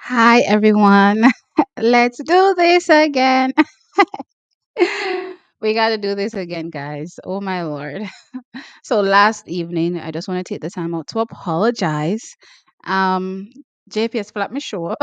Hi, everyone. Let's do this again. We got to do this again, guys. Oh, my Lord. So, last evening, I just want to take the time out to apologize. Um, JPS flapped me short.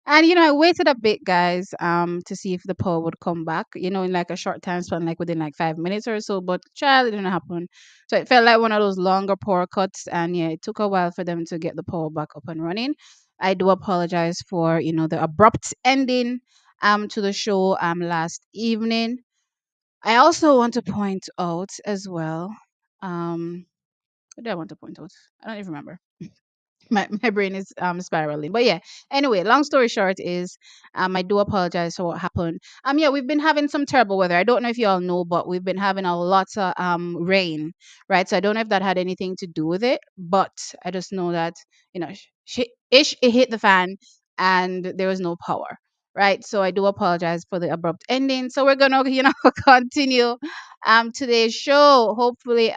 And I waited a bit, guys, to see if the power would come back, in like a short time span, like within like 5 minutes or so. But child, it didn't happen. So it felt like one of those longer power cuts, and yeah, it took a while for them to get the power back up and running. I do apologize for the abrupt ending to the show last evening. I also want to point out as well. What did I want to point out? I don't even remember. My brain is spiraling, but yeah, anyway, long story short is I do apologize for what happened. Yeah, we've been having some terrible weather. I don't know if you all know, but we've been having a lot of rain, right? So I don't know if that had anything to do with it, but I just know that it hit the fan and there was no power, right? So I do apologize for the abrupt ending. So we're gonna continue today's show. Hopefully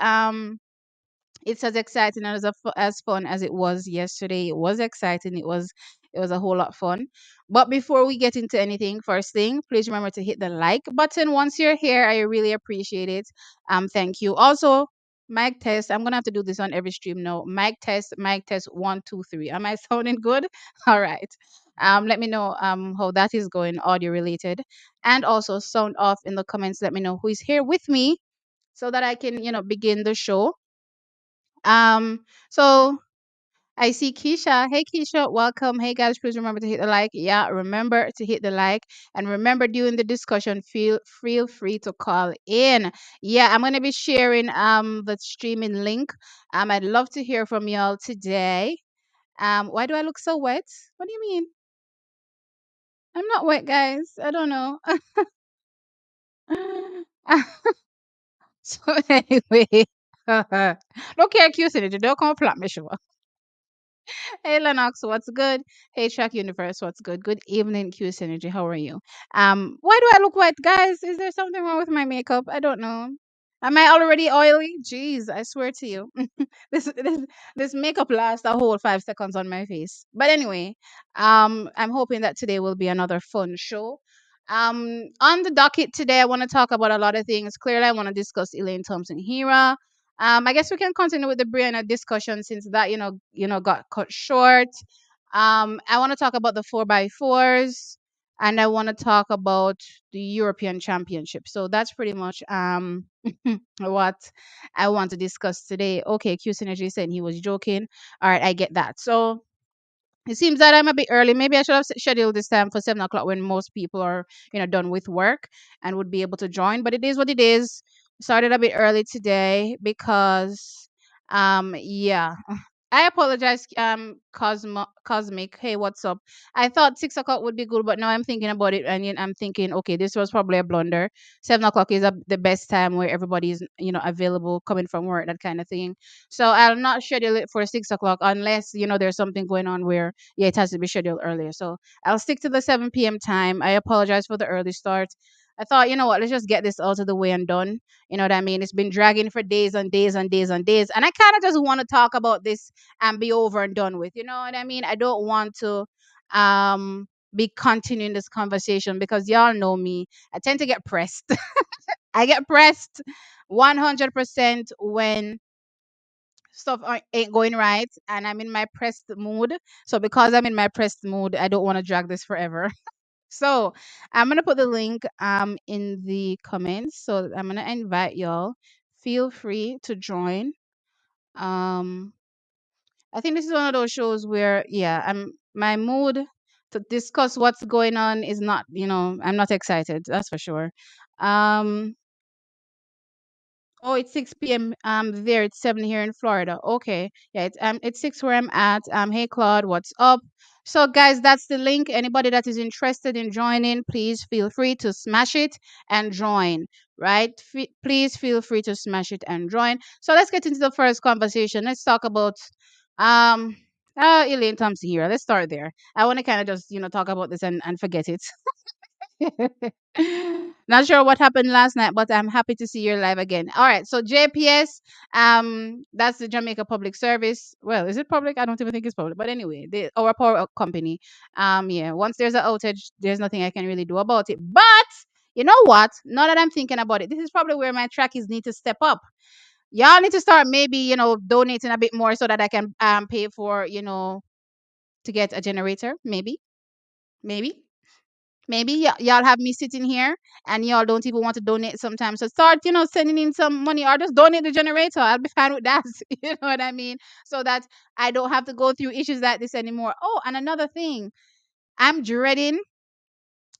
it's as exciting and as fun as it was yesterday. It was exciting. It was a whole lot fun. But before we get into anything, first thing, please remember to hit the like button once you're here. I really appreciate it. Thank you. Also, mic test. I'm gonna have to do this on every stream now. Mic test 1 2 3. Am I sounding good? All right. Let me know how that is going, audio related, and also sound off in the comments. Let me know who is here with me so that I can begin the show. So I see Keisha. Hey Keisha, welcome. Hey guys, please remember to hit the like. Yeah, remember to hit the like. And remember during the discussion, feel free to call in. Yeah, I'm gonna be sharing the streaming link. I'd love to hear from y'all today. Why do I look so wet? What do you mean? I'm not wet, guys. I don't know. So anyway. Don't care, cute it. Don't come flat me sure. Hey Lennox, what's good? Hey Track Universe, what's good? Good evening, Q Synergy. How are you? Why do I look white, guys? Is there something wrong with my makeup? I don't know. Am I already oily? Jeez, I swear to you, this makeup lasts a whole 5 seconds on my face. But anyway, I'm hoping that today will be another fun show. On the docket today, I want to talk about a lot of things. Clearly, I want to discuss Elaine Thompson-Herah. I guess we can continue with the Brianna discussion since that got cut short. I want to talk about the 4x4s, and I want to talk about the European Championship. So that's pretty much what I want to discuss today. Okay, Q Synergy saying he was joking. All right, I get that. So it seems that I'm a bit early. Maybe I should have scheduled this time for 7 o'clock when most people are, done with work and would be able to join. But it is what it is. Started a bit early today because, yeah, I apologize, Cosmic. Hey, what's up? I thought 6 o'clock would be good, but now I'm thinking about it, and I'm thinking, okay, this was probably a blunder. 7 o'clock is the best time where everybody is, available, coming from work, that kind of thing. So I'll not schedule it for 6 o'clock unless there's something going on where it has to be scheduled earlier. So I'll stick to the 7 p.m. time. I apologize for the early start. I thought, let's just get this out of the way and done. You know what I mean? It's been dragging for days and days and days and days. And I kind of just want to talk about this and be over and done with. You know what I mean? I don't want to be continuing this conversation because y'all know me. I tend to get pressed. I get pressed 100% when stuff ain't going right and I'm in my pressed mood. So because I'm in my pressed mood, I don't want to drag this forever. So I'm gonna put the link in the comments. So I'm gonna invite y'all. Feel free to join. Um I think this is one of those shows where, yeah, my mood to discuss what's going on is not, I'm not excited. That's for sure. Um, oh, it's 6 p.m. There it's 7 here in Florida. Okay, yeah, it's 6 where I'm at. Hey Claude, what's up? So guys, that's the link. Anybody that is interested in joining, please feel free to smash it and join. Right? Please feel free to smash it and join. So let's get into the first conversation. Let's talk about um Elaine Thompson here. Let's start there. I want to kind of just talk about this and forget it. Not sure what happened last night, but I'm happy to see you're live again. All right, so JPS, that's the Jamaica Public Service. Well, is it public? I don't even think it's public, but anyway, our power company. Yeah, once there's an outage, there's nothing I can really do about it. But you know what? Now that I'm thinking about it, this is probably where my trackies need to step up. Y'all need to start maybe donating a bit more so that I can pay for to get a generator. Maybe. Maybe y'all have me sitting here and y'all don't even want to donate sometimes. So start, sending in some money or just donate the generator. I'll be fine with that. You know what I mean? So that I don't have to go through issues like this anymore. Oh, and another thing, I'm dreading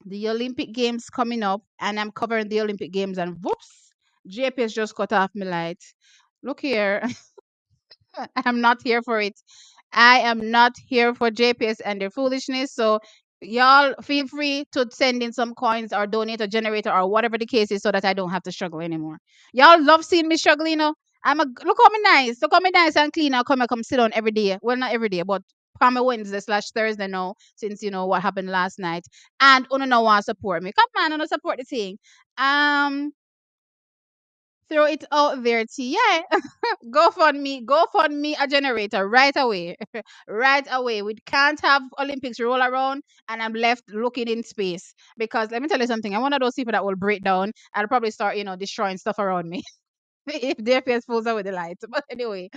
the Olympic Games coming up and I'm covering the Olympic Games and whoops, JPS just cut off my light. Look here. I'm not here for it. I am not here for JPS and their foolishness. So y'all feel free to send in some coins or donate a generator or whatever the case is so that I don't have to struggle anymore. Y'all love seeing me struggle. Look how me nice. Look how me nice and clean. Come sit down every day. Well, not every day, but from a Wednesday/Thursday now, since you know what happened last night. And uno no want support me. Come on, uno support the thing. Um Throw it out there, T. Yeah. Go fund me a generator right away. Right away. We can't have Olympics roll around and I'm left looking in space. Because let me tell you something, I'm one of those people that will break down. I'll probably start, destroying stuff around me if the FPS pulls out with the light. But anyway,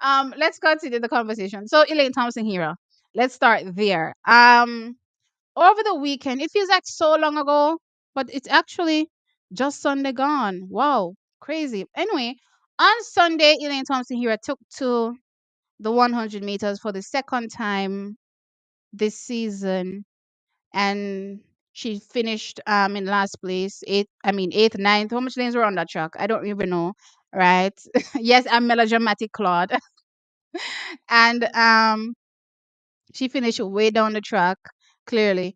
let's continue the conversation. So Elaine Thompson-Herah. Let's start there. Over the weekend, it feels like so long ago, but it's actually just Sunday gone. Wow, crazy. Anyway, on Sunday, Elaine Thompson-Herah took to the 100 meters for the second time this season, and she finished in last place, eighth, ninth. How much lanes were on that track? I don't even know. Right? Yes, I'm melodramatic, Claude, and she finished way down the track. Clearly,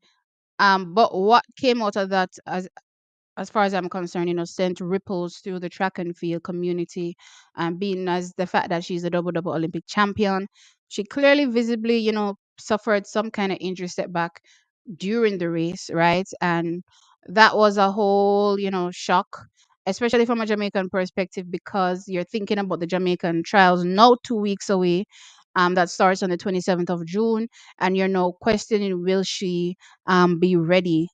but what came out of that, as far as I'm concerned, sent ripples through the track and field community, being as the fact that she's a double Olympic champion. She clearly, visibly, suffered some kind of injury setback during the race, right? And that was a whole, shock, especially from a Jamaican perspective, because you're thinking about the Jamaican trials now 2 weeks away. That starts on the 27th of June, and you're now questioning, will she be ready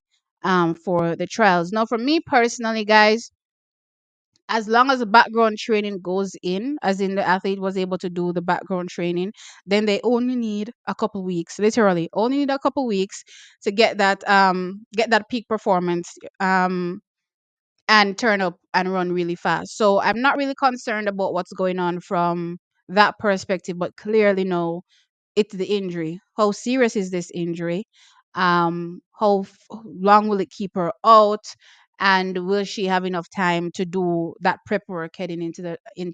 for the trials? Now, for me personally, guys, as long as the background training goes in, as in the athlete was able to do the background training, then they only need a couple weeks, literally only need a couple weeks to get that peak performance and turn up and run really fast. So I'm not really concerned about what's going on from that perspective, but clearly no, it's the injury. How serious is this injury? Long will it keep her out? And will she have enough time to do that prep work heading into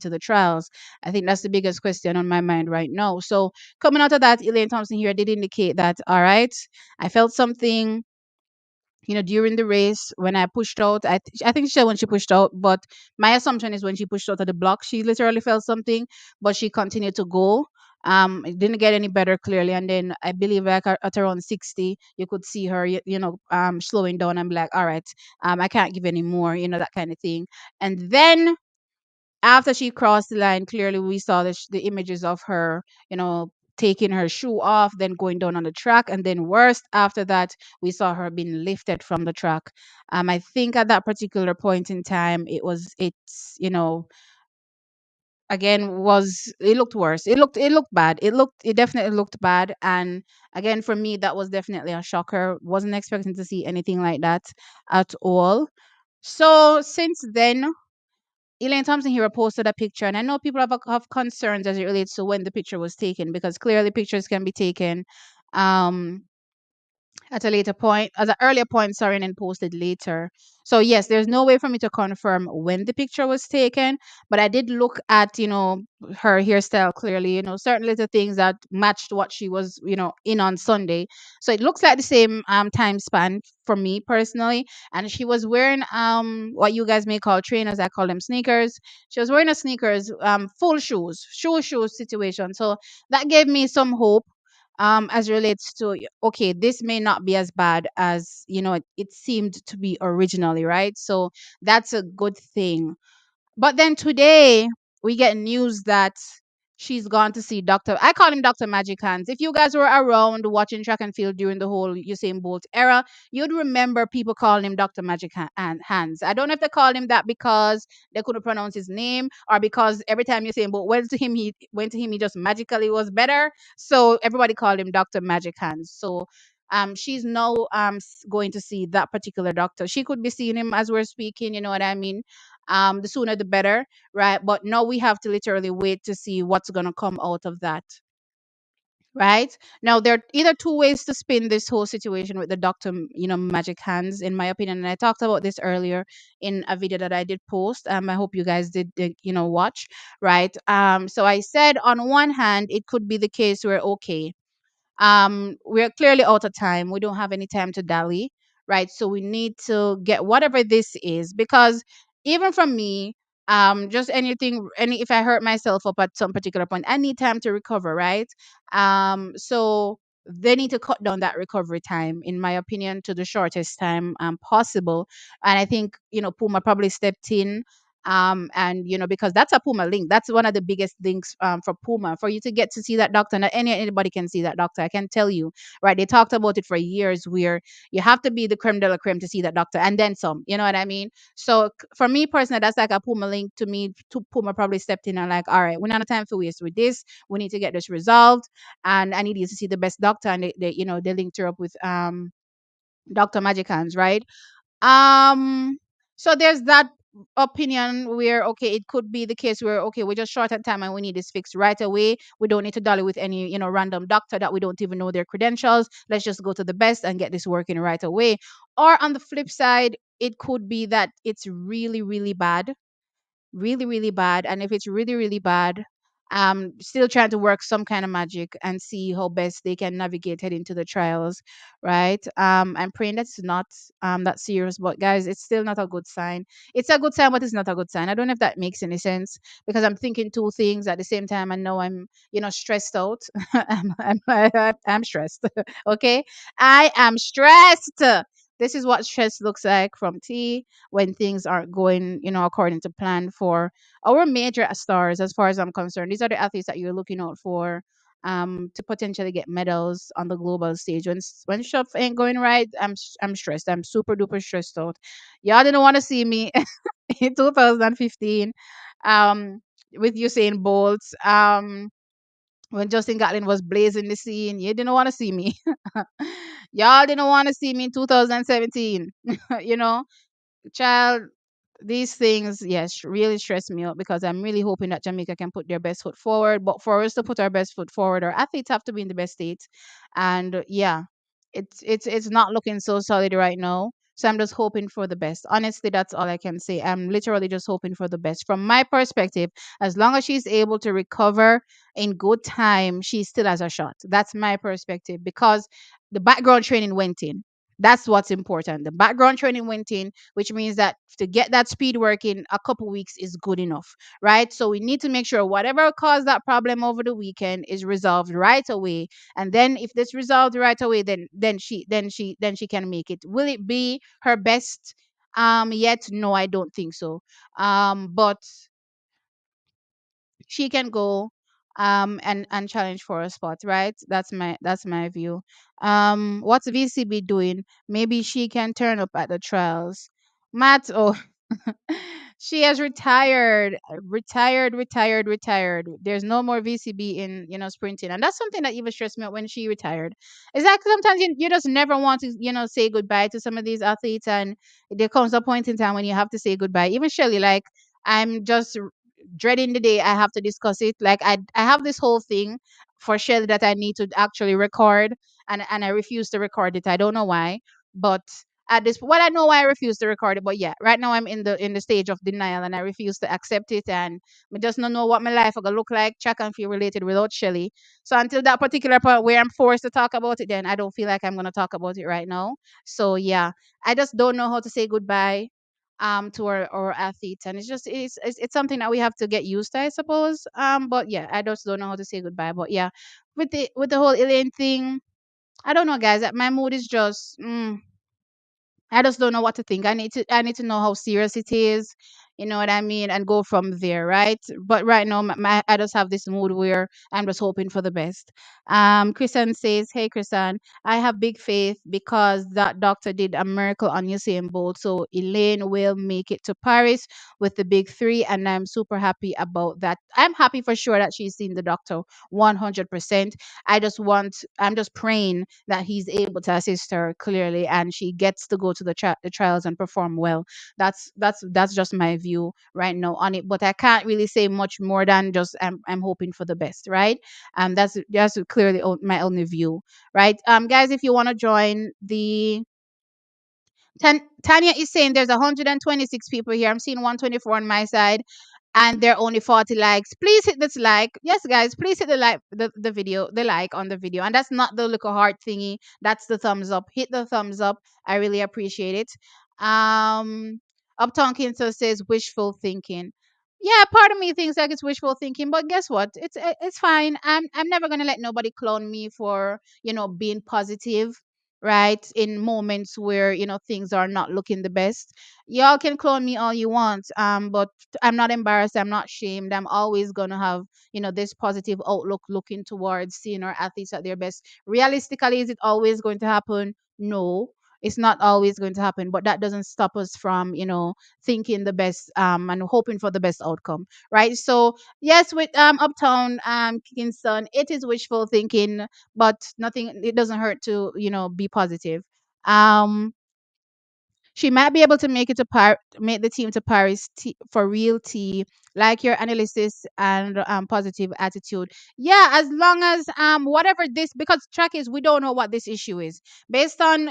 the trials? I think that's the biggest question on my mind right now. So coming out of that, Elaine Thompson here did indicate that, all right, I felt something during the race when I pushed out. I think she said when she pushed out, but my assumption is when she pushed out of the block, she literally felt something, but she continued to go. It didn't get any better clearly, and then I believe like at around 60, you could see her, slowing down and be like, all right, I can't give any more, that kind of thing. And then after she crossed the line, clearly we saw the images of her, taking her shoe off, then going down on the track, and then worst after that, we saw her being lifted from the track. I think at that particular point in time, again, it looked worse. It looked bad. It definitely looked bad. And again, for me, that was definitely a shocker. Wasn't expecting to see anything like that at all. So since then, Elaine Thompson-Herah posted a picture, and I know people have concerns as it relates to when the picture was taken, because clearly pictures can be taken um, at a later point, at an earlier point, sorry, and then posted later. So yes, there's no way for me to confirm when the picture was taken, but I did look at, her hairstyle clearly, certain little things that matched what she was, in on Sunday. So it looks like the same time span for me personally. And she was wearing what you guys may call trainers, I call them sneakers. She was wearing a sneakers, full shoes situation. So that gave me some hope as relates to, okay, this may not be as bad as it seemed to be originally, right? So that's a good thing. But then today we get news that she's gone to see Dr. I call him Dr. Magic Hands. If you guys were around watching track and field during the whole Usain Bolt era, you'd remember people calling him Dr. Hands. I don't know if they called him that because they couldn't pronounce his name, or because every time Usain Bolt went to him, he just magically was better. So everybody called him Dr. Magic Hands. So she's now going to see that particular doctor. She could be seeing him as we're speaking, you know what I mean? The sooner the better, right? But now we have to literally wait to see what's going to come out of that, right? Now there are either two ways to spin this whole situation with the doctor, Magic Hands, in my opinion. And I talked about this earlier in a video that I did post. I hope you guys did watch, right? So I said on one hand, it could be the case where, okay, we're clearly out of time, we don't have any time to dally, right? So we need to get whatever this is, because even from me, just if I hurt myself up at some particular point, I need time to recover, right? So they need to cut down that recovery time, in my opinion, to the shortest time possible. And I think Puma probably stepped in, and because that's a Puma link, that's one of the biggest links for Puma, for you to get to see that doctor. Not anybody can see that doctor, I can tell you, right? They talked about it for years, where you have to be the creme de la creme to see that doctor, and then some, you know what I mean? So for me personally, that's like a Puma link to me. To Puma probably stepped in and like, all right, we're not have time for waste with this, we need to get this resolved, and I need you to see the best doctor. And they linked her up with Dr. Magic Hands, right? um, so there's that opinion where, okay, it could be the case where, okay, we're just short on time and we need this fixed right away. We don't need to dolly with any, random doctor that we don't even know their credentials. Let's just go to the best and get this working right away. Or on the flip side, it could be that it's really, really bad, really, really bad. And if it's really, really bad, still trying to work some kind of magic and see how best they can navigate heading to the trials, right? I'm praying that's not that serious, but guys, it's still not a good sign. It's a good sign, but it's not a good sign. I don't know if that makes any sense, because I'm thinking two things at the same time. I know I'm, stressed out. I'm stressed. Okay, I am stressed. This is what stress looks like from T, when things aren't going, according to plan for our major stars. As far as I'm concerned, these are the athletes that you're looking out for, to potentially get medals on the global stage. When stuff ain't going right, I'm stressed. I'm super duper stressed out. Y'all didn't want to see me in 2015, um, with Usain Bolt. When Justin Gatlin was blazing the scene, you didn't want to see me. Y'all didn't want to see me in 2017. you know, Child, these things, yes, really stress me out, because I'm really hoping that Jamaica can put their best foot forward. But for us to put our best foot forward, our athletes have to be in the best state. And yeah, it's not looking so solid right now. So I'm just hoping for the best. Honestly, that's all I can say. I'm literally just hoping for the best. From my perspective, as long as she's able to recover in good time, she still has a shot. That's my perspective, because the background training went in. That's what's important. The background training went in, which means that to get that speed working, a couple weeks is good enough, right? So we need to make sure whatever caused that problem over the weekend is resolved right away. And then if this resolved right away, then she can make it. Will it be her best yet? No, I don't think so. But she can go and challenge for a spot, right? That's my view. What's VCB doing? Maybe she can turn up at the trials. Matt, oh, she has retired. There's no more VCB in, sprinting. And that's something that even stressed me out when she retired. It's like sometimes you just never want to, say goodbye to some of these athletes. And there comes a point in time when you have to say goodbye. Even Shelly, like, I'm just dreading the day I have to discuss it. Like, I have this whole thing for Shelly that I need to actually record, and I refuse to record it. I don't know why, but at this, well, I know why I refuse to record it, but yeah, right now I'm in the stage of denial, and I refuse to accept it, and I just don't know what my life gonna look like, track and field related, without Shelly. So until that particular point where I'm forced to talk about it, then I don't feel like I'm gonna talk about it right now. So yeah, I just don't know how to say goodbye to our athletes, and it's something that we have to get used to, I suppose. But yeah, I just don't know how to say goodbye. But yeah, with the whole Elaine thing, I don't know, guys. My mood is just I just don't know what to think. I need to know how serious it is. You know what I mean? And go from there, right? But right now, I just have this mood where I'm just hoping for the best. Christian says, "Hey, Christian, I have big faith because that doctor did a miracle on Usain Bolt. So Elaine will make it to Paris with the big three, and I'm super happy about that. I'm happy for sure that she's seen the doctor 100%. I'm just praying that he's able to assist her clearly and she gets to go to the trials and perform well. That's just my view right now on it, but I can't really say much more than just I'm hoping for the best, right? That's clearly my only view, right? Guys, if you want to join the Tanya is saying there's 126 people here. I'm seeing 124 on my side, and there are only 40 likes. Please hit this like. Yes, guys, please hit the like, the video, the like on the video. And that's not the little heart thingy. That's the thumbs up. Hit the thumbs up. I really appreciate it. Uptown Kinsel says wishful thinking. Yeah, part of me thinks like it's wishful thinking, but guess what? It's fine. I'm never gonna let nobody clone me for being positive, right? In moments where things are not looking the best. Y'all can clone me all you want, but I'm not embarrassed. I'm not shamed. I'm always gonna have this positive outlook, looking towards seeing our athletes at their best. Realistically, is it always going to happen? No, it's not always going to happen, but that doesn't stop us from thinking the best, and hoping for the best outcome, right? So yes, with Uptown Kingston, it is wishful thinking, but nothing, it doesn't hurt to be positive. um she might be able to make the team to Paris for real tea, like your analysis and positive attitude. Yeah, as long as whatever this, because track is, we don't know what this issue is based on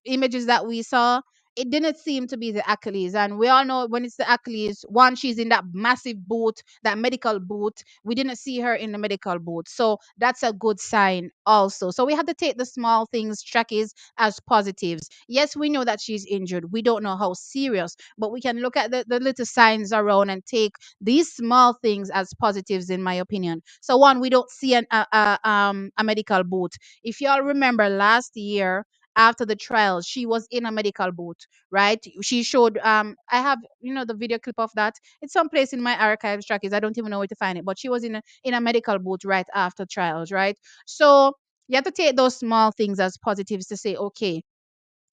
images that we saw. It didn't seem to be the Achilles, and we all know when it's the Achilles, one, she's in that massive boot, that medical boot. We didn't see her in the medical boot, so that's a good sign also. So we have to take the small things, track is, as positives. Yes, we know that she's injured. We don't know how serious, but we can look at the little signs around and take these small things as positives, in my opinion. So one, we don't see a medical boot. If y'all remember last year, after the trials, she was in a medical boot, right? She showed I have the video clip of that. It's someplace in my archives track is, I don't even know where to find it, but she was in a medical boot right after trials, right? So you have to take those small things as positives to say, okay,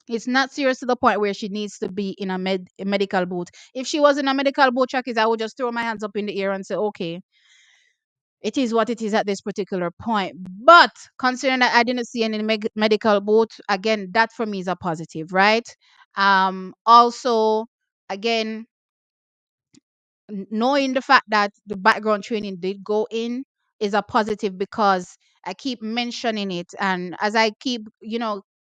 it's not serious to the point where she needs to be in a medical boot. If she was in a medical boot, Chuckies, I would just throw my hands up in the air and say, okay, it is what it is at this particular point. But considering that I didn't see any medical boot, again, that for me is a positive, right? Also, again, knowing the fact that the background training did go in is a positive, because I keep mentioning it, and as I keep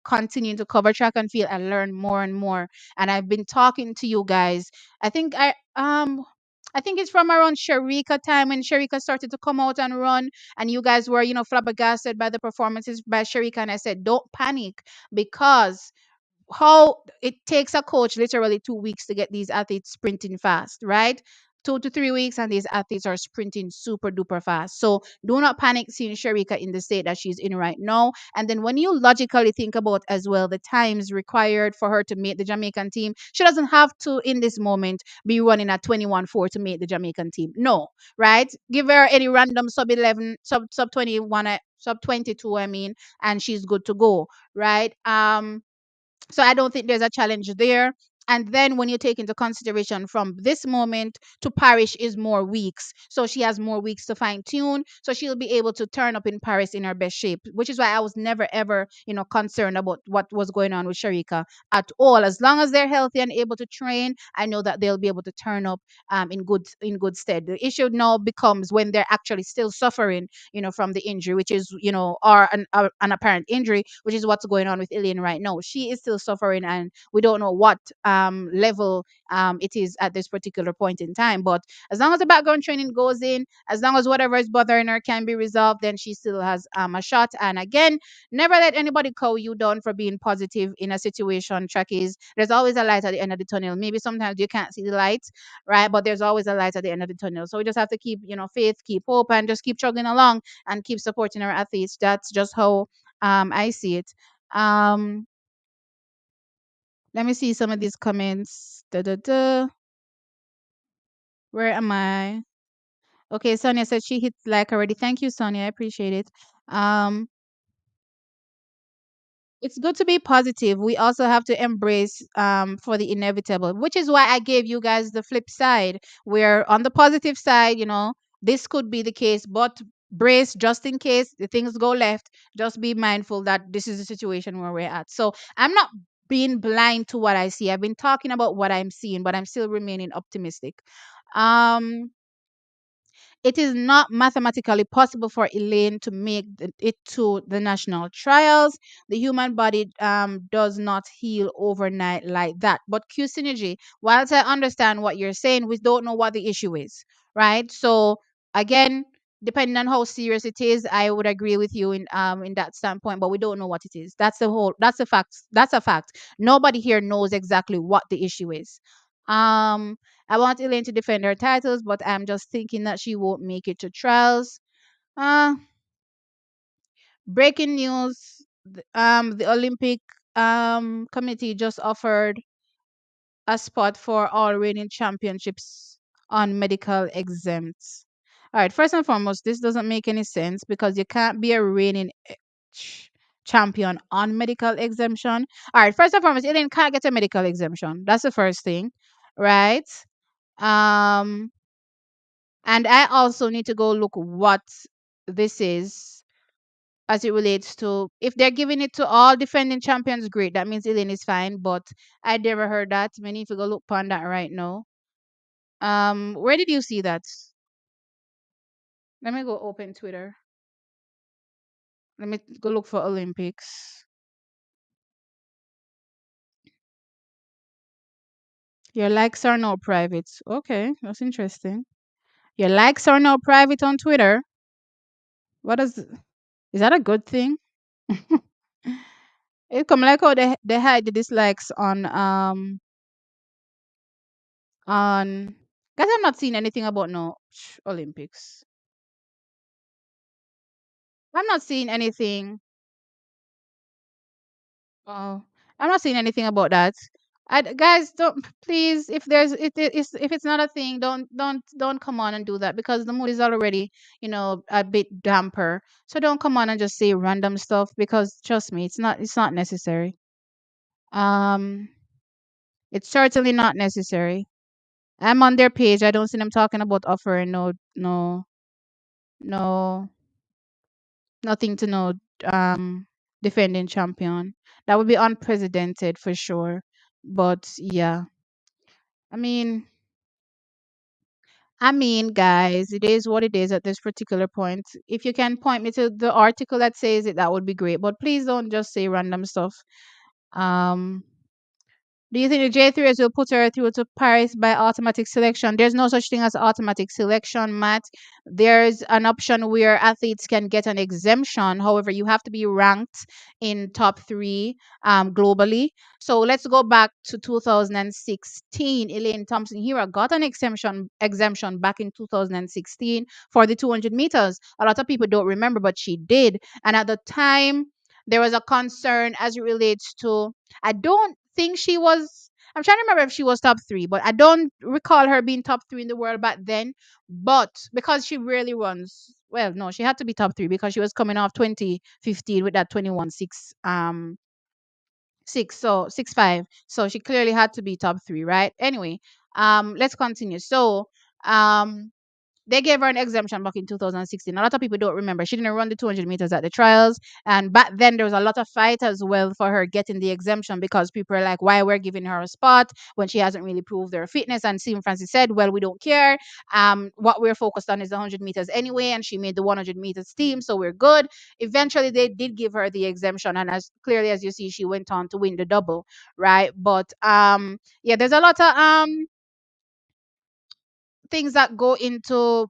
continuing to cover track and field, I learn more and more. And I've been talking to you guys. I think I think it's from around Sharika time, when Sharika started to come out and run, and you guys were flabbergasted by the performances by Sharika, and I said, don't panic, because how it takes a coach literally 2 weeks to get these athletes sprinting fast, right? 2 to 3 weeks, and these athletes are sprinting super duper fast. So do not panic seeing Sharika in the state that she's in right now. And then when you logically think about as well the times required for her to make the Jamaican team, she doesn't have to in this moment be running at 21-4 to make the Jamaican team. No, right? Give her any random sub 11, sub 21, sub 22, I mean, and she's good to go, right? So I don't think there's a challenge there. And then when you take into consideration from this moment to Paris is more weeks. So she has more weeks to fine tune. So she'll be able to turn up in Paris in her best shape, which is why I was never ever, concerned about what was going on with Sharika at all. As long as they're healthy and able to train, I know that they'll be able to turn up in good stead. The issue now becomes when they're actually still suffering, from the injury, which is, or an apparent injury, which is what's going on with Elaine right now. She is still suffering, and we don't know what level it is at this particular point in time. But as long as the background training goes in, as long as whatever is bothering her can be resolved, then she still has a shot. And again, never let anybody call you down for being positive in a situation. Track is there's always a light at the end of the tunnel. Maybe sometimes you can't see the light, right? But there's always a light at the end of the tunnel. So we just have to keep, faith, keep hope, and just keep chugging along and keep supporting our athletes. That's just how I see it. Um, let me see some of these comments. Da, da, da. Where am I? Okay, Sonia said she hit like already. Thank you, Sonia. I appreciate it. Um, it's good to be positive. We also have to embrace for the inevitable, which is why I gave you guys the flip side. Where on the positive side, this could be the case, but brace just in case the things go left. Just be mindful that this is the situation where we're at. So I'm not being blind to what I see. I've been talking about what I'm seeing, but I'm still remaining optimistic. Um, it is not mathematically possible for Elaine to make it to the national trials. The human body does not heal overnight like that. But Q Synergy, whilst I understand what you're saying, we don't know what the issue is, right? So again, depending on how serious it is, I would agree with you in that standpoint, but we don't know what it is. That's a fact. That's a fact. Nobody here knows exactly what the issue is. Um I want Elaine to defend her titles, but I'm just thinking that she won't make it to trials. Uh, breaking news: the Olympic committee just offered a spot for all reigning championships on medical exempt. All right, first and foremost, this doesn't make any sense because you can't be a reigning ch- champion on medical exemption. All right, first and foremost, Elaine can't get a medical exemption. That's the first thing, right? Um, And I also need to go look what this is as it relates to if they're giving it to all defending champions, great. That means Elaine is fine. But I never heard that. We need to go look upon that right now. Where did you see that? Let me go open Twitter. Let me go look for Olympics. Your likes are now private. Okay, that's interesting. Your likes are now private on Twitter. What is that a good thing? It come like how they hide the dislikes on guys. I'm not seeing anything about no Olympics. I'm not seeing anything. Oh, I'm not seeing anything about that. Guys, don't please. If there's if it's not a thing, don't come on and do that because the mood is already a bit damper. So don't come on and just say random stuff because trust me, it's not necessary. Um, it's certainly not necessary. I'm on their page. I don't see them talking about offering no nothing to know defending champion. That would be unprecedented for sure. But yeah, I mean, guys, it is what it is at this particular point. If you can point me to the article that says it, that would be great. But please don't just say random stuff. Um, Do you think the J3s will put her through to Paris by automatic selection? There's no such thing as automatic selection, Matt. There's an option where athletes can get an exemption. However, you have to be ranked in top three globally. So let's go back to 2016. Elaine Thompson-Herah got an exemption back in 2016 for the 200 meters. A lot of people don't remember, but she did. And at the time, there was a concern as it relates to I don't think she was. I'm trying to remember if she was top three, but I don't recall her being top three in the world back then. But because she rarely runs, well, no, she had to be top three because she was coming off 2015 with that 21.6 so 6.5. So she clearly had to be top three, right? Anyway, let's continue. So um they gave her an exemption back in 2016. A lot of people don't remember. She didn't run the 200 meters at the trials. And back then, there was a lot of fight as well for her getting the exemption because people are like, why we're giving her a spot when she hasn't really proved her fitness. And Stephen Francis said, well, we don't care. What we're focused on is the 100 meters anyway. And she made the 100 meters team. So we're good. Eventually, they did give her the exemption. And as clearly as you see, she went on to win the double, right? But yeah, there's a lot of things that go into,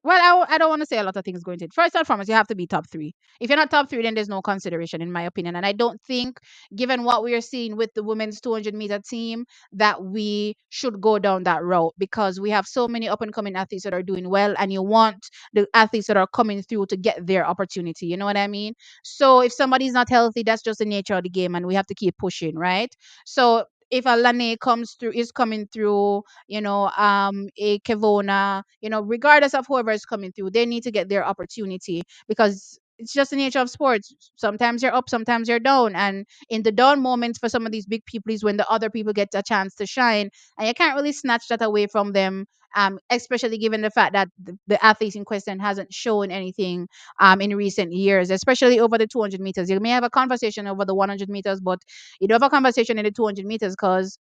well, I don't want to say a lot of things going to it. First and foremost, you have to be top three. If you're not top three, then there's no consideration, in my opinion. And I don't think, given what we are seeing with the women's 200-meter team, that we should go down that route because we have so many up and coming athletes that are doing well, and you want the athletes that are coming through to get their opportunity. You know what I mean? So if somebody's not healthy, that's just the nature of the game, and we have to keep pushing, right? So if a Lane is coming through, a Kevona, regardless of whoever is coming through, they need to get their opportunity because it's just the nature of sports. Sometimes you're up, sometimes you're down. And in the down moments for some of these big people is when the other people get a chance to shine. And you can't really snatch that away from them. Especially given the fact that the athlete in question hasn't shown anything in recent years, especially over the 200 meters. You may have a conversation over the 100 meters, but you don't have a conversation in the 200 meters because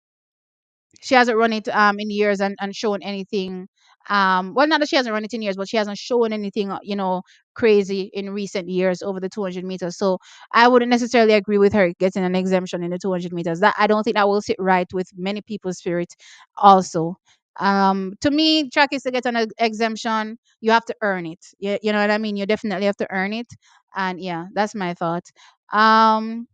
she hasn't run it in years and shown anything. Well, not that she hasn't run it in years, but she hasn't shown anything crazy in recent years over the 200 meters. So I wouldn't necessarily agree with her getting an exemption in the 200 meters. That I don't think that will sit right with many people's spirit also. To me, track is to get an exemption, you have to earn it. You know what I mean? You definitely have to earn it. And yeah, that's my thought. um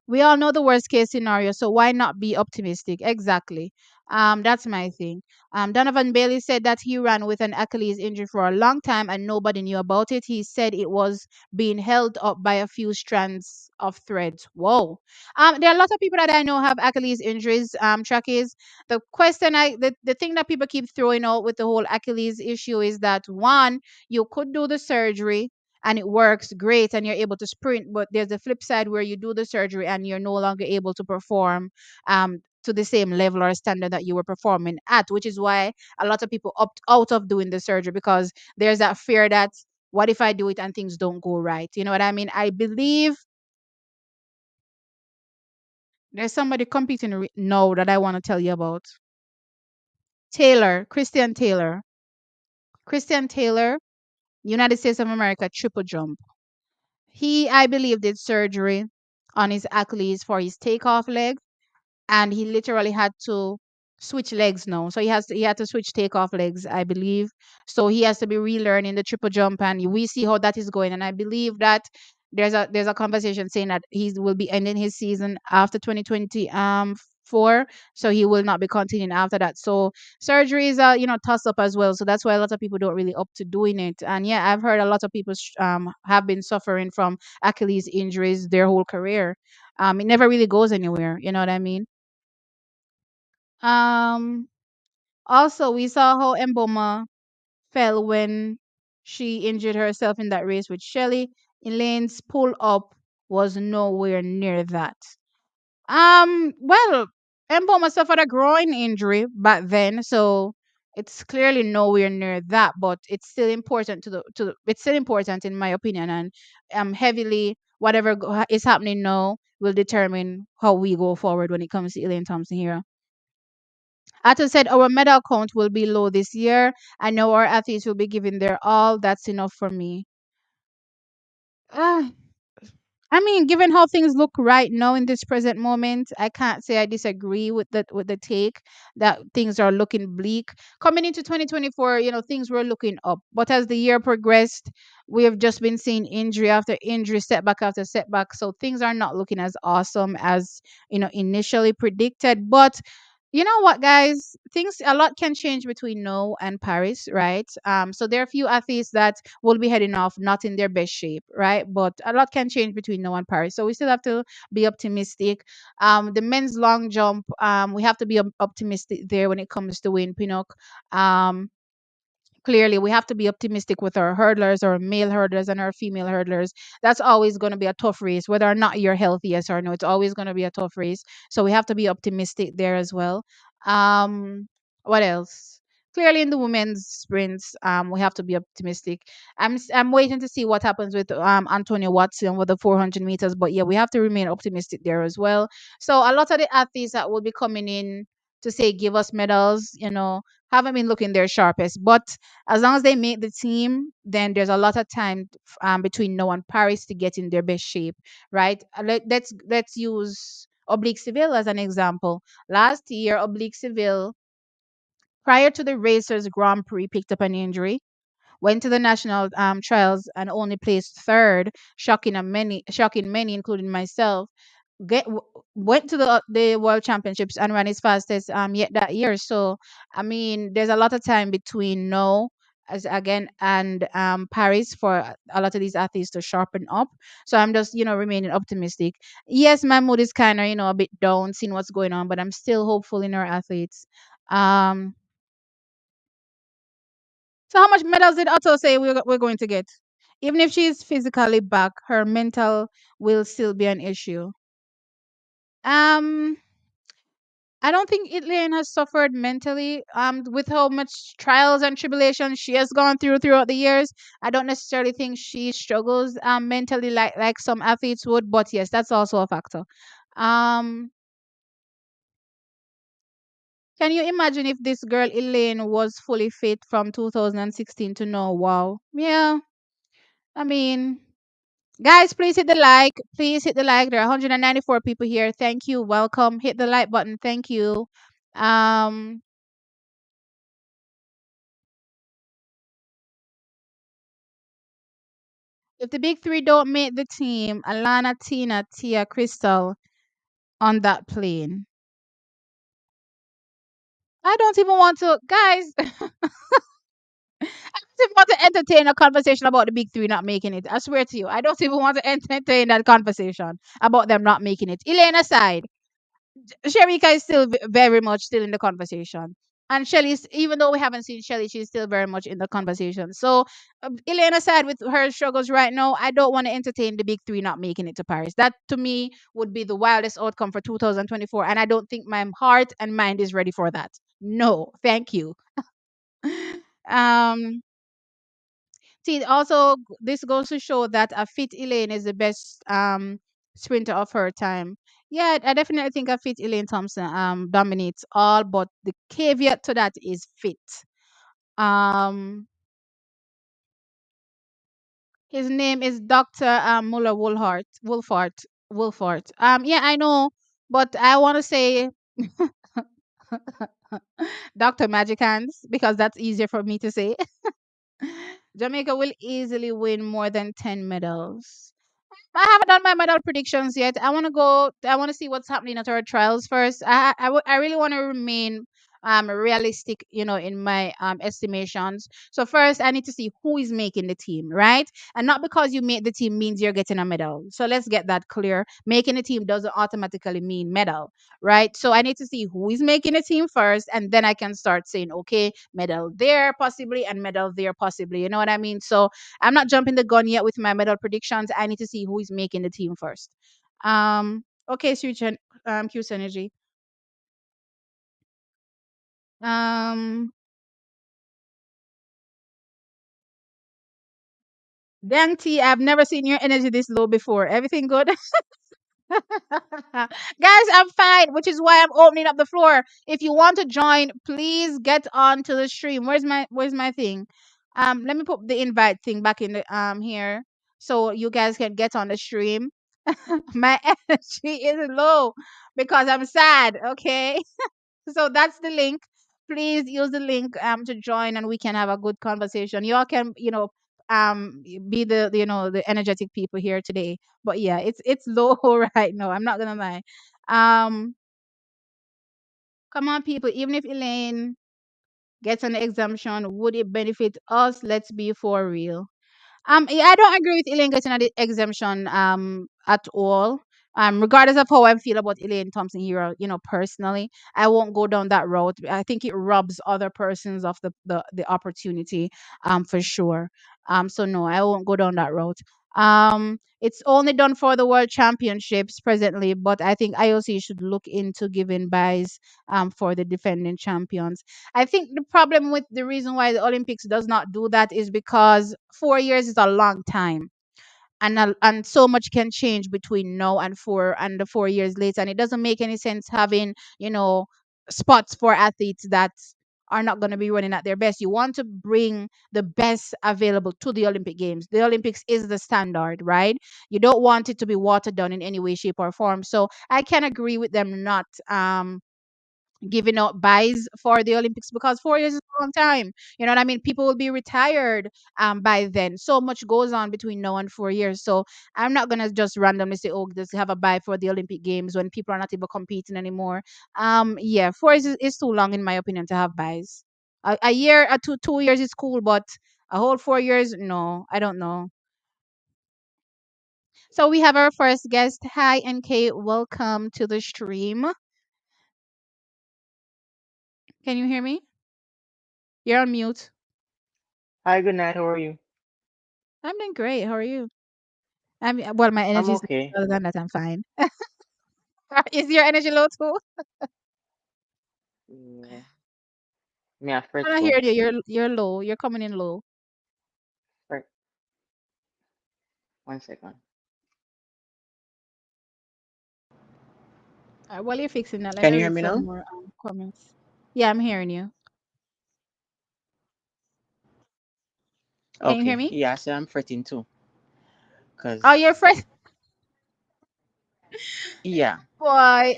we all know the worst case scenario, so why not be optimistic? Exactly. That's my thing. Donovan Bailey said that he ran with an Achilles injury for a long time and nobody knew about it. He said it was being held up by a few strands of threads. Whoa. There are a lot of people that I know have Achilles injuries. Track is the thing that people keep throwing out with the whole Achilles issue is that one, you could do the surgery and it works great and you're able to sprint, but there's a flip side where you do the surgery and you're no longer able to perform to the same level or standard that you were performing at, which is why a lot of people opt out of doing the surgery because there's that fear that what if I do it and things don't go right? You know what I mean? I believe there's somebody competing now that I want to tell you about. Christian Taylor. Christian Taylor, United States of America, triple jump. He, I believe, did surgery on his Achilles for his takeoff leg, and he literally had to switch legs now. So he had to switch takeoff legs, I believe. So he has to be relearning the triple jump, and we see how that is going. And I believe that there's a conversation saying that he will be ending his season after 2020 four, so he will not be continuing after that. So surgery is a toss up as well. So that's why a lot of people don't really opt to doing it. And yeah, I've heard a lot of people have been suffering from Achilles injuries their whole career. It never really goes anywhere. You know what I mean? Um, Also, we saw how Mboma fell when she injured herself in that race with Shelley. Elaine's pull up was nowhere near that. Well, Mboma suffered a groin injury back then, so it's clearly nowhere near that. But it's still important it's still important in my opinion, and heavily whatever is happening now will determine how we go forward when it comes to Elaine Thompson-Herah. Atta said our medal count will be low this year. I know our athletes will be giving their all. That's enough for me. Ah, I mean, given how things look right now in this present moment, I can't say I disagree with the take that things are looking bleak. Coming into 2024, things were looking up. But as the year progressed, we have just been seeing injury after injury, setback after setback. So things are not looking as awesome as, initially predicted. But you know what, guys? Things a lot can change between now and Paris, right? So there are a few athletes that will be heading off not in their best shape, right? But a lot can change between now and Paris. So we still have to be optimistic. The men's long jump, we have to be optimistic there when it comes to Wayne Pinnock. Um, Clearly we have to be optimistic with our hurdlers, our male hurdlers and our female hurdlers. That's always going to be a tough race, whether or not you're healthy, yes or no. It's always going to be a tough race. So we have to be optimistic there as well. What else? clearly in the women's sprints, we have to be optimistic. I'm waiting to see what happens with Antonio Watson with the 400 meters, but yeah, we have to remain optimistic there as well. So a lot of the athletes that will be coming in to say give us medals, haven't been looking their sharpest. But as long as they make the team, then there's a lot of time between now and Paris to get in their best shape, right? Let's use Oblique Seville as an example. Last year, Oblique Seville, prior to the Racers Grand Prix, picked up an injury, went to the national trials and only placed third, shocking many, including myself. Went to the World Championships and ran his fastest yet that year. So I mean, there's a lot of time between now as again and Paris for a lot of these athletes to sharpen up. So I'm just remaining optimistic. Yes, my mood is kind of a bit down, seeing what's going on, but I'm still hopeful in our athletes. Um, so how much medals did Otto say we're going to get? Even if she's physically back, her mental will still be an issue. Um, I don't think Elaine has suffered mentally. With how much trials and tribulations she has gone throughout the years, I don't necessarily think she struggles mentally like some athletes would. But yes, that's also a factor. Um, can you imagine if this girl Elaine was fully fit from 2016 to now? Wow. Yeah. I mean, guys, please hit the like. Please hit the like. There are 194 people here. Thank you. Welcome. Hit the like button. Thank you. Um, if the big three don't make the team, Alana, Tina, Tia, Crystal on that plane. I don't even want to, guys. I don't even want to entertain a conversation about the big three not making it. I swear to you, I don't even want to entertain that conversation about them not making it. Elaine aside, Sherika is still very much still in the conversation. And Shelly's, even though we haven't seen Shelly, she's still very much in the conversation. So, Elaine aside with her struggles right now, I don't want to entertain the big three not making it to Paris. That to me would be the wildest outcome for 2024. And I don't think my heart and mind is ready for that. No, thank you. um, See, also this goes to show that a fit Elaine is the best sprinter of her time. Yeah, I definitely think a fit Elaine Thompson dominates all, but the caveat to that is fit. Um, his name is Dr. Muller Wolfart. Yeah, I know, but I want to say Dr. Magic Hands because that's easier for me to say. Jamaica will easily win more than 10 medals. I haven't done my medal predictions yet. I want to go. I want to see what's happening at our trials first. I really want to remain realistic, in my estimations. So first, I need to see who is making the team, right? And not because you make the team means you're getting a medal. So let's get that clear. Making the team doesn't automatically mean medal, right? So I need to see who is making the team first, and then I can start saying, okay, medal there possibly, and medal there possibly. You know what I mean? So I'm not jumping the gun yet with my medal predictions. I need to see who is making the team first. Okay, Suchan, Q Synergy. Um, Dang T, I've never seen your energy this low before. Everything good? Guys, I'm fine, which is why I'm opening up the floor. If you want to join, please get on to the stream. Where's my thing? Let me put the invite thing back in the here so you guys can get on the stream. My energy is low because I'm sad, okay? So that's the link. Please use the link to join and we can have a good conversation. Y'all can, be the energetic people here today. But yeah, it's low right now. I'm not gonna lie. Um Come on people, even if Elaine gets an exemption, would it benefit us? Let's be for real. Yeah, I don't agree with Elaine getting an exemption at all. Regardless of how I feel about Elaine Thompson-Herah, personally, I won't go down that road. I think it robs other persons of the opportunity, for sure. So no, I won't go down that route. It's only done for the World Championships presently, but I think IOC should look into giving buys for the defending champions. I think the problem with the reason why the Olympics does not do that is because 4 years is a long time, and so much can change between now and the 4 years later, and it doesn't make any sense having spots for athletes that are not going to be running at their best. You want to bring the best available to the Olympic Games. The Olympics is the standard, right? You don't want it to be watered down in any way, shape, or form. So I can agree with them not giving out buys for the Olympics, because 4 years is a long time. You know what I mean? People will be retired by then. So much goes on between now and 4 years. So I'm not gonna just randomly say, oh, let's have a buy for the Olympic Games when people are not even competing anymore. Yeah, 4 years is too long in my opinion to have buys. A year, 2 years is cool, but a whole 4 years, no, I don't know. So we have our first guest. Hi, NK. Welcome to the stream. Can you hear me? You're on mute. Hi, good night. How are you? I'm doing great. How are you? Well, my I'm energy is okay. low. Other than that, I'm fine. Is your energy low too? Yeah. Me at first I'm not go. hearing you. You're low. You're coming in low. Right. 1 second. While you're fixing that, let Can me you hear read me some now? more comments. Yeah, I'm hearing you. Can you hear Okay. me? Yeah, so I'm fretting too. Oh, you're Cause fresh. yeah. Boy,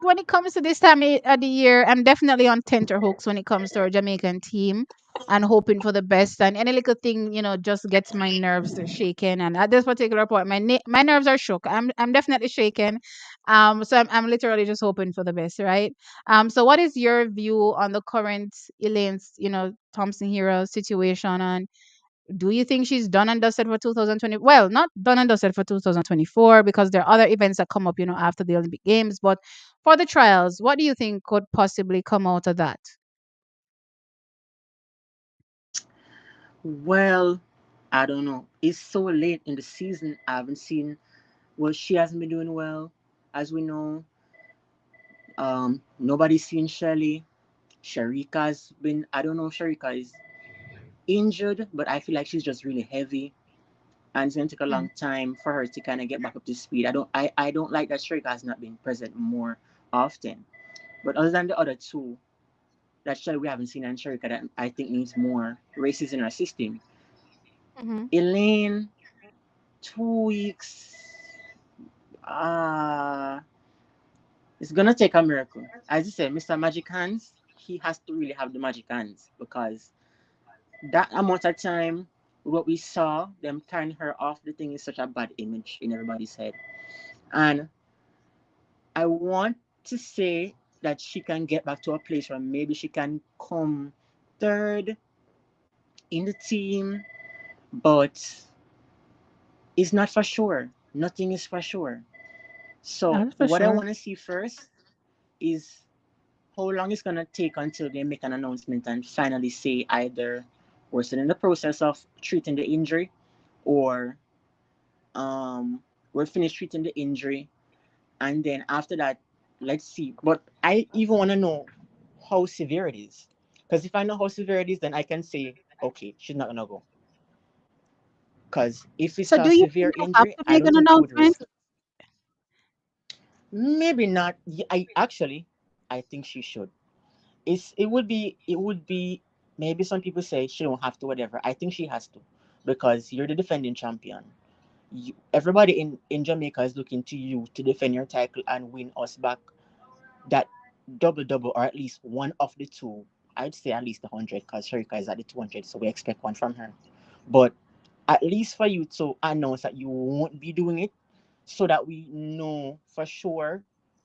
when it comes to this time of the year, I'm definitely on tenterhooks when it comes to our Jamaican team and hoping for the best. And any little thing, just gets my nerves shaken. And at this particular point, my nerves are shook. I'm definitely shaken. So I'm literally just hoping for the best, right? So what is your view on the current Elaine's, Thompson-Herah situation? And do you think she's done and dusted for 2020? Well, not done and dusted for 2024, because there are other events that come up, after the Olympic Games. But for the trials, what do you think could possibly come out of that? Well, I don't know. It's so late in the season. I haven't seen. Well, she hasn't been doing well, as we know. Nobody's seen Shelly. Sharika's been. I don't know if Sharika is injured, but I feel like she's just really heavy, and it's gonna take a Mm, long time for her to kind of get back up to speed. I don't like that Sharika has not been present more often. But other than the other two, that Shelly we haven't seen, and Sharika that I think needs more races in her system. mhm. Elaine, 2 weeks. Uh it's gonna take a miracle. As you said, Mr. Magic Hands, he has to really have the magic hands, because that amount of time, what we saw them carrying her off the thing is such a bad image in everybody's head. And I want to say that she can get back to a place where maybe she can come third in the team, but it's not for sure. Nothing is for sure. So That's for what I sure. want to see first is how long it's gonna take until they make an announcement and finally say either we're still in the process of treating the injury, or we're finished treating the injury, and then after that, let's see. But I even want to know how severe it is, because if I know how severe it is, then I can say, okay, she's not gonna go. Because if it's So a do you severe think they have injury, to I make don't an think she would announcement? risk. Maybe not. I actually, I think she should. It would be maybe some people say she don't have to, whatever. I think she has to, because you're the defending champion. Everybody in Jamaica is looking to you to defend your title and win us back that double double, or at least one of the two. I'd say at least 100, because Sharika is at the 200, so we expect one from her. But at least for you to announce that you won't be doing it, so that we know for sure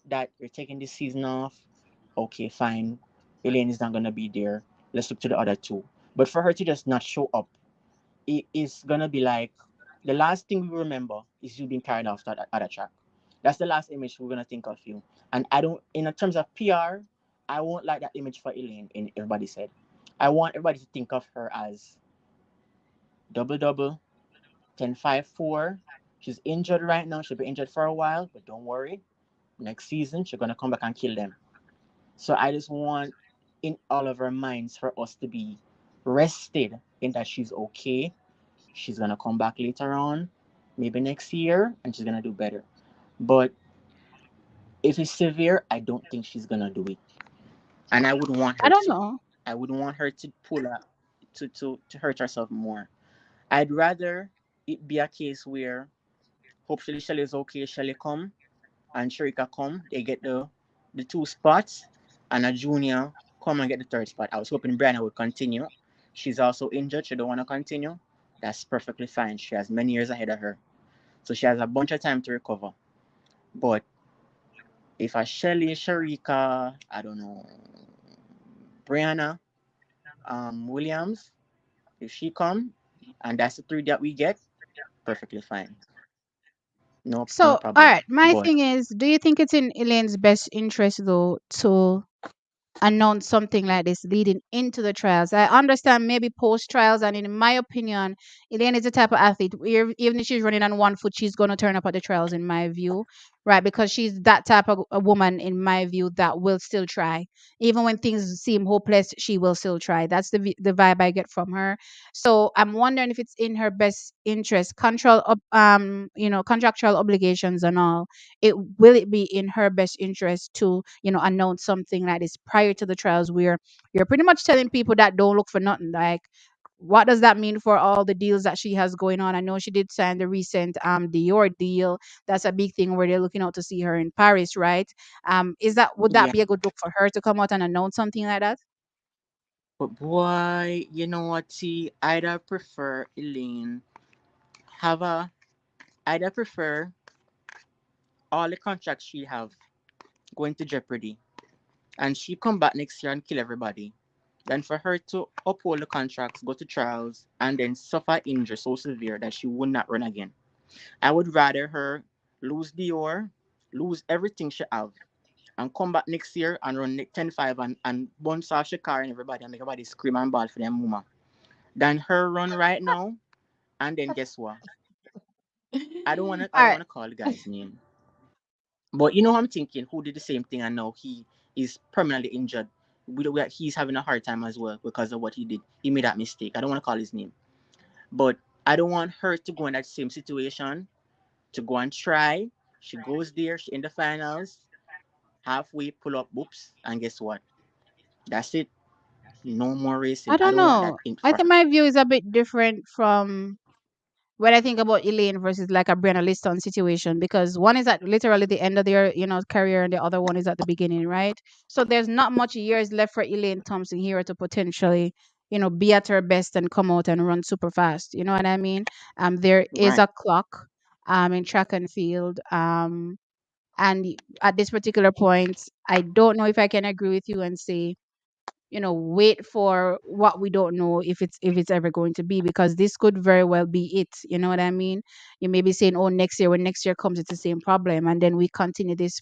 that you're taking this season off. Okay, fine. Elaine is not gonna be there. Let's look to the other two. But for her to just not show up, it is gonna be like the last thing we remember is you being carried off that other track. That's the last image we're gonna think of you. And I don't, in terms of PR, I won't like that image for Elaine in everybody's head. I want everybody to think of her as double double, 10-5-4. She's injured right now. She'll be injured for a while, but don't worry. Next season, she's gonna come back and kill them. So I just want in all of our minds for us to be rested in that she's okay. She's gonna come back later on, maybe next year, and she's gonna do better. But if it's severe, I don't think she's gonna do it. And I wouldn't want I her don't to. know. I wouldn't want her to pull a to hurt herself more. I'd rather it be a case where hopefully Shelly's okay, Shelly come and Sharika come, they get the two spots, and a junior come and get the third spot. I was hoping Brianna would continue. She's also injured, she don't want to continue. That's perfectly fine. She has many years ahead of her. So she has a bunch of time to recover. But if a Shelly, Sharika, I don't know, Brianna, Williams, if she come and that's the three that we get, perfectly fine. No So, all problem. right, my But thing is, do you think it's in Elaine's best interest though to announce something like this leading into the trials? I understand maybe post trials, and in my opinion, Elaine is the type of athlete where even if she's running on one foot, she's going to turn up at the trials, in my view, right? Because she's that type of a woman, in my view, that will still try. Even when things seem hopeless, she will still try. That's the vibe I get from her. So I'm wondering if it's in her best interest, contractual obligations and all, it be in her best interest to announce something like this prior to the trials, where you're pretty much telling people that don't look for nothing. Like, what does that mean for all the deals that she has going on? I know she did sign the recent Dior deal. That's a big thing where they're looking out to see her in Paris, right? Is that Would that yeah, be a good look for her to come out and announce something like that? but boy, you know what? See, I'd prefer Elaine have a. I'd prefer all the contracts she have going to jeopardy, and she come back next year and kill everybody, than for her to uphold the contracts, go to trials, and then suffer injury so severe that she would not run again. I would rather her lose Dior, lose everything she have, and come back next year and run 10-5 and bounce off Shak'ari and everybody and make everybody scream and ball for them mama. Than her run right now, and then guess what? I All don't right. wanna call the guy's name. But you know what I'm thinking? Who did the same thing and now he is permanently injured. He's having a hard time as well because of what he did. He made that mistake. I don't want to call his name. But I don't want her to go in that same situation, to go and try. She goes there, she in the finals, halfway pull up boops, and guess what? That's it. No more I racing. I don't don't want that know. in I for think her. my view is a bit different from when I think about Elaine versus like a Brianna Liston situation, because one is at literally the end of their career, and the other one is at the beginning, right? So there's not much years left for Elaine Thompson-Herah to potentially be at her best and come out and run super fast. You know what I mean? There is Right. a clock in track and field. And at this particular point, I don't know if I can agree with you and say wait for what we don't know if it's ever going to be, because this could very well be it. You know what I mean? You may be saying, oh, next year, when next year comes, it's the same problem, and then we continue this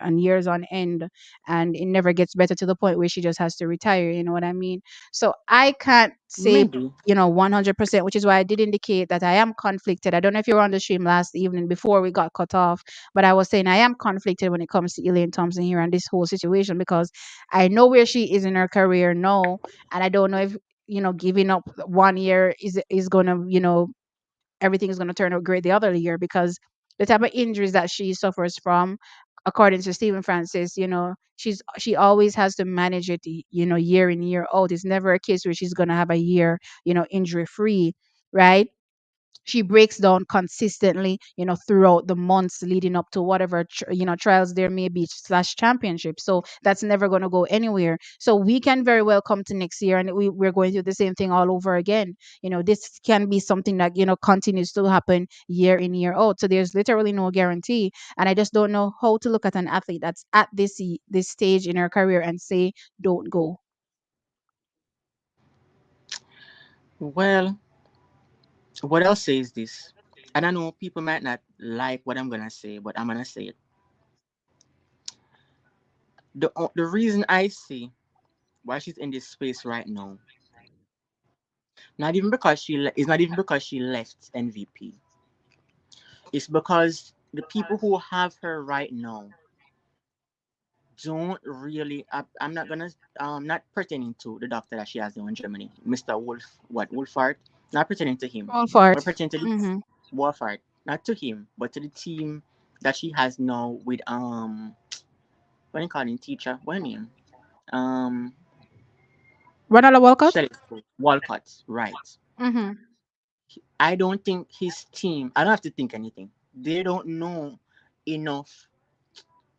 on years on end, and it never gets better to the point where she just has to retire. You know what I mean? So I can't say Maybe. 100%, which is why I did indicate that I am conflicted. I don't know if you were on the stream last evening before we got cut off, but I was saying I am conflicted when it comes to Elaine Thompson here and this whole situation, because I know where she is in her career now, and I don't know if giving up 1 year is gonna everything is gonna turn out great the other year, because the type of injuries that she suffers from, according to Stephen Francis, she always has to manage it, year in year out. It's never a case where she's gonna have a year, injury free, right? She breaks down consistently, throughout the months leading up to whatever trials there may be slash championship. So that's never going to go anywhere. So we can very well come to next year and we're going through the same thing all over again. This can be something that continues to happen year in year out. So there's literally no guarantee, and I just don't know how to look at an athlete that's at this stage in her career and say don't go. Well, what I'll say is this. And I know people might not like what I'm gonna say, but I'm gonna say it. The reason I see why she's in this space right now, Not even because it's not even because she left MVP. It's because the people who have her right now don't really. I'm not gonna not pertaining to the doctor that she has now in Germany, Mr. Wolfart. Not pertaining to him, All for it. but pertaining to the Mm-hmm. Wolfart. Not to him, but to the team that she has now with what do you call him, teacher? What name? Um, Ronald Walcott. Shelley Walcott, right? Mm-hmm. I don't think his team. I don't have to think anything. They don't know enough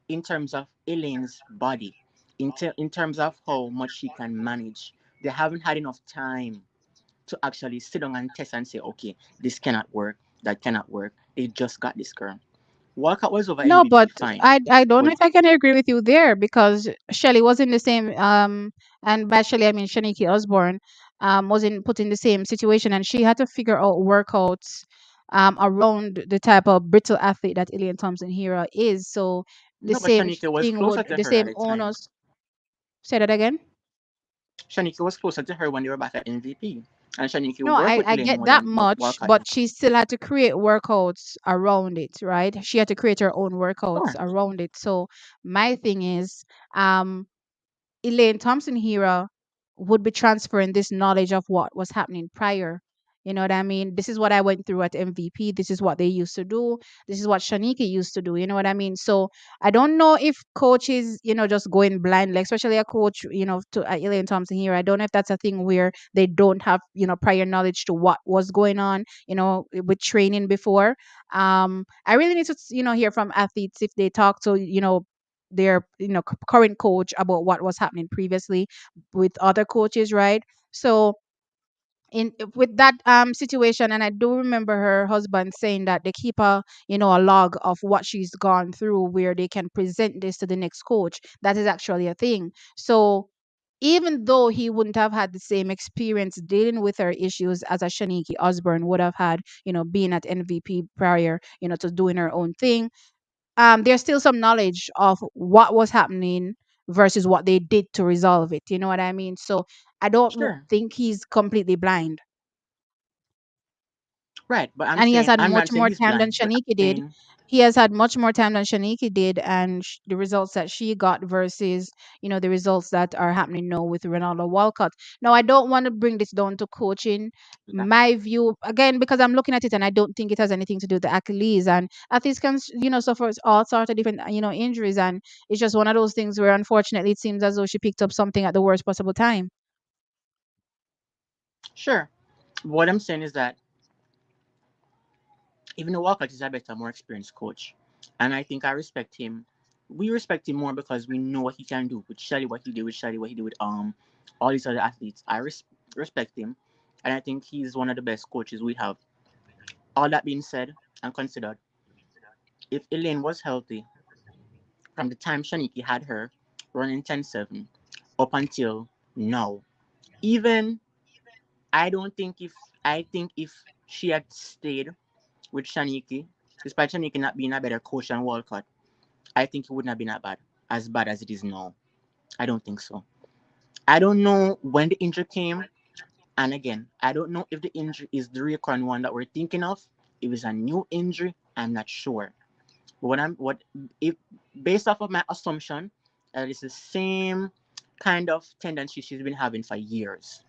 in terms of Elaine's body, in terms of how much she can manage. They haven't had enough time to actually sit down and test and say, okay, this cannot work, that cannot work. They just got this girl. Walcott was over No, MVP, but fine. I don't know But if I can agree with you there because Shelley was in the same and by Shelley I mean Shaniki Osborne was in put in the same situation and she had to figure out workouts around the type of brittle athlete that Elaine Thompson-Herah is. So the no, but same Shanika was thing would closer to the her at same the time. onus say that again. Shanika was closer to her when they were back at MVP. And Shanika No, worked with I Elaine get more that than much, Walcott but did. she still had to create workouts around it, right? She had to create her own workouts Sure. around it. So my thing is, Elaine Thompson-Herah would be transferring this knowledge of what was happening prior. You know what I mean? This is what I went through at MVP. This is what they used to do. This is what Shanika used to do. You know what I mean? So I don't know if coaches, just going blind, like especially a coach, to Elaine Thompson here. I don't know if that's a thing where they don't have, prior knowledge to what was going on, with training before. I really need to, hear from athletes if they talk to, their current coach about what was happening previously with other coaches, right? So in with that situation, and I do remember her husband saying that they keep a log of what she's gone through where they can present this to the next coach. That is actually a thing. So even though he wouldn't have had the same experience dealing with her issues as a Shaniki Osborne would have had, being at MVP prior, to doing her own thing, there's still some knowledge of what was happening versus what they did to resolve it. You know what I mean? So I don't Sure. think he's completely blind. Right. But And he has had I'm much not saying more he's time than blind, but I'm Shaniki did. saying, He has had much more time than Shaniki did, and the results that she got versus the results that are happening now with Ronaldo Walcott. Now, I don't want to bring this down to coaching. that, My view again, because I'm looking at it and I don't think it has anything to do with the Achilles, and athletes can suffer all sorts of different injuries, and it's just one of those things where unfortunately it seems as though she picked up something at the worst possible time. sure. What I'm saying is that even though Walcott is a better, more experienced coach, and I think I respect him. We respect him more because we know what he can do with Shelly, what he did with Shelly, what he did with all these other athletes. Respect him, and I think he's one of the best coaches we have. All that being said and considered, if Elaine was healthy from the time Shaniki had her running 10-7 up until now, even I don't think if I think if she had stayed with Shaniki, despite Shaniki not being a better coach than Walcott, I think it wouldn't have been as bad as it is now. I don't think so. I don't know when the injury came, and again, I don't know if the injury is the recurrent one that we're thinking of. If it's a new injury, I'm not sure. But what if based off of my assumption, it's the same kind of tendency she's been having for years.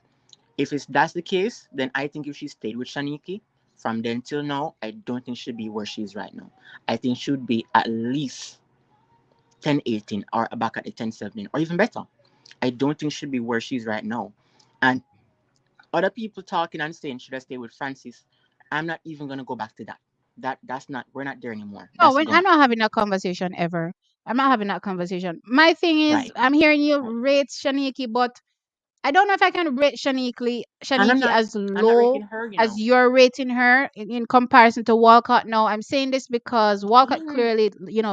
If that's the case, then I think if she stayed with Shaniki from then till now, I don't think she'd be where she is right now. I think she would be at least 10-18 or back at the 10-17 or even better. I don't think she'd be where she's right now. And other people talking and saying should I stay with Francis, I'm not even gonna go back to that. That's not we're not there anymore. No, That's I'm gone. not having that conversation ever. I'm not having that conversation. My thing is, Right. I'm hearing you Right. rate Shaniki, but I don't know if I can rate And Shaniki as I'm not low rating her, as you're rating her in comparison to Walcott. No, I'm saying this because Walcott Mm, clearly,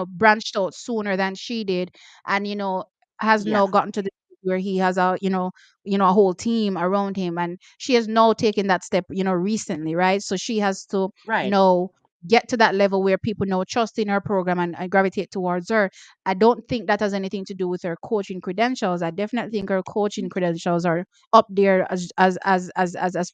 branched out sooner than she did, and has yeah. now gotten to the where he has a whole team around him, and she has now taken that step, recently, right? So she has to Right. know get to that level where people know trust in her program and gravitate towards her. I don't think that has anything to do with her coaching credentials. I definitely think her coaching credentials are up there as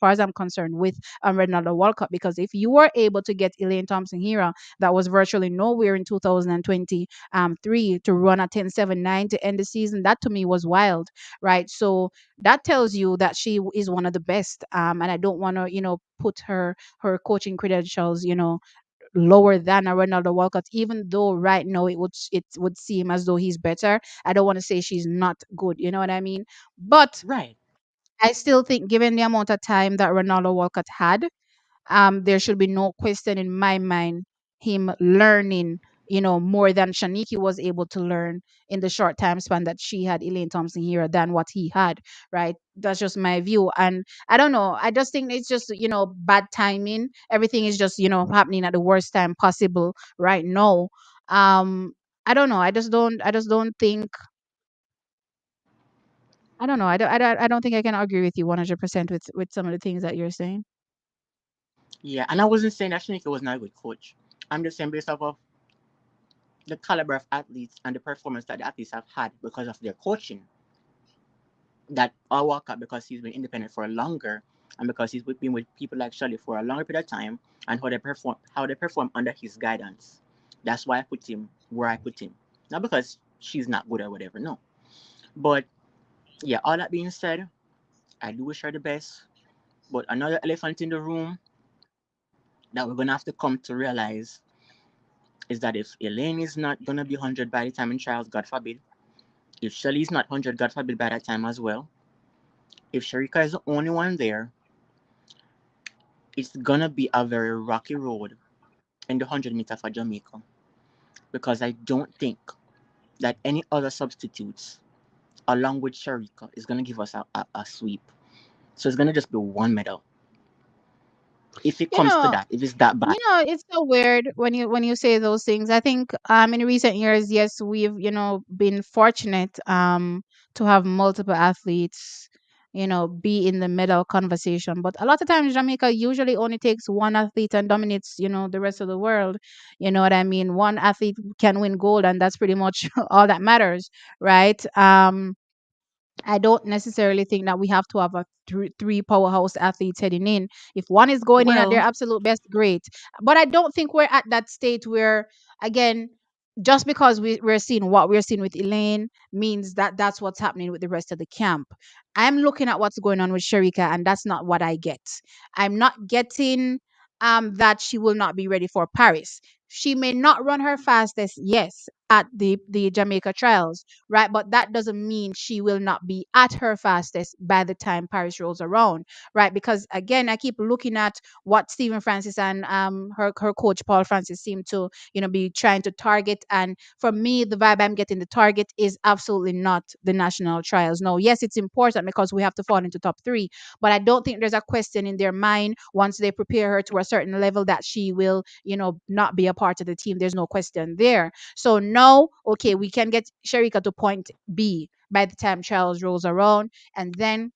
far as I'm concerned with Ronaldo World Cup. Because if you were able to get Elaine Thompson-Herah, that was virtually nowhere in 2023, to run a 10.79 to end the season, that to me was wild, right? So that tells you that she is one of the best. And I don't want to, put her coaching credentials, lower than a Ronaldo Walcott, even though right now it would seem as though he's better. I don't want to say she's not good, you know what I mean? But Right. I still think, given the amount of time that Ronaldo Walcott had, there should be no question in my mind him learning, more than Shaniki was able to learn in the short time span that she had Elaine Thompson here than what he had, right? That's just my view. And I don't know. I just think it's just, bad timing. Everything is just, happening at the worst time possible right now. Um, I don't know. I just don't think, I don't know. I don't think I can agree with you 100% with some of the things that you're saying. Yeah, and I wasn't saying that Shanika was not a good coach. I'm just saying based off of the caliber of athletes and the performance that the athletes have had because of their coaching, that I walk up because he's been independent for longer and because been with people like Shirley for a longer period of time and how they perform under his guidance. That's why I put him where I put him. Not because she's not good or whatever, no. But yeah, all that being said, I do wish her the best. But another elephant in the room that we're gonna have to come to realize is that if Elaine is not gonna be 100 by the time in trials, God forbid, if Shelly's not 100, God forbid, by that time as well, if Sharika is the only one there, it's gonna be a very rocky road in the 100 meter for Jamaica because I don't think that any other substitutes along with Sharika is gonna give us a sweep. So it's gonna just be one medal if it You comes to know, that. If it's that bad, it's so weird when you say those things. I think in recent years, yes, we've been fortunate to have multiple athletes be in the medal conversation. But a lot of times Jamaica usually only takes one athlete and dominates the rest of the world. You know what I mean? One athlete can win gold, and that's pretty much all that matters, right? I don't necessarily think that we have to have a three powerhouse athletes heading in. If one is going in at their well, absolute best, great. But I don't think we're at that state where, again, just because we're seeing what we're seeing with Elaine means that that's what's happening with the rest of the camp. I'm looking at what's going on with Sharika, and that's not what I get. I'm not getting that she will not be ready for Paris. She may not run her fastest, yes, at the Jamaica trials, right? But that doesn't mean she will not be at her fastest by the time Paris rolls around, right? Because again, I keep looking at what Stephen Francis and her coach Paul Francis seem to be trying to target, and for me, the vibe I'm getting, the target is absolutely not the national trials. No, yes, it's important because we have to fall into top three, but I don't think there's a question in their mind once they prepare her to a certain level that she will not be a part of the team. There's no question there. So now, okay, we can get Sharika to point B by the time Charles rolls around, and then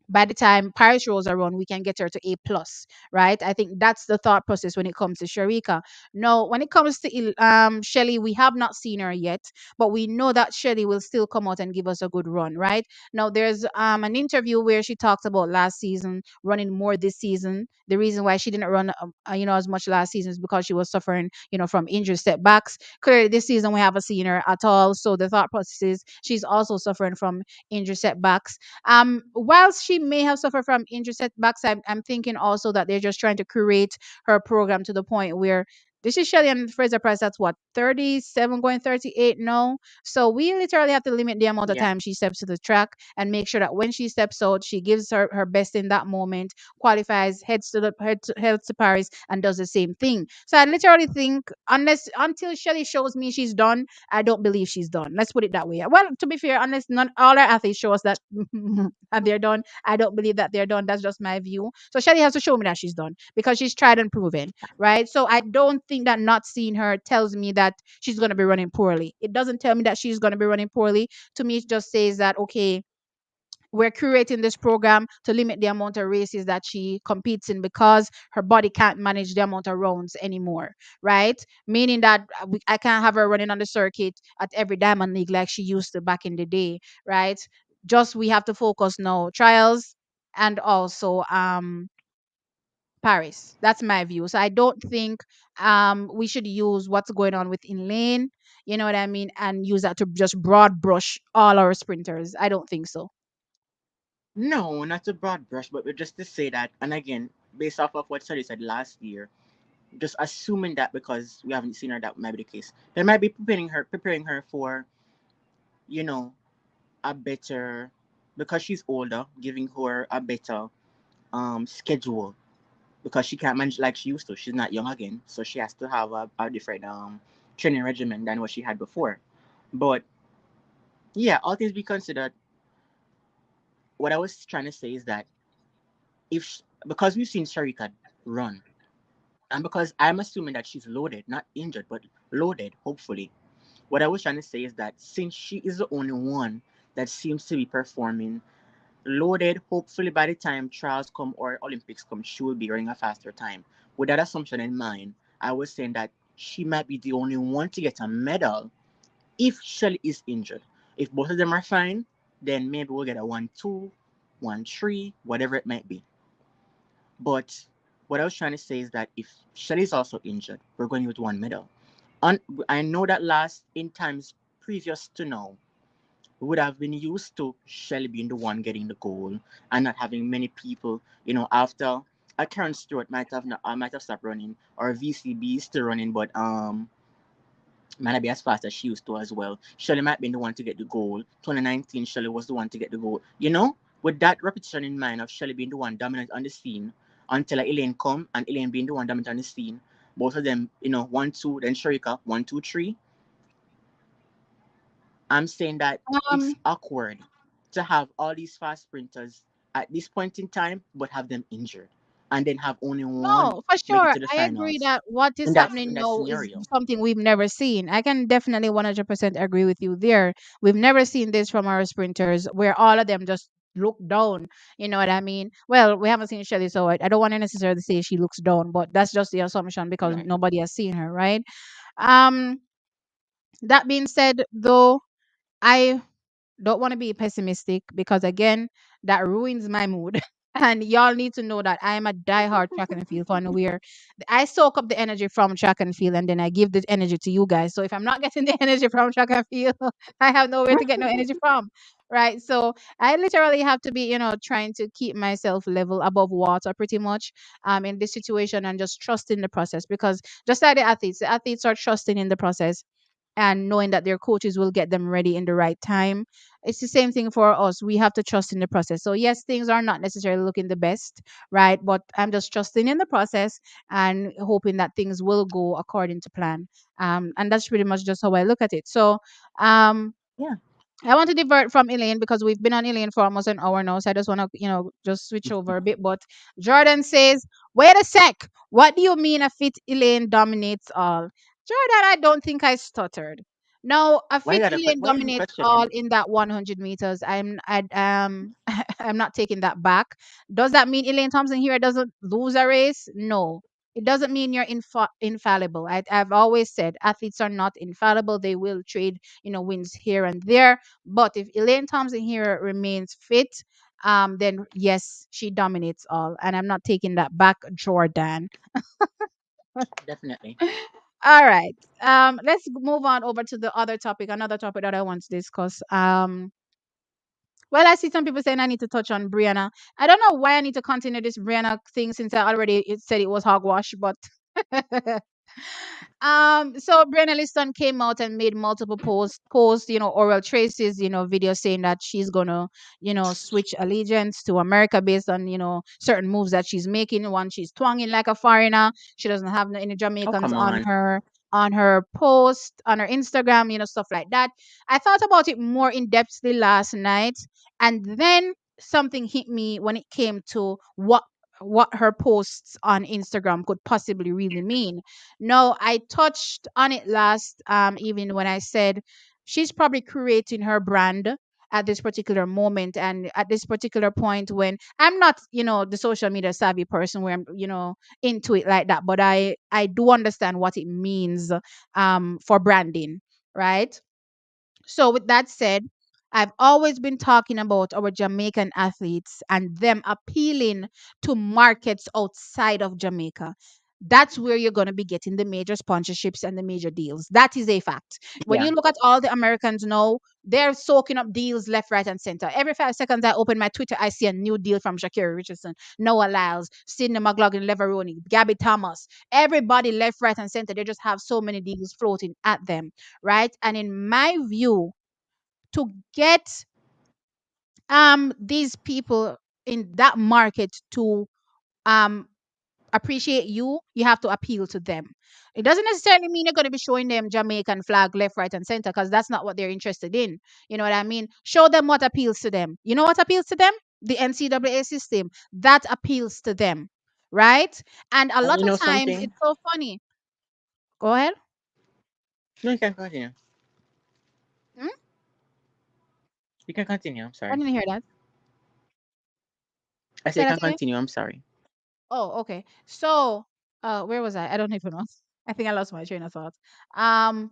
by the time Paris rolls around, we can get her to A plus, right? I think that's the thought process when it comes to Sharika. No, when it comes to Shelly, we have not seen her yet, but we know that Shelly will still come out and give us a good run, right? Now there's an interview where she talks about last season running more this season. The reason why she didn't run as much last season is because she was suffering from injury setbacks. Clearly this season we haven't seen her at all, so the thought process is she's also suffering from injury setbacks. Whilst she may have suffered from injury setbacks, I'm thinking also that they're just trying to curate her program to the point where this is Shelly and Fraser Price. That's what, 37 going 38 now. So we literally have to limit the amount of yeah, time she steps to the track and make sure that when she steps out, she gives her best in that moment, qualifies, heads to Paris, and does the same thing. So I literally think until Shelly shows me she's done, I don't believe she's done. Let's put it that way. Well, to be fair, unless not all our athletes show us that and they're done, I don't believe that they're done. That's just my view. So Shelly has to show me that she's done because she's tried and proven, right? So I don't think that not seeing her tells me that she's going to be running poorly. It doesn't tell me that she's going to be running poorly. To me, it just says that, okay, We're curating this program to limit the amount of races that she competes in because her body can't manage the amount of rounds anymore, right? Meaning that I can't have her running on the circuit at every Diamond League like she used to back in the day, right? Just we have to focus now trials and also Paris. That's my view. So I don't think we should use what's going on with Elaine, you know what I mean, and use that to just broad brush all our sprinters. I don't think so. No, not a broad brush, but just to say that, and again, based off of what Sally said last year, just assuming that because we haven't seen her, that might be the case. They might be preparing her for, you know, a better, because she's older, giving her a better schedule because she can't manage like she used to. She's not young again, so she has to have a different training regimen than what she had before. But yeah, all things be considered, what I was trying to say is that because we've seen Sharika run, and because I'm assuming that she's loaded, not injured, but loaded, hopefully. What I was trying to say is that since she is the only one that seems to be performing loaded, hopefully by the time trials come or Olympics come, she will be running a faster time. With that assumption in mind, I was saying that she might be the only one to get a medal if Shelly is injured. If both of them are fine, then maybe we'll get a 1-2, 1-3, whatever it might be. But what I was trying to say is that if Shelly's also injured, we're going with one medal. And I know that last in times previous to now, we would have been used to Shelly being the one getting the goal and not having many people, after a Karen Stewart might have stopped running or VCB is still running, but might not be as fast as she used to as well. Shelly might be the one to get the goal. 2019, Shelly was the one to get the goal. With that repetition in mind of Shelly being the one dominant on the scene until Elaine come and Elaine being the one dominant on the scene, both of them, 1-2, then Sharika, 1-2-3. I'm saying that it's Um, awkward to have all these fast sprinters at this point in time, but have them injured, and then have only one no, for make it sure. to the I agree finals that what is in that happening in that now is scenario. something we've never seen. I can definitely 100% agree with you there. We've never seen this from our sprinters where all of them just look down. You know what I mean? Well, we haven't seen Shelly, so I don't want to necessarily say she looks down, but that's just the assumption because Right. nobody has seen her, right? Um, that being said, though, I don't want to be pessimistic because again, that ruins my mood. And y'all need to know that I am a diehard track and field fan where I soak up the energy from track and field and then I give the energy to you guys. So if I'm not getting the energy from track and field, I have nowhere to get no energy from. Right. So I literally have to be, trying to keep myself level above water pretty much in this situation and just trust in the process because just like the athletes are trusting in the process and knowing that their coaches will get them ready in the right time. It's the same thing for us. We have to trust in the process. So yes, things are not necessarily looking the best, right? But I'm just trusting in the process and hoping that things will go according to plan. And that's pretty much just how I look at it. So um Yeah. I want to divert from Elaine because we've been on Elaine for almost an hour now. So I just want to, just switch over a bit. But Jordan says, wait a sec. What do you mean a fit Elaine dominates all? Jordan, I don't think I stuttered. No, a Why fit that? Elaine Why are you dominates all questioning? in that 100 meters. I'm not taking that back. Does that mean Elaine Thompson here doesn't lose a race? No. It doesn't mean you're infallible. I've always said athletes are not infallible. They will trade, wins here and there, but if Elaine Thompson here remains fit, then yes, she dominates all. And I'm not taking that back, Jordan. Definitely. All right. Let's move on over to the other topic, another topic that I want to discuss. Well, I see some people saying I need to touch on Brianna. I don't know why I need to continue this Brianna thing since I already said it was hogwash, but so Brianna Liston came out and made multiple posts, oral traces, videos saying that she's gonna, switch allegiance to America based on, certain moves that she's making. One, she's twanging like a foreigner. She doesn't have any Oh, Jamaicans come on on. her post, on her Instagram, stuff like that. I thought about it more in depthly last night, and then something hit me when it came to what her posts on Instagram could possibly really mean. No, I touched on it last evening when I said she's probably creating her brand at this particular moment and at this particular point when I'm not, the social media savvy person where I'm, into it like that, but I do understand what it means for branding, right? So, with that said, I've always been talking about our Jamaican athletes and them appealing to markets outside of Jamaica. That's where you're going to be getting the major sponsorships and the major deals. That is a fact. When Yeah. you look at all the Americans now, they're soaking up deals left, right, and center. Every 5 seconds I open my Twitter, I see a new deal from Shak'ari Richardson, Noah Lyles, Sidney McLaughlin, Leveroni, Gabby Thomas. Everybody left, right, and center. They just have so many deals floating at them, right? And in my view, to get these people in that market to um appreciate you, you have to appeal to them. It doesn't necessarily mean you're going to be showing them Jamaican flag left, right, and center, because that's not what they're interested in. You know what I mean? Show them what appeals to them. You know what appeals to them? The NCAA system. That appeals to them, right? And a And lot you of know times something? it's so funny. Go ahead. No, you can continue. Hmm? You can continue. I'm I sorry. didn't hear that. I say Say you that can again. continue. I'm sorry. Oh, okay. So, where was I? I don't even know. I think I lost my train of thought. Um,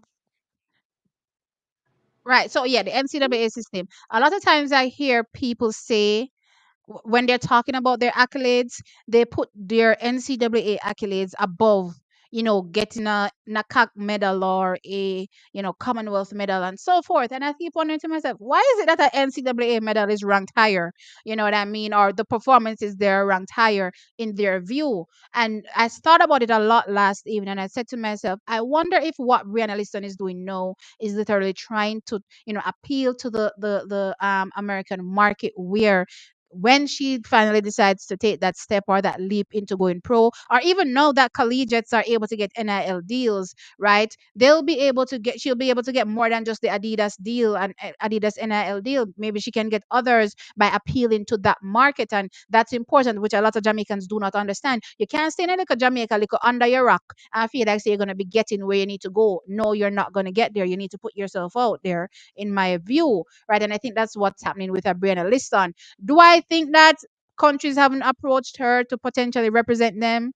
right. So yeah, the NCAA system. A lot of times I hear people say when they're talking about their accolades, they put their NCAA accolades above, getting a NACAC medal or a, Commonwealth medal and so forth. And I keep wondering to myself, why is it that an NCAA medal is ranked higher? You know what I mean? Or the performances there ranked higher in their view. And I thought about it a lot last evening, and I said to myself, I wonder if what Brianna Liston is doing now is literally trying to, appeal to the American market, where when she finally decides to take that step or that leap into going pro, or even now that collegiates are able to get NIL deals, right? She'll be able to get more than just the Adidas deal and Adidas NIL deal. Maybe she can get others by appealing to that market. And that's important, which a lot of Jamaicans do not understand. You can't stay in a little Jamaica, little under your rock, and feel like say you're going to be getting where you need to go. No, you're not going to get there. You need to put yourself out there, in my view, right? And I think that's what's happening with a Brianna Liston. Do I think that countries haven't approached her to potentially represent them?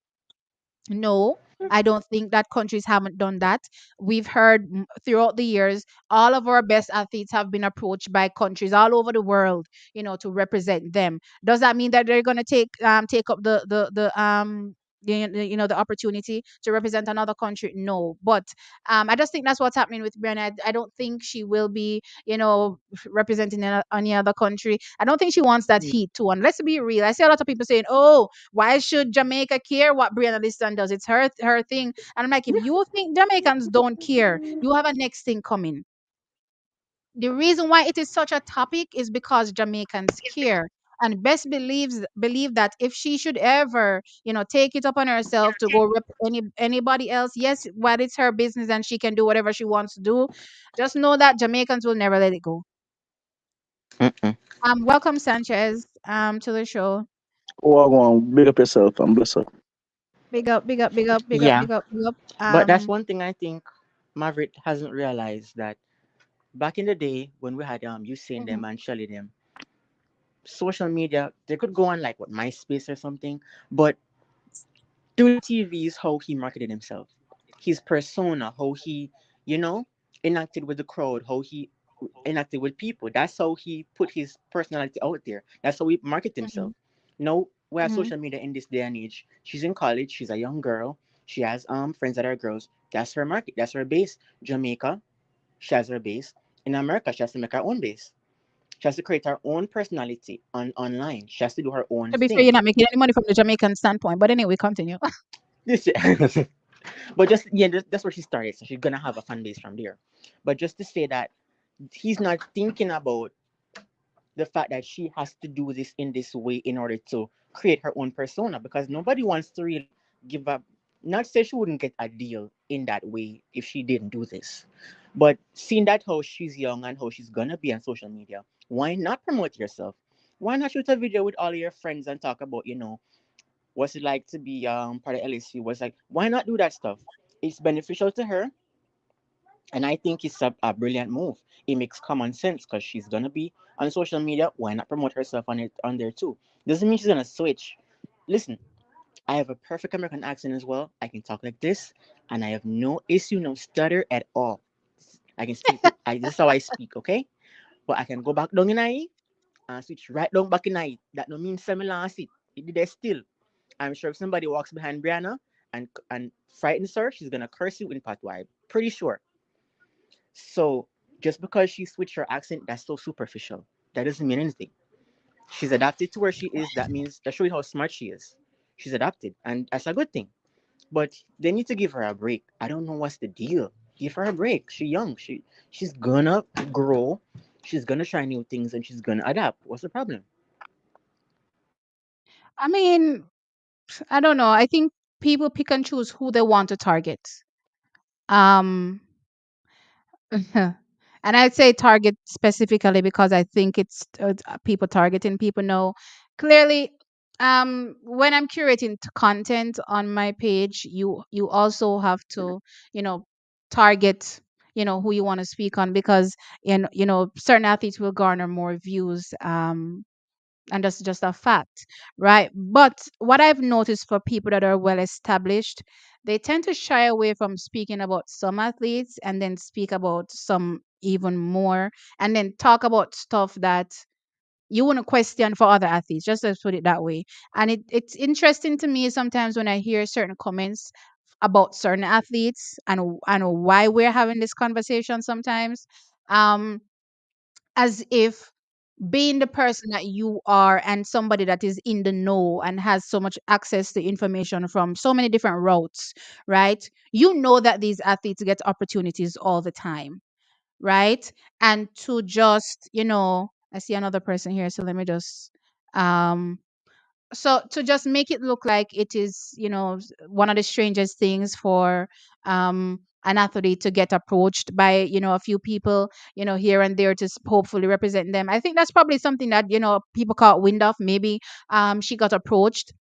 No, I don't think that countries haven't done that. We've heard throughout the years, all of our best athletes have been approached by countries all over the world, to represent them. Does that mean that they're going to take up the opportunity to represent another country? No, but I just think that's what's happening with Brianna. I don't think she will be, representing any other country. I don't think she wants that Yeah. heat too. And let's be real, I see a lot of people saying, "Oh, why should Jamaica care what Brianna Liston does? It's her thing." And I'm like, if you think Jamaicans don't care, you have a next thing coming. The reason why it is such a topic is because Jamaicans care. And best believe that if she should ever, take it upon herself to go rep anybody else, yes, what it's her business and she can do whatever she wants to do. Just know that Jamaicans will never let it go. Mm-mm. Welcome Sanchez to the show. Oh, go on, big up yourself and bless up. Big up, big up, big up, big up, Yeah. big up, big up. But that's one thing I think Maverick hasn't realized, that back in the day when we had you seeing them Mhm, and Shelly them, social media, they could go on like what, MySpace or something, but through the TV is how he marketed himself. His persona, how he, you know, enacted with the crowd, how he enacted with people. That's how he put his personality out there. That's how he marketed mhm, himself. Now we have mhm. social media in this day and age. She's in college, she's a young girl, she has friends that are girls. That's her market, that's her base. Jamaica, she has her base. In America, she has to make her own base. She has to create her own personality online. She has to do her own To be fair, thing. you're not making any money from the Jamaican standpoint. But anyway, continue. This but just yeah, that's where she started. So she's gonna have a fan base from there. But just to say that he's not thinking about the fact that she has to do this in this way in order to create her own persona, because nobody wants to really give up. Not say she wouldn't get a deal in that way if she didn't do this, but seeing that how she's young and how she's gonna be on social media, why not promote yourself? Why not shoot a video with all your friends and talk about, what's it like to be part of LSU? Was like, why not do that stuff? It's beneficial to her. And I think it's a brilliant move. It makes common sense because she's gonna be on social media. Why not promote herself on it on there too? Doesn't mean she's gonna switch. Listen, I have a perfect American accent as well. I can talk like this, and I have no issue, no stutter at all. I can speak. This is how I speak, okay? But I can go back down in I and switch right down back in I. That no means similar as it. It did there still. I'm sure if somebody walks behind Brianna and frightens her, she's gonna curse you in patois. Pretty sure. So just because she switched her accent, that's so superficial. That doesn't mean anything. She's adapted to where she is. That means that shows how smart she is. She's adapted, and that's a good thing. But they need to give her a break. I don't know what's the deal. Give her a break. She's young. She's gonna grow. She's gonna try new things and she's gonna adapt. What's the problem? I mean, I don't know. I think people pick and choose who they want to target. Um, and I'd say target specifically because I think it's people targeting people know clearly. When I'm curating content on my page, you also have to, you know, target, who you want to speak on, because certain athletes will garner more views. And that's just a fact, right? But what I've noticed for people that are well established, they tend to shy away from speaking about some athletes and then speak about some even more, and then talk about stuff that you want to question for other athletes, just to put it that way. And it's interesting to me sometimes when I hear certain comments about certain athletes, and why we're having this conversation sometimes. Um, as if being the person that you are and somebody that is in the know and has so much access to information from so many different routes, right? You know that these athletes get opportunities all the time, right? And to just, I see another person here, so let me just um so to just make it look like it is, one of the strangest things for an athlete to get approached by, a few people, here and there to hopefully represent them. I think that's probably something that, people caught wind of. Maybe she got approached,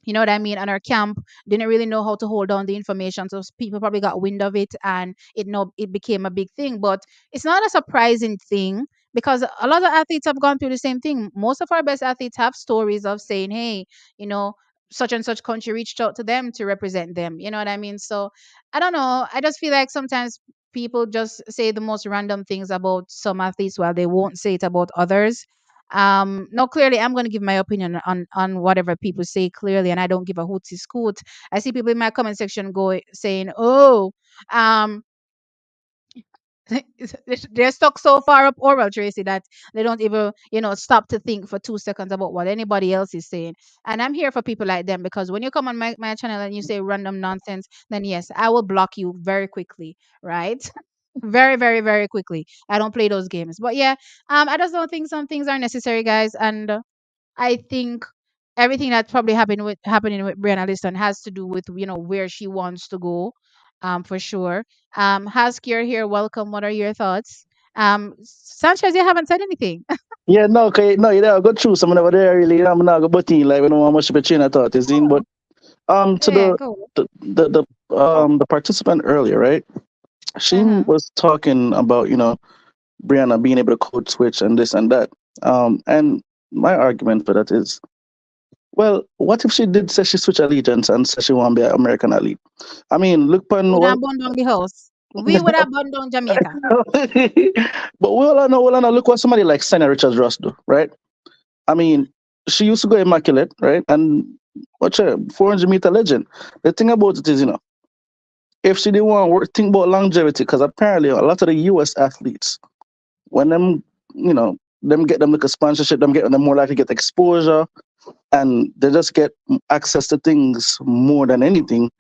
you know what I mean? And our camp didn't really know how to hold on the information, so people probably got wind of it, and it became a big thing. But it's not a surprising thing, because a lot of athletes have gone through the same thing. Most of our best athletes have stories of saying, "Hey, you know, such and such country reached out to them to represent them." You know what I mean? So I don't know. I just feel like sometimes people just say the most random things about some athletes while they won't say it about others. No, clearly I'm going to give my opinion on whatever people say clearly, and I don't give a hootie scoot. I see people in my comment section saying, "Oh, um." They're stuck so far up oral, Tracy, that they don't even, stop to think for 2 seconds about what anybody else is saying. And I'm here for people like them, because when you come on my channel and you say random nonsense, then yes, I will block you very quickly, right? Very, very, very quickly. I don't play those games. But yeah, I just don't think some things are necessary, guys. And I think everything that's probably happening with Brianna Liston has to do with, where she wants to go, for sure. Haskier here, welcome. What are your thoughts? Sanchez, you haven't said anything. Yeah, no, okay, no, you know, go through some of there really. I'm not go button like we don't want much of a chain of thought is in, but Oh, to yeah, go. the participant earlier, right? She Uh-huh. was talking about, Brianna being able to code switch and this and that. And my argument for that is, well, what if she did say she switch allegiance and say she want to be an American elite? I mean, look We upon would well, have burned down the house. We would have burned down Jamaica. but well, I know, look what somebody like Senna Richards Ross do, right? I mean, she used to go immaculate, right? And what's her 400-meter legend. The thing about it is, if she didn't want to work, think about longevity, because apparently a lot of the US athletes, when them get them like a sponsorship, them get them more likely get exposure, and they just get access to things more than anything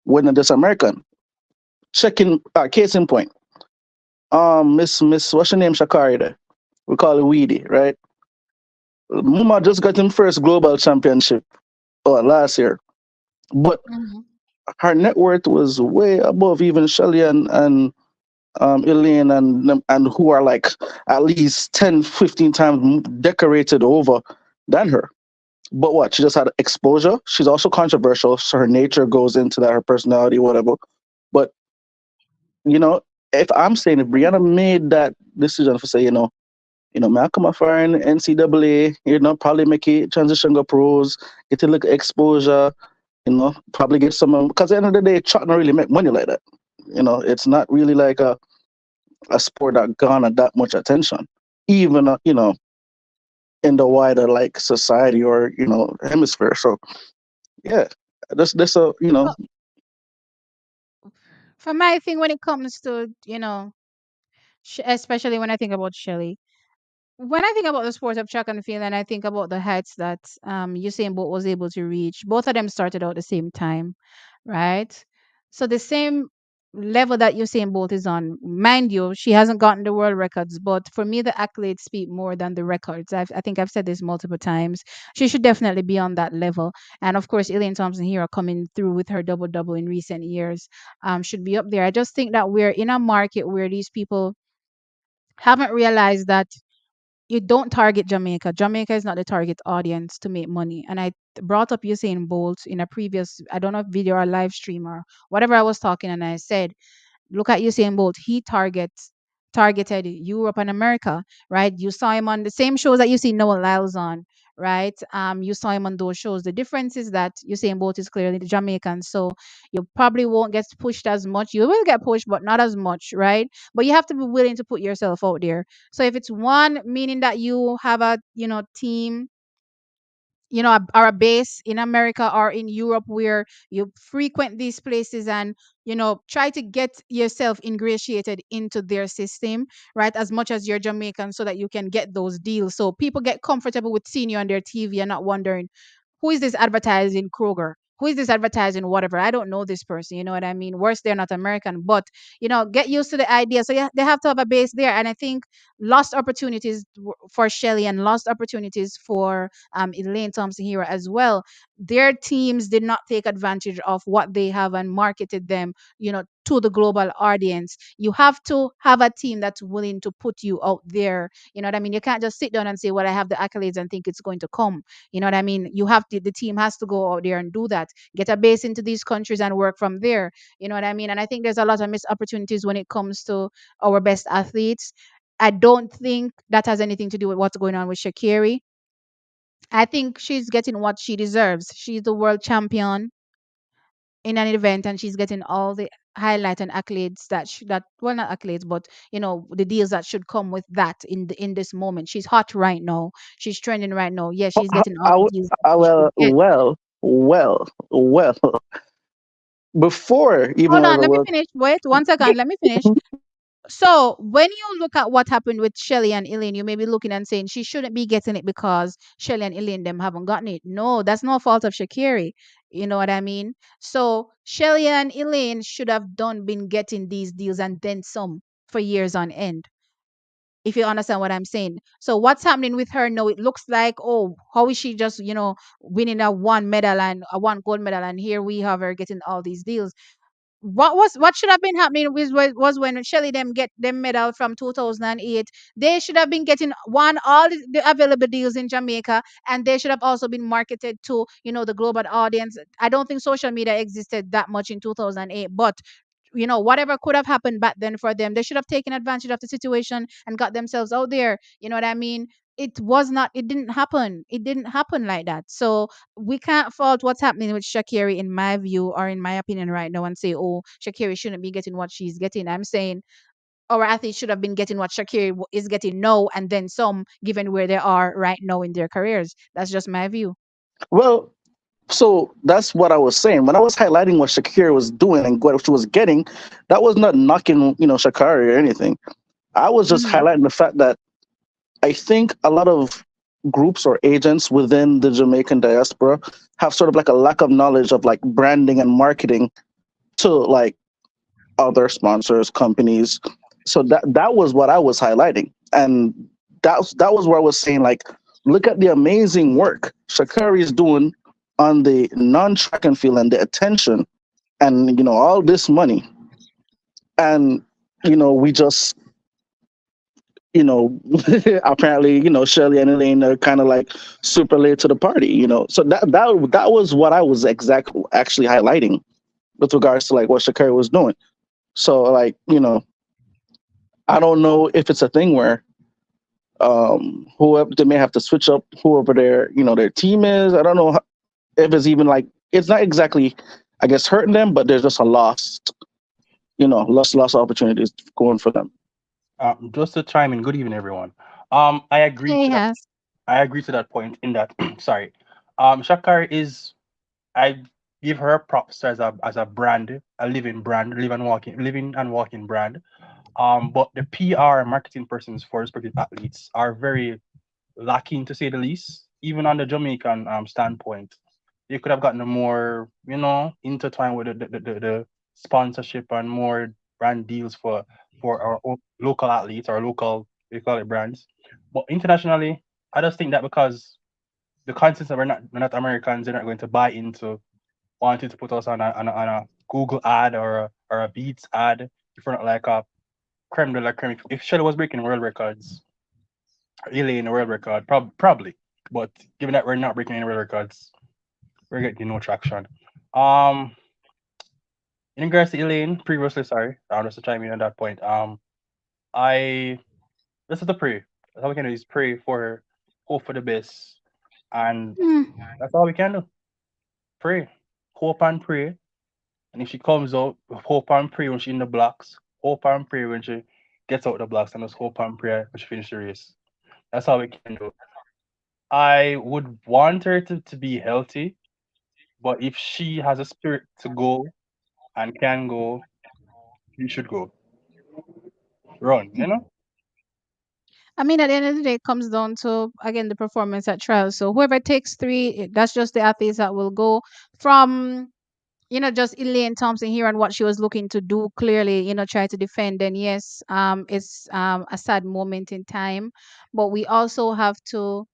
when they're just American. Checking, case in point, Miss, what's her name, Shak'ari there? We call her Weedy, right? Muma just got him first global championship last year, but Mhm. her net worth was way above even Shelly and Elaine and who are like at least 10, 15 times decorated over than her. But what? She just had exposure. She's also controversial, so her nature goes into that, her personality, whatever. But if I'm saying if Brianna made that decision for say, may I come up for an NCAA, probably make it transition go pros, get a little exposure, probably get some, because at the end of the day, track don't really make money like that. It's not really like a sport that garner that much attention, even, in the wider like society or, hemisphere. So yeah, that's a, Well, for my thing, when it comes to, especially when I think about Shelly, when I think about the sport of track and field, and I think about the heights that Usain Bolt was able to reach, both of them started out the same time, right? So the same level that Usain Bolt is on, mind you, she hasn't gotten the world records, but for me, the accolades speak more than the records. I think I've said this multiple times. She should definitely be on that level, and of course, Elaine Thompson-Herah coming through with her double double in recent years, should be up there. I just think that we're in a market where these people haven't realized that you don't target Jamaica. Jamaica is not the target audience to make money. And I brought up Usain Bolt in a previous, I don't know if video or live stream or whatever I was talking, and I said, look at Usain Bolt. He targeted Europe and America, right? You saw him on the same shows that you see Noah Lyles on, right? You saw him on those shows. The difference is that Usain Bolt is clearly the Jamaican, so you probably won't get pushed as much. You will get pushed, but not as much, right? But you have to be willing to put yourself out there. So if it's one, meaning that you have a team, or a base in America or in Europe where you frequent these places and try to get yourself ingratiated into their system, right? As much as you're Jamaican, so that you can get those deals. So people get comfortable with seeing you on their TV and not wondering, who is this advertising Kroger? Who is this advertising whatever? I don't know this person. You know what I mean? Worse, they're not American, but get used to the idea. So yeah, they have to have a base there, and I think lost opportunities for Shelly and lost opportunities for Elaine Thompson-Herah as well. Their teams did not take advantage of what they have and marketed them, to the global audience. You have to have a team that's willing to put you out there. You know what I mean? You can't just sit down and say, well, I have the accolades and think it's going to come. You know what I mean? The team has to go out there and do that. Get a base into these countries and work from there. You know what I mean? And I think there's a lot of missed opportunities when it comes to our best athletes. I don't think that has anything to do with what's going on with Shakiri. I think she's getting what she deserves. She's the world champion in an event, and she's getting all the highlight and accolades that well, not accolades, but the deals that should come with that in this moment. She's hot right now. She's trending right now. Yeah, she's getting all the deals that she should Well, get. well. Before even Hold whatever on, let me work, finish. Wait, 1 second. Let me finish. So when you look at what happened with Shelly and Elaine, you may be looking and saying she shouldn't be getting it because Shelly and Elaine them haven't gotten it. No, that's no fault of Shakiri. You know what I mean? So Shelly and Elaine should have been getting these deals and then some for years on end. If you understand what I'm saying. So what's happening with her now? It looks like, oh, how is she just, winning a one medal and a one gold medal, and here we have her getting all these deals. What should have been happening was when Shelly them get them medal from 2008. They should have been getting one all the available deals in Jamaica, and they should have also been marketed to the global audience. I don't think social media existed that much in 2008, but whatever could have happened back then for them, they should have taken advantage of the situation and got themselves out there. You know what I mean? It didn't happen like that. So we can't fault what's happening with Shakiri, in my view or in my opinion right now, and say, oh, Shakiri shouldn't be getting what she's getting. I'm saying our athletes should have been getting what Shakiri is getting now, and then some, given where they are right now in their careers. That's just my view. well, so that's what I was saying. When I was highlighting what Shakira was doing and what she was getting, that was not knocking, Shakari or anything. I was just Hmm. highlighting the fact that I think a lot of groups or agents within the Jamaican diaspora have sort of like a lack of knowledge of like branding and marketing to like other sponsors, companies. So that was what I was highlighting, and that was where I was saying like, look at the amazing work Shakari is doing on the non-track and field and the attention and all this money, and we just apparently Shirley and Elaine are kind of like super late to the party, so that was what I was actually highlighting with regards to like what Shakari was doing. So like I don't know if it's a thing where whoever they may have to switch up whoever their team is. I don't know if it's even like it's not exactly, I guess, hurting them, but there's just a lost opportunities going for them. Just to chime in, good evening, everyone. I agree Hey, to that. has. I agree to that point in that, sorry, Shak'ari is, I give her props as a brand, a living brand, living and walking brand. But the PR and marketing persons for respective athletes are very lacking, to say the least. Even on the Jamaican standpoint, you could have gotten a more, intertwined with the sponsorship and more brand deals for our local athletes or local, we call it brands. But internationally, I just think that because the concepts that we're not Americans, they're not going to buy into wanting to put us on a Google ad or a Beats ad if we're not like a creme de la creme. If Shelly was breaking world records, Elaine world record, probably. But given that we're not breaking any world records, we're getting no traction. Um, in regards to Elaine, previously, sorry, just to chime in on that point. I This is the pray. That's all we can do is pray for her, hope for the best, and Hmm. that's all we can do. Pray, hope and pray. And if she comes out, hope and pray when she's in the blocks. Hope and pray when she gets out the blocks, and just hope and pray when she finishes the race. That's all we can do. I would want her to be healthy, but if she has a spirit to go and can go, she should go. Run, you know? I mean, at the end of the day, it comes down to again the performance at trials. So whoever takes three, that's just the athletes that will go from just Elaine Thompson here and what she was looking to do clearly, try to defend. And yes, it's a sad moment in time, but we also have to,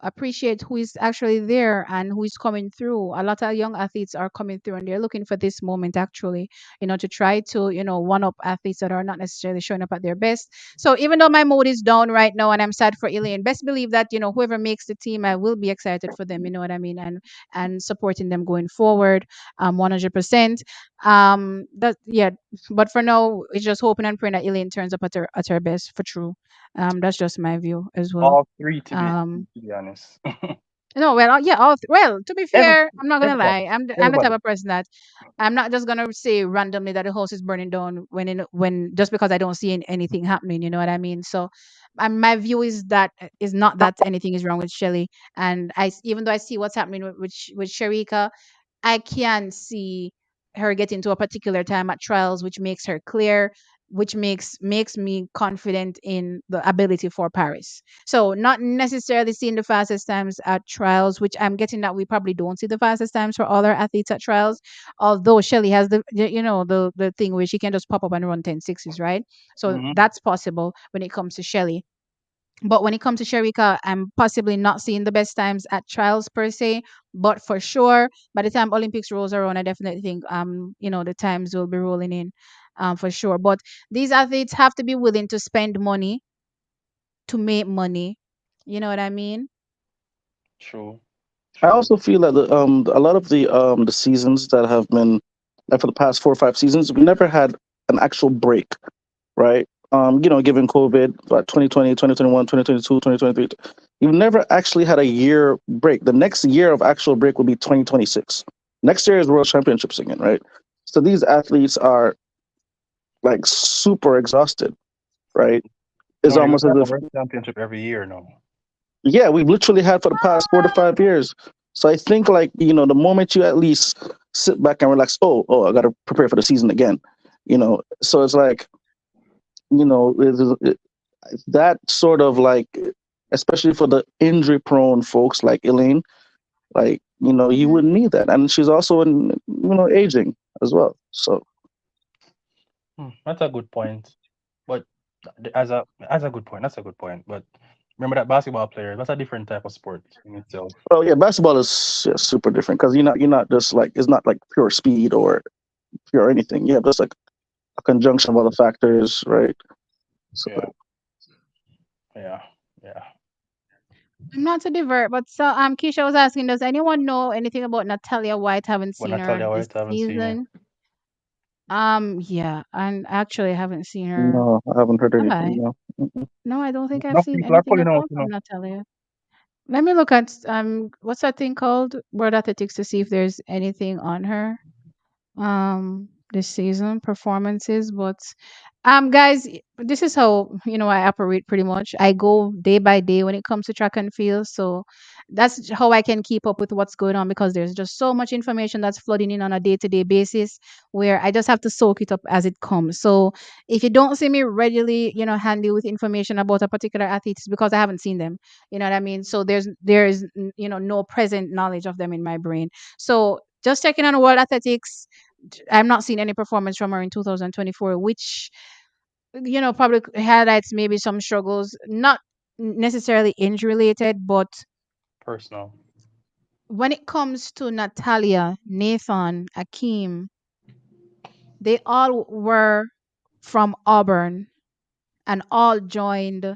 appreciate who is actually there and who is coming through. A lot of young athletes are coming through and they're looking for this moment actually, to try to, one up athletes that are not necessarily showing up at their best. So even though my mood is down right now and I'm sad for Elaine, best believe that, whoever makes the team, I will be excited for them, you know what I mean? And supporting them going forward 100%. That yeah, but for now, it's just hoping and praying that Elaine turns up at her best for true. That's just my view as well. All three Um, to be honest. no, well, yeah, well, to be Every fair, I'm not gonna everybody. lie. I'm the type Everybody. of person that I'm not just gonna say randomly that the house is burning down when just because I don't see anything happening. You know what I mean? So, my view is that is not that anything is wrong with Shelly, and even though I see what's happening with Sharika, I can see her getting to a particular time at trials, which makes her clear, which makes me confident in the ability for Paris. So not necessarily seeing the fastest times at trials, which I'm getting that we probably don't see the fastest times for all our athletes at trials. Although Shelly has the thing where she can just pop up and run 10 6s, right? So Hmm. that's possible when it comes to Shelly. But when it comes to Sharika, I'm possibly not seeing the best times at trials per se. But for sure, by the time Olympics rolls around, I definitely think the times will be rolling in, for sure. But these athletes have to be willing to spend money to make money. You know what I mean? True. I True. also feel that a lot of the seasons that have been like for the past 4 or 5 seasons, we never had an actual break, right? Given COVID, what 2020, 2021, 2022, 2023, you've never actually had a year break. The next year of actual break will be 2026. Next year is World Championships again, right? So these athletes are like super exhausted, right? It's No, they're going almost to as have a if, world championship every year now. yeah, we've literally had for the past 4 to 5 years. So I think like, the moment you at least sit back and relax, I got to prepare for the season again, So it's like, that sort of like, especially for the injury prone folks like Elaine, like, you Hmm. wouldn't need that. And she's also aging as well. So That's a good point. But as a good point, that's a good point. But remember that basketball player, that's a different type of sport in itself. well, yeah, basketball is, yeah, super different because you're not just like, it's not like pure speed or pure anything. You have just like a conjunction of other factors, right? So Yeah, yeah, yeah. Not to divert, but so Keisha was asking, does anyone know anything about Natalia White? Haven't But seen her Natalia this White, I haven't seen her. season. Yeah, and actually I haven't seen her. No, I haven't heard Have anything. I? No. Mm-mm. No, I don't think I've Enough seen people are anything pulling at out, all you from know. Natalia. Let me look at what's that thing called? World Athletics to see if there's anything on her this season performances. But guys, this is how I operate pretty much. I go day by day when it comes to track and field, so that's how I can keep up with what's going on, because there's just so much information that's flooding in on a day-to-day basis where I just have to soak it up as it comes. So if you don't see me readily handy with information about a particular athlete, it's because I haven't seen them. You know what I mean? So there's no present knowledge of them in my brain. So just checking on World Athletics, I'm not seeing any performance from her in 2024, which probably highlights maybe some struggles, not necessarily injury related, but Personal. when it comes to Natalia, Nathan, Akeem, they all were from Auburn and all joined.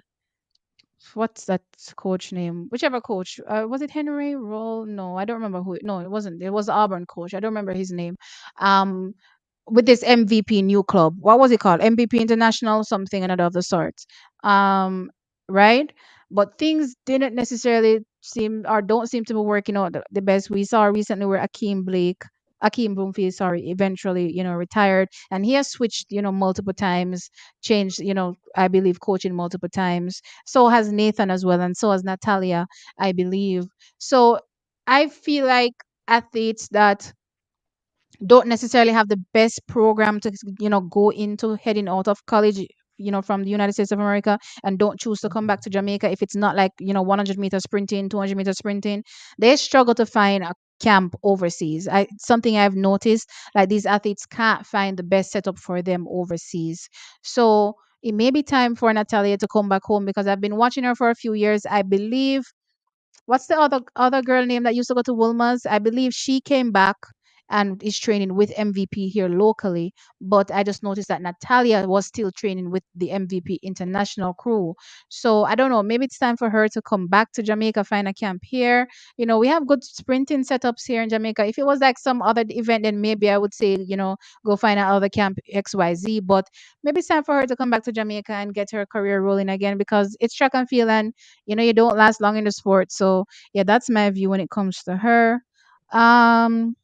What's that coach name? Whichever coach. Was it Henry Roll? No, I don't remember who. No, it wasn't. It was the Auburn coach. I don't remember his name. Um, with this MVP new club. What was it called? MVP International, something another of the sorts. Um, right? But things didn't necessarily seem or don't seem to be working out the best. We saw recently where Akeem Bloomfield, sorry, eventually, retired, and he has switched, multiple times, changed, I believe, coaching multiple times. So has Nathan as well, and so has Natalia, I believe. So I feel like athletes that don't necessarily have the best program to go into heading out of college, from the United States of America, and don't choose to come back to Jamaica, if it's not like 100-meter sprinting, 200-meter sprinting, they struggle to find a camp overseas. Something I've noticed, like these athletes can't find the best setup for them overseas. So it may be time for Natalia to come back home, because I've been watching her for a few years. I believe, what's the other girl name that used to go to Wilma's? I believe she came back and is training with MVP here locally. But I just noticed that Natalia was still training with the MVP international crew. So I don't know. Maybe it's time for her to come back to Jamaica, find a camp here. We have good sprinting setups here in Jamaica. If it was like some other event, then maybe I would say, go find another camp XYZ. But maybe it's time for her to come back to Jamaica and get her career rolling again, because it's track and field, and you don't last long in the sport. So yeah, that's my view when it comes to her. Um,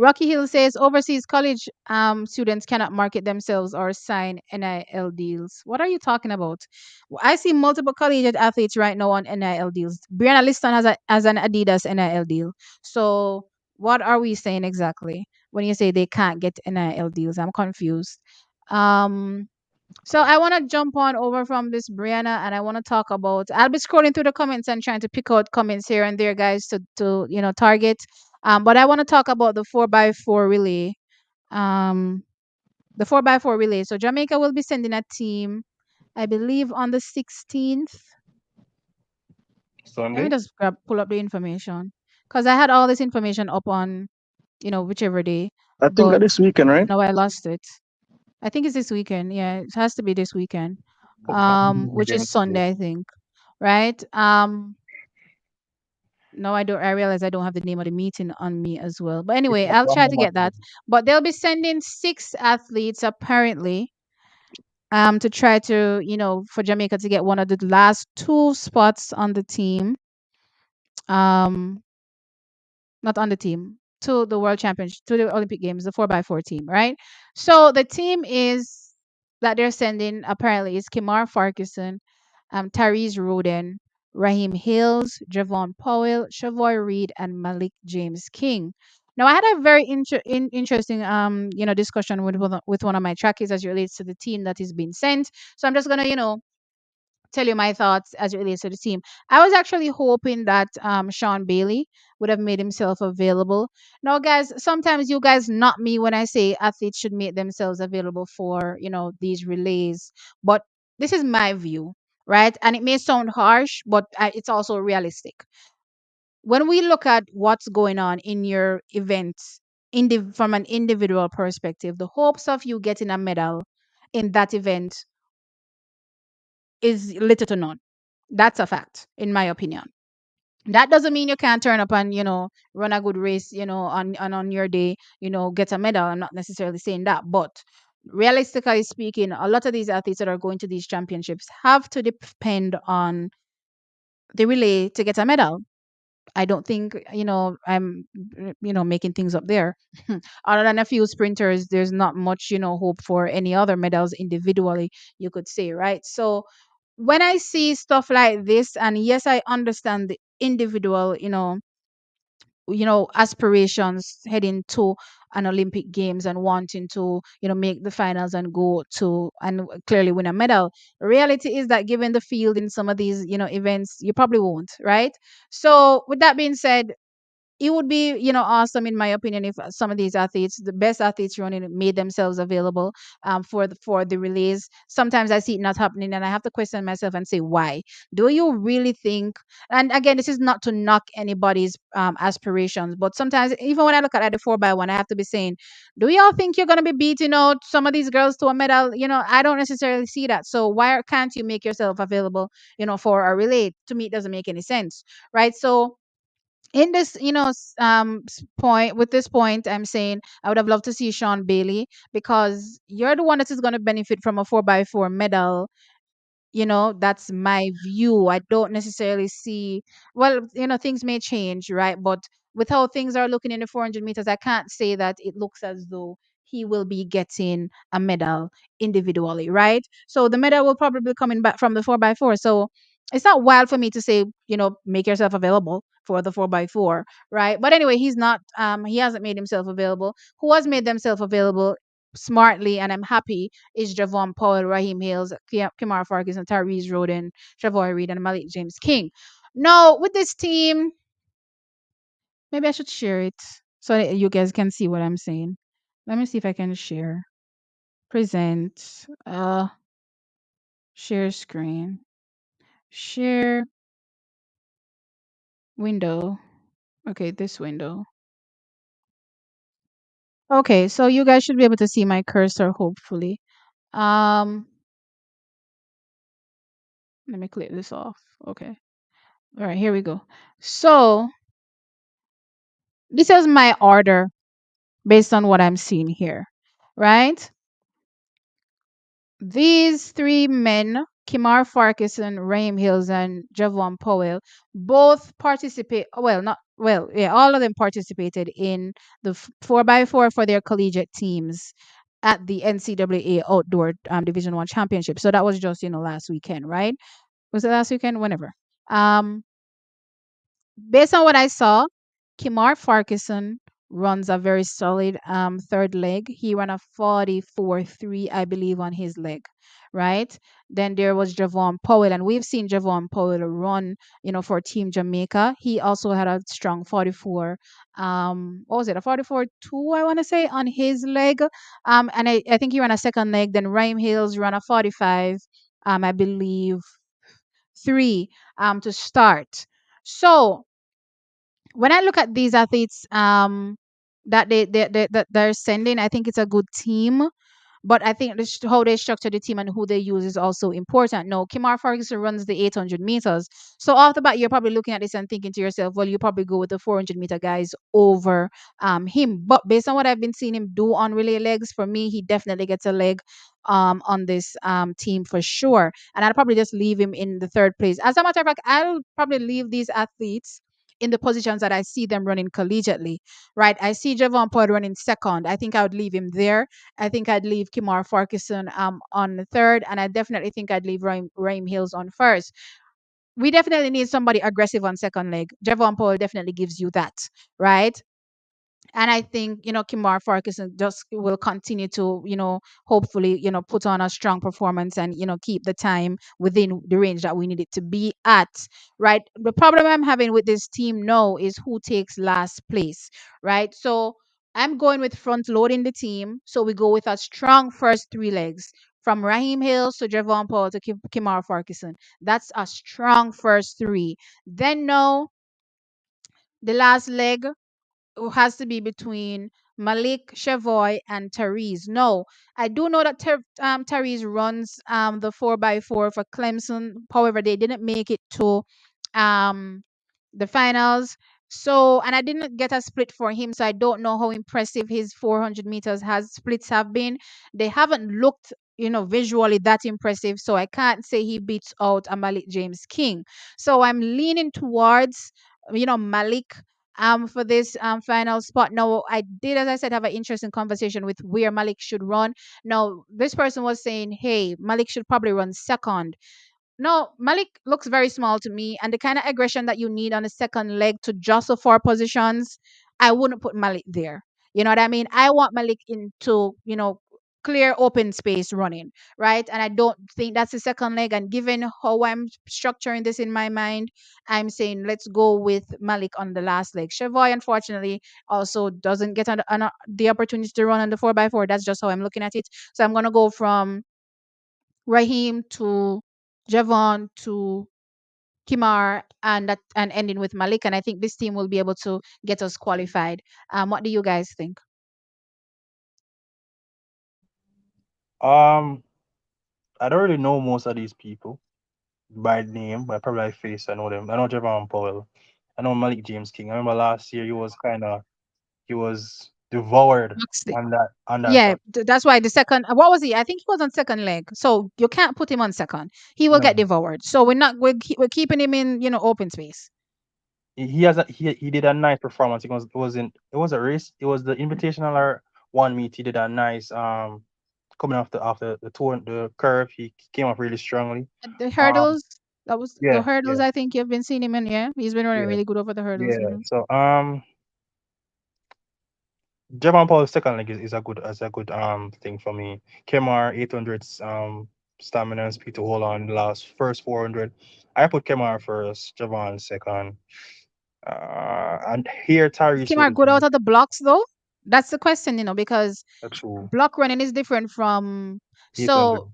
Rocky Hill says overseas college students cannot market themselves or sign NIL deals. What are you talking about? I see multiple collegiate athletes right now on NIL deals. Brianna Liston has an Adidas NIL deal. So what are we saying exactly when you say they can't get NIL deals? I'm confused. Um, so I want to jump on over from this Brianna, and I want to talk about. I'll be scrolling through the comments and trying to pick out comments here and there, guys, to target. But I want to talk about the 4x4 relay. Um, the 4x4 relay. So Jamaica will be sending a team, I believe, on the 16th. Let me Sunday. just pull up the information, because I had all this information up on whichever day, I think that but this weekend, right? now I lost it. I think it's this weekend. Yeah, it has to be this weekend. Football. Which is Sunday, I think. Right? No, I don't. I realize I don't have the name of the meeting on me as well. But It's anyway, a I'll try to Brahma get that. But they'll be sending 6 athletes apparently, to try to for Jamaica to get one of the last 2 spots on the team. Um, not on the team, to the World Championship, to the Olympic Games, the 4x4 team, right? So the team is that they're sending apparently is Kimar Farquharson, Tyrese Roden, Raheem Hills, Javon Powell, Shavoy Reed, and Malik James King. Now, I had a very interesting discussion with one of my trackies as it relates to the team that is being sent. So I'm just gonna tell you my thoughts as it relates to the team. I was actually hoping that Sean Bailey would have made himself available. Now, guys, sometimes you guys not me when I say athletes should make themselves available for these relays, but this is my view, right? And it may sound harsh, but it's also realistic. When we look at what's going on in your event, from an individual perspective, the hopes of you getting a medal in that event is little to none. That's a fact, in my opinion. That doesn't mean you can't turn up and run a good race, on your day, get a medal. I'm not necessarily saying that, but realistically speaking, a lot of these athletes that are going to these championships have to depend on the relay to get a medal. I don't think, I'm, making things up there. Other than a few sprinters, there's not much, hope for any other medals individually, you could say, right? So when I see stuff like this, and yes, I understand the individual, aspirations heading to an Olympic Games and wanting to, make the finals and go to and clearly win a medal. The reality is that given the field in some of these, events, you probably won't, right? So with that being said, it would be awesome in my opinion if some of these athletes, the best athletes running it, made themselves available for the relays. Sometimes I see it not happening and I have to question myself and say, why do you really think? And again, this is not to knock anybody's aspirations, but sometimes even when I look at the 4x1, I have to be saying, do y'all think you're going to be beating out some of these girls to a medal? I don't necessarily see that. So why can't you make yourself available for a relay? To me, it doesn't make any sense, right? So in this point, with this point, I'm saying I would have loved to see Sean Bailey, because you're the one that is going to benefit from a 4x4 medal. That's my view. I don't necessarily see, well, things may change, right? But with how things are looking in the 400 meters, I can't say that it looks as though he will be getting a medal individually, right? So the medal will probably be coming back from the 4x4. So it's not wild for me to say, make yourself available for the 4x4, right? But anyway, he hasn't made himself available. Who has made themselves available smartly, and I'm happy, is Javon Powell, Raheem Hales, Kimara Farkas, and Tyrese Roden, Trevor Reed, and Malik James King. Now, with this team, maybe I should share it so that you guys can see what I'm saying. Let me see if I can share. Present. Share screen. Share window. Okay, this window. Okay, so you guys should be able to see my cursor, hopefully. Um, Let me click this off. Okay. All right, here we go. So this is my order based on what I'm seeing here, right? These three men, Kimar Farkason, Raheem Hills, and Javon Powell, both participate. Well, not well. Yeah, all of them participated in the 4x4 for their collegiate teams at the NCAA Outdoor Division One Championship. So that was just last weekend, right? Was it last weekend? Whenever. Um, Based on what I saw, Kimar Farkason runs a very solid third leg. He ran a 44.3, I believe, on his leg, right? Then there was Javon Powell, and we've seen Javon Powell run, for Team Jamaica. He also had a strong 44. What was it? A 44.2, I want to say, on his leg. And I think he ran a second leg. Then Rhyme Hills ran a 45, I believe, 3 to start. So when I look at these athletes that that they're sending, I think it's a good team. But I think how they structure the team and who they use is also important. No, Kimar Ferguson runs the 800 meters. So off the bat, you're probably looking at this and thinking to yourself, well, you probably go with the 400-meter guys over him. But based on what I've been seeing him do on relay legs, for me, he definitely gets a leg on this team for sure. And I'll probably just leave him in the third place. As a matter of fact, I'll probably leave these athletes in the positions that I see them running collegiately, right? I see Javon Pod running second. I think I would leave him there. I think I'd leave Kimar Farkason on the third, and I definitely think I'd leave Raheem Hills on first. We definitely need somebody aggressive on second leg. Javon Paul definitely gives you that, right? And I think, Kimar Farkason just will continue to, hopefully, put on a strong performance and, keep the time within the range that we need it to be at, right? The problem I'm having with this team now is who takes last place, right? So I'm going with front loading the team. So we go with a strong first three legs from Raheem Hills to Javon Paul to Kimar Farkason. That's a strong first three. Then no, the last leg has to be between Malik, Chavoy, and Therese. No, I do know that Therese runs the 4x4 for Clemson. However, they didn't make it to um the finals. So, and I didn't get a split for him, so I don't know how impressive his 400 meters has splits have been. They haven't looked, visually that impressive, so I can't say he beats out a Malik James King. So I'm leaning towards, Malik for this final spot. Now, I did, as I said, have an interesting conversation with where Malik should run. Now, this person was saying, hey, Malik should probably run second. No, Malik looks very small to me, and the kind of aggression that you need on the second leg to jostle four positions, I wouldn't put Malik there. You know what I mean? I want Malik into, clear open space running, right? And I don't think that's the second leg. And given how I'm structuring this in my mind, I'm saying let's go with Malik on the last leg. Chavoy, unfortunately, also doesn't get the opportunity to run on the 4x4. That's just how I'm looking at it. So I'm going to go from Raheem to Javon to Kimar and ending with Malik. And I think this team will be able to get us qualified. What do you guys think? I don't really know most of these people by name, but probably by face I know them. I know Javon Powell. I know Malik James King. I remember last year he was devoured Max on that Yeah, that's why the second. What was he? I think he was on second leg. So you can't put him on second. He will get no. devoured. So we're keeping him in open space. He did a nice performance. It was a race. It was the invitational or one meet. He did a nice coming after the tour the curve. He came up really strongly. The Um hurdles. That was the yeah, hurdles. yeah, I think you've been seeing him in. Yeah, he's been running yeah, really good over the hurdles. yeah. So Javon Paul's second leg is a good thing for me. Kemar 800s stamina and speed to hold on the last first 400. I put Kemar first, Javon second. And here Is Tyrese Kimar would good be out of the blocks though? That's the question, because actual block running is different from. 800. So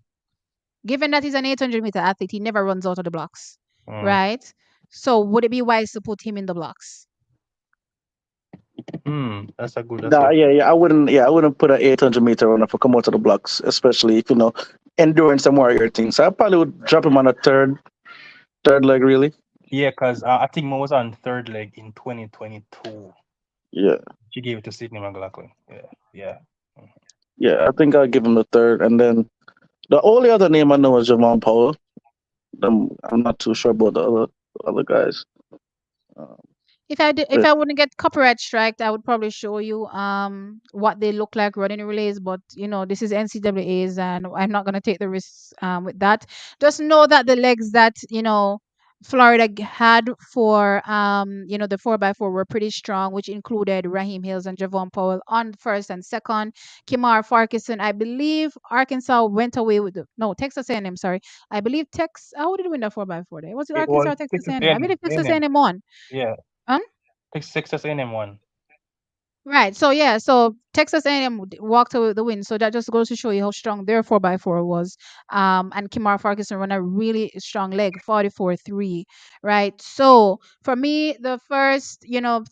given that he's an 800-meter athlete, he never runs out of the blocks, Mm. right? So would it be wise to put him in the blocks? That's Nah, a yeah. I wouldn't put an 800-meter runner for come out of the blocks, especially if endurance and warrior thing. So I probably would drop him on a third leg, really. yeah, because I think Mo was on third leg in 2022. Yeah, She gave it to Sydney McLaughlin. Yeah, yeah. Mhm. yeah. I think I'll give him the third, and then the only other name I know is Javon Powell. I'm not too sure about the other guys. Um, If but I wouldn't get copyright striked, I would probably show you what they look like running relays. But this is NCAA's, and I'm not gonna take the risks with that. Just know that the legs that Florida had for the 4x4 were pretty strong, which included Raheem Hills and Javon Powell on first and second. Kimar Farquharson, I believe Arkansas went away with Texas A&M. Sorry, I believe How did we win the 4x4 day? Was it It Arkansas was or Texas Texas A&M? I A&M. believe Texas A&M. A&M won. Yeah, Huh? Texas A&M one. Right. So yeah. So Texas A&M walked away with the win. So that just goes to show you how strong their 4x4 was. And Kimar Farquharson run a really strong leg, 44-3. Right. So for me, the first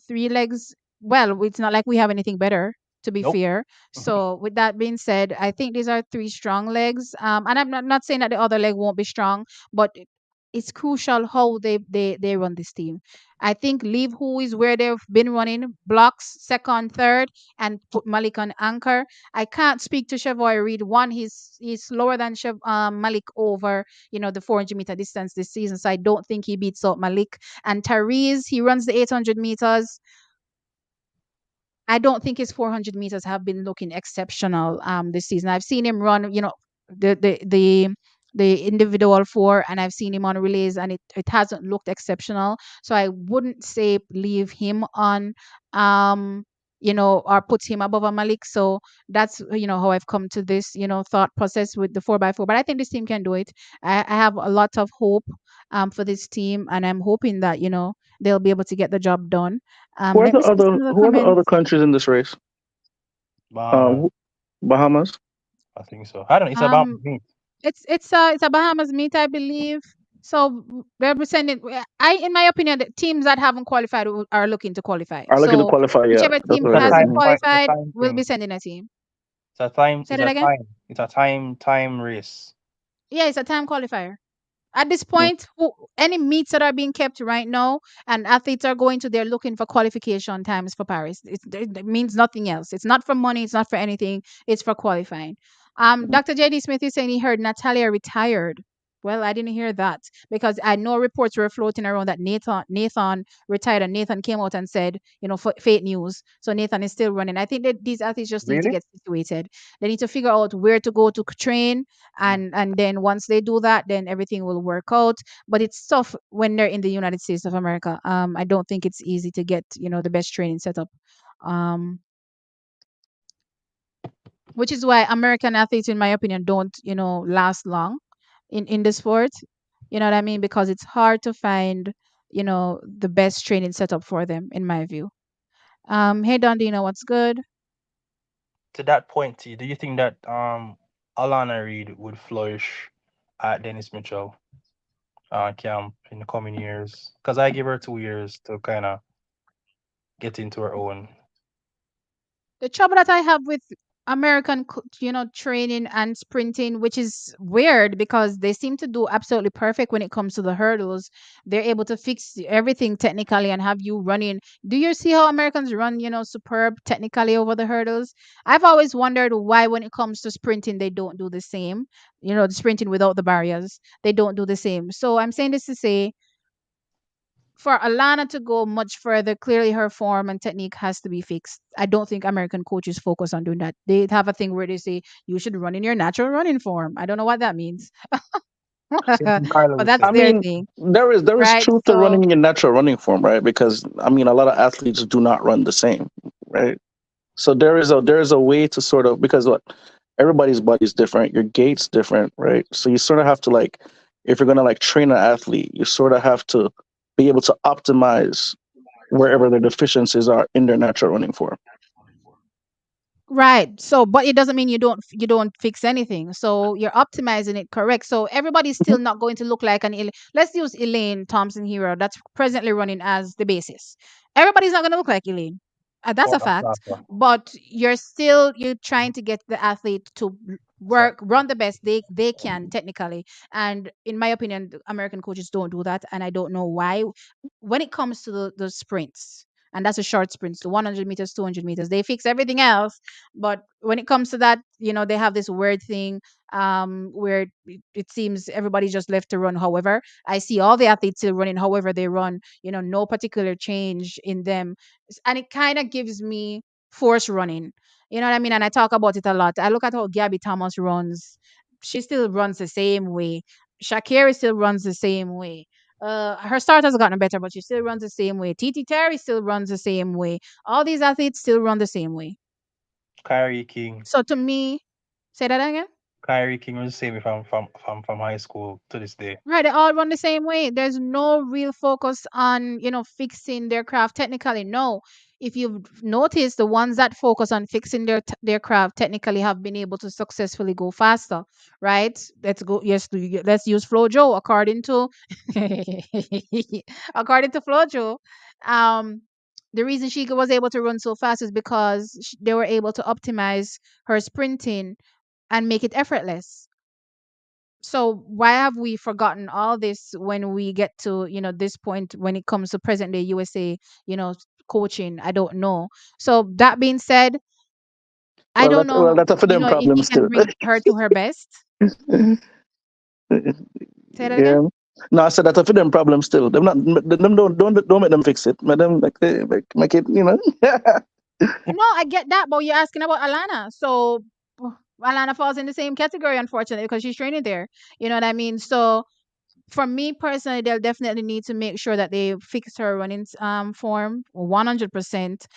three legs. Well, it's not like we have anything better. To be Nope. fair. So with that being said, I think these are three strong legs. And I'm not saying that the other leg won't be strong, but it's crucial how they run this team. I think leave who is where they've been running blocks second, third, and put Malik on anchor. I can't speak to Chavoy Reed. One, he's slower than Malik over the 400-meter distance this season, so I don't think he beats out Malik. And Tyrese, he runs the 800 meters. I don't think his 400 meters have been looking exceptional this season. I've seen him run, the the the the individual four, and I've seen him on relays, and it hasn't looked exceptional. So I wouldn't say leave him on, or put him above a Malik. So that's how I've come to this thought process with the 4x4. But I think this team can do it. I have a lot of hope for this team, and I'm hoping that they'll be able to get the job done. who are Let the me see other some of the who are the other comments. countries in this race? Bahamas, Bahamas. I think so. I don't know. It's about Um, me. it's a Bahamas meet, I believe. So representing, in my opinion, the teams that haven't qualified are looking to qualify. Are looking to So qualify. Yeah, whichever that's team what It's I a heard. hasn't Mhm. qualified time will be thing. sending a team. It's a time. Say It's that a again. time. It's a time race. Yeah, it's a time qualifier. At this Mm. point, any meets that are being kept right now, and athletes are going to, they're looking for qualification times for Paris. It means nothing else. It's not for money. It's not for anything. It's for qualifying. Dr. J.D. Smith is saying he heard Natalia retired. Well, I didn't hear that because I know reports were floating around that Nathan retired, and Nathan came out and said, fake news. So Nathan is still running. I think that these athletes just need to Really? get situated. They need to figure out where to go to train, and then once they do that, then everything will work out. But it's tough when they're in the United States of America. I don't think it's easy to get the best training setup. Um, which is why American athletes, in my opinion, don't last long in the sport. You know what I mean? Because it's hard to find the best training setup for them, in my view. Hey Dondina, what's good? To that point, T, do you think that Alana Reid would flourish at Dennis Mitchell camp in the coming years? Because I give her 2 years to kind of get into her own. The trouble that I have with American, training and sprinting, which is weird because they seem to do absolutely perfect when it comes to the hurdles. They're able to fix everything technically and have you running. Do you see how Americans run, superb technically over the hurdles? I've always wondered why, when it comes to sprinting, they don't do the same. The sprinting without the barriers, they don't do the same. So I'm saying this to say, for Alana to go much further, clearly her form and technique has to be fixed. I don't think American coaches focus on doing that. They have a thing where they say you should run in your natural running form. I don't know what that means, Same but thing Carla would that's I say. their mean, thing, there is right? truth to So running in your natural running form, right? Because I mean, a lot of athletes do not run the same, right? So there is a way to sort of, because what, everybody's body's different, your gait's different, right? So you sort of have to, like, if you're gonna like train an athlete, you sort of have to be able to optimize wherever their deficiencies are in their natural running form. right. So, but it doesn't mean you don't fix anything. So you're optimizing it correct. So everybody's Mhm. still not going to look like let's use Elaine Thompson-Herah, that's presently running as the basis. Everybody's not going to look like Elaine. That's Or a fact. Asafa. But you're trying to get the athlete to run the best they can technically. And in my opinion, the American coaches don't do that, and I don't know why. When it comes to the sprints, and that's a short sprints, the 100 meters, 200 meters, they fix everything else. But when it comes to that, they have this weird thing, where it seems everybody's just left to run however. I see all the athletes still running however they run, no particular change in them. And it kind of gives me force running. You know what I mean? And I talk about it a lot. I look at how Gabby Thomas runs. She still runs the same way. Shak'ari still runs the same way. Her start has gotten better, but she still runs the same way. TT Terry still runs the same way. All these athletes still run the same way. Kyrie King. So to me, say that again. Kyrie King was the same from high school to this day. Right, they all run the same way. There's no real focus on, fixing their craft technically. No. If you've noticed, the ones that focus on fixing their craft technically have been able to successfully go faster, right? Let's go. Yes, let's use Flojo according to according to Flojo. Um, the reason she was able to run so fast is because they were able to optimize her sprinting and make it effortless. So why have we forgotten all this when we get to this point when it comes to present day USA, coaching? I don't know. So that being said, I Well, don't know, that's a for them if problem he can still. bring her to her best. Say that again. Yeah. No, I said that's a for them problem still. Them not them don't make them fix it. Make them make it. No, I get that, but you're asking about Alana. So Alana falls in the same category, unfortunately, because she's training there. You know what I mean? So for me personally, they'll definitely need to make sure that they fix her running form 100%,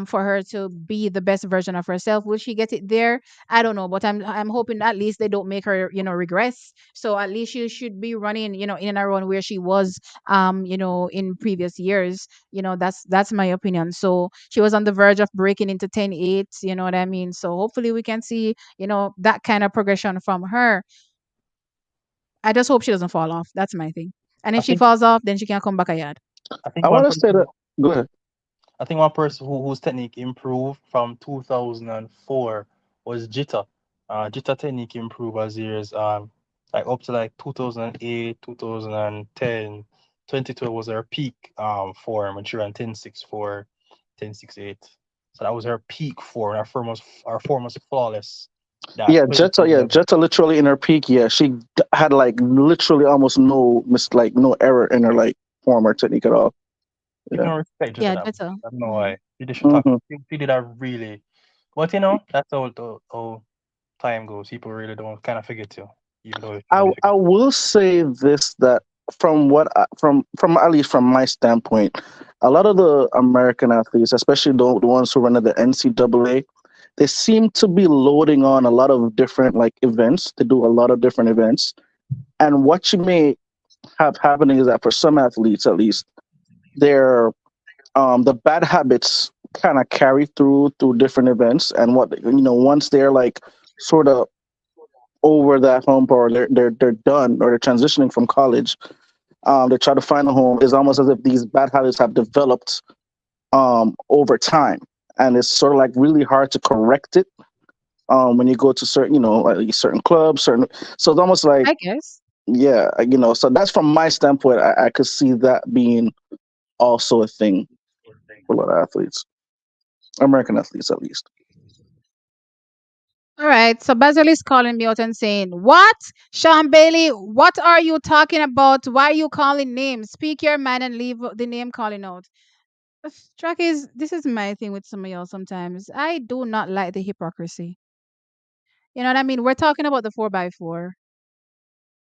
for her to be the best version of herself. Will she get it there? I don't know, but I'm hoping at least they don't make her regress. So at least she should be running in and around where she was in previous years. That's my opinion. So she was on the verge of breaking into 10.8. You know what I mean? So hopefully we can see that kind of progression from her. I just hope she doesn't fall off. That's my thing. And I if she think falls off, then she can come back a yard. I think I one want to say person that. Go ahead. I think one person whose technique improved from 2004 was Jitta. Jitta technique improved as years like up to like 2008, 2010, 2012 was her peak form when she ran 10.64, 10.68. So that was her peak form. Our form was flawless. That Yeah, Jetta. Yeah, 2012. Jetta literally in her peak. Yeah, she had like literally almost like no error in her like form or technique at all. People Yeah. don't respect Jetta Yeah, that much. better. I don't know Mm. why. They should talk. Hmm. She did a really, but that's how time goes. People really don't kind of forget you, even though I they I forget. will say this, that from at least from my standpoint, a lot of the American athletes, especially the ones who run at the NCAA, they seem to be loading on a lot of different like events. They do a lot of different events, and what you may have happening is that for some athletes, at least, their the bad habits kind of carry through different events, and once they're like sort of over that hump, or they're done, or they're transitioning from college, they try to find a home. It's almost as if these bad habits have developed over time, and it's sort of like really hard to correct it when you go to certain, like certain clubs, certain. So it's almost like, I guess. yeah, so that's from my standpoint. I could see that being also a thing for a lot of athletes, American athletes at least. All right. So Basil is calling me out and saying, "What, Sean Bailey? What are you talking about? Why are you calling names? Speak your mind and leave the name calling out." Track is this is my thing with some of y'all. Sometimes I do not like the hypocrisy. You know what I mean? We're talking about the 4x4.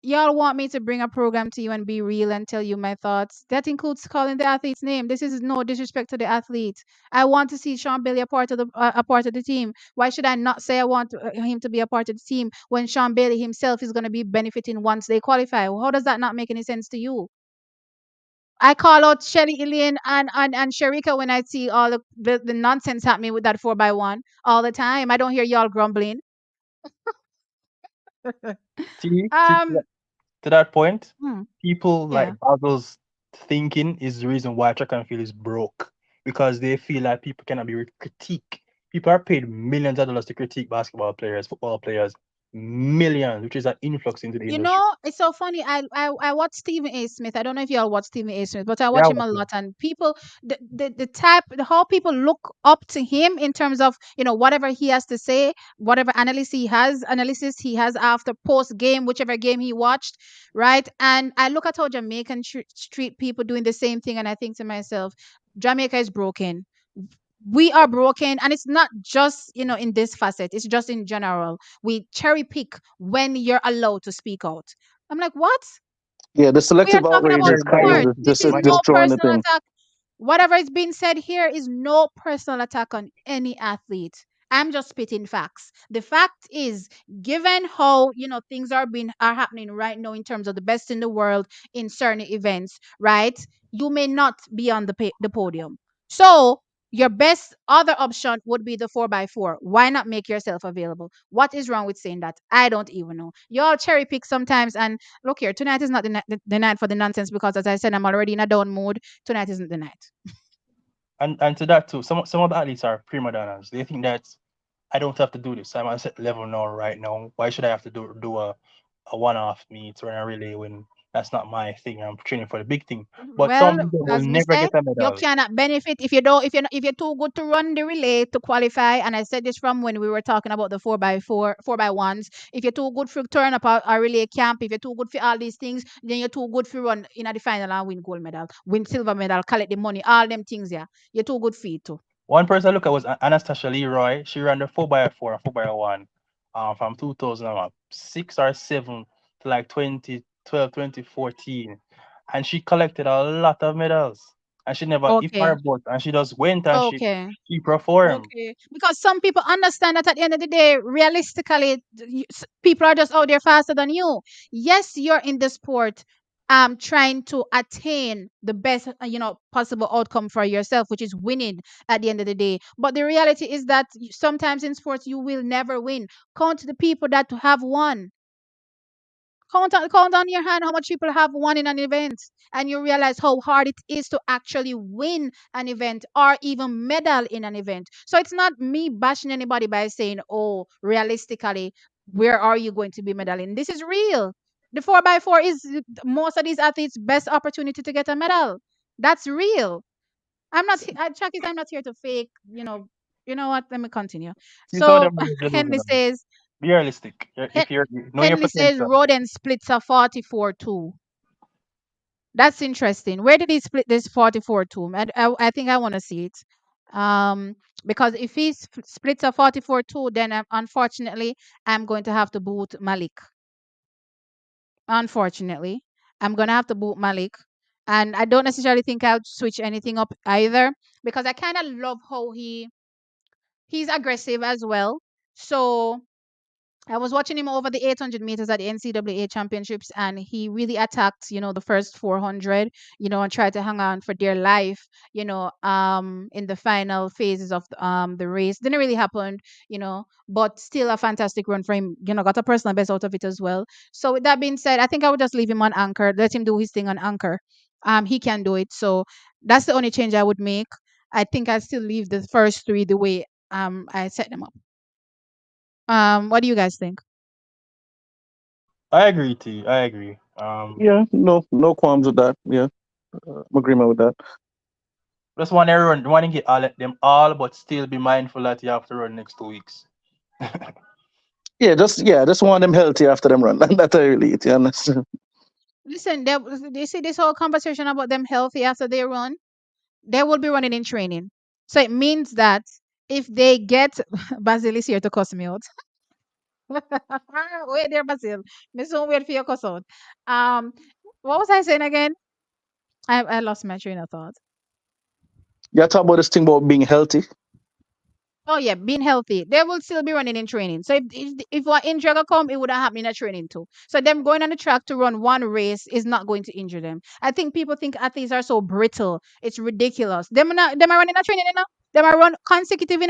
Y'all want me to bring a program to you and be real and tell you my thoughts. That includes calling the athlete's name. This is no disrespect to the athlete. I want to see Sean Bailey a part of the team. Why should I not say I want him to be a part of the team when Sean Bailey himself is going to be benefiting once they qualify? How does that not make any sense to you? I call out Shelly, Elaine, and Sharika when I see all the nonsense happening with that 4x1 all the time. I don't hear y'all grumbling. See, um, to that point, hmm, people like yeah. Basil's thinking is the reason why track and field is broke, because they feel like people cannot be critique. People are paid millions of dollars to critique basketball players, football players, millions, which is an influx into the You industry. know, it's so funny. I watch Stephen A. Smith. I don't know if y'all watch Stephen A. Smith, but I Yeah, watch him what a is- lot. And people, the how people look up to him in terms of whatever he has to say, whatever analysis he has after post game, whichever game he watched, right? And I look at how Jamaican street people doing the same thing, and I think to myself, Jamaica is broken. We are broken, and it's not just in this facet, it's just in general. We cherry pick when you're allowed to speak out. I'm like, what? Yeah, the We are selective talking outrage about is Very kind minor. sport. of This is no destroying the personal thing. attack. Whatever is being said here is no personal attack on any athlete. I'm just spitting facts. The fact is, given how things are happening right now in terms of the best in the world in certain events, right? You may not be on the podium. So your best other option would be the 4x4. Why not make yourself available? What is wrong with saying that? I don't even know. Y'all cherry pick sometimes, and look here, tonight is not the night for the nonsense because, as I said, I'm already in a down mood. Tonight isn't the night. And to that too, some of the athletes are prima donnas. They think that I don't have to do this. I'm at a set level now, right now. Why should I have to do a one-off meet or a relay when that's not my thing? I'm training for the big thing. But Well, some of them will as me never say, get a you medal. cannot benefit if you don't if you're too good to run the relay to qualify. And I said this from when we were talking about the 4x1s. If you're too good for turn up a relay camp, if you're too good for all these things, then you're too good for run in the final and win gold medal, win silver medal, collect the money, all them things. Yeah, you're too good for it too. One person I look at was Anastasia Leroy. She ran the 4x4 and 4x1 from 2006 or 7 to like 2012, 2014. And she collected a lot of medals. And she never if Okay. her butt. And she just went and Okay. she performed. Okay, because some people understand that at the end of the day, realistically, people are just out there faster than you. Yes, you're in the sport, trying to attain the best, possible outcome for yourself, which is winning at the end of the day. But the reality is that sometimes in sports you will never win. Count the people that have won. Count on your hand how much people have won in an event, and you realize how hard it is to actually win an event or even medal in an event. So it's not me bashing anybody by saying, oh, realistically, where are you going to be medaling? This is real. The 4x4 is most of these athletes' best opportunity to get a medal. That's real. I'm not, Chucky's, I'm not here to fake, you know what? Let me continue. See some of So them runs you're losing Henley on. says, Be realistic. Hen- If you're know your Henley says potential. Roden splits a 44-2. That's interesting. Where did he split this 44 to? I think I want to see it. Um, because if he splits a 44-2, then unfortunately, I'm going to have to boot Malik. Unfortunately, I'm going to have to boot Malik. And I don't necessarily think I'll switch anything up either because I kind of love how he's aggressive as well. So I was watching him over the 800 meters at the NCAA championships, and he really attacked, the first 400, and tried to hang on for dear life, in the final phases of the race. Didn't really happen, but still a fantastic run for him. Got a personal best out of it as well. So with that being said, I think I would just leave him on anchor, let him do his thing on anchor. He can do it. So that's the only change I would make. I think I still leave the first three the way I set them up. What do you guys think? I agree to you. I agree. Yeah, no qualms with that. Yeah, I'm agreement with that. Just want everyone want to get all them all, but still be mindful that you have to run next 2 weeks. Just want them healthy after them run. That's really it. You understand? Listen, you see this whole conversation about them healthy after they run, they will be running in training. So it means that if they get Basil is here to cuss me out. Wait there, Basil. Me so wait for your cuss out. Um, what was I saying again? I lost my train of thought. You talk about this thing about being healthy. Oh yeah, being healthy. They will still be running in training. So if what injury gonna come, it would have happened in a training too. So them going on the track to run one race is not going to injure them. I think people think athletes are so brittle. It's ridiculous. Them are running a training, Them are run consecutive,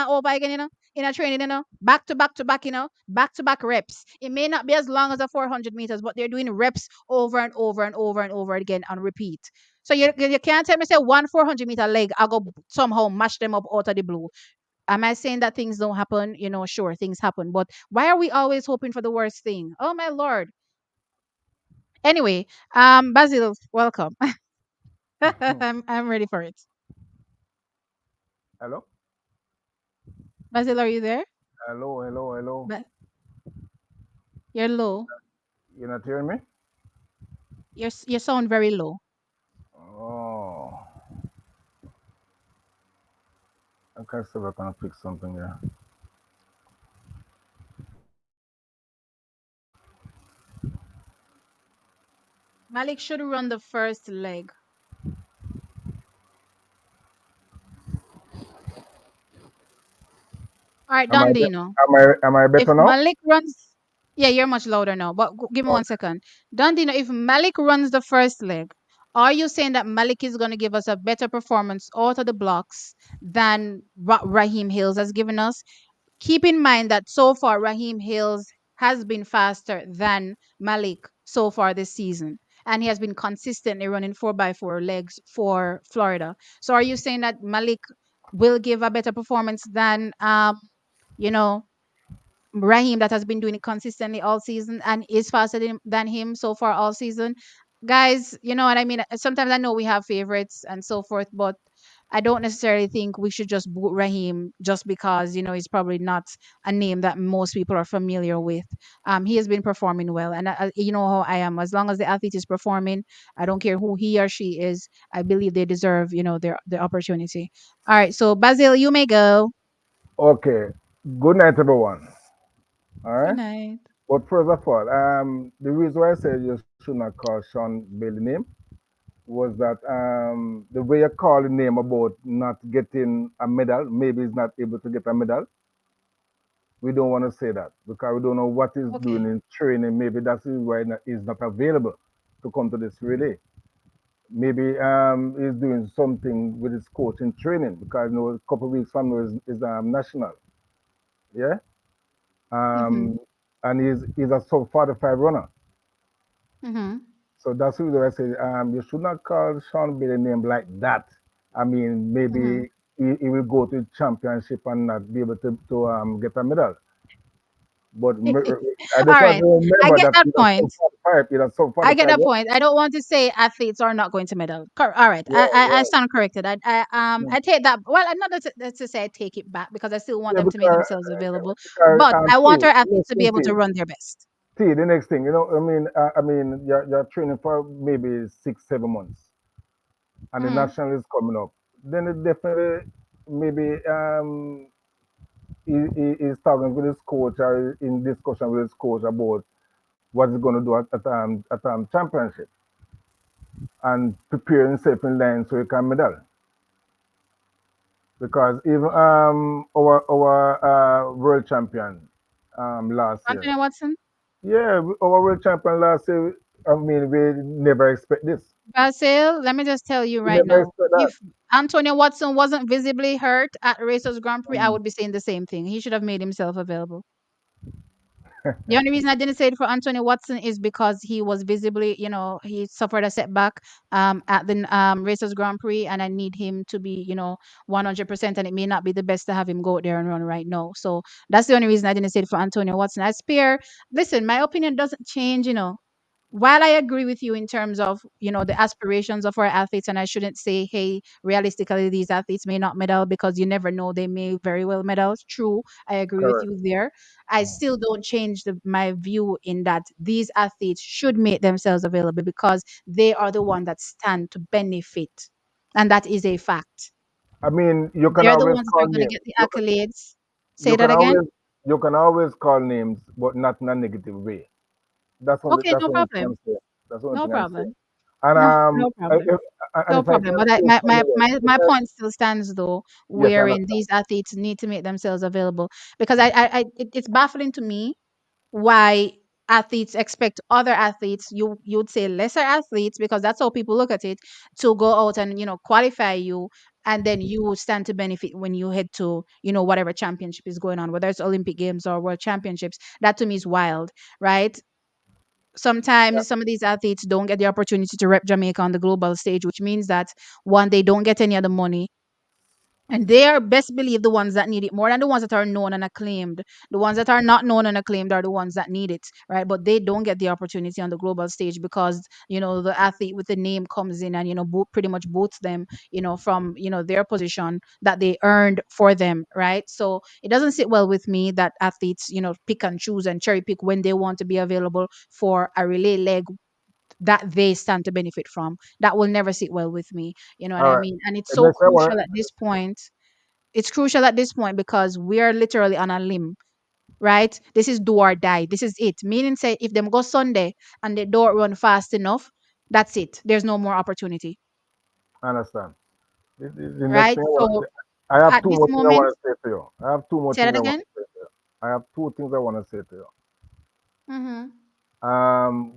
over again, in a training, back to back to back, back to back reps. It may not be as long as a 400 meters, but they're doing reps over and over and over and over again on repeat. So you can't tell me say one 400-meter leg, I go somehow mash them up out of the blue. Am I saying that things don't happen? Sure, things happen, but why are we always hoping for the worst thing? Oh my lord. Anyway, Basil, welcome. I'm ready for it. Hello? Basil, are you there? Hello, hello, hello. But you're low. You're not hearing me? You sound very low. Oh, I can't see if I can fix something here. Malik should run the first leg. All right, Am I Dondino. am I If better now? Malik runs, yeah, you're much louder now. But give me Oh, 1 second. Dandino, if Malik runs the first leg, are you saying that Malik is going to give us a better performance out of the blocks than Raheem Hills has given us? Keep in mind that so far Raheem Hills has been faster than Malik so far this season. And he has been consistently running 4x4 legs for Florida. So are you saying that Malik will give a better performance than you know, Raheem that has been doing it consistently all season and is faster than him so far all season. Guys, you know what I mean? Sometimes I know we have favorites and so forth, but I don't necessarily think we should just boot Raheem just because, he's probably not a name that most people are familiar with. He has been performing well. And you know how I am. As long as the athlete is performing, I don't care who he or she is. I believe they deserve, the opportunity. All right. So, Basil, you may go. okay. Good night, everyone. All Good right. night. But first of all, the reason why I said you should not call Sean Bailey name was that the way you call the name about not getting a medal, maybe he's not able to get a medal. We don't want to say that because we don't know what he's doing Okay. in training. Maybe that's why he's not available to come to this relay. Maybe he's doing something with his coach in training because a couple of weeks from now is national, yeah. Mm-hmm. Um, and he's a sub 45 runner. Mm-hmm. So that's the reason I say you should not call Sean Bailey name like that. I mean, Mm-hmm. maybe he will go to championship and not be able to get a medal. But I just All want right, to I remember get that that he was point. sub 45. He was sub I get 45. that point. I don't want to say athletes are not going to medal. All right, Yeah, I yeah, stand corrected. yeah. I take that. Well, not to say I take it back because I still want Yeah, them to make themselves available. because But I want T, our athletes to be listen, able to run their best. The next thing, I mean, you're training for maybe 6, 7 months, and the Hmm. national is coming up. Then it definitely maybe he is talking with his coach or in discussion with his coach about what he's going to do at championship and prepare himself in line so he can medal. Because even our world champion last year, Anthony Watson, yeah, our world champion last year. I mean, we never expect this. Basil. Let me just tell you We right never now. expect that. If Antonio Watson wasn't visibly hurt at Racers Grand Prix, I would be saying the same thing. He should have made himself available. The only reason I didn't say it for Anthony Watson is because he was visibly, he suffered a setback at the Racers Grand Prix, and I need him to be, 100%. And it may not be the best to have him go out there and run right now. So that's the only reason I didn't say it for Antonio Watson. I spare. Listen, my opinion doesn't change. While I agree with you in terms of, the aspirations of our athletes, and I shouldn't say, hey, realistically, these athletes may not medal because you never know, they may very well medal. True, I agree with Correct. you there. I still don't change my view in that these athletes should make themselves available because they are the one that stand to benefit. And that is a fact. I mean, you can They're the always ones that call are going to names. get the accolades. Say You that can again. always you can always call names, but not in a negative way. Okay, That's no the only thing problem. I'm saying. That's the only No thing I'm saying. problem. And No, no problem. No if I problem. can But say something, my point still stands though, yes, I wherein understand. these athletes need to make themselves available because it's baffling to me why athletes expect other athletes, you'd say lesser athletes because that's how people look at it, to go out and qualify you, and then you stand to benefit when you head to whatever championship is going on, whether it's Olympic Games or World Championships. That to me is wild, right? Yeah. Sometimes some of these athletes don't get the opportunity to rep Jamaica on the global stage, which means that one, they don't get any other money. And they are best believe the ones that need it more than the ones that are known and acclaimed. The ones that are not known and acclaimed are the ones that need it, right? But they don't get the opportunity on the global stage because the athlete with the name comes in and pretty much boots them, from their position that they earned for them, right? So it doesn't sit well with me that athletes pick and choose and cherry pick when they want to be available for a relay leg that they stand to benefit from. That will never sit well with me. You know what All I right. mean? And it's The so next I want crucial at this point. It's crucial at this point because we are literally on a limb, right? This is do or die. This is it. Meaning, say, if them go Sunday and they don't run fast enough, that's it. There's no more opportunity, to understand. The next right? thing I want So to say, I have at two this more things I moment, want to say to you. I have two more say things that I want again. to say to you. I have two things I want to say to you. Mm-hmm.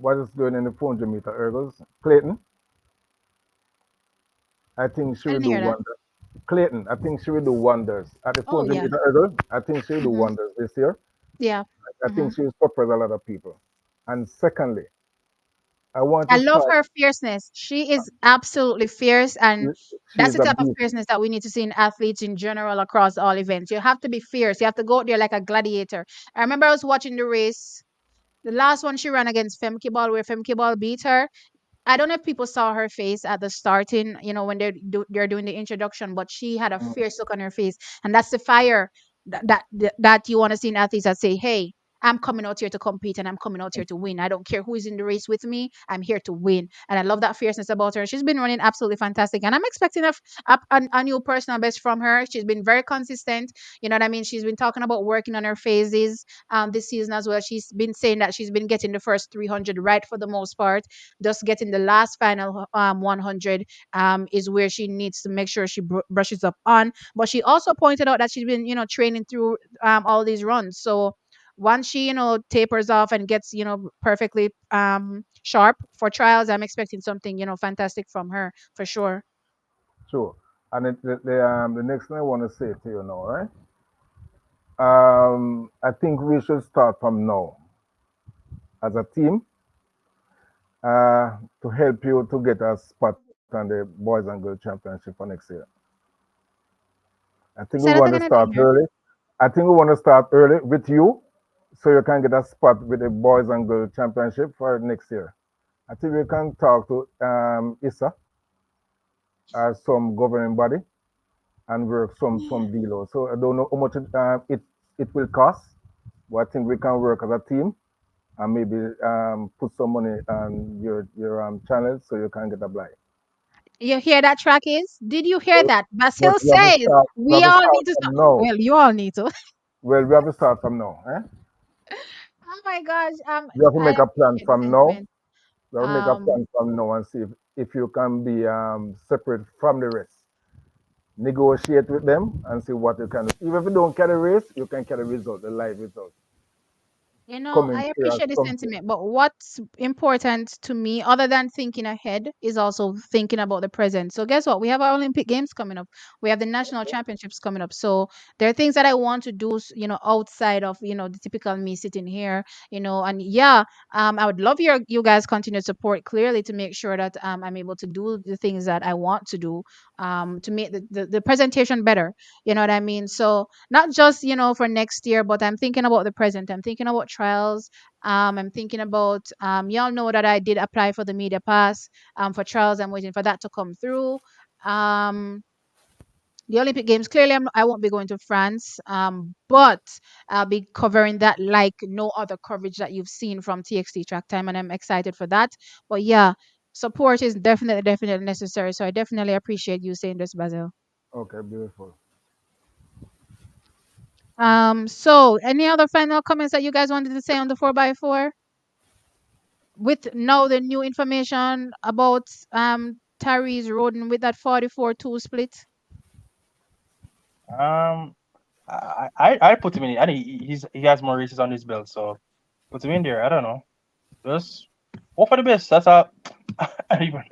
What is doing in the 400-meter hurdles? Clayton, I think she I will didn't do hear that. wonders. Clayton, I think she will do wonders at the Oh 400 yeah. meter hurdle. I think she will do Mm-hmm. wonders this year. Yeah. I Mm-hmm. think she will surprise a lot of people. And secondly, I want I to love start. her fierceness. She is absolutely fierce, and She that's is the a type of beast, fierceness that we need to see in athletes in general across all events. You have to be fierce. You have to go out there like a gladiator. I remember I was watching the race, the last one she ran against Femke Ball, where Femke Ball beat her. I don't know if people saw her face at the starting, when they're doing the introduction, but she had a fierce look on her face, and that's the fire that you want to see in athletes that say, "Hey, I'm coming out here to compete, and I'm coming out here to win. I don't care who is in the race with me. I'm here to win." And I love that fierceness about her. She's been running absolutely fantastic, and I'm expecting a new personal best from her. She's been very consistent. You know what I mean? She's been talking about working on her phases this season as well. She's been saying that she's been getting the first 300 right for the most part, just getting the last final 100 is where she needs to make sure she brushes up on. But she also pointed out that she's been training through all these runs. So once she tapers off and gets perfectly sharp for trials, I'm expecting something fantastic from her for sure. true. And the next thing I want to say to you now, right? I think we should start from now as a team to help you to get a spot on the Boys and Girls Championship for next year. I think we Say that want to again, I start didn't hear. early. I think we want to start early with you, so you can get a spot with the boys and girls championship for next year. I think we can talk to ISA as some governing body and work some deal. So I don't know how much it will cost, but I think we can work as a team and maybe put some money on your channel so you can get a blind. You hear that track is? Did you hear But, that? but Basil says we we have to all start need to start. from now. Well, you all need to. Well, we have to start from now. Eh? Oh my gosh. We have to I make a plan appreciate the from now. sentiment. We have to make a Um, plan from now and see if you can be separate from the rest. Negotiate with them and see what you can do. Even if you don't carry race, you can carry result, the live result. I Coming here as appreciate the something. sentiment, but what's important to me, other than thinking ahead, is also thinking about the present. So, guess what? We have our Olympic Games coming up. We have the national championships coming up. So, there are things that I want to do, outside of, the typical me sitting here, and yeah, I would love you guys' continued support clearly to make sure that I'm able to do the things that I want to do, to make the presentation better. You know what I mean? So, not just for next year, but I'm thinking about the present. I'm thinking about trials. I'm thinking about, y'all know that I did apply for the media pass for trials. I'm waiting for that to come through. um the Olympic Games, clearly I won't be going to France, but I'll be covering that like no other coverage that you've seen from TXT Track Time, and I'm excited for that. But yeah, support is definitely necessary, so I definitely appreciate you saying this, Basil. Okay, beautiful. So any other final comments that you guys wanted to say on the 4x4? With now the new information about Tyrese Roden with that 44-2 split. Um, I put him in. I think he has more races on his belt, so put him in there. I don't know. Just hope for the best. That's all. I don't even.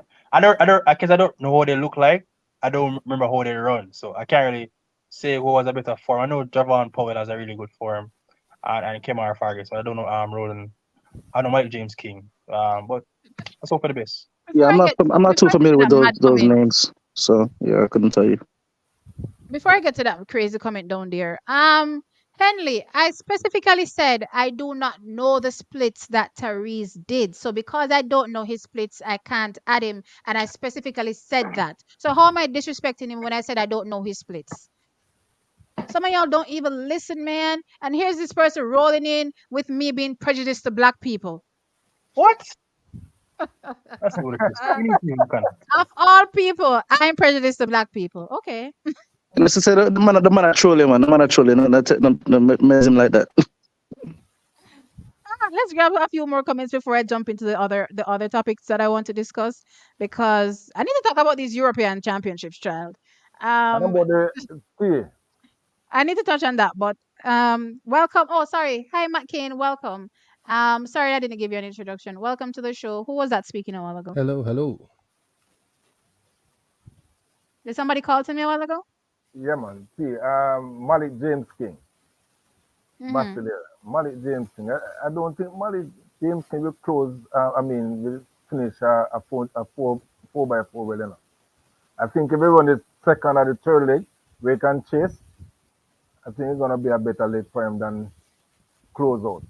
Because I don't know how they look like. I don't remember how they run, so I can't really say who was a better form. I know Javon Powell has a really good form, and Kemar Fargas. So I don't know Roden. I know Mike James King. But let's hope for the best. Yeah, I'm not too Before I get to familiar with that mad those comment, names, so yeah, I couldn't tell you. before I get to that crazy comment down there, Henley, I specifically said I do not know the splits that Therese did. So because I don't know his splits, I can't add him, and I specifically said that. So how am I disrespecting him when I said I don't know his splits? Some of y'all don't even listen, man. And here's this person rolling in with me being prejudiced to black people. What? That's ludicrous. You need to look on that. Of all people, I'm prejudiced to black people. Okay. Let's just say the man are trolling, man. The man are trolling. No, mess him like that. Let's grab a few more comments before I jump into the other topics that I want to discuss, because I need to talk about these European Championships, child. And Um, about the see, I need to touch on that, but welcome. Oh, sorry. Hi, Matt Kane. Welcome. Sorry I didn't give you an introduction. Welcome to the show. Who was that speaking a while ago? Hello, hello. Did somebody call to me a while ago? yeah, man. See, Malik James King, Mm-hmm. Master there. Malik James King. I don't think Malik James King will close. Will finish a four by four well enough. I think if we run the second or the third leg, we can chase. I think it's gonna be a better leg for him than close out.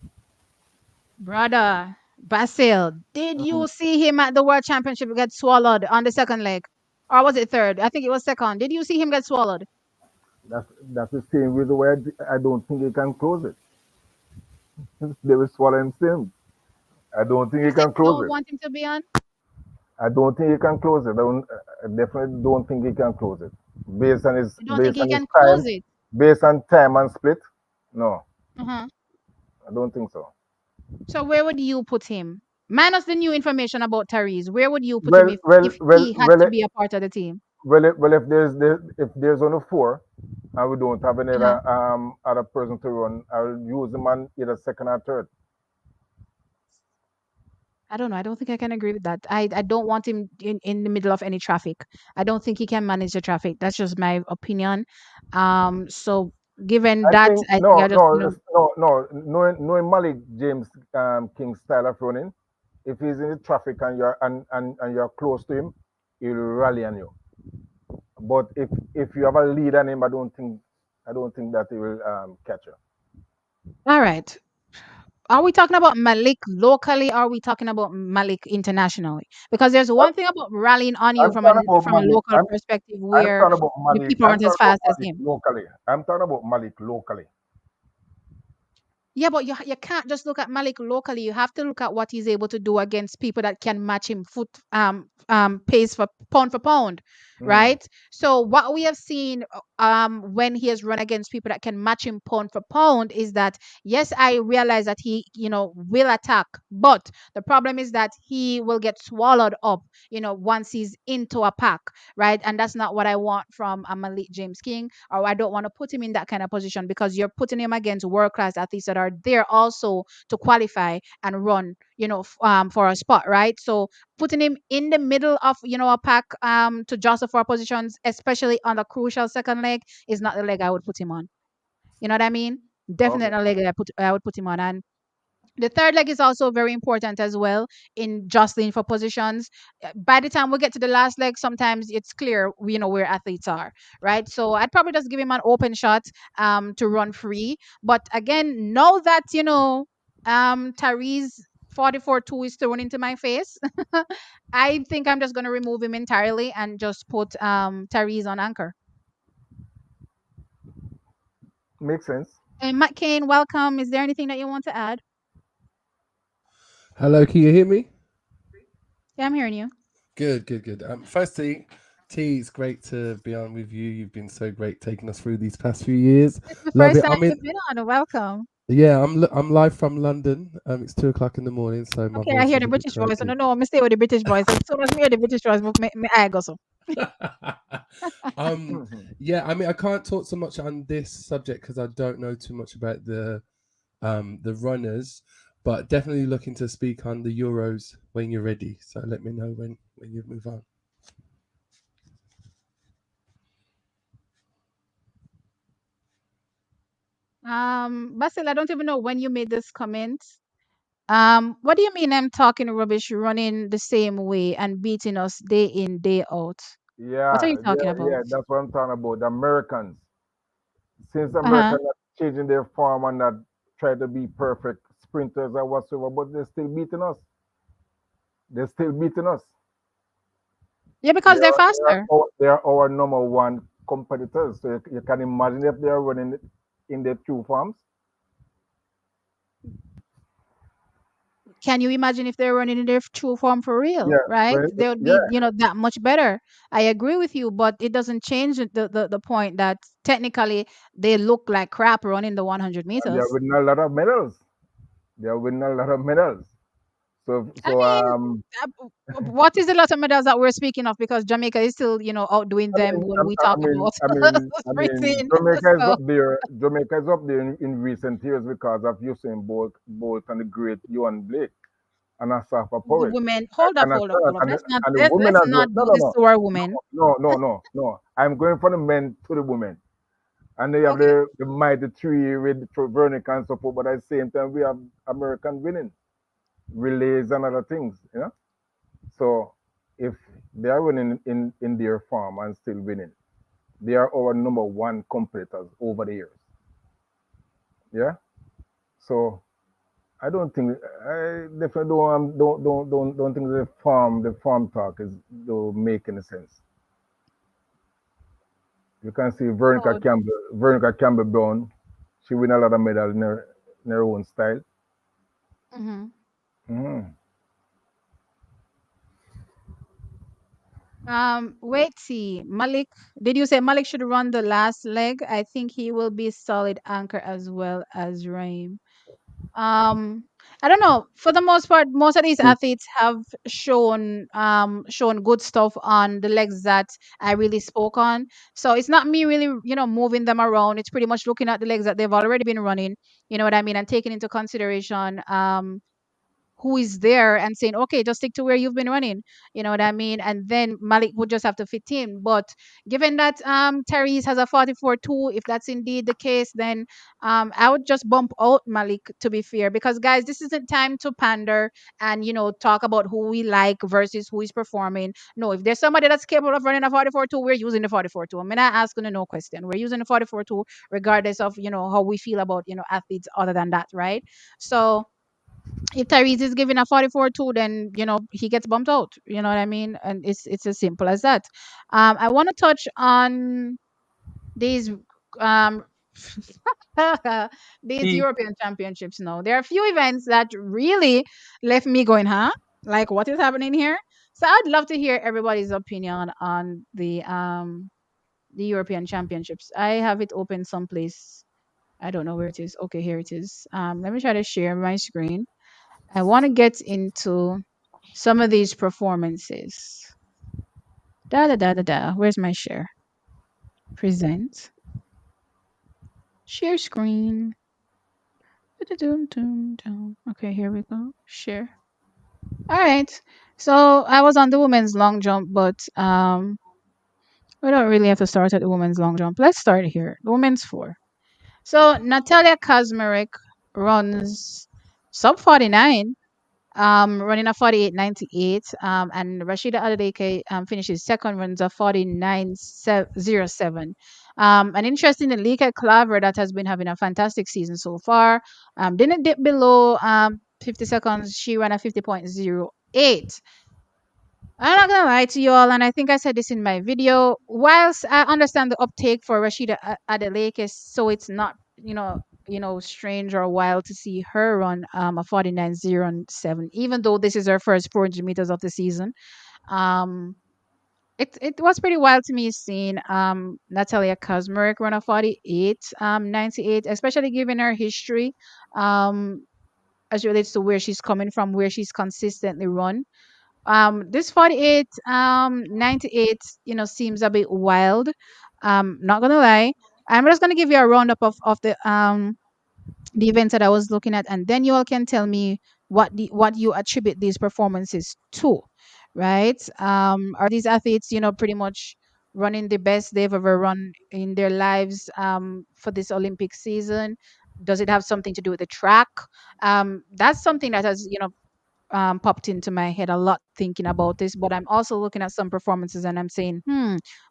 Brother Basil, did you see him at the World Championship get swallowed on the second leg? Or was it third? I think it was second. Did you see him get swallowed? That's the same reason why I don't think he can close it. They will swallow him same. I don't think he Is it can you close don't it. want him to be on? I don't think he can close it. I definitely don't think he can close it. You don't think Based he on his can close time, it? based on time and split. No, Uh-huh. I don't think so. So where would you put him? Minus the new information about Therese, where would you put him Well, well, if well, he had well, to be a part of the team? well. If there's only four, and we don't have Uh-huh. another other person to run, I'll use him on either second or third. I don't know. I don't think I can agree with that. I don't want him in the middle of any traffic. I don't think he can manage the traffic. That's just my opinion. So given I that, think I think no, I just no, no, no. Knowing Malik James King's style of running, if he's in the traffic and you're close to him, he'll rally on you. But if you have a lead on him, I don't think that he will catch you. all right. Are we talking about Malik locally? Or are we talking about Malik internationally? Because there's I'm, one thing about rallying on you I'm talking about from a Malik. local perspective I'm where talking about the Malik. people I'm aren't as talking about fast as Malik him. locally. I'm talking about Malik locally. Yeah, but you can't just look at Malik locally. You have to look at what he's able to do against people that can match him pace for pound, Mm. right? So what we have seen when he has run against people that can match him pound for pound is that yes, I realize that he will attack, but the problem is that he will get swallowed up, once he's into a pack, right? And that's not what I want from a Malik James King, or I don't want to put him in that kind of position because you're putting him against world class athletes that are there also to qualify and run, for a spot, right? So putting him in the middle of a pack to jostle for positions, especially on the crucial second leg, is not the leg I would put him on. You know what I mean? Okay. Definitely a leg I would put him on. And the third leg is also very important as well in jostling for positions. By the time we get to the last leg, sometimes it's clear where athletes are, right? So I'd probably just give him an open shot to run free. But again, know that Tyrese 44-2 is thrown into my face. I think I'm just gonna remove him entirely and just put Tyrese on anchor. Makes sense. And Matt Kane, welcome. Is there anything that you want to add? Hello, can you hear me? Yeah, I'm hearing you. Good, good, good. Firstly, T, it's great to be on with you. You've been so great taking us through these past few years. It's the Love first it. time I'm in. you've been on. Welcome. Yeah, I'm live from London. It's 2 o'clock in the morning, so my Okay, I voice hear is the a bit British voice. No, croaky. no, I stay with the British voice. As soon as me hear the British voice, me eye go so. um, Mhm. yeah, I mean, I can't talk so much on this subject because I don't know too much about the runners, but definitely looking to speak on the Euros when you're ready. So let me know when you move on. Basil, I don't even know when you made this comment. What do you mean I'm talking rubbish, running the same way and beating us day in, day out? What are Yeah, you talking about? yeah. That's what I'm talking about. The Americans. Since Uh-huh. Americans are changing their form and not try to be perfect sprinters or whatsoever, but they're still beating us. They're still beating us. Yeah, because they're faster. They are our number one competitors. So you can imagine if they are running it in their true forms. Can you imagine if they're running in their true form for real, Yeah, right? well, They would be, yeah, that much better. I agree with you, but it doesn't change the point that technically they look like crap running the 100 and they are meters. winning a lot of medals. They are winning a lot of medals. So, I so mean, what is the lot of medals that we're speaking of? Because Jamaica is still, outdoing I them mean, when we talk about sprinting. Jamaica is So, up there. Jamaica is up there in recent years because of Usain Bolt and the great Johan Blake and Asafa the Powell. women, hold up, And, hold up, hold up. and the women Let's as well. not No, do no, this no, to our women. no. I'm going from the men to the women. And they have Okay. the mighty three with Veronica and so forth. But at the same time, we have American winning relays and other things. So if they are winning in their form and still winning, they are our number one competitors over the years. Yeah. So I definitely don't think the farm talk is don't make any sense. You can see Oh, Veronica Campbell Brown. She win a lot of medals in her own style. mhm. Hmm. Wait, see, Malik. Did you say Malik should run the last leg? I think he will be solid anchor as well as Raheem. Um, I don't know. For the most part, most of these athletes have shown good stuff on the legs that I really spoke on. So it's not me really, moving them around. It's pretty much looking at the legs that they've already been running. You know what I mean, and taking into consideration who is there and saying, okay, just stick to where you've been running. You know what I mean? And then Malik would just have to fit in. But given that Therese has a 44-2, if that's indeed the case, then I would just bump out Malik, to be fair. Because guys, this isn't time to pander and talk about who we like versus who is performing. No, if there's somebody that's capable of running a 44-2, we're using the 44-2. I'm not asking no question. We're using the 44-2 regardless of how we feel about athletes other than that, right? So If Tyrese is giving a 44-2, then he gets bumped out. You know what I mean? And it's as simple as that. I want to touch on these um these See, European Championships now. There are a few events that really left me going, huh? Like, what is happening here? So I'd love to hear everybody's opinion on the European Championships. I have it open someplace. I don't know where it is. Okay, here it is. Let me try to share my screen. I want to get into some of these performances. Da da da da da. Where's my share? Present. Share screen. Da-da-dum-dum-dum. Okay, here we go. Share. All right. So I was on the women's long jump, but we don't really have to start at the women's long jump. Let's start here. The women's four. So Natalia Kazmarek runs sub 49, running a 48.98, and Rashida Adedeke finishes second, runs a 49.07. And interestingly, Lika Claver, that has been having a fantastic season so far, didn't dip below 50 seconds. She ran a 50.08. I'm not gonna lie to you all, and I think I said this in my video. Whilst I understand the uptake for Rashida Adeleke, so it's not strange or wild to see her run a 49.07, even though this is her first 400 meters of the season. Um, it was pretty wild to me seeing Natalia Kazmarek run a 48.98, especially given her history um as it relates to where she's coming from, where she's consistently run. This 48 98 seems a bit wild. Not gonna lie. I'm just gonna give you a roundup of the events that I was looking at, and then you all can tell me what you attribute these performances to, right? Are these athletes pretty much running the best they've ever run in their lives for this Olympic season? Does it have something to do with the track? That's something that has popped into my head a lot thinking about this, but I'm also looking at some performances and I'm saying,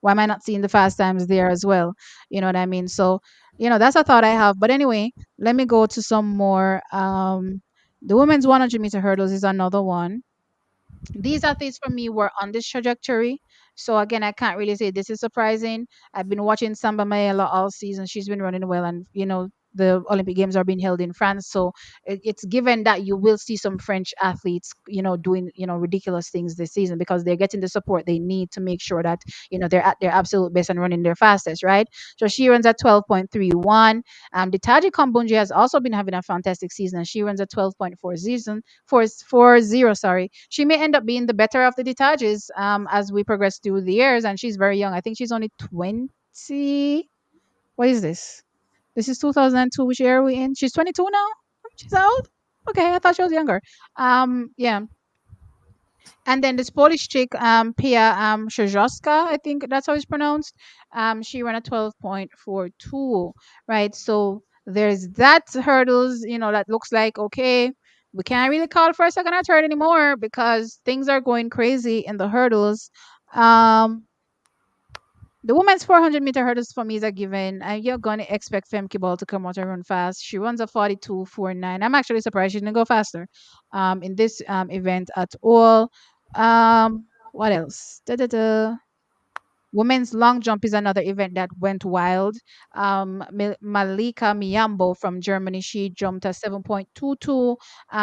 why am I not seeing the fast times there as well? You know what I mean? So, that's a thought I have. But anyway, let me go to some more. The women's 100-meter hurdles is another one. These athletes for me were on this trajectory. So again, I can't really say this is surprising. I've been watching Samba Mayela all season. She's been running well, and the Olympic Games are being held in France. So it's given that you will see some French athletes, doing ridiculous things this season because they're getting the support they need to make sure that they're at their absolute best and running their fastest, right? So she runs at 12.31. The Taji Kambunji has also been having a fantastic season, and she runs at 12.4 season 4.40. Sorry, she may end up being the better of the Ditages as we progress through the years, and she's very young. I think she's only 20. What is this? This is 2002. Which year are we in? She's 22 now. She's old. Okay, I thought she was younger. Yeah. And then this Polish chick, Pia Szajowska, I think that's how it's pronounced. She ran a 12.42, right? So there's that hurdles, that looks like, okay, we can't really call for a second or third anymore because things are going crazy in the hurdles. The women's 400-meter hurdles for me is a given. And you're going to expect Femke Ball to come out and run fast. She runs a 42.49. I'm actually surprised she didn't go faster in this event at all. What else? Da-da-da. Women's long jump is another event that went wild. Malika Miyambo from Germany, she jumped a 7.22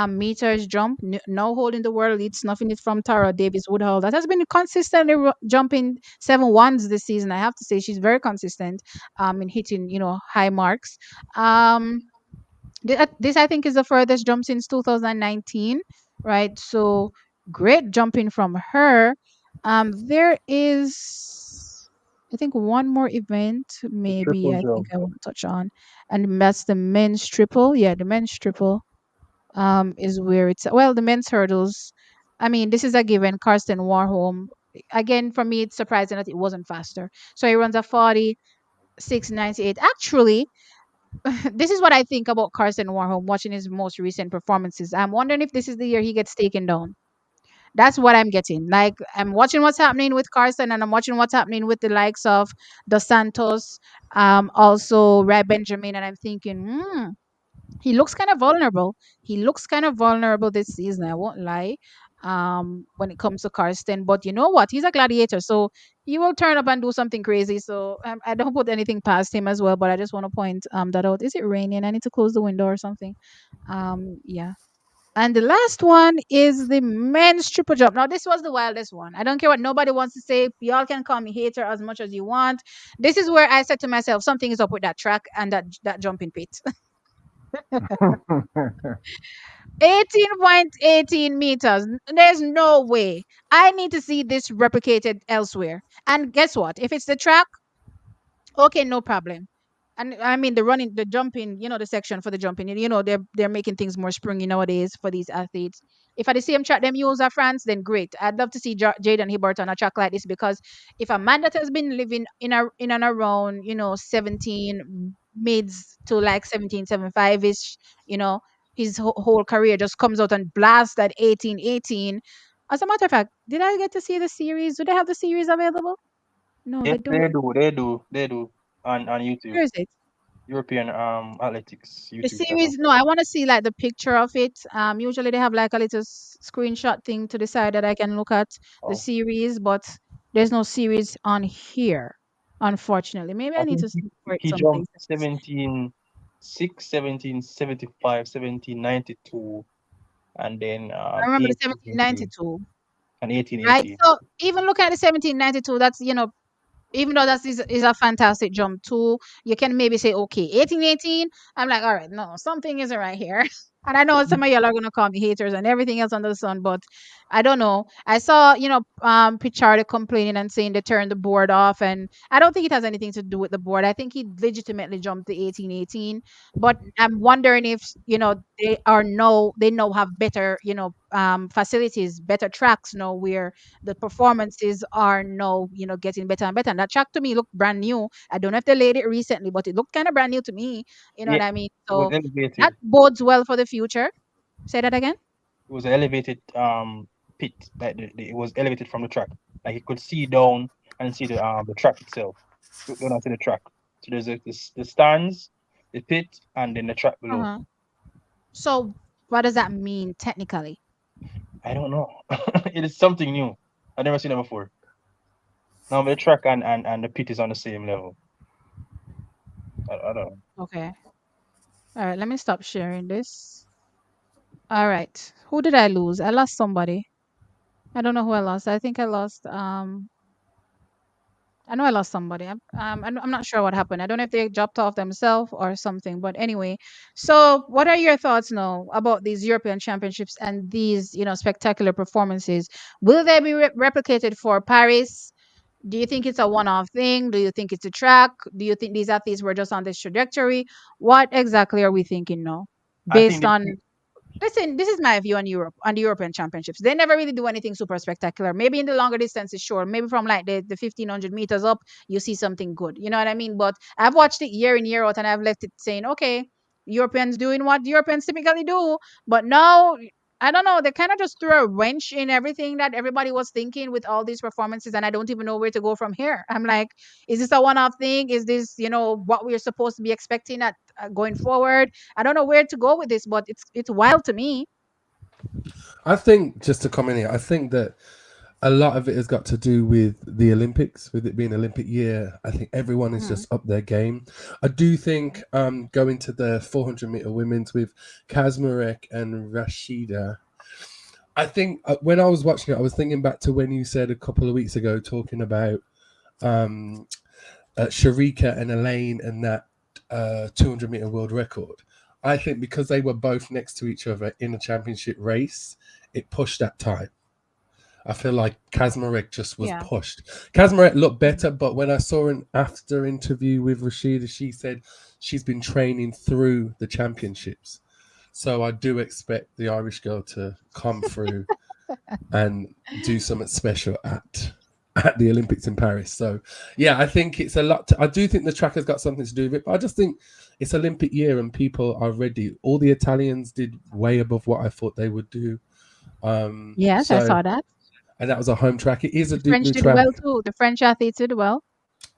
meters jump. No hold in the world lead, snuffing it from Tara Davis Woodhull. That has been consistently jumping 7.1s this season. I have to say she's very consistent in hitting, high marks. This I think is the furthest jump since 2019, right? So great jumping from her. There is, I think, one more event maybe triple I think jump. I want to touch on, and that's the men's triple. Yeah, the men's triple is where it's well the men's hurdles. I mean, this is a given. Karsten Warholm. Again, for me, it's surprising that it wasn't faster. So he runs a 46.98. Actually, this is what I think about Carson Warholm watching his most recent performances. I'm wondering if this is the year he gets taken down. That's what I'm getting. Like I'm watching what's happening with Carson, and I'm watching what's happening with the likes of Dos Santos, also Ray Benjamin, and I'm thinking, He looks kind of vulnerable. He looks kind of vulnerable this season. I won't lie. When it comes to Karsten, but you know what? He's a gladiator, so he will turn up and do something crazy. So I don't put anything past him as well. But I just want to point that out. Is it raining? I need to close the window or something. Yeah. And the last one is the men's triple jump. Now, this was the wildest one. I don't care what nobody wants to say. Y'all can call me hater as much as you want. This is where I said to myself, something is up with that track and that jumping pit. 18.18 meters. There's no way. I need to see this replicated elsewhere. And guess what? If it's the track, okay, no problem. And I mean the running, the jumping, the section for the jumping, they're making things more springy nowadays for these athletes. If at the same track them use a France, then great. I'd love to see Jaden Hibbert on a track like this because if a man that has been living in and around, 17 mids to like 17.75 ish, his whole career just comes out and blasts at 18.18. As a matter of fact, did I get to see the series? Do they have the series available? No, they Yes, don't. they do on YouTube. Where is it? European athletics The YouTube channel. series, no, I want to see like the picture of it. Usually they have like a little screenshot thing to the side that I can look at the Oh, series, but there's no series on here, unfortunately. Maybe I I need think to search for it he someplace jumped else. 17.6, 17.75, 17.92, and then I remember the 18.18 1792, and right? 18.18. So even looking at the 1792, that's even though that is a fantastic jump too, you can maybe say, okay, 1818. I'm like, all right, no, something isn't right here. And I know some of y'all are gonna call me haters and everything else under the sun, but I don't know. I saw, Pichardo complaining and saying they turned the board off, and I don't think it has anything to do with the board. I think he legitimately jumped the 1818, but I'm wondering if they now have better, facilities, better tracks now where the performances are now, getting better and better. And that track to me looked brand new. I don't know if they laid it recently, but it looked kind of brand new to me. You know Yeah, what it I mean? was So that elevated. bodes well for the future. Say that again. It was an elevated pit. Like it was elevated from the track. Like you could see down and see the track itself. Look down and see the track. So there's the stands, the pit, and then the track below. Uh-huh. So what does that mean technically? I don't know. It is something new. I've never seen it before. Now the track and the pit is on the same level. I don't know. Okay. All right. Let me stop sharing this. All right. Who did I lose? I lost somebody. I don't know who I lost. I think I lost. I know I lost somebody. I'm not sure what happened. I don't know if they dropped off themselves or something. But anyway, so what are your thoughts now about these European Championships and these, spectacular performances? Will they be replicated for Paris? Do you think it's a one-off thing? Do you think it's a track? Do you think these athletes were just on this trajectory? What exactly are we thinking now, I think based on Listen, this is my view on Europe, on the European Championships. They never really do anything super spectacular. Maybe in the longer distances, sure. Maybe from like the 1500 meters up, you see something good. You know what I mean? But I've watched it year in, year out, and I've left it saying, okay, Europeans doing what Europeans typically do. But now, I don't know. They kind of just threw a wrench in everything that everybody was thinking with all these performances, and I don't even know where to go from here. I'm like, is this a one off thing? Is this, what we're supposed to be expecting at going forward? I don't know where to go with this, but it's wild to me. I think, just to comment here, I think that a lot of it has got to do with the Olympics, with it being Olympic year. I think everyone is Mhm. just up their game. I do think going to the 400-meter women's with Kazmarek and Rashida. I think when I was watching it, I was thinking back to when you said a couple of weeks ago, talking about Sharika and Elaine and that 200-meter world record. I think because they were both next to each other in a championship race, it pushed that time. I feel like Kazmarek just was Yeah. pushed. Kazmarek looked better, but when I saw an after interview with Rashida, she said she's been training through the championships. So I do expect the Irish girl to come through and do something special at the Olympics in Paris. So yeah, I think it's a lot. I do think the track has got something to do with it, but I just think it's Olympic year and people are ready. All the Italians did way above what I thought they would do. Yes, I So saw that. and that was a home track. It is a The French new did track. well too. The French athletes did well.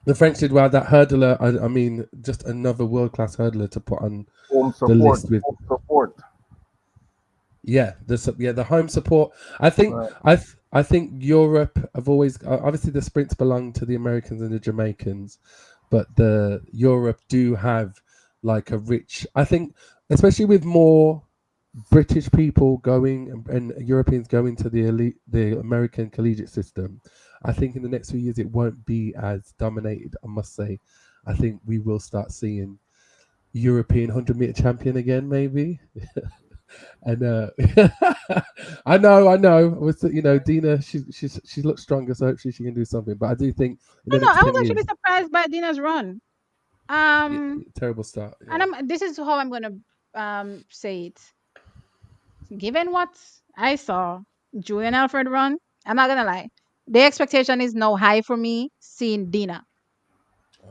The French did well. That hurdler, I mean, just another world class hurdler to put on Home the support. list with. Home support. The home support. I think Right. I think Europe have always obviously the sprints belong to the Americans and the Jamaicans, but the Europe do have like a rich. I think especially with more British people going and Europeans going to the American collegiate system. I think in the next few years it won't be as dominated. I must say, I think we will start seeing European 100-meter champion again, maybe. And I know. With Dina, she looks stronger, so hopefully she can do something. But I do think in the No, next I was 10 actually years, surprised by Dina's run. yeah, Um, terrible start. and Yeah, this is how I'm gonna say it. Given what I saw Julian Alfred run, I'm not gonna lie. The expectation is now high for me seeing Dina.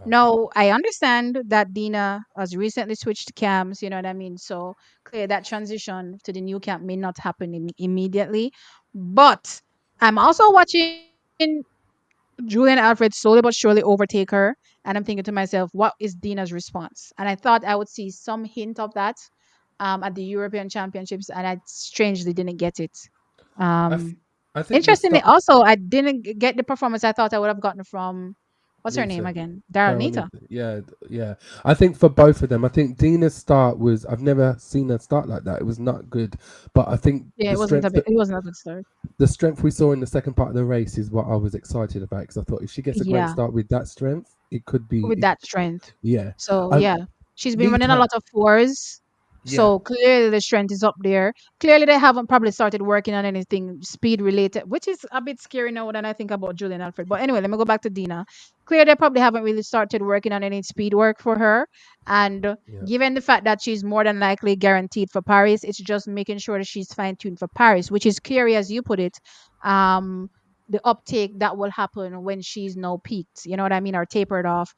No, I understand that Dina has recently switched camps, you know what I mean? So clear that transition to the new camp may not happen immediately. But I'm also watching Julian Alfred slowly but surely overtake her. And I'm thinking to myself, what is Dina's response? And I thought I would see some hint of that at the European Championships, and I strangely didn't get it. I, th- Um, I think the Interestingly, start. also, I didn't get the performance I thought I would have gotten from, what's her name Nita. again? Daryl Daryl Nita. Nita. Yeah, yeah. I think for both of them, I think Dina's start was. I've never seen her start like that. It was not good. But I think Yeah, the strength it wasn't a good start. the strength we saw in the second part of the race is what I was excited about because I thought if she gets a great Yeah, start with that strength, it could be. with that strength. Yeah. So I yeah, she's been running a Nita. lot of fours. Yeah. So clearly the strength is up there. Clearly they haven't probably started working on anything speed related, which is a bit scary now when I think about Julian Alfred. But anyway, let me go back to Dina. Clearly they probably haven't really started working on any speed work for her. And Yeah. given the fact that she's more than likely guaranteed for Paris, it's just making sure that she's fine tuned for Paris, which is scary as you put it. Um, the uptake that will happen when she's now peaked, you know what I mean, or tapered off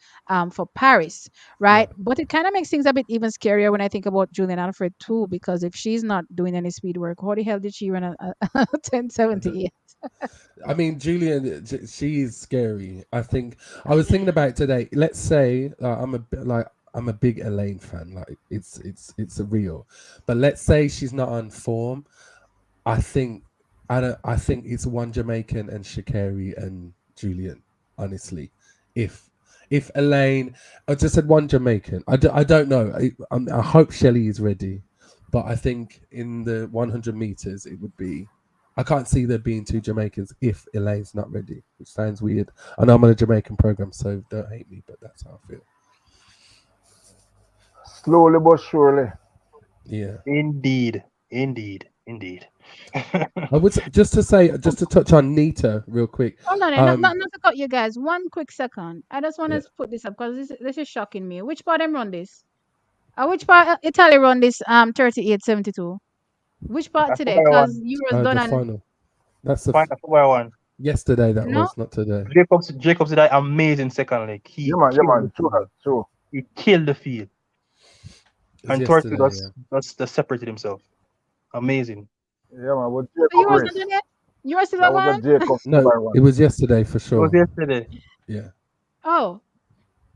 for Paris, Yeah. right? But it kind of makes things a bit even scarier when I think about Julian Alfred too, because if she's not doing any speed work, how the hell did she run a I 1078? I mean, Julian, she is scary. I think I was thinking about it today. Let's say I'm a big Elaine fan. Like it's a real, but let's say she's not on form. I think I think it's one Jamaican and Shak'ari and Julian. Honestly, if if Elaine, I just said one Jamaican. I don't know. I hope Shelley is ready, but I think in the 100 meters it would be. I can't see there being two Jamaicans if Elaine's not ready, which sounds weird. I know I'm on a Jamaican program, so don't hate me, but that's how I feel. Slowly but surely. Yeah. Indeed. I would just to touch on Nita real quick. Hold on, not to cut you guys. One quick second. I just want Yeah. to put this up because this is shocking me. Which part them run this? Which part Italy run this 38-72? Which part That's today? what I Because want. Euros done The on final. That's Fine, that's what I want. yesterday. That no. was not today. Jacobs did an amazing second leg. He Yeah, killed man, the true, field. true. He killed the field. It was And Torque yesterday. Yeah. just separated himself. Amazing. Yeah, man, with So Jacob Euros not race. done yet? Euros still That have was on? a Jacob No, one. it was yesterday for It was sure. yesterday. Yeah. Oh,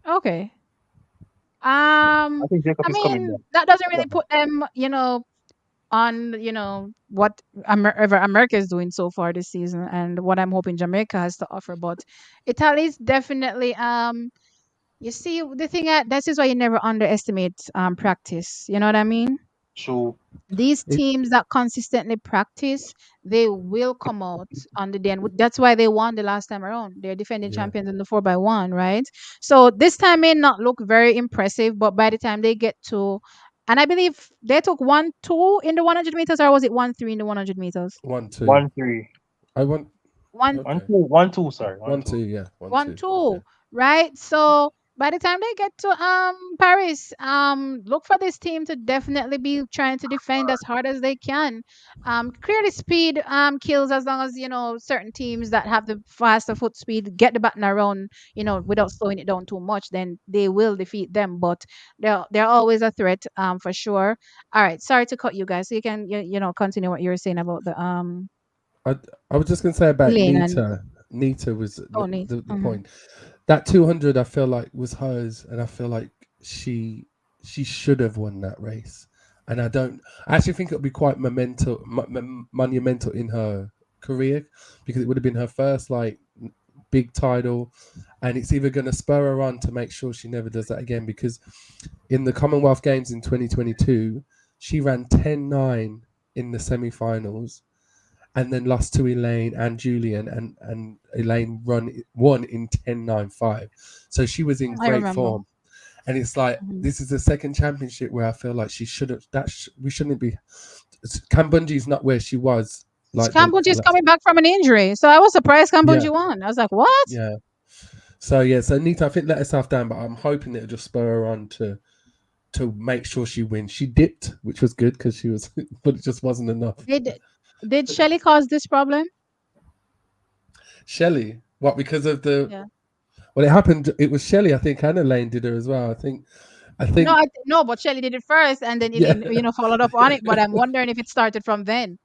okay. I think Jacob I is coming mean, back. that doesn't really put them, on, what America is doing so far this season and what I'm hoping Jamaica has to offer. But Italy's definitely, you see, the thing, this is why you never underestimate practice. You know what I mean? So These It, teams that consistently practice, they will come out on the day. And that's why they won the last time around. They're defending yeah. champions in the 4x1, right? So this time may not look very impressive, but by the time they get to, and I believe they took 1-2 in the 100 meters, or was it 1-3 in the 100 meters? 1-2. 1-3. I want. One Okay. 1-2, sorry. 1-2. Yeah. 1-2. 1-2, Okay. right? So by the time they get to Paris, look for this team to definitely be trying to defend as hard as they can. Clearly speed kills, as long as certain teams that have the faster foot speed get the button around, without slowing it down too much, then they will defeat them. But they're always a threat, for sure. All right, sorry to cut you guys. So you can continue what you were saying about the I I was just gonna say about Elaine and Nita. Nita was Tony. the point. that 200, I feel like was hers, and I feel like she should have won that race. And I actually think it would be quite monumental in her career, because it would have been her first like big title, and it's either going to spur her on to make sure she never does that again, because in the Commonwealth Games in 2022 she ran 10.9 in the semi-finals, and then lost to Elaine and Julian, and Elaine won in 10.95. So she was in I great remember. form. And it's like, this is the second championship where I feel like she shouldn't. We shouldn't be. Kambunji's not where she was. Like Scamboge coming back from an injury, so I was surprised Scamboge yeah, won. I was like, what? yeah. So Nita, I think, let herself down, but I'm hoping it'll just spur her on to make sure she wins. She dipped, which was good because she was, but it just wasn't enough. Did Shelley cause this problem? Shelley, what, because of the? Yeah. Well, it happened. It was Shelley, I think, and Elaine did her as well. I think. No, but Shelley did it first, and then Yeah. Elaine, followed up on it. But I'm wondering if it started from then.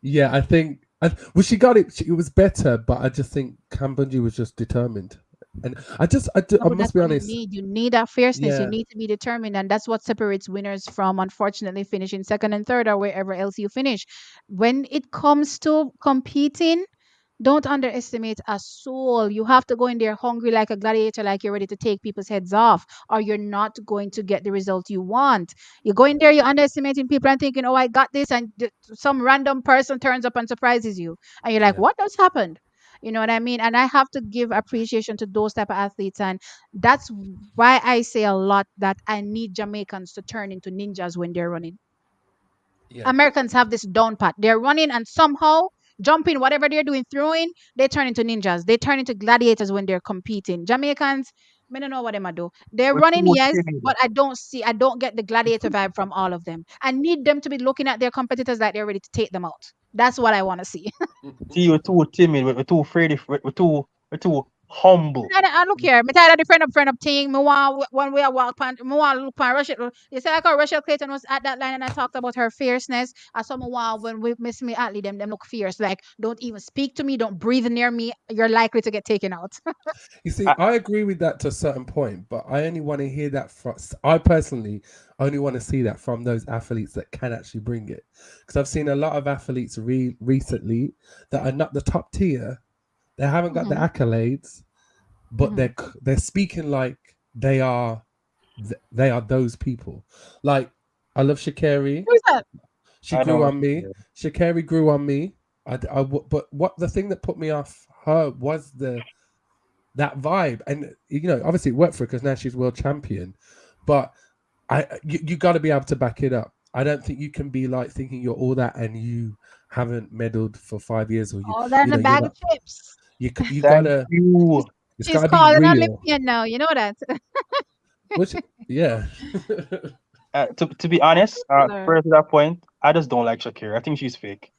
Yeah, I think. Well, she got it. It was better, but I just think Kambunji was just determined, and I must be honest. You need that fierceness. Yeah. You need to be determined, and that's what separates winners from, unfortunately, finishing second and third or wherever else you finish. When it comes to competing, don't underestimate a soul. You have to go in there hungry like a gladiator, like you're ready to take people's heads off, or you're not going to get the result you want. You go in there, you're underestimating people and thinking, oh, I got this, and some random person turns up and surprises you. And you're like, what has happened? You know what I mean? And I have to give appreciation to those type of athletes. And that's why I say a lot that I need Jamaicans to turn into ninjas when they're running. Yeah. Americans have this down pat. They're running and somehow jumping, whatever they're doing, throwing, they turn into ninjas. They turn into gladiators when they're competing. Jamaicans, I don't know what they do. They're We're running, too yes, timid. but I don't get the gladiator vibe from all of them. I need them to be looking at their competitors like they're ready to take them out. That's what I want to see. See, we're too timid. We're too afraid. We're too humble. I look here. Me tired of the friend up thing. Me want when we walk pan. Me want look pan Rachel. You say like how Rachel Clayton was at that line and I talked about her fierceness. As some want when we miss me athlete them look fierce. Like don't even speak to me. Don't breathe near me. You're likely to get taken out. You see, I agree with that to a certain point, but I only want to hear that from. I personally only want to see that from those athletes that can actually bring it, because I've seen a lot of athletes recently that are not the top tier. They haven't got the accolades, but they're speaking like they are those people. Like I love Shak'ari. Who's that? She grew on me. Shak'ari grew on me. But what the thing that put me off her was that vibe, and obviously it worked for her because now she's world champion. But you got to be able to back it up. I don't think you can be like thinking you're all that and you haven't medaled for 5 years, or All that in a bag of chips. You gotta. It's She's gotta called be an real. Olympian now. You know that. Yeah. To be honest, first to that point, I just don't like Shakira. I think she's fake.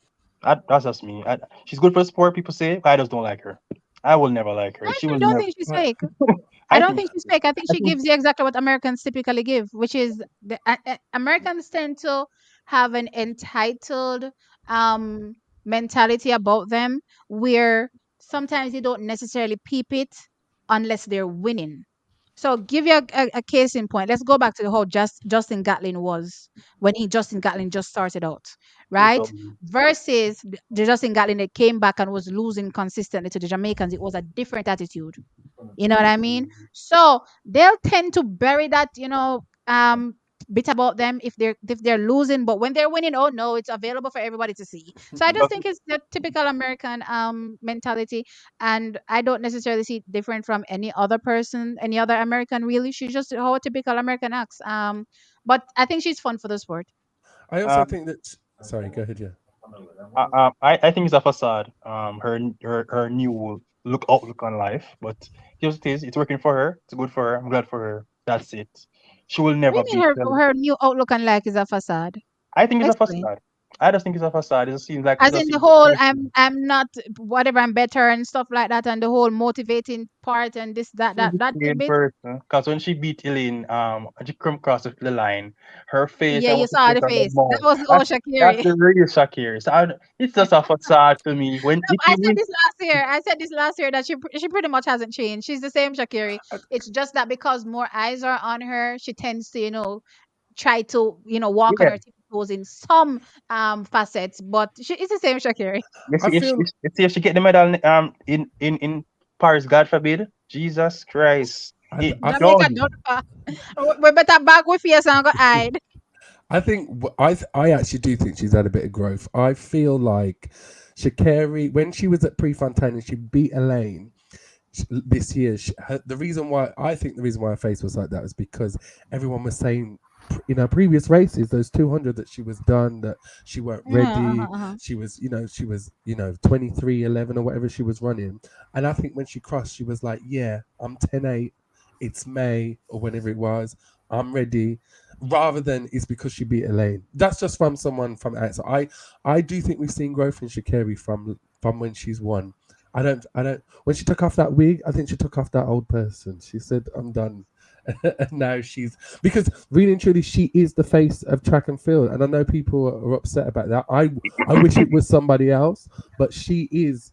That's just me. She's good for sport, people say, but I just don't like her. I will never like her. I don't think she's fake. I don't think she's fake. I think she gives you exactly what Americans typically give, which is the Americans tend to have an entitled mentality about them, where sometimes they don't necessarily peep it unless they're winning. So give you a case in point. Let's go back to the whole Justin Gatlin was when Justin Gatlin just started out, right? Versus the Justin Gatlin that came back and was losing consistently to the Jamaicans. It was a different attitude. You know what I mean? So they'll tend to bury that, bit about them if they're losing, but when they're winning, oh no, it's available for everybody to see. So I just think it's the typical American mentality, and I don't necessarily see it different from any other person, any other American really. She's just how a typical American acts. But I think she's fun for the sport. I also think that. Sorry, go ahead. Yeah. I think it's a facade. Her new outlook on life, but here's it is. It's working for her. It's good for her. I'm glad for her. That's it. She will never What do you mean her new outlook on life is a facade? I think it's Explain. a facade. I just think it's a facade. It just seems like she As just in the seems whole, person. I'm not whatever, I'm better and stuff like that, and the whole motivating part and this She's the that same bit. person. Because when she beat Elaine, she come across the line, her face Yeah, and you what she saw says the on the face. That mouth. was the old That's Shakiri. the real Shakira. So it's just a facade to me. When No, if I you said win, this last year. I said this last year that she pretty much hasn't changed. She's the same Shakiri. It's just that because more eyes are on her, she tends to, try to, walk on yeah, her tiptoes in some facets, but she is the same Shakiri. you I see if she, feel you see if she get the medal in Paris, God forbid, Jesus Christ, it I Jamaica done. done for. We better back with face and go hide. I think I actually do think she's had a bit of growth. I feel like Shakari, when she was at Prefontaine and she beat Elaine this year, the reason why I think the reason why her face was like that was because everyone was saying in her previous races, those 200 that she was done, that she weren't ready. Uh-huh. She was, she was, 23:11 or whatever she was running. And I think when she crossed, she was like, yeah, I'm 10:8. It's May or whenever it was. I'm ready. Rather than it's because she beat Elaine. That's just from someone from outside. I do think we've seen growth in Shakari from when she's won. I don't when she took off that wig, I think she took off that old person. She said, I'm done. And now she's, because really and truly she is the face of track and field. And I know people are upset about that. I wish it was somebody else, but she is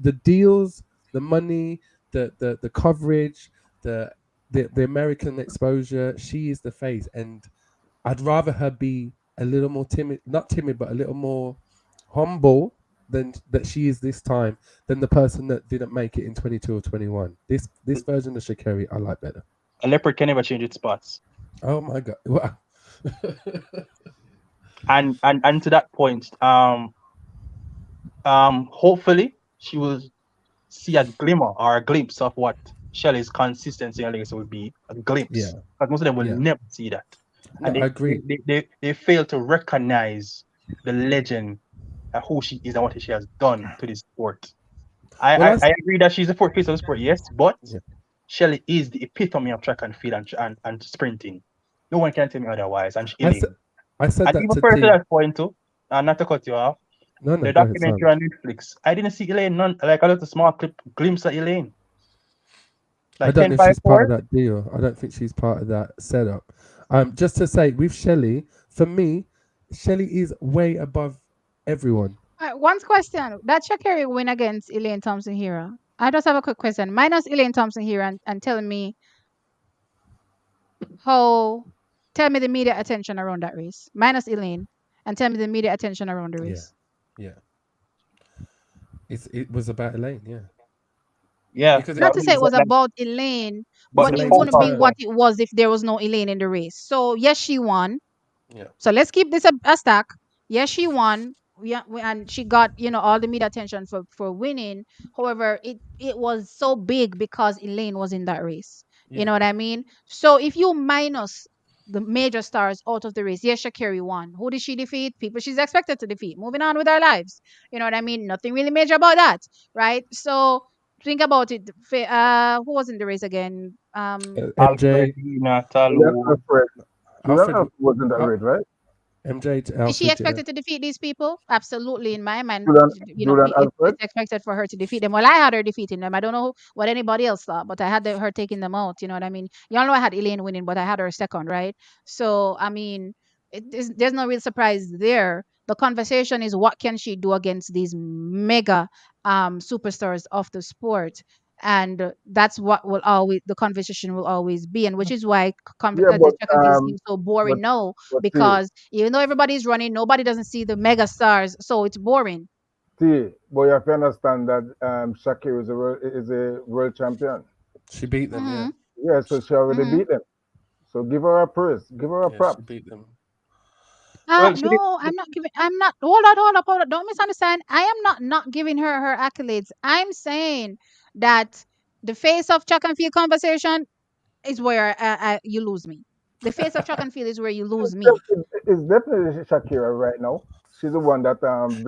the deals, the money, the coverage, the American exposure. She is the face, and I'd rather her be a little more timid, not timid, but a little more humble than that she is this time, than the person that didn't make it in 22 or 21. This version of Shakari I like better. A leopard can never change its spots. Oh my god! Wow. And to that point, hopefully she will see a glimmer or a glimpse of what Shelley's consistency and legacy will be. A glimpse, Yeah, because most of them will yeah. never see that, No, and I agree. they fail to recognize the legend, who she is and what she has done to this sport. Well, I agree that she's the fourth face of the sport, yes, but yeah. Shelley is the epitome of track and field and sprinting. No one can tell me otherwise. And I said Elaine. I said And that even to further to T. that point too, and not to cut you off, No, no, the go ahead, documentary Simon. on Netflix, I didn't see Elaine none, like a little small glimpse of Elaine. I Like don't know 10 if by she's part of 4. that deal. I don't think she's part of that setup. Just to say, with Shelley, for me, Shelley is way above everyone. One question. That Shakiri win against Elaine Thompson-Herah. I just have a quick question. Minus Elaine Thompson-Herah and telling me how, tell me the media attention around that race. Minus Elaine, and tell me the media attention around the Yeah, race. yeah. It was about Elaine, yeah, Yeah, because Not that to say it means was that, like, about Elaine, it's but but the it Elaine's wouldn't be return. what co-factor, it was if there was no Elaine in the race. So yes, she won. Yeah, So let's keep this a stack. Yes, she won. Yeah, and she got all the media attention for winning. However, it was so big because Elaine was in that race. You yeah. know what I mean? So if you minus the major stars out of the race, yes, Shakiri won. Who did she defeat? People she's expected to defeat. Moving on with our lives. You know what I mean? Nothing really major about that, right? So think about it. Who was in the race again? MJ, Alfred, Dina, Julian Talu, Alfred. Julian Alfred, Alfred was in that uh, race, right? MJ, Is she Alfred. expected to defeat these people? Absolutely, in my mind, Julian Alfred. it's expected for her to defeat them. Well, I had her defeating them. I don't know what anybody else thought, but I had her taking them out. You know what I mean? Y'all know I had Elaine winning, but I had her second, right? So, I mean, there's no real surprise there. The conversation is what can she do against these mega superstars of the sport? And that's what will always the conversation will always be, and which is why Yeah, the track and field seems so but boring now, but T, because even though everybody's running, nobody doesn't see the mega stars, so it's boring. But you have to understand that Shakira is a world champion. She beat them, yeah, Mm-hmm. Yeah, so she already Mm-hmm. beat them. So give her a praise, give her a yeah. She props. beat them. well, she did. No, I'm not giving. I'm not. Hold up. Don't misunderstand. I am not giving her her accolades. I'm saying that the face of track and field conversation is where you lose me. The face of track and field is where you lose me. It's definitely Shakira right now. She's the one that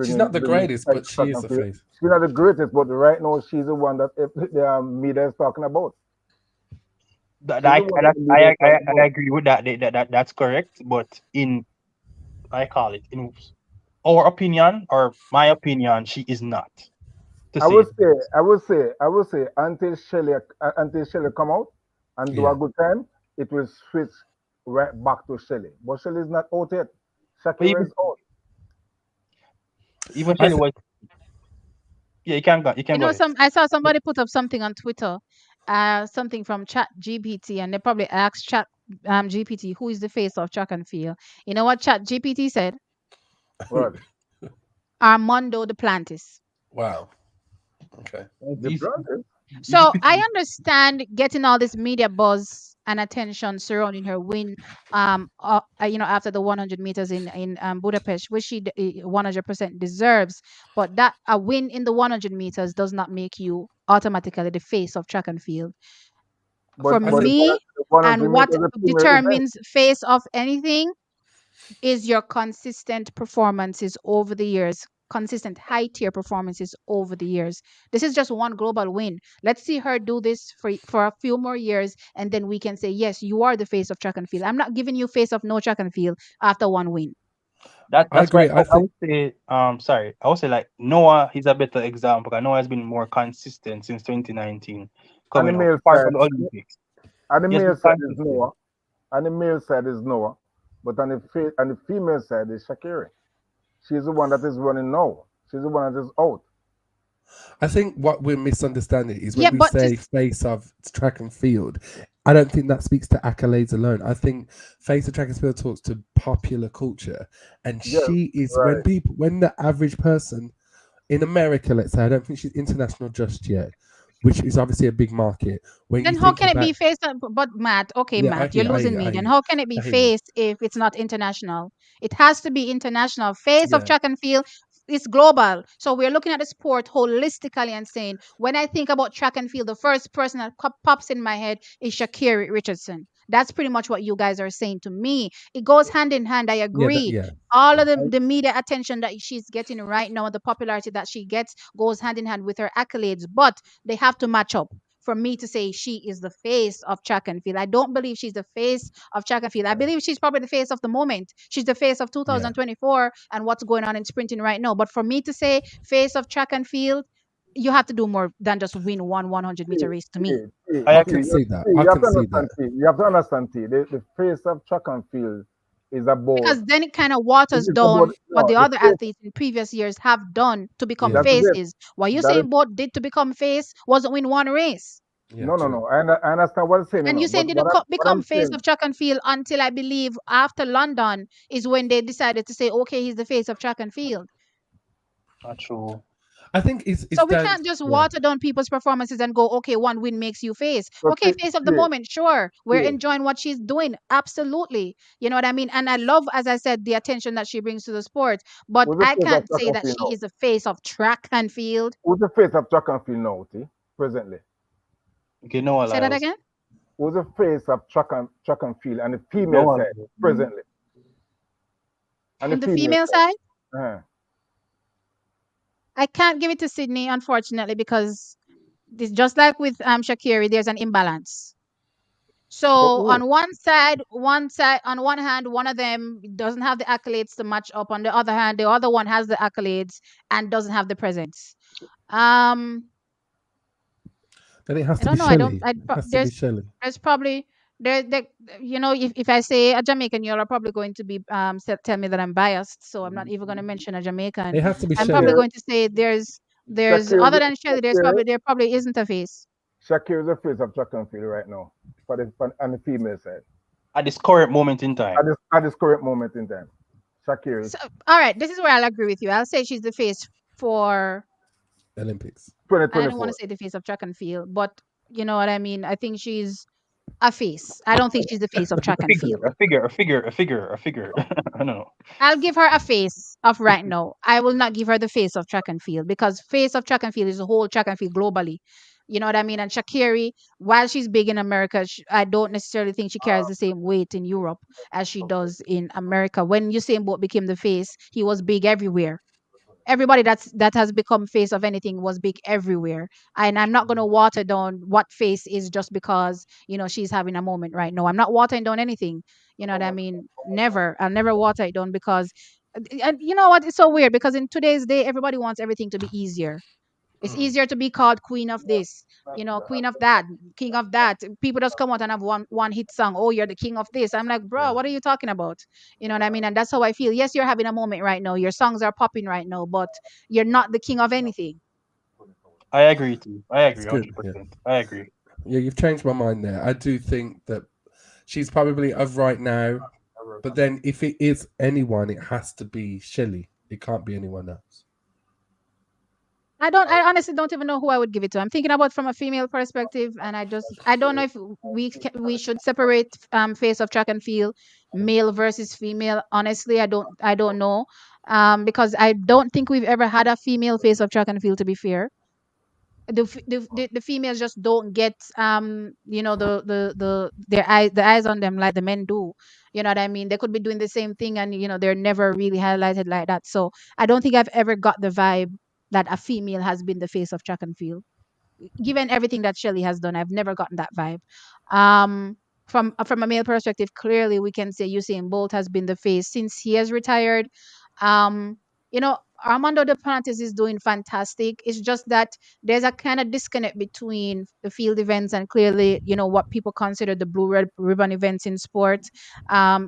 She's not the bringing greatest, fight but track she is and the field. face. She's not the greatest, but right now she's the one that the media is talking about. That, She's the I, one that I, the media I, is I, talking I about. agree with that. That's correct. But in, I call it, in our opinion or my opinion, she is not. To I say would it. say, until Shelly come out and do Yeah. a good time, it will switch right back to Shelly. But Shelly is not out yet. But Shakira is out. even I Shelly th- was, yeah, you can go. You You can go know, ahead. I saw somebody put up something on Twitter, something from Chat GPT, and they probably asked Chat GPT who is the face of track and field. You know what Chat GPT said? What? Armando Duplantis. wow. Okay. The He's, Broncos? he's So I understand getting all this media buzz and attention surrounding her win, after the 100 meters in Budapest, which she 100% deserves. But that a win in the 100 meters does not make you automatically the face of track and field. For But I but the think one me, the 100 and what meters is a female event. determines face of anything is your consistent performances over the years, consistent high tier performances over the years. This is just one global win. Let's see her do this for a few more years, and then we can say, yes, you are the face of track and field. I'm not giving you face of no track and field after one win. I that's why agree. I I think would say sorry, I would say like Noah is a better example because Noah has been more consistent since 2019 On the coming up. male Apart side, from the Olympics. on the He has male been side is consistent. Noah. On the male side is Noah. But on the female side is Shakira. She's the one that is running now. She's the one that is out. I think what we're misunderstanding is Yeah, when we but say face of track and field. I don't think that speaks to accolades alone. I think face of track and field talks to popular culture, and Yeah, she is right. when the average person in America, let's say, I don't think she's international just yet, which is obviously a big market. When you then how think can it about, be face? But Matt, okay, yeah, I Matt, you're hear, I losing hear, me. I Then hear, how can it be I hear you. face if it's not international? It has to be international. Face of Yeah, track and field is global. So we're looking at the sport holistically and saying, when I think about track and field, the first person that pops in my head is Shak'ari Richardson. That's pretty much what you guys are saying to me. It goes hand in hand. I yeah, agree. yeah, All of yeah. the media attention that she's getting right now, the popularity that she gets, goes hand in hand with her accolades, but they have to match up for me to say she is the face of track and field. I don't believe she's the face of track and field. I believe she's probably the face of the moment. She's the face of Yeah. 2024 and what's going on in sprinting right now. But for me to say face of track and field, you have to do more than just win one 100-meter race to me. I I agree. can see that. You I have can to see that. understand, T. You have to understand, T. The face of track and field is about, Because then it kind of waters it's about, down what no, the the other face, athletes in previous years have done to become Yeah, that is it. faces. What That is, Usain Bolt did to become face wasn't win one race. yeah, no, no, true. no. I understand what I'm saying, And no. Usain But didn't what become I'm face saying, of track and field until I believe after London is when they decided to say, okay, he's the face of track and field. Not true. I think it's So we down. can't just Yeah, water down people's performances and go, okay, one win makes you face. so Okay, face of the T, moment, sure. We're T, enjoying what she's doing. Absolutely. You know what I mean? And I love, as I said, the attention that she brings to the sport. But who's the I face of can't track say and that field she now? is the face of track and field. Who's the face of track and field now, T? Presently. Okay, Noah Say that Lyles. again. Who's the face of track and field and the female Noah side Lyles. presently? And the On the female female side. side, Uh-huh. I can't give it to Sydney, unfortunately, because it's just like with Shakiri, there's an imbalance. So So who? on on one hand, one of them doesn't have the accolades to match up. On the other hand, the other one has the accolades and doesn't have the presence. Um, then it has I to don't be know. I don't. Shelley. It has to be Shelley. There's probably there. If I say a Jamaican, you're probably going to be tell me that I'm biased. So I'm not even going to mention a Jamaican. It has to be I'm probably Shelley. Shakira, going to say there's other Shakira, than Shelley. Shakira, There probably isn't a face. Shakira is the face of track and field right now on the female side. At this current moment in time. At this current moment in time. Shakira is So all right, this is where I'll agree with you. I'll say she's the face for. Olympics. I don't want to 2024. say the face of track and field, but you know what I mean. I think she's a face. I don't think she's the face of track A and figure, field. a figure, a figure, a figure, a figure. I don't know. I'll give her a face of right now. I will not give her the face of track and field because face of track and field is the whole track and field globally. You know what I mean? And Shakiri, while she's big in America, I don't necessarily think she carries the same weight in Europe as she does in America. When Usain Bolt became the face, he was big everywhere. Everybody that has become face of anything was big everywhere. And I'm not going to water down what face is just because she's having a moment right now. I'm not watering down anything. You know what I mean? Never. I'll never water it down because And you know what? It's so weird because in today's day, everybody wants everything to be easier. It's easier to be called queen of this, queen of that, king of that. People just come out and have one hit song. Oh, you're the king of this. I'm like, bro, what are you talking about? You know what I mean? And that's how I feel. Yes, you're having a moment right now. Your songs are popping right now, but you're not the king of anything. I agree too. I It's agree good. Yeah. 100%. I agree. Yeah, you've changed my mind there. I do think that she's probably of right now, but then if it is anyone, it has to be Shelley. It can't be anyone else. I honestly don't even know who I would give it to. I'm thinking about from a female perspective, and I don't know if we should separate face of track and field, male versus female. Honestly, I don't know, because I don't think we've ever had a female face of track and field. To be fair, the females just don't get the eyes on them like the men do. You know what I mean? They could be doing the same thing, and they're never really highlighted like that. So I don't think I've ever got the vibe that a female has been the face of track and field. Given everything that Shelly has done, I've never gotten that vibe. Um, from a male perspective, clearly we can say Usain Bolt has been the face since he has retired. Um, Armando Duplantis is doing fantastic. It's just that there's a kind of disconnect between the field events and clearly, what people consider the blue red ribbon events in sport.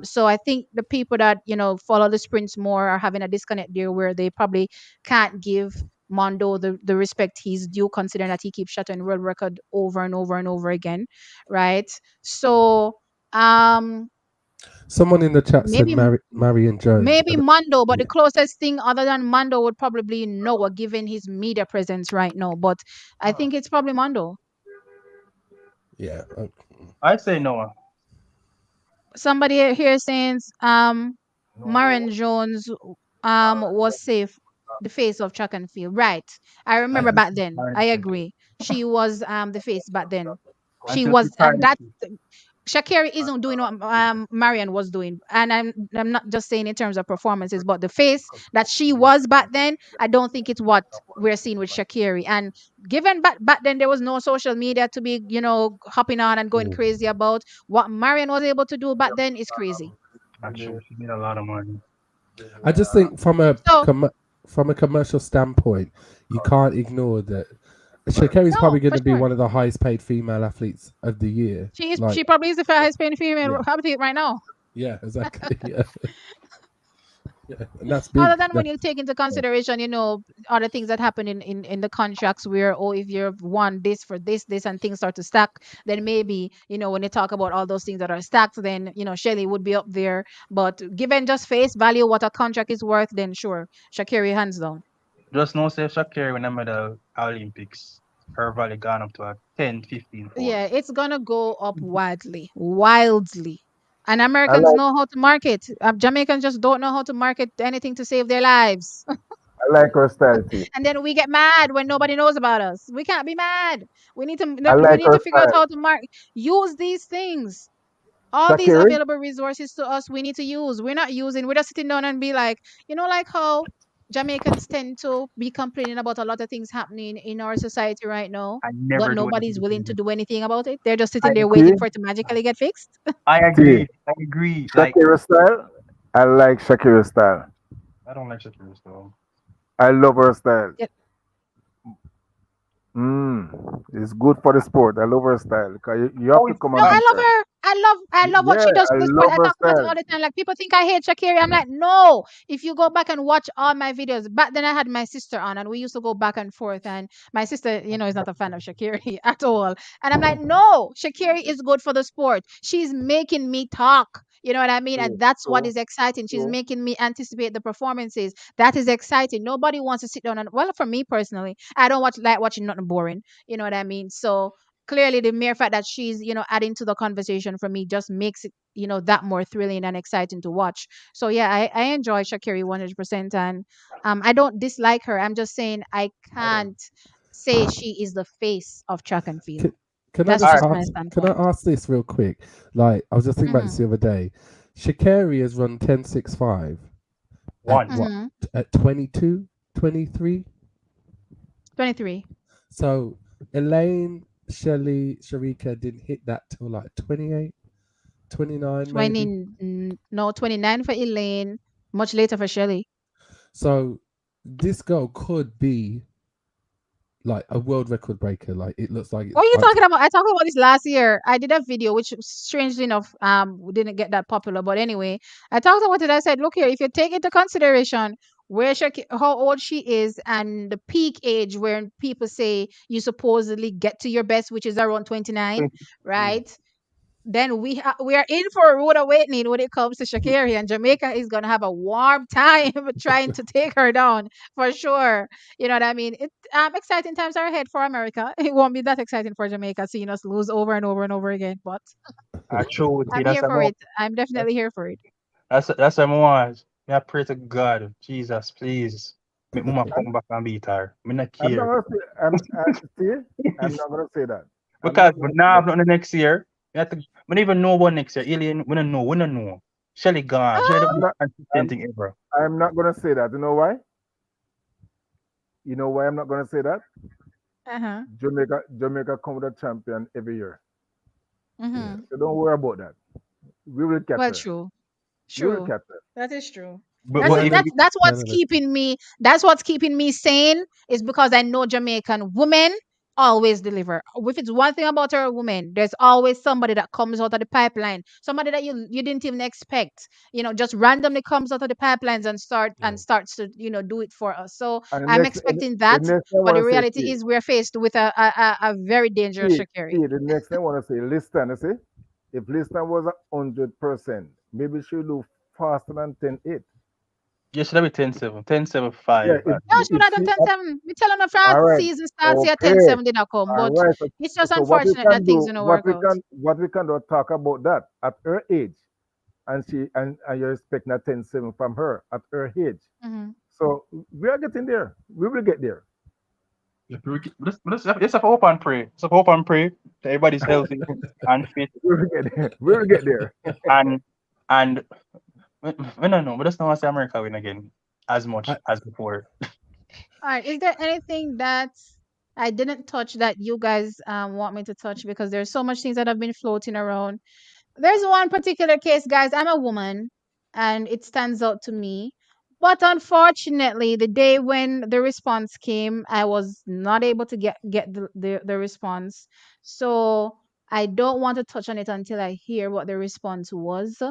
So I think the people that follow the sprints more are having a disconnect there where they probably can't give Mondo the respect he's due, considering that he keeps shattering world record over and over and over again, right? So um Someone in the chat said maybe Marion Jones. maybe Mondo, but the Yeah. closest thing other than Mondo would probably Noah, given his media presence right now. But I think it's probably Mondo. Yeah. I say Noah. Somebody here saying Marion Jones was safe, the face of track and field. Right. I remember back then. I agree. She was the face back then. She Until she was, and tried that Shak'ari isn't doing what Marion was doing, and I'm not just saying in terms of performances, but the face that she was back then, I don't think it's what we're seeing with Shak'ari. And given back then there was no social media to be hopping on and going crazy about, what Marion was able to do back then is crazy. actually she made a lot of money. I just think from a So from a commercial standpoint, you can't ignore that Shakari's no, probably going for to be sure, one of the highest paid female athletes of the year. she probably is the highest paying Yeah, female athlete right now. yeah, exactly. Yeah, yeah, and that's big. Other than when you take into consideration, other things that happen in the contracts where, oh, if you've won this for this and things start to stack, then maybe, when you talk about all those things that are stacked, then, Shelly would be up there. But given just face value, what a contract is worth, then sure, Shakiri hands down. Just no say Shak'ari when I medal Olympics. Her value gone up to a 10, 15 fold. Yeah, it's gonna go up wildly. And I Americans like know how to market. Jamaicans just don't know how to market anything to save their lives. I like her style too. And then we get mad when nobody knows about us. We can't be mad. We need to I we like need her to figure out style. how to use these things. All these Shakiri, available resources to us, we need to use. We're not using. We're just sitting down and be like, like how Jamaicans tend to be complaining about a lot of things happening in our society right now, I but never do nobody's anything to willing change to it. do anything about it. They're just I sitting there see, waiting for it to magically get fixed. I see, agree. I agree. Like Shakiri style. I like Shakiri style. I don't like Shak'ari though. I love her style. Yeah. It's good for the sport. I love her style because you have How to is come No, and I that? meet love her. her. I love what Yeah, she does I for the sport. love I her talk about it style. all the time. Like people think I hate Shakira. I'm like, no. If you go back and watch all my videos, back then I had my sister on, and we used to go back and forth. And my sister, is not a fan of Shakira at all. And I'm like, no, Shakira is good for the sport. She's making me talk. You know what I mean? And that's what is exciting. She's making me anticipate the performances. That is exciting. Nobody wants to sit down and, well, for me personally, I don't like watching nothing boring. You know what I mean? So clearly the mere fact that she's adding to the conversation for me just makes it that more thrilling and exciting to watch. So yeah, I enjoy Shakiri 100%. And I don't dislike her. I'm just saying I can't say she is the face of track and field. Can, can I That's just Alright. just my ask? Can I standpoint. ask this real quick? Like, I was just thinking about Mm-hmm. this the other day. Shakari has run 10.65 at One. what? Mm-hmm. At 22, 23. 23. So Elaine, Shelley, Sharika didn't hit that till like 28, 29 maybe. 20, no, 29 for Elaine. Much later for Shelly. So this girl could be like a world record breaker. Like it looks like What are you I, talking about? I talked about this last year. I did a video, which strangely enough, didn't get that popular. But anyway, I talked about it. I said, look here, if you take into consideration how old she is, and the peak age where people say you supposedly get to your best, which is around 29, Mm. right? Then we are in for a rude awakening when it comes to Shak'ari, and Jamaica is gonna have a warm time trying to take her down for sure. You know what I mean? Exciting times are ahead for America. It won't be that exciting for Jamaica, seeing us lose over and over and over again. But I truth. I'm That's here a for more. it. I'm definitely here for it. That's a more. I pray to God, Jesus, please. Make mama come back and beat her. Me not I'm not care. gonna say. See, I'm not gonna say that. I'm Because not but gonna say now that. not the next year. You have to, we don't even know about next year. Alien, we don't know. We don't know. Shelly gone. Shelly the I'm most not. consistent I'm. thing ever. I'm not gonna say that. You know why? You know why I'm not gonna say that? Uh-huh. Jamaica come with a champion every year. yeah. Mm-hmm. So don't worry about that. We will catch Well, her. true. We will True. catch her. That is true. But That's but it. Yeah, if That's you, that's what's Canada. keeping me. That's what's keeping me sane is because I know Jamaican women always deliver. If it's one thing about a woman, there's always somebody that comes out of the pipeline, somebody that you didn't even expect. Just randomly comes out of the pipelines and Yeah. starts to do it for us. So And I'm expecting that, the next thing I but the want to say, reality see, is we're faced with a very dangerous Shakari. the next thing I want to say, Liston, you see, if Liston was 100%, maybe she'll do faster than 10-8. you should have been 10-7, 10-7 Yeah, 5. if No, she, she would if have done she, 10-7. We tell them the France all right, season starts here okay, 10-7 did not come, all but right. it's just So what we unfortunate that can things do, don't work out. what we can do, talk about that at her age, and you're expecting a 10-7 from her at her age. Mhm. So we are getting there. We will get there. Let's have hope and pray. Let's have hope and pray that everybody's healthy and fit We will get there. We will get there. and and we don't know. But let's not say America win again as much I, as before. All right. Is there anything that I didn't touch that you guys want me to touch? Because there's so much things that have been floating around. There's one particular case, guys. I'm a woman, and it stands out to me. But unfortunately, the day when the response came, I was not able to get the response. So I don't want to touch on it until I hear what the response was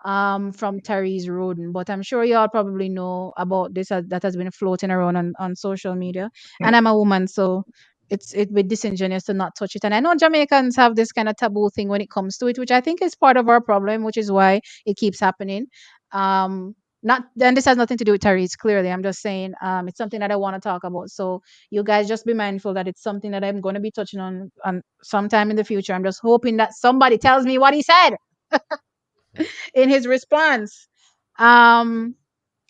from Therese Roden, but I'm sure you all probably know about this that has been floating around on social media. And I'm a woman, so it would be disingenuous to not touch it. And I know Jamaicans have this kind of taboo thing when it comes to it, which I think is part of our problem, which is why it keeps happening. Not then this has nothing to do with Therese, clearly. I'm just saying it's something that I want to talk about. So you guys just be mindful that it's something that I'm going to be touching on sometime in the future. I'm just hoping that somebody tells me what he said in his response. Um,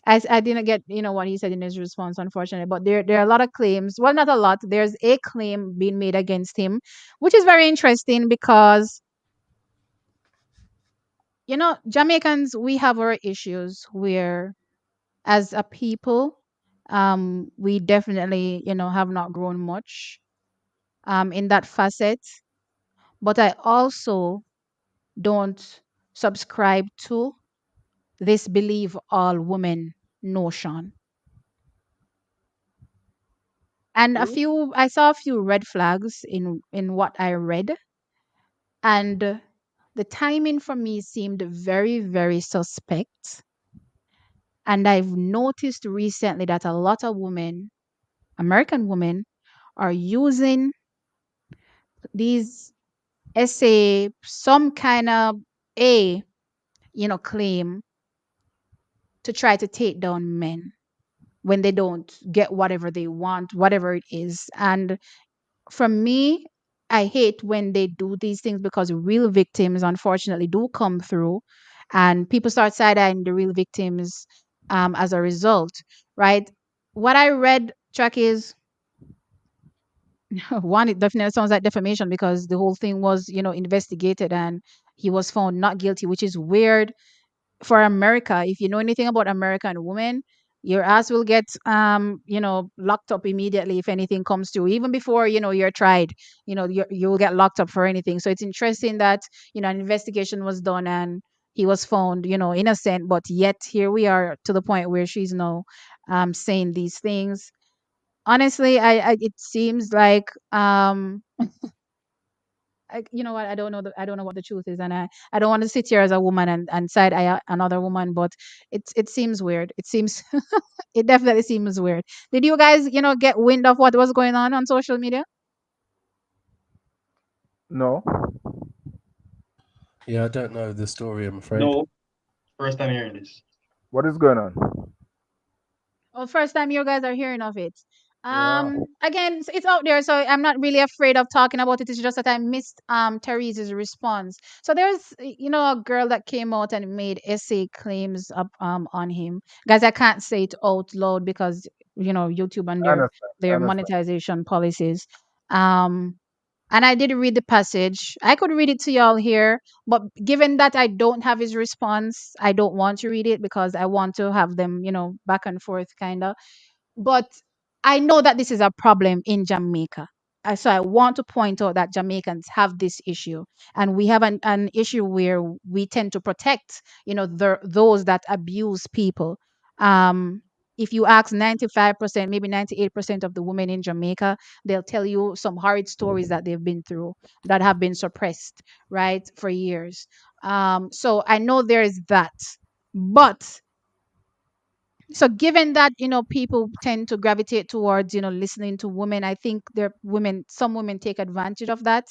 I didn't get what he said in his response, unfortunately. But there are a lot of claims. Well, not a lot. There's a claim being made against him, which is very interesting because Jamaicans, we have our issues where, as a people, we definitely have not grown much in that facet. But I also don't subscribe to this believe all women notion. And True. I saw a few red flags in what I read, and the timing for me seemed very, very suspect. And I've noticed recently that a lot of women, American women, are using these essay, some kind of a claim to try to take down men when they don't get whatever they want, whatever it is. And for me, I hate when they do these things because real victims, unfortunately, do come through, and people start side eyeing the real victims as a result, right? What I read, Chuck, is one, it definitely sounds like defamation because the whole thing was, investigated and he was found not guilty, which is weird for America. If you know anything about American women, your ass will get locked up immediately if anything comes through. Even before you're tried, you will get locked up for anything. So it's interesting that an investigation was done and he was found, innocent, but yet here we are to the point where she's now saying these things. Honestly, I it seems like you know what, I don't know what the truth is, and I don't want to sit here as a woman and side eye another woman, but it seems weird. It seems it definitely seems weird. Did you guys, get wind of what was going on social media? No. Yeah, I don't know the story, I'm afraid. No, first time hearing this. What is going on? Well, first time you guys are hearing of it. Yeah. Again, it's out there, so I'm not really afraid of talking about it. It's just that I missed Therese's response. So there's a girl that came out and made essay claims up on him. Guys, I can't say it out loud because YouTube and I their understand. I their understand. monetization policies. Um and I did read the passage. I could read it to y'all here, but given that I don't have his response, I don't want to read it because I want to have them, back and forth kind of. But I know that this is a problem in Jamaica. So I want to point out that Jamaicans have this issue, and we have an issue where we tend to protect, those that abuse people. Um, if you ask 95%, maybe 98% of the women in Jamaica, they'll tell you some horrid stories that they've been through that have been suppressed, right, for years. So I know there is that, but so given that people tend to gravitate towards listening to women, I think some women take advantage of that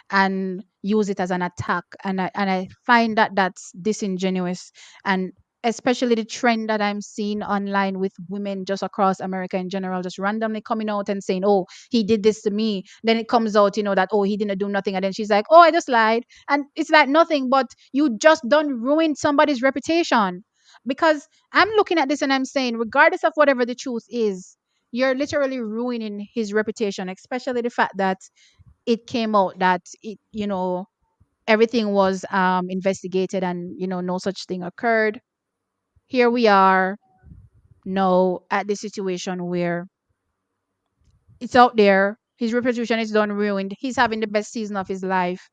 and use it as an attack, and I find that that's disingenuous. And especially the trend that I'm seeing online with women just across America in general, just randomly coming out and saying, oh, he did this to me, then it comes out that, oh, he didn't do nothing, and then she's like, oh, I just lied, and it's like nothing, but you just done ruined somebody's reputation. Because I'm looking at this and I'm saying, regardless of whatever the truth is, you're literally ruining his reputation, especially the fact that it came out that everything was investigated and no such thing occurred. Here we are now at the situation where it's out there. His reputation is done ruined. He's having the best season of his life.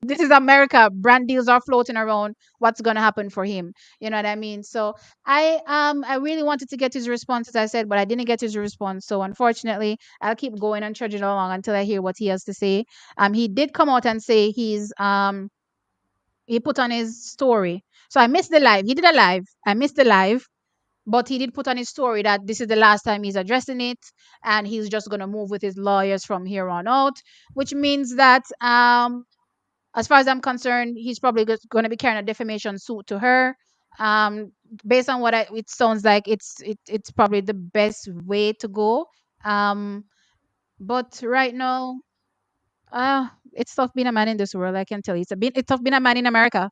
This is America. Brand deals are floating around. What's gonna happen for him? You know what I mean? So I really wanted to get his response, as I said, but I didn't get his response. So unfortunately, I'll keep going and trudging along until I hear what he has to say. He did come out and say he put on his story. So I missed the live. He did a live. I missed the live. But he did put on his story that this is the last time he's addressing it, and he's just gonna move with his lawyers from here on out, which means that as far as I'm concerned, he's probably going to be carrying a defamation suit to her. Um, Based on it sounds like it's probably the best way to go. Um, but right now, it's tough being a man in this world. I can tell you, it's tough being a man in America.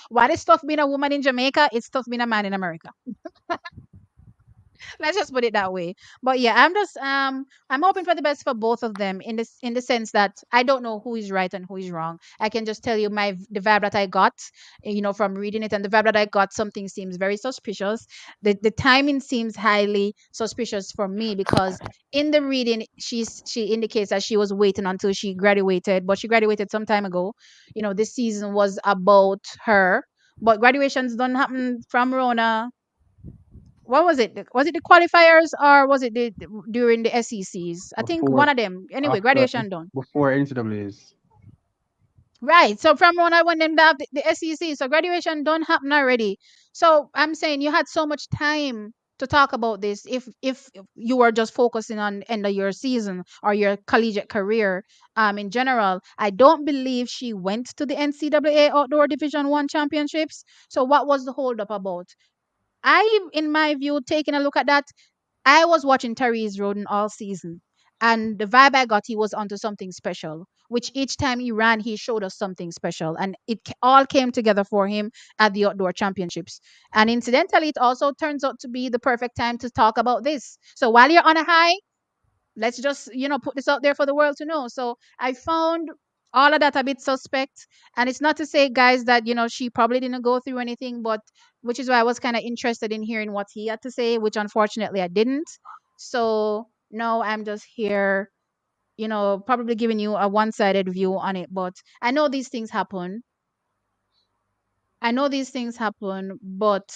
While it's tough being a woman in Jamaica, it's tough being a man in America. Let's just put it that way. But yeah, I'm hoping for the best for both of them in the sense that I don't know who is right and who is wrong. I can just tell you the vibe that I got, from reading it, and the vibe that I got, something seems very suspicious. The timing seems highly suspicious for me because in the reading she indicates that she was waiting until she graduated, but she graduated some time ago. This season was about her, but graduations don't happen from Rona. What was it? Was it the qualifiers or was it during the SECs? I think one Before, of them. Anyway, after, graduation done. before NCAA's. Right. So from when I went them down the SEC, so graduation don't happen already. So I'm saying you had so much time to talk about this if you were just focusing on end of your season or your collegiate career in general. I don't believe she went to the NCAA outdoor division 1 championships. So what was the holdup about? In my view, taking a look at that, I was watching Tyrese Roden all season, and the vibe I got, he was onto something special. Which each time he ran, he showed us something special, and all came together for him at the outdoor championships. And incidentally, it also turns out to be the perfect time to talk about this. So while you're on a high, let's just put this out there for the world to know. So I found all of that a bit suspect, and it's not to say, guys, that she probably didn't go through anything, but which is why I was kind of interested in hearing what he had to say, which unfortunately I didn't. So no, I'm just here, probably giving you a one-sided view on it, but I know these things happen. I know these things happen, but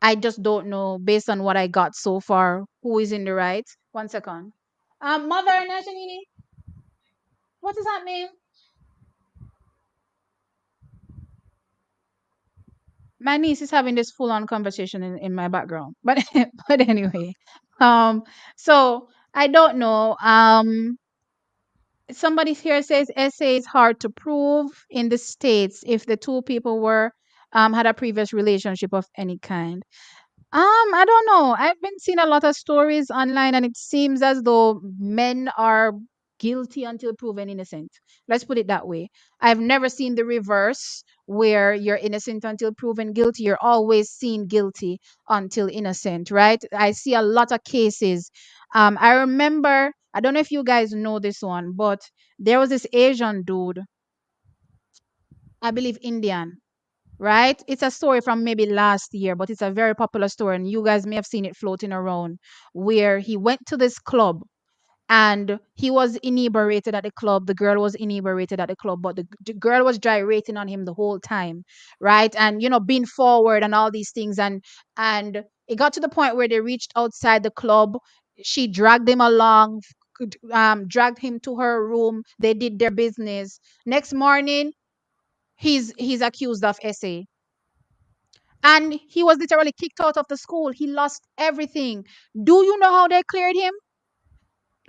I just don't know based on what I got so far who is in the right. 1 second. Mother Najanini, what is happening? My niece is having this full on conversation in my background. But but anyway. Um so I don't know. Somebody here says essay is hard to prove in the States if the two people were had a previous relationship of any kind. I don't know. I've been seeing a lot of stories online, and it seems as though men are guilty until proven innocent. Let's put it that way. I've never seen the reverse where you're innocent until proven guilty. You're always seen guilty until innocent, right? I see a lot of cases. I remember, I don't know if you guys know this one, but there was this Asian dude, I believe Indian, right? It's a story from maybe last year, but it's a very popular story, and you guys may have seen it floating around where he went to this club and he was inebriated at the club. The girl was inebriated at the club, but the girl was gyrating on him the whole time, right? And being forward and all these things, and it got to the point where they reached outside the club. She dragged him along, dragged him to her room. They did their business. Next morning, he's accused of SA, and he was literally kicked out of the school. He lost everything. Do you know how they cleared him?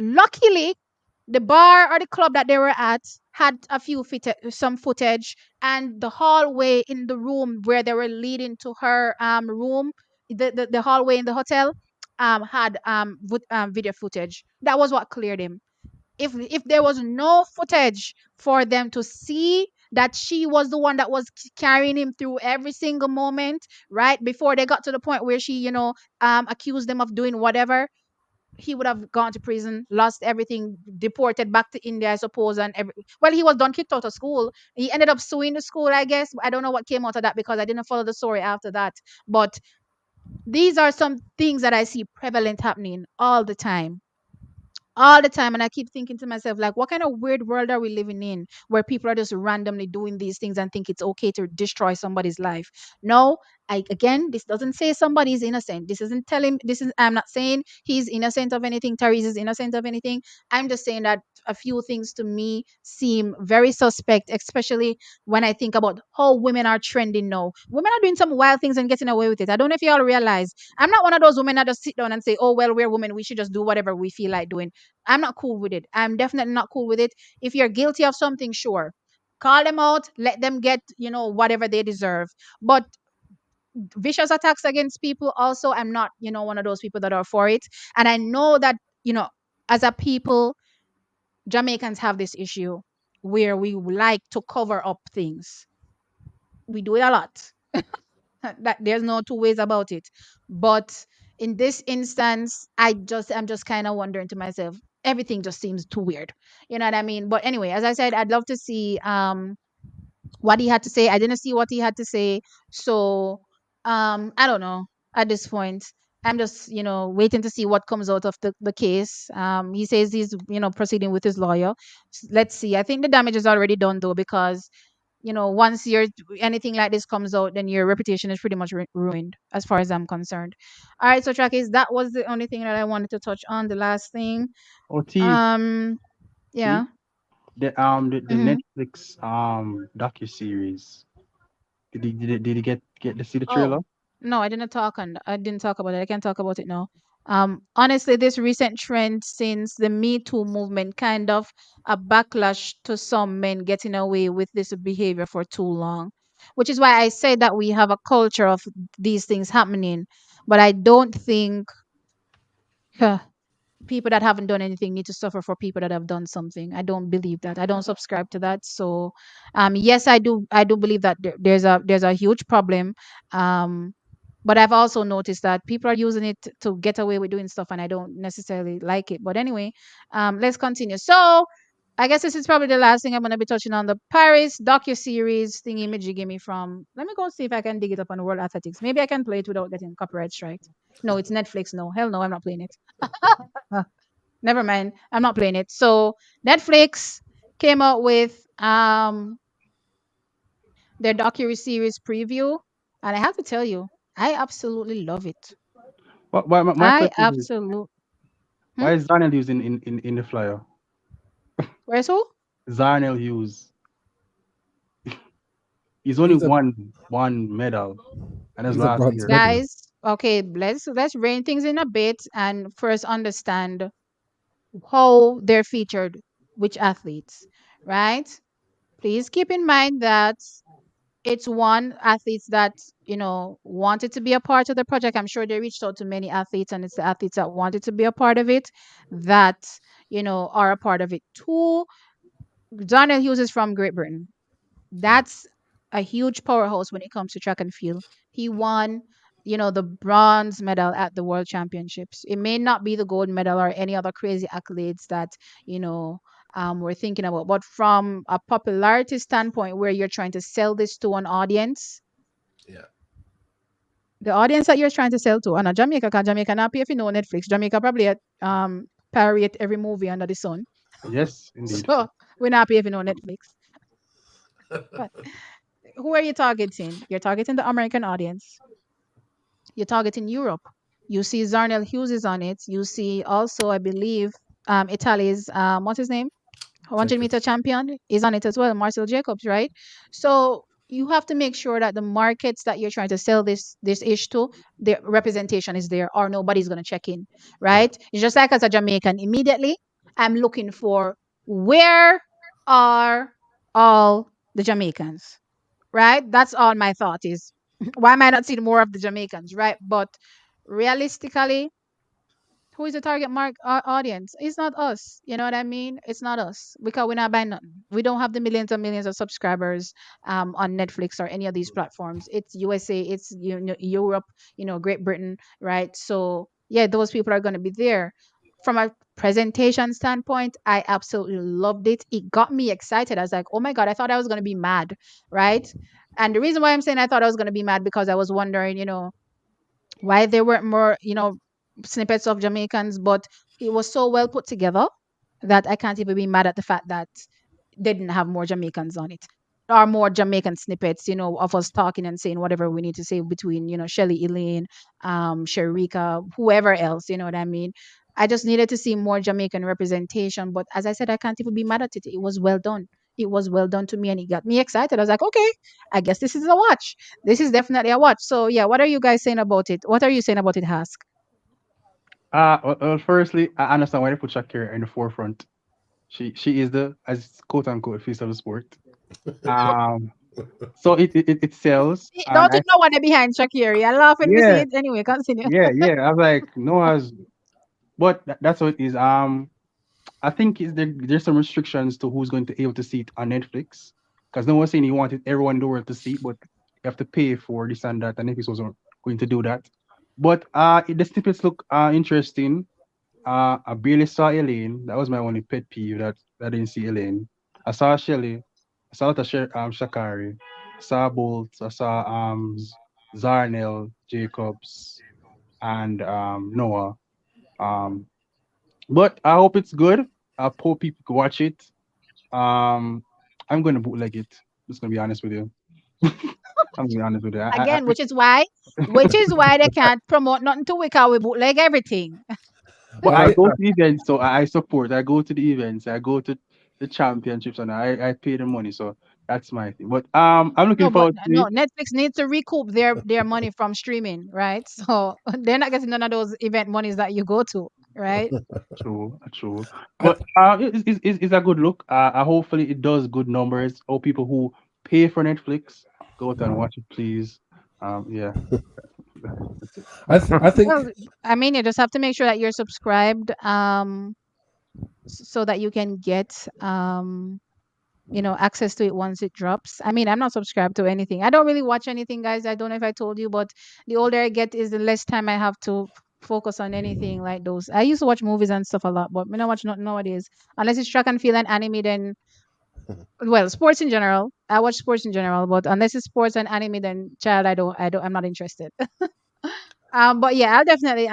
Luckily, the bar or the club that they were at had some footage, and the hallway in the room where they were leading to her room, the hallway in the hotel, had video footage. That was what cleared him. If there was no footage for them to see that she was the one that was carrying him through every single moment, right before they got to the point where she accused them of doing whatever, he would have gone to prison, lost everything, deported back to India, I suppose. Well, he was done kicked out of school. He ended up suing the school, I guess. I don't know what came out of that because I didn't follow the story after that. But these are some things that I see prevalent happening all the time, all the time. And I keep thinking to myself, like, what kind of weird world are we living in where people are just randomly doing these things and think it's okay to destroy somebody's life? No, again, this doesn't say somebody's innocent. This isn't telling, this is, I'm not saying he's innocent of anything, Therese is innocent of anything. I'm just saying that a few things to me seem very suspect, especially when I think about how women are trending now. Women are doing some wild things and getting away with it. I don't know if you all realize. I'm not one of those women that just sit down and say, oh, well, we're women, we should just do whatever we feel like doing. I'm not cool with it. I'm definitely not cool with it. If you're guilty of something, sure, call them out, let them get, whatever they deserve. But vicious attacks against people, also, I'm not, one of those people that are for it. And I know that, as a people, Jamaicans have this issue where we like to cover up things. We do it a lot. That there's no two ways about it. But in this instance, I'm just kind of wondering to myself, everything just seems too weird. You know what I mean? But anyway, as I said, I'd love to see what he had to say. I didn't see what he had to say. So I don't know at this point. I'm just, waiting to see what comes out of the case. He says he's, proceeding with his lawyer. Let's see. I think the damage is already done though, because once anything like this comes out, then your reputation is pretty much ruined, as far as I'm concerned. All right, so Trackies, that was the only thing that I wanted to touch on. The last thing, Oh, T, um, T, yeah, the hmm Netflix docu series. Did you get to see the oh trailer? no, I didn't talk about it. I can't talk about it now. Honestly, this recent trend since the Me Too movement, kind of a backlash to some men getting away with this behavior for too long, which is why I say that we have a culture of these things happening. But I don't think people that haven't done anything need to suffer for people that have done something. I don't believe that. I don't subscribe to that. So, yes, I do believe that there's a huge problem. Um, but I've also noticed that people are using it to get away with doing stuff, and I don't necessarily like it. But anyway, let's continue. So, I guess this is probably the last thing I'm going to be touching on, the Paris docu-series thingy Image give me from. Let me go see if I can dig it up on World Athletics. Maybe I can play it without getting copyright strike. No, it's Netflix. No, hell no, I'm not playing it. Never mind. I'm not playing it. So Netflix came out with their docu-series preview, and I have to tell you, I absolutely love it. My I question is, absolutely. Hmm? why is Zarnell Hughes in the flyer? Where's who? Zarnell Hughes. He's only He's a won one medal, and that's he's a last bronze year. medalist. Guys, okay, let's rein things in a bit and first understand how they're featured, which athletes, right? Please keep in mind that it's one athletes that wanted to be a part of the project. I'm sure they reached out to many athletes, and it's the athletes that wanted to be a part of it that are a part of it too. Darnell Hughes is from Great Britain. That's a huge powerhouse when it comes to track and field. He won, the bronze medal at the World Championships. It may not be the gold medal or any other crazy accolades that, we're thinking about, but from a popularity standpoint, where you're trying to sell this to an audience, Yeah. the audience that you're trying to sell to, and a Jamaica, because Jamaica not pay if you know Netflix. Jamaica probably parody every movie under the sun. Yes, indeed. So we're not pay if you know Netflix. But who are you targeting? You're targeting the American audience. You're targeting Europe. You see Zarnell Hughes is on it. You see also, I believe, Italy's what's his name? 100-meter Jacobs. champion is on it as well, Marcel Jacobs, right? So you have to make sure that the markets that you're trying to sell this ish to, the representation is there, or nobody's gonna check in, Yeah. right? It's just like as a Jamaican, immediately I'm looking for where are all the Jamaicans, right? That's all my thought is. Why am I not seeing more of the Jamaicans, right? But realistically, who is the target audience? It's not us. You know what I mean? It's not us because we're not buying nothing. We don't have the millions and millions of subscribers on Netflix or any of these platforms. It's USA, it's Europe, Great Britain, right? So yeah, those people are going to be there. From a presentation standpoint, I absolutely loved it. It got me excited. I was like, oh my god, I thought I was going to be mad, right? And the reason why I'm saying I thought I was going to be mad because I was wondering, why there weren't more, snippets of Jamaicans, but it was so well put together that I can't even be mad at the fact that they didn't have more Jamaicans on it. Or more Jamaican snippets, of us talking and saying whatever we need to say between, Shelly, Elaine, Sharika, whoever else, you know what I mean? I just needed to see more Jamaican representation. But as I said, I can't even be mad at it. It was well done. It was well done to me and it got me excited. I was like, okay, I guess this is a watch. This is definitely a watch. So yeah, what are you guys saying about it? What are you saying about it, Hask? Firstly, I understand why they put Shakira in the forefront. She is the, as quote unquote, face of the sport. Um, so it sells, and Don't you know what they're behind Shakiri? I laugh when we see yeah, it. Anyway, continue. yeah. I was like, Noah's, but that's what it is. I think there's some restrictions to who's going to able to see it on Netflix, because no one's saying he wanted everyone in the world to see it, but you have to pay for this and that, and Netflix wasn't going to do that. But the snippets look interesting. I barely saw Elaine. That was my only pet peeve that I didn't see Elaine. I saw Shelly. I saw Shakari. I saw Bolt. I saw Zarnell, Jacobs, and Noah. Um, but I hope it's good. I hope people can watch it. Um, I'm going to bootleg it. Just gonna be honest with you. I'm gonna be honest with you. Again, which is why they can't promote nothing to Wicca. We bootleg everything. But Well, I I, go to events, so I support. I go to the events. I go to the championships, and I pay the money. So that's my thing. But I'm looking No, but forward to no, it. Netflix needs to recoup their money from streaming, right? So they're not getting none of those event monies that you go to, right? True, true. I, But it's a good look. Hopefully it does good numbers. All people who pay for Netflix, go out and watch it, please. Yeah. I think Well, I mean, you just have to make sure that you're subscribed, so that you can get access to it once it drops. I mean, I'm not subscribed to anything. I don't really watch anything, guys. I don't know if I told you, but the older I get is the less time I have to focus on anything like those. I used to watch movies and stuff a lot, but I don't watch nothing nowadays. Unless it's track and field and anime, then well, sports in general. I watch sports in general, but unless it's sports and anime, then child, I'm not interested. But yeah, I'll definitely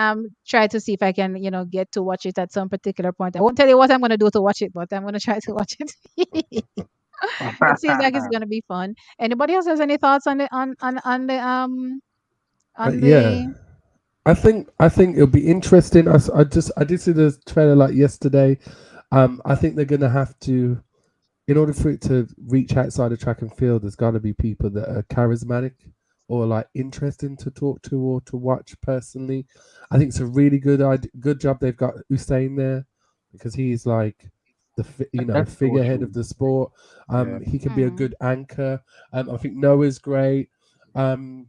try to see if I can, get to watch it at some particular point. I won't tell you what I'm gonna do to watch it, but I'm gonna try to watch it. It seems like it's gonna be fun. Anybody else has any thoughts on the on Yeah, the I think it'll be interesting. I did see the trailer like yesterday. I think they're gonna have to, in order for it to reach outside of track and field, there's got to be people that are charismatic or like interesting to talk to or to watch personally. I think it's a really good job they've got Usain there, because he's like the That's so figurehead true. of the sport. Yeah. He can be a Mhm. good anchor. I think Noah's great. Um,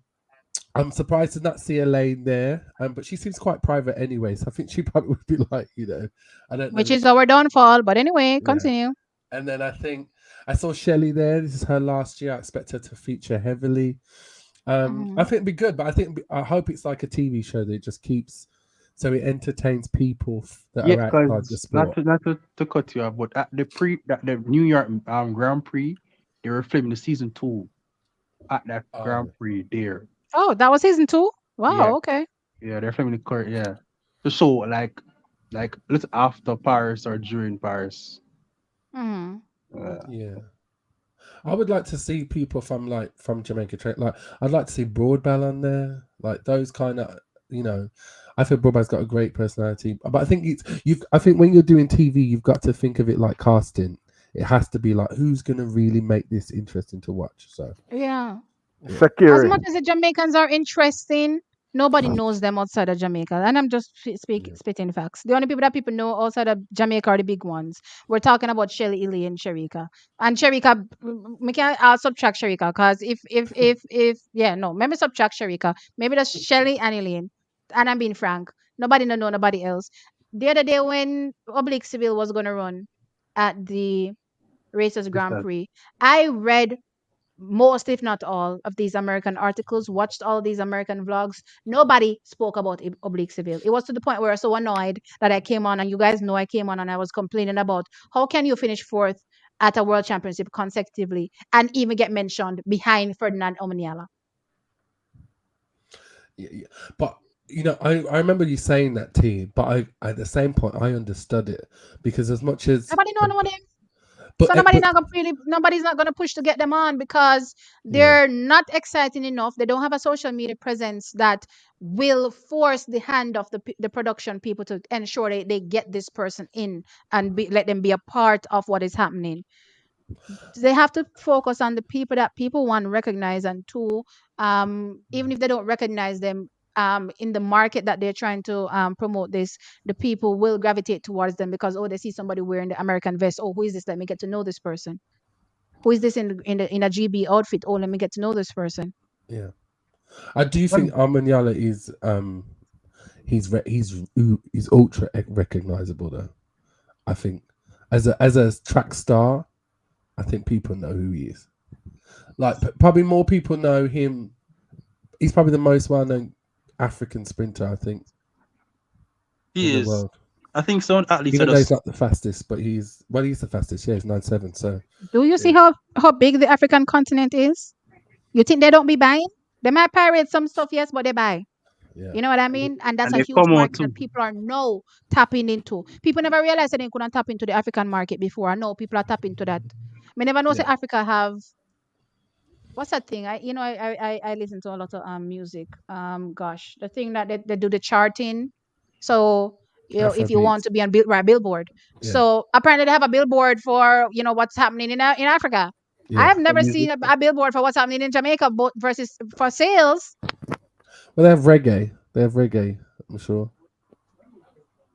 I'm surprised to not see Elaine there, but she seems quite private anyway. So I think she probably would be like, I don't know which if is our downfall. But anyway, yeah. continue. And then I think I saw Shelley there. This is her last year. I expect her to feature heavily. I Mhm. think it'd be good, but I hope it's like a TV show that just keeps, so it entertains people that Yeah, are outside the because sport. not to cut you off, but at the New York Grand Prix, they were filming the season 2 at that Grand Oh, Prix there. Oh, that was season 2. Yeah, Wow. Okay. yeah, they're filming the current, yeah. To show like little after Paris or during Paris. Mhm. yeah. I would like to see people from Jamaica. Like I'd like to see Broadbell on there. Like those kind of, you know. I feel Broadbell's got a great personality, but I think I think when you're doing TV, you've got to think of it like casting. It has to be like who's going to really make this interesting to watch. So Yeah. yeah, As Shak'ari. much as the Jamaicans are interesting, nobody knows them outside of Jamaica. And I'm just yeah, spitting facts. The only people that people know outside of Jamaica are the big ones. We're talking about Shelly, Illy, and Sharika. And Sharika, we can subtract Sharika because if yeah, no, maybe subtract Sharika. Maybe that's Shelly and Elaine. And I'm being frank. Nobody know nobody else. The other day when Oblique Civil was gonna run at the Racers It's Grand that Prix, I read most, if not all, of these American articles, watched all these American vlogs. Nobody spoke about Oblique Civil. It was to the point where I was so annoyed that I came on, and you guys know I came on and I was complaining about how can you finish fourth at a world championship consecutively and even get mentioned behind Ferdinand Omanyala. yeah. But I remember you saying that, T. But I at the same point I understood it, because as much as Nobody know nobody. So but nobody's not gonna push to get them on because yeah. they're not exciting enough. They don't have a social media presence that will force the hand of the production people to ensure they get this person in and let them be a part of what is happening. They have to focus on the people that people want to recognize, and two, even if they don't recognize them, in the market that they're trying to promote this, the people will gravitate towards them because they see somebody wearing the American vest. Oh, who is this? Let me get to know this person. Who is this in a GB outfit? Oh, let me get to know this person. Yeah, I do think one Armaniala is he's ultra recognizable though. I think as a track star, I think people know who he is. Like probably more people know him. He's probably the most well-known African sprinter, I think, in he the is. world. I think some athletes are Even though he's just not the fastest, but he's the fastest. Yeah, he's 9.7. So Do you see yeah, how big the African continent is? You think they don't be buying? They might pirate some stuff, yes, but they buy. yeah, You know what I mean? And that's and a they huge come out market that too. people are now tapping into. People never realized that they couldn't tap into the African market before. I know people are tapping into that. I never know say yeah. Africa have what's that thing? I listen to a lot of music. Gosh, the thing that they do the charting. So if you Afrobeats. want to be on Billboard, Yeah, so apparently they have a billboard for what's happening in Africa. I yeah. have The never music. seen a billboard for what's happening in Jamaica, both versus for sales. Well, they have reggae. They have reggae. I'm sure.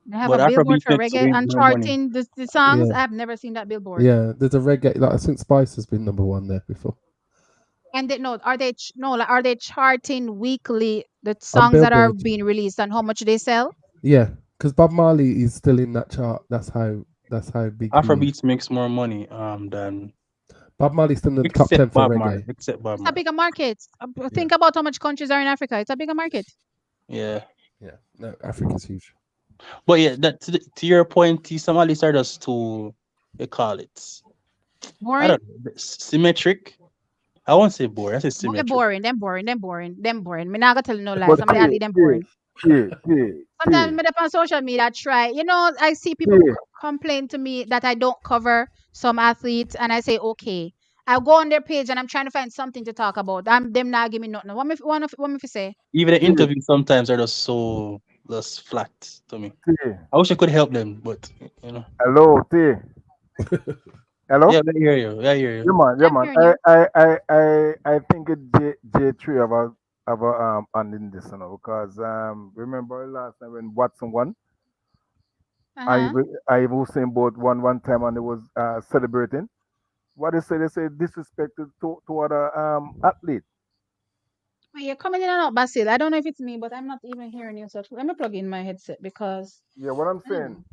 They have a But billboard Afrobeat for makes reggae way and more money. charting the songs. Yeah, I have never seen that billboard. yeah. There's a reggae. Like I think Spice has been number one there before And they no, are they no, like, are they charting weekly the on songs that are Billboard. being released and how much they sell? Yeah, because Bob Marley is still in that chart. That's how big he is. Afrobeats makes more money than Bob Marley's still in the top except 10 for Bob Marley. reggae. Except Bob It's a Marley. bigger market. Yeah, Think about how much countries are in Africa. It's a bigger market. Yeah. yeah. No, Africa's huge. But yeah, that to your point, some athletes are just too they call it. I Boring. don't know. Symmetric. I won't say boring, I say Boy, symmetric. boring. Them boring. Them boring. Them boring. Me not gonna tell you no lies. But Somebody at them boring. Sometimes me up on social media try. I see people complain to me that I don't cover some athletes, and I say, okay, I'll go on their page and I'm trying to find something to talk about. Them not give me nothing. What me if you say? Even the T, interviews sometimes are just so just flat to me. T. I wish I could help them, but you know. Hello, T. Hello? Yeah, I hear you. I hear Yeah, you. man. Yeah, I'm man. hearing you. I think it J3 have a hand in this, because remember last time when Watson won, Uh-huh. I even seen both one time and they was celebrating. What they say disrespected to other athlete. Well, you're coming in and out, Basil. I don't know if it's me, but I'm not even hearing you. So let me plug in my headset because Yeah, I don't know.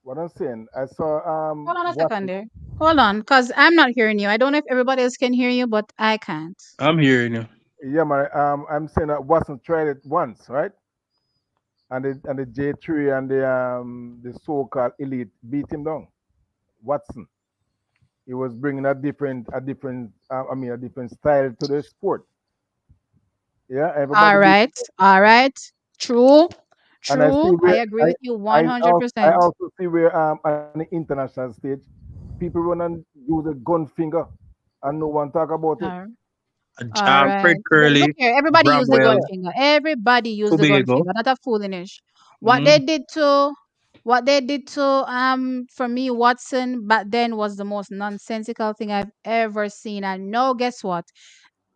what I'm saying, I saw Hold on a second Watson. there. Hold on, because I'm not hearing you. I don't know if everybody else can hear you, but I can't. I'm hearing you. Yeah, man. I'm saying that Watson tried it once, right? And the J3 and the so-called elite beat him down. Watson. He was bringing a different style to the sport. Yeah, All everybody beat him right. down. All right. True. And I see True. I where agree with you I 100%. also see where on the international stage, people run and use a gun finger, and no one talk about it. All all Fred right. Look Curley, here. Everybody use the gun Bramwell, Yeah. finger. Everybody use the gun Tobago. finger. That's a foolishness. What they Mm-hmm. did to what they did to for me, Watson back then was the most nonsensical thing I've ever seen. And no, guess what?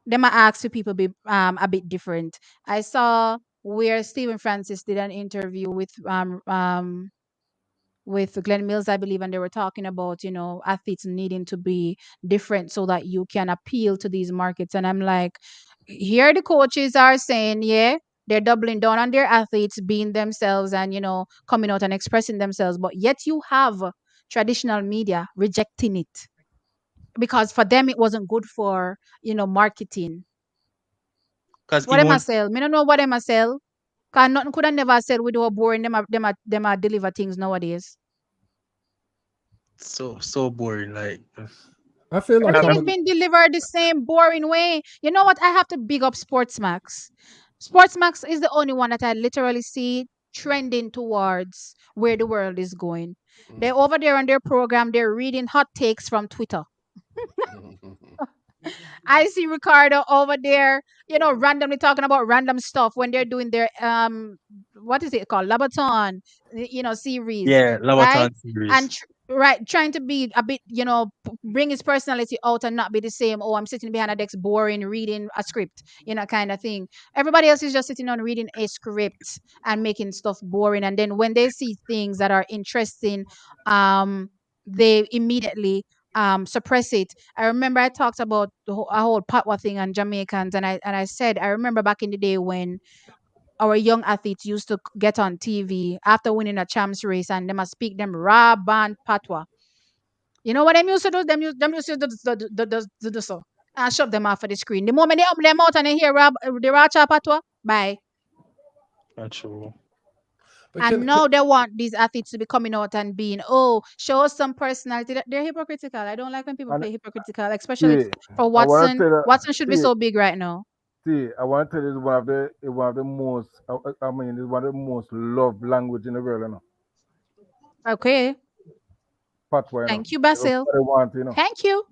Them I ask you people be a bit different. I saw where Stephen Francis did an interview with Glenn Mills, I believe, and they were talking about, athletes needing to be different so that you can appeal to these markets. And I'm like, here the coaches are saying, yeah, they're doubling down on their athletes being themselves and, coming out and expressing themselves. But yet you have traditional media rejecting it because for them it wasn't good for, marketing. Because What even am I when sell? Me don't know what am I sell. Cause nothing could have never sell with our boring them are deliver things nowadays. so boring, like I feel like Everything I'm is an being delivered the same boring way. You know what? I have to big up Sportsmax. Sportsmax is the only one that I literally see trending towards where the world is going. They're over there on their program, they're reading hot takes from Twitter. I see Ricardo over there, randomly talking about random stuff when they're doing their what is it called? Labaton, series, yeah, right? Labaton And series. trying to be a bit, bring his personality out and not be the same. Oh, I'm sitting behind a desk boring reading a script, kind of thing. Everybody else is just sitting on reading a script and making stuff boring. And then when they see things that are interesting, they immediately suppress it. I remember I talked about a whole patwa thing on Jamaicans, and I said I remember back in the day when our young athletes used to get on TV after winning a champs race, and they must speak them raw band patwa. You know what them used to do? Them used to do so and shove them off of the screen. The moment they open them out and they hear the racha patwa, bye. Not true. but And now they want these athletes to be coming out and being, oh, show us some personality. They're hypocritical. I don't like when people And play hypocritical, especially see, for I want to Watson. tell you, Watson should be see, so big right now. I want to tell you, it's one of the most. I mean, it's one of the most loved language in the world. Okay. Patois. Thank you, Basil. Everybody want. Thank you.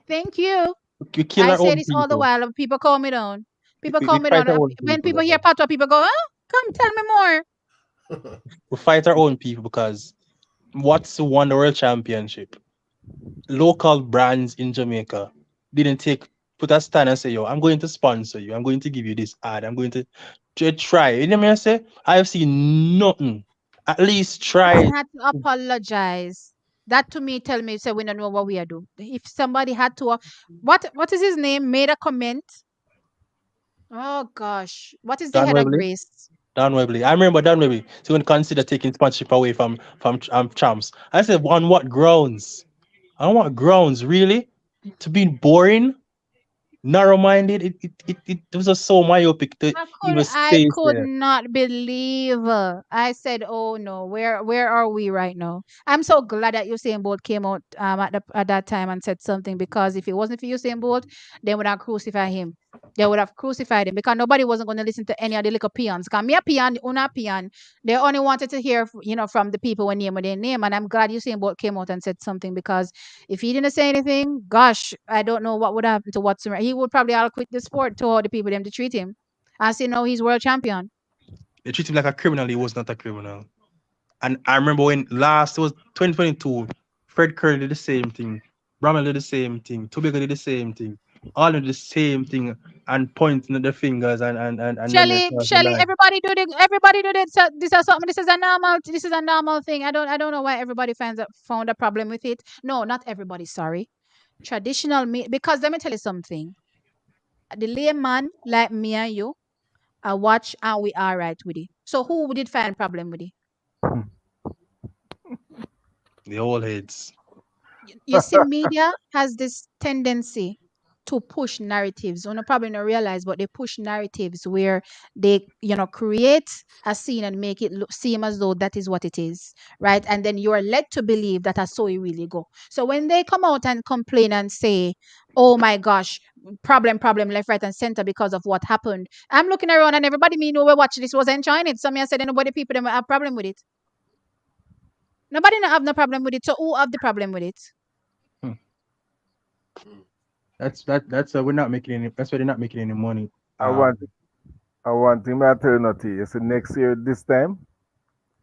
Thank you. We kill I our say own this all the people. while. People call me down. People call We me fight down. our own When people. people hear Like, Patois, people go, oh, come tell me more. we fight our own people because what's won the world championship? Local brands in Jamaica didn't put a stand and say, yo, I'm going to sponsor you. I'm going to give you this ad. I'm going to try. You know what I say? I've seen nothing. At least Watson try. had to apologize. That to me tell me say we don't know what we are doing. If somebody had to, what is his name? Made a comment. Oh gosh, what is the Don head of Webley. Grace? Don Webley. I remember Don Webley. So when consider taking sponsorship away from champs. I said, on what grounds? On what grounds? Really? To be boring? Narrow minded? It was just so myopic to even I say could that. not believe. I said, "Oh no, where are we right now?" I'm so glad that Usain Bolt came out at that time and said something because if it wasn't for Usain Bolt, they would have crucified him. They would have crucified him because nobody wasn't going to listen to any of the little peons. Because me a peon, una peon, they only wanted to hear, from the people when name with their name. And I'm glad Usain Bolt came out and said something, because if he didn't say anything, gosh, I don't know what would happen to Watson. He would probably all quit the sport to all the people them to treat him. I say no, he's world champion. They treat him like a criminal. He was not a criminal. And I remember when last it was 2022, Fred Curry did the same thing, Bramwell did the same thing, Tobago did the same thing, all did the same thing and pointing at the fingers and then they start to Shelly, lie. everybody do this. This is something. This is a normal thing. I don't know why everybody found a problem with it. No, not everybody. Sorry, traditional me, because let me tell you something. The layman like me and you, I watch and we are right with it. So who did find problem with it? The old heads. You see, media has this tendency to push narratives. You probably not realize, but they push narratives where they, create a scene and make it seem as though that is what it is, right? And then you are led to believe that that's so it really go. So when they come out and complain and say, "Oh my gosh, problem, left, right, and center because of what happened," I'm looking around and everybody me know we watch this was enjoying it. Some me I said nobody people them have problem with it. Nobody not have no problem with it. So who have the problem with it? Hmm. That's we're not making any. That's why they're not making any money. I want him to tell you nothing. You see, next year this time,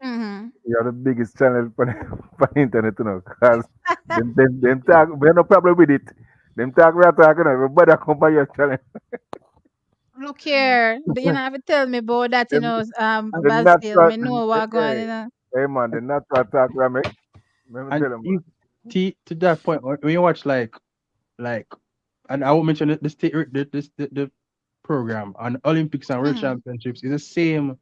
Mm-hmm. you are the biggest channel for the internet, because them talk, we have no problem with it. Them talk, we are talking, everybody come by your channel. Look here, you know, have to tell me about that, Them, the Basil. natural, Me know what going, on. hey man, the natural talk we make. Let me And tell them, if to that point, when you watch like, and I will mention the state the program and Olympics and World Mm-hmm. Championships is the same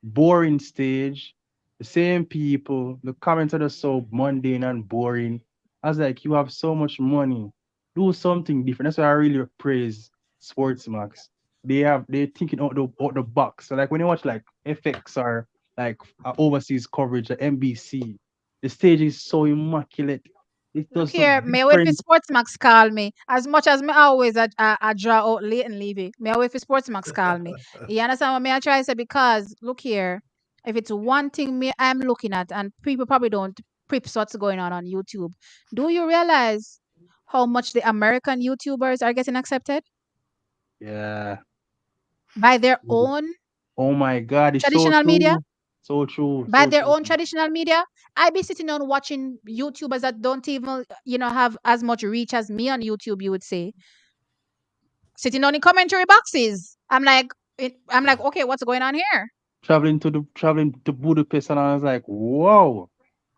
boring stage, the same people. The comments are just so mundane and boring. I was like, you have so much money, do something different. That's why I really praise Sportsmax. They're thinking out the box. So like when you watch like FX or like overseas coverage at NBC, the stage is so immaculate. It Look does look here, me wait for different. Sportsmax call me. As much as me always I draw out late and leave it. Me wait for Sportsmax call me. You understand what me I try to say? Because look here, if it's one thing me I'm looking at, and people probably don't prips what's going on YouTube. Do you realize how much the American YouTubers are getting accepted Yeah. by their own Oh my God, it's so traditional media? true. So true. By So their true. own traditional media. I be sitting on watching YouTubers that don't even, have as much reach as me on YouTube, you would say, sitting on the commentary boxes. I'm like, okay, what's going on here? Traveling to Budapest and I was like, whoa.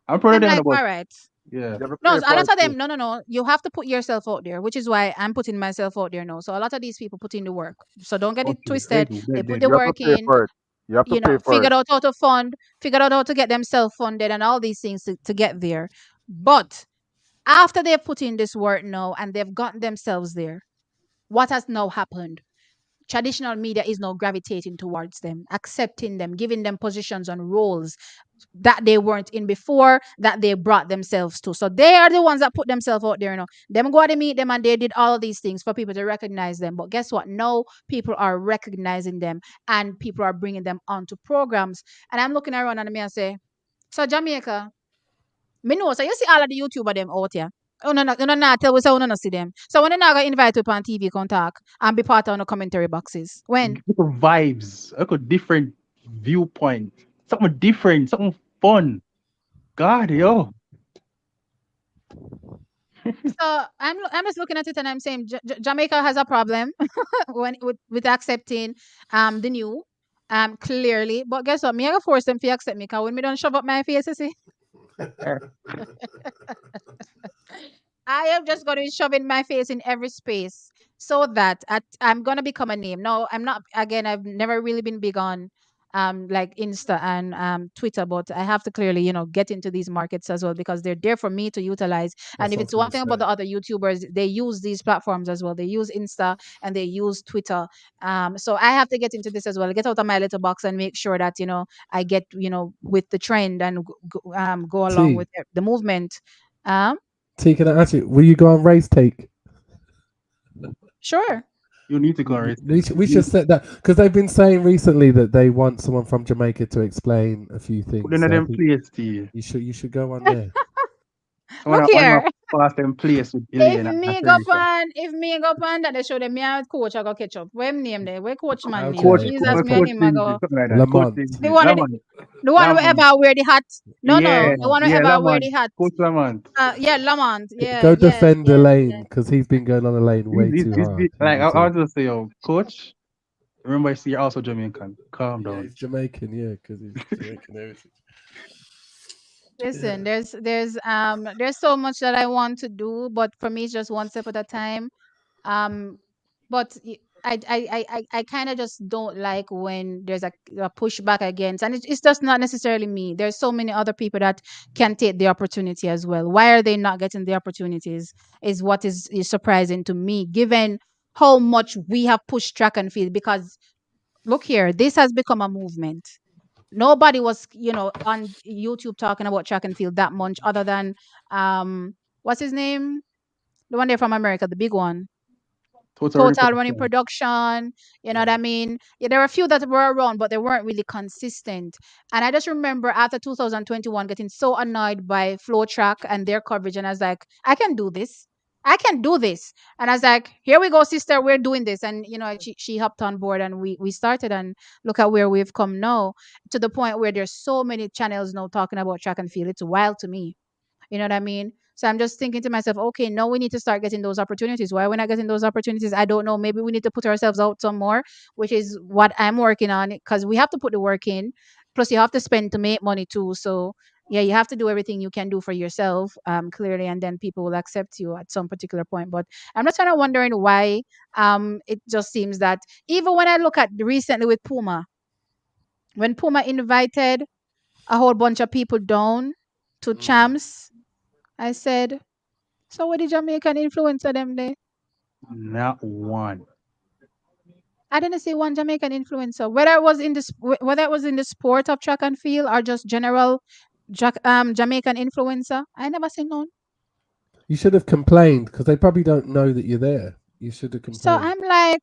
I'm proud of I'm them, like, but all right. yeah. you have to No, pay so a for lot it of too. them, no, no, no. You have to put yourself out there, which is why I'm putting myself out there now. So a lot of these people put in the work. So don't get it Okay, they twisted. do, They they put the You do. have to work pay in, for it. You have to pay for it. figured out how to fund, figured out how to get them self-funded and all these things to get there. But after they've put in this work now and they've gotten themselves there, what has now happened? Traditional media is now gravitating towards them, accepting them, giving them positions and roles that they weren't in before, that they brought themselves to. So they are the ones that put themselves out there, Them go out and meet them and they did all of these things for people to recognize them. But guess what? Now people are recognizing them and people are bringing them onto programs. And I'm looking around and I say, so Jamaica, me know, so you see all of the YouTuber them out here. Oh no, no, no, no, tell we say we no see them. So when they not gonna invite people on TV come talk and be part of the commentary boxes. When? Look at vibes, look at different viewpoint, something different, something fun. God, yo. So I'm just looking at it and I'm saying Jamaica has a problem when with accepting the new clearly. But guess what? Me I gonna force them to accept me because when me don't shove up my face, you see, I am just going to be shoving my face in every space so that I'm going to become a name. No, I'm not. Again, I've never really been big on like Insta and Twitter, but I have to clearly, get into these markets as well because they're there for me to utilize. And That's if what I was it's going one to thing about say. the other YouTubers, they use these platforms as well. They use Insta and they use Twitter. So I have to get into this as well. Get out of my little box and make sure that I get with the trend and go along T, with the movement. Um, T, can I ask you, will you go on race take? sure. You need to go and We should set that because they've been saying recently that they want someone from Jamaica to explain a few put things. in So I them think place, Steve. you should go on there. Look One of here. pass them place with If Elaine and me go Teresa. pan, that they show them me a coach, I go catch up. Where him name there? Where coach man name? Coach, Okay. Jesus, me and Coach him I Lindsay, go. something like that. Coach Lamont. The Lindsay. one, Lamont. the one who Lamont. ever wear the hat. No, Yeah, the one who yeah, ever wear Lamont. the hat. Coach Lamont. Yeah, Lamont. Yeah, Go yeah, defend yeah. Elaine because he's been going on Elaine way too hard. Like I was gonna say, yo, Coach. Remember, I see you're also Jamaican. Calm Yeah, down. he's Jamaican, yeah, because he's Jamaican heritage. Listen, there's so much that I want to do, but for me, it's just one step at a time. Um, but I kind of just don't like when there's a pushback against, and it's just not necessarily me. There's so many other people that can take the opportunity as well. Why are they not getting the opportunities? Is what is surprising to me, given how much we have pushed track and field. Because look here, this has become a movement. Nobody was, on YouTube talking about track and field that much, other than what's his name? The one there from America, the big one. Total Total Running reproduction. Production. You know what I mean? Yeah, there were a few that were around, but they weren't really consistent. And I just remember after 2021 getting so annoyed by Flow Track and their coverage, and I was like, I can do this. I can do this. And I was like, here we go, sister, we're doing this. And she hopped on board, and we started, and look at where we've come now, to the point where there's so many channels now talking about track and field. It's wild to me. You know what I mean? So I'm just thinking to myself, okay, no, we need to start getting those opportunities. Why we're not getting those opportunities, I don't know. Maybe we need to put ourselves out some more, which is what I'm working on, because we have to put the work in. Plus, you have to spend to make money too. So yeah, you have to do everything you can do for yourself, clearly, and then people will accept you at some particular point. But I'm just kind of wondering why it just seems that even when I look at recently with Puma, when Puma invited a whole bunch of people down to champs, I said, so what the Jamaican influencer them there? Not one. I didn't see one Jamaican influencer. Whether it was in the sport of track and field or just general Jamaican influencer, I never seen none. You should have complained because they probably don't know that you're there. You should have So complained. I'm like,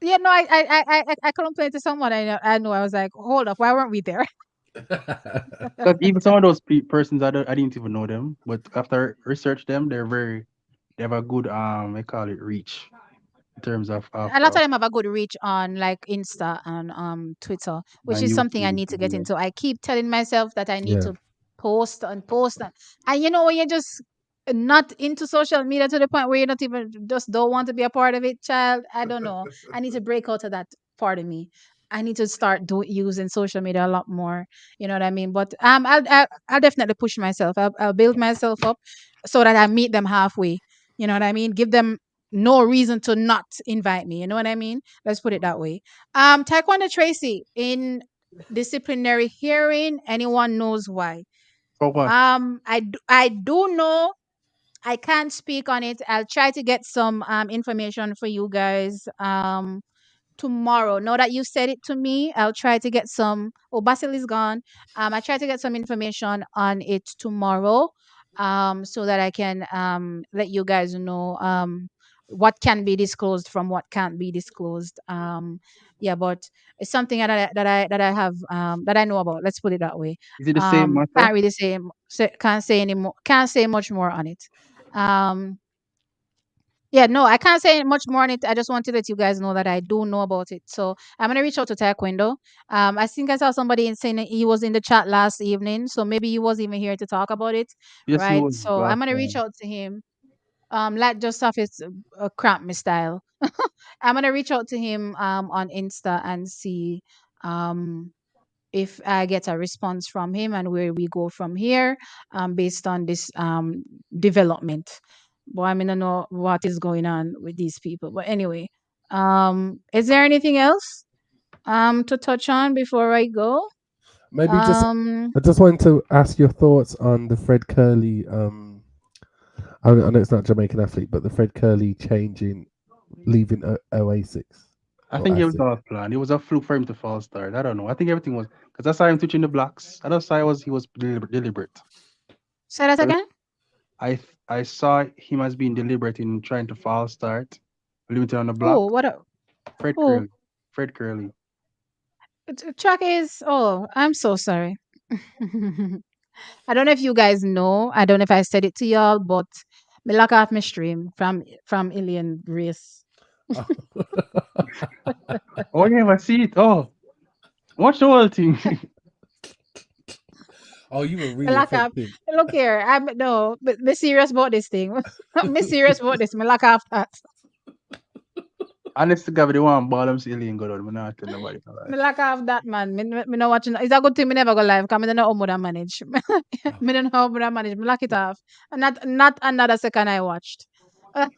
yeah, no, I complained to someone I know. I was like, hold up, why weren't we there? Because even some of those persons, I didn't even know them. But after research them, they have a good they call it reach in terms A lot of them have a good reach on like Insta and Twitter, which is something I YouTube. need to get Yeah. into. I keep telling myself that I need Yeah. to post and post, and when you're just not into social media to the point where you're not even just don't want to be a part of it, child. I don't know. I need to break out of that part of me. I need to start using social media a lot more. You know what I mean? But I'll definitely push myself. I'll build myself up so that I meet them halfway. You know what I mean? Give them no reason to not invite me. You know what I mean? Let's put it that way. Taekwondo Tracy in disciplinary hearing. Anyone knows why? For what? I do know. I can't speak on it. I'll try to get some information for you guys tomorrow. Now that you said it to me, I'll try to get some. Oh, Basil is gone. I try to get some information on it tomorrow, so that I can let you guys know what can be disclosed from what can't be disclosed. Yeah, but it's something that I have that I know about. Let's put it that way. Is it the same matter? Can't really can't say any more. Can't say much more on it. Um, yeah, no, I can't say much more on it. I just want to let you guys know that I do know about it. So I'm gonna reach out to Taekwondo. I think I saw somebody saying that he was in the chat last evening, so maybe he was even here to talk about it, Yes, he right? was So I'm last gonna reach time. out to him. Like just off his cramp me style. I'm gonna reach out to him on Insta and see um if I get a response from him and where we go from here, based on this development. But I mean, I don't know what is going on with these people. But anyway, is there anything else to touch on before I go? Maybe just Um, I just wanted to ask your thoughts on the Fred Curley. I know it's not Jamaican athlete, but the Fred Curley changing, leaving Oasis. I Or think it was ASIC. all planned. It was a fluke for him to fall start. I don't know. I think everything was because I saw him touching the blocks. I just saw he was deliberate. say that again. I saw him as being deliberate in trying to fall start, limited on the block. Oh, what? Fred Who? Curly. Fred Curly. Chuck is. Oh, I'm so sorry. I don't know if you guys know. I don't know if I said it to y'all, but me lock off my stream from Alien Race. Oh, you never see it? Oh, watch the whole thing. Oh, you were Me really lock off. affected. Look here. I'm no, but me serious about this thing. Me serious about this. Me lock off that. Honest to God, the one ball I'm alien go on. I'm not telling nobody. No lie. Me lock off that man. Me not watching. It's a good thing me never go live. Cause me don't know how much I manage. Me don't know how much I manage. Me lock it off. And not another second I watched. Oh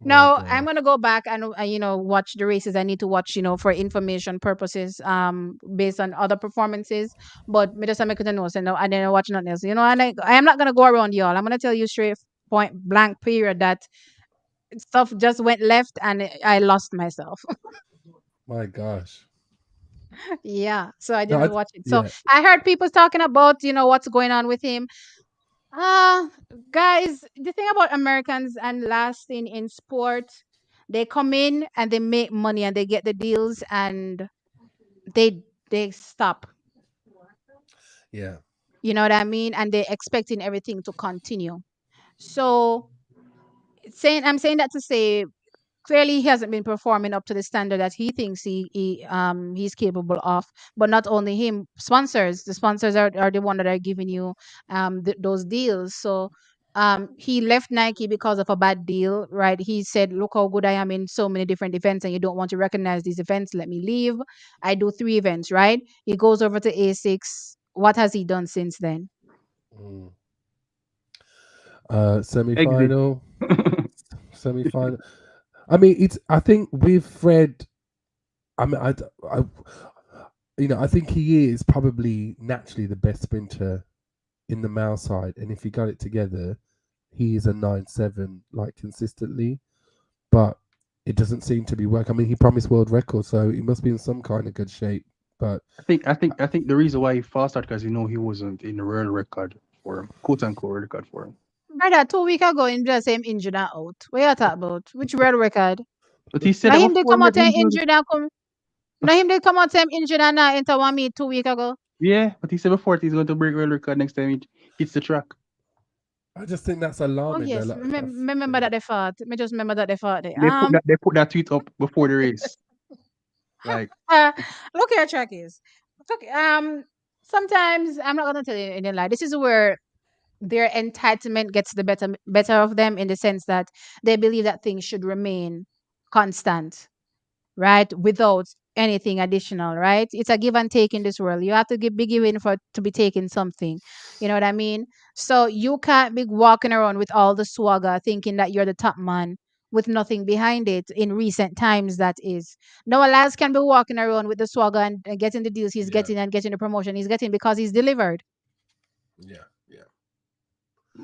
No, I'm god. gonna go back and watch the races I need to watch, for information purposes, based on other performances. But me just make it a no, so no, I didn't watch nothing else. And I am not gonna go around y'all. I'm gonna tell you straight point blank period that stuff just went left and I lost myself. My gosh. Yeah, so I No, didn't watch it. So yeah. I heard people talking about what's going on with him. Uh, Guys, the thing about Americans and last thing in sport, they come in and they make money and they get the deals and they stop. Yeah. You know what I mean? And they're expecting everything to continue. So I'm saying that to say clearly he hasn't been performing up to the standard that he thinks he's capable of. But not only him, the sponsors are the one that are giving you those deals. So he left Nike because of a bad deal, right? He said, look how good I am in so many different events and you don't want to recognize these events, let me leave. I do 3 events, right? He goes over to A6. What has he done since then? Mm. Exit. Semi-final. Semi-final. I mean, it's. I think with Fred. I mean, I, I think he is probably naturally the best sprinter in the male side, and if he got it together, he is a 9.7 like consistently. But it doesn't seem to be working. I mean, he promised world record, so he must be in some kind of good shape. But I think the reason why he fast started because he wasn't in the world record for him, quote unquote world record for him. Brother, 2 weeks ago, him just say him injured and out. What you talk about? Which world record? But he said Now that him did before come he out got and injured. injured and come. Now him did come out and injured and now enter one meet 2 weeks ago. Yeah, but he said before he's going to break world record next time he hits the track. I just think that's Oh alarming. Though. yes, Like, remember that they fought. Me just remember that they fought. They put that tweet up before the race. Like Uh, look here, track is. Look, sometimes I'm not gonna tell you any lie. This is where their entitlement gets the better of them in the sense that they believe that things should remain constant, right? Without anything additional, right? It's a give and take in this world. You have to be giving for to be taking something. You know what I mean? So you can't be walking around with all the swagger thinking that you're the top man with nothing behind it in recent times, that is. Noah Lyles can be walking around with the swagger and getting the deals he's yeah, getting and getting the promotion he's getting because he's delivered. yeah, yeah.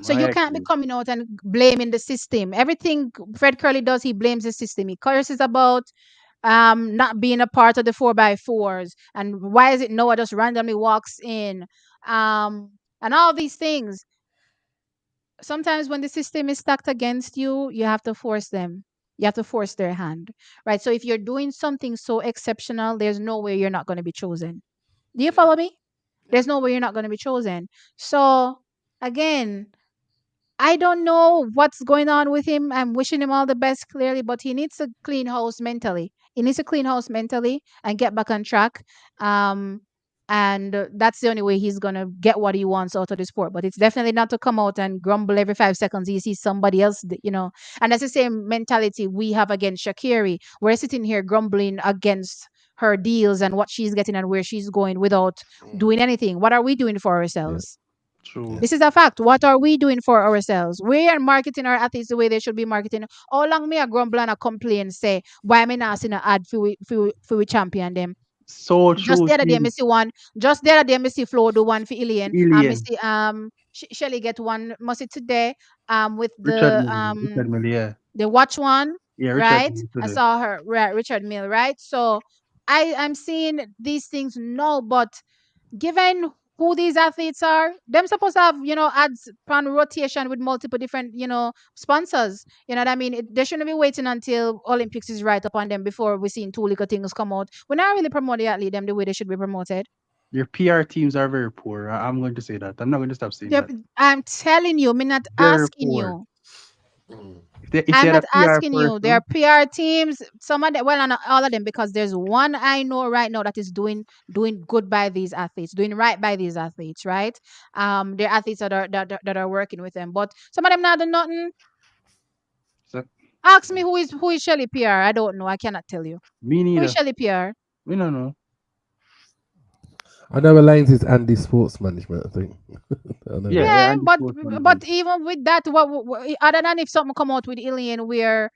So I you can't be agree. coming out and blaming the system. Everything Fred Curly does, he blames the system. He curses about not being a part of the 4x4s and why is it Noah just randomly walks in, and all these things. Sometimes when the system is stacked against you, you have to force them. You have to force their hand, right? So if you're doing something so exceptional, there's no way you're not going to be chosen. Do you Yeah, follow me? yeah. There's no way you're not going to be chosen. So again, I don't know what's going on with him. I'm wishing him all the best, clearly, but he needs to clean house mentally. He needs to clean house mentally and get back on track. Um, and that's the only way he's gonna get what he wants out of the sport. But it's definitely not to come out and grumble every 5 seconds. You see somebody else, and that's the same mentality we have against Shak'ari. We're sitting here grumbling against her deals and what she's getting and where she's going without Mm. doing anything. What are we doing for Yeah, ourselves? yeah. True. This is a fact. What are we doing for ourselves? We are marketing our athletes the way they should be marketing. How long me a grumble and a complain say why me not seeing an ad for we champion them? So Just true, the other day, see me see one. Just the other day, me see Flo do one for Ilian. And me alien. see Shelly get one. Must see today with Richard the Mille. Richard Mille, yeah. watch one, Yeah, Richard right? Mille I today. saw her, right, Richard Mill, right? So I'm seeing these things now, but given who these athletes are. Them supposed to have, ads on rotation with multiple different, sponsors. You know what I mean? They shouldn't be waiting until Olympics is right upon them before we seeing two little things come out. We're not really promoting the athlete them the way they should be promoted. Their PR teams are very poor. I'm going to say that. I'm not going to stop saying that. I'm telling you, I'm not Very asking poor. you. If they I'm had a not PR asking you. There are person, PR teams, some of them, well, not all of them, because there's one I know right now that is doing good by these athletes, doing right by these athletes, right? They're athletes that are working with them, but some of them not doing nothing. so, Ask me who is Shelly PR. I don't know. I cannot tell you. me Who is neither. Shelly PR? We don't know. I know Elaine's is Andy Sports Management. I think. I know Yeah, that. yeah, Yeah, and the but sports but management. even with that, other than if something come out with Elaine where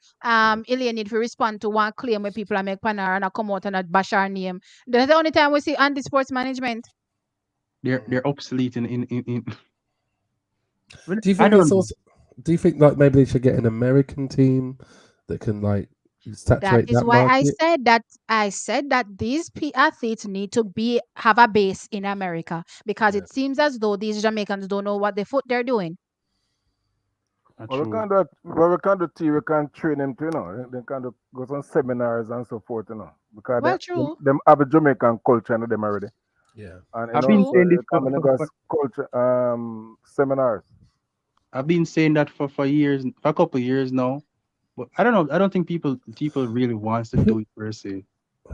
Elaine need to respond to one claim where people are make panel and I come out and I bash her name. That's the only time we see Andy Sports Management. They're obsolete in Well, Do you I think don't it's know. also? Do you think like maybe they should get an American team that can like That saturate is that why I market? said that these athletes need to have a base in America because Yeah. it seems as though these Jamaicans don't know what the foot they're doing. Not Well, true. we can do tea, we can train them to, they can go some seminars and so forth, because Well, true, them have a Jamaican culture in them already. Yeah. And, I've been true. so saying this you can go culture, seminars. I've been saying that for years, for a couple of years now. But I don't know. I don't think people really wants to Who do it per se.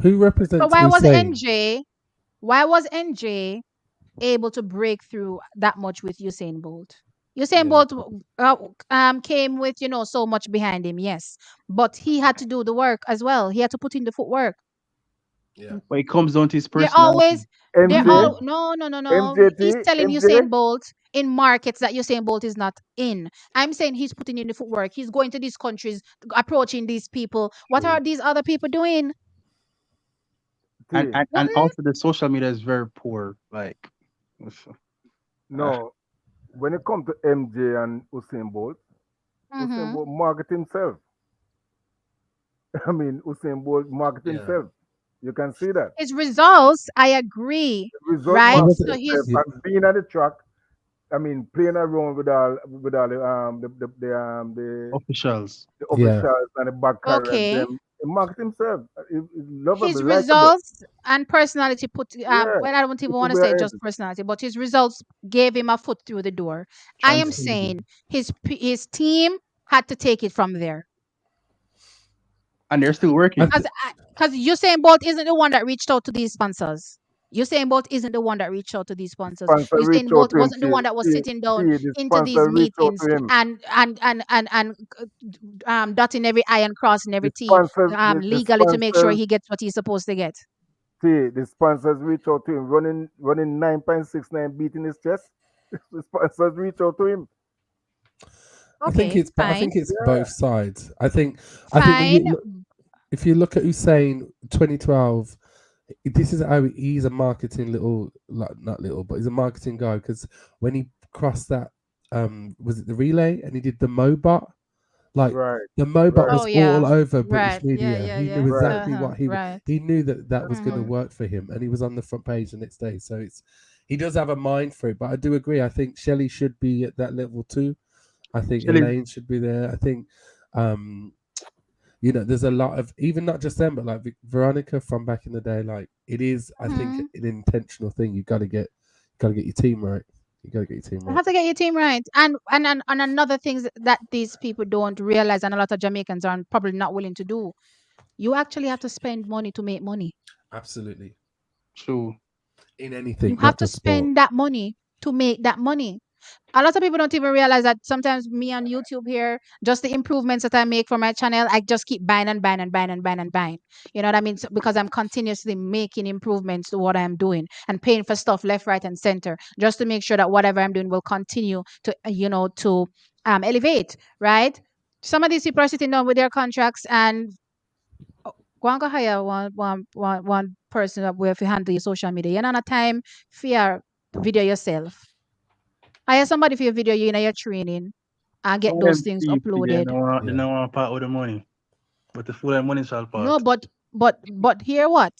who So represents why was Usain? NJ? Why was NJ able to break through that much with Usain Bolt? Usain Yeah. Bolt came with so much behind him, yes, but he had to do the work as well. He had to put in the footwork. Yeah. But it comes down to his They're personality. always they're MJ, all no no no no. He's MJT, telling MJ, Usain Bolt in markets that Usain Bolt is not in. I'm saying he's putting in the footwork. He's going to these countries, approaching these people. What True. are these other people doing? And, T. and What? and also the social media is very poor. Like, uh, No, when it comes to MJ and Usain Mm-hmm. Bolt market himself. I mean, Usain Bolt market Yeah. himself. You can see that. His results, I agree, The result He right? market So wasn't. himself he's Yeah. and being at the track. I mean, playing around with all officials. the Yeah. officials and the back carriers. okay. Them he market himself. He's lovable, His likable. results and personality Yeah, well, I don't even people want to were say ahead. just personality, but his results gave him a foot through the door. I am Transcended. saying his team had to take it from there. And they're still I working. Because th- Usain Bolt isn't the one that reached out to these sponsors. Usain Bolt isn't the one that reached out to these sponsors. Sponsor reach Usain out Bolt to him. wasn't the one that was sitting down The into these sponsor reach out meetings to him. and dotting every I and crossing every T The legally to make sure sponsors he gets what he's supposed to get. the sponsors reach out to him, running 9.69 beating his chest. The sponsors reach out to him. Okay, but I fine, think it's Yeah, both sides. I think when fine. you look, if you look at Usain 2012, this is how he's a marketing little, like, not little, but he's a marketing guy, because when he crossed that, was it the relay, and he did the Mobot, like right, the Mobot right, Oh was all yeah, over British right. Yeah, media. yeah, He knew yeah. right. exactly Uh-huh. what Right. he knew that was That's going to right. Mm-hmm. work for him, and he was on the front page the next day. So he does have a mind for it. But I do agree. I think Shelley should be at that level too. I think Still is. Elaine should be there. I think, um, there's a lot of, even not just them, but like Veronica from back in the day. Like, it is, I think, Mm-hmm. an intentional thing. You got to get your team right. You got to get your team You right. have to get your team right. And another thing that these people don't realize, and a lot of Jamaicans are probably not willing to do, you actually have to spend money to make money. Absolutely. True. In You anything, have not to just sport. spend that money to make that money. A lot of people don't even realize that sometimes me on YouTube here, just the improvements that I make for my channel, I just keep buying and buying and buying and buying and buying. You know what I mean? So, because I'm continuously making improvements to what I'm doing and paying for stuff left, right, and center, just to make sure that whatever I'm doing will continue to, elevate, right? Some of these people are sitting down with their contracts and go and go hire one person up where if you handle your social media. You're not a time for your video yourself. Hire somebody for your video, you know, your training and Some get of those them things people they uploaded. don't want they Yeah. don't want part of the money. But the full money shall No, part. but hear what?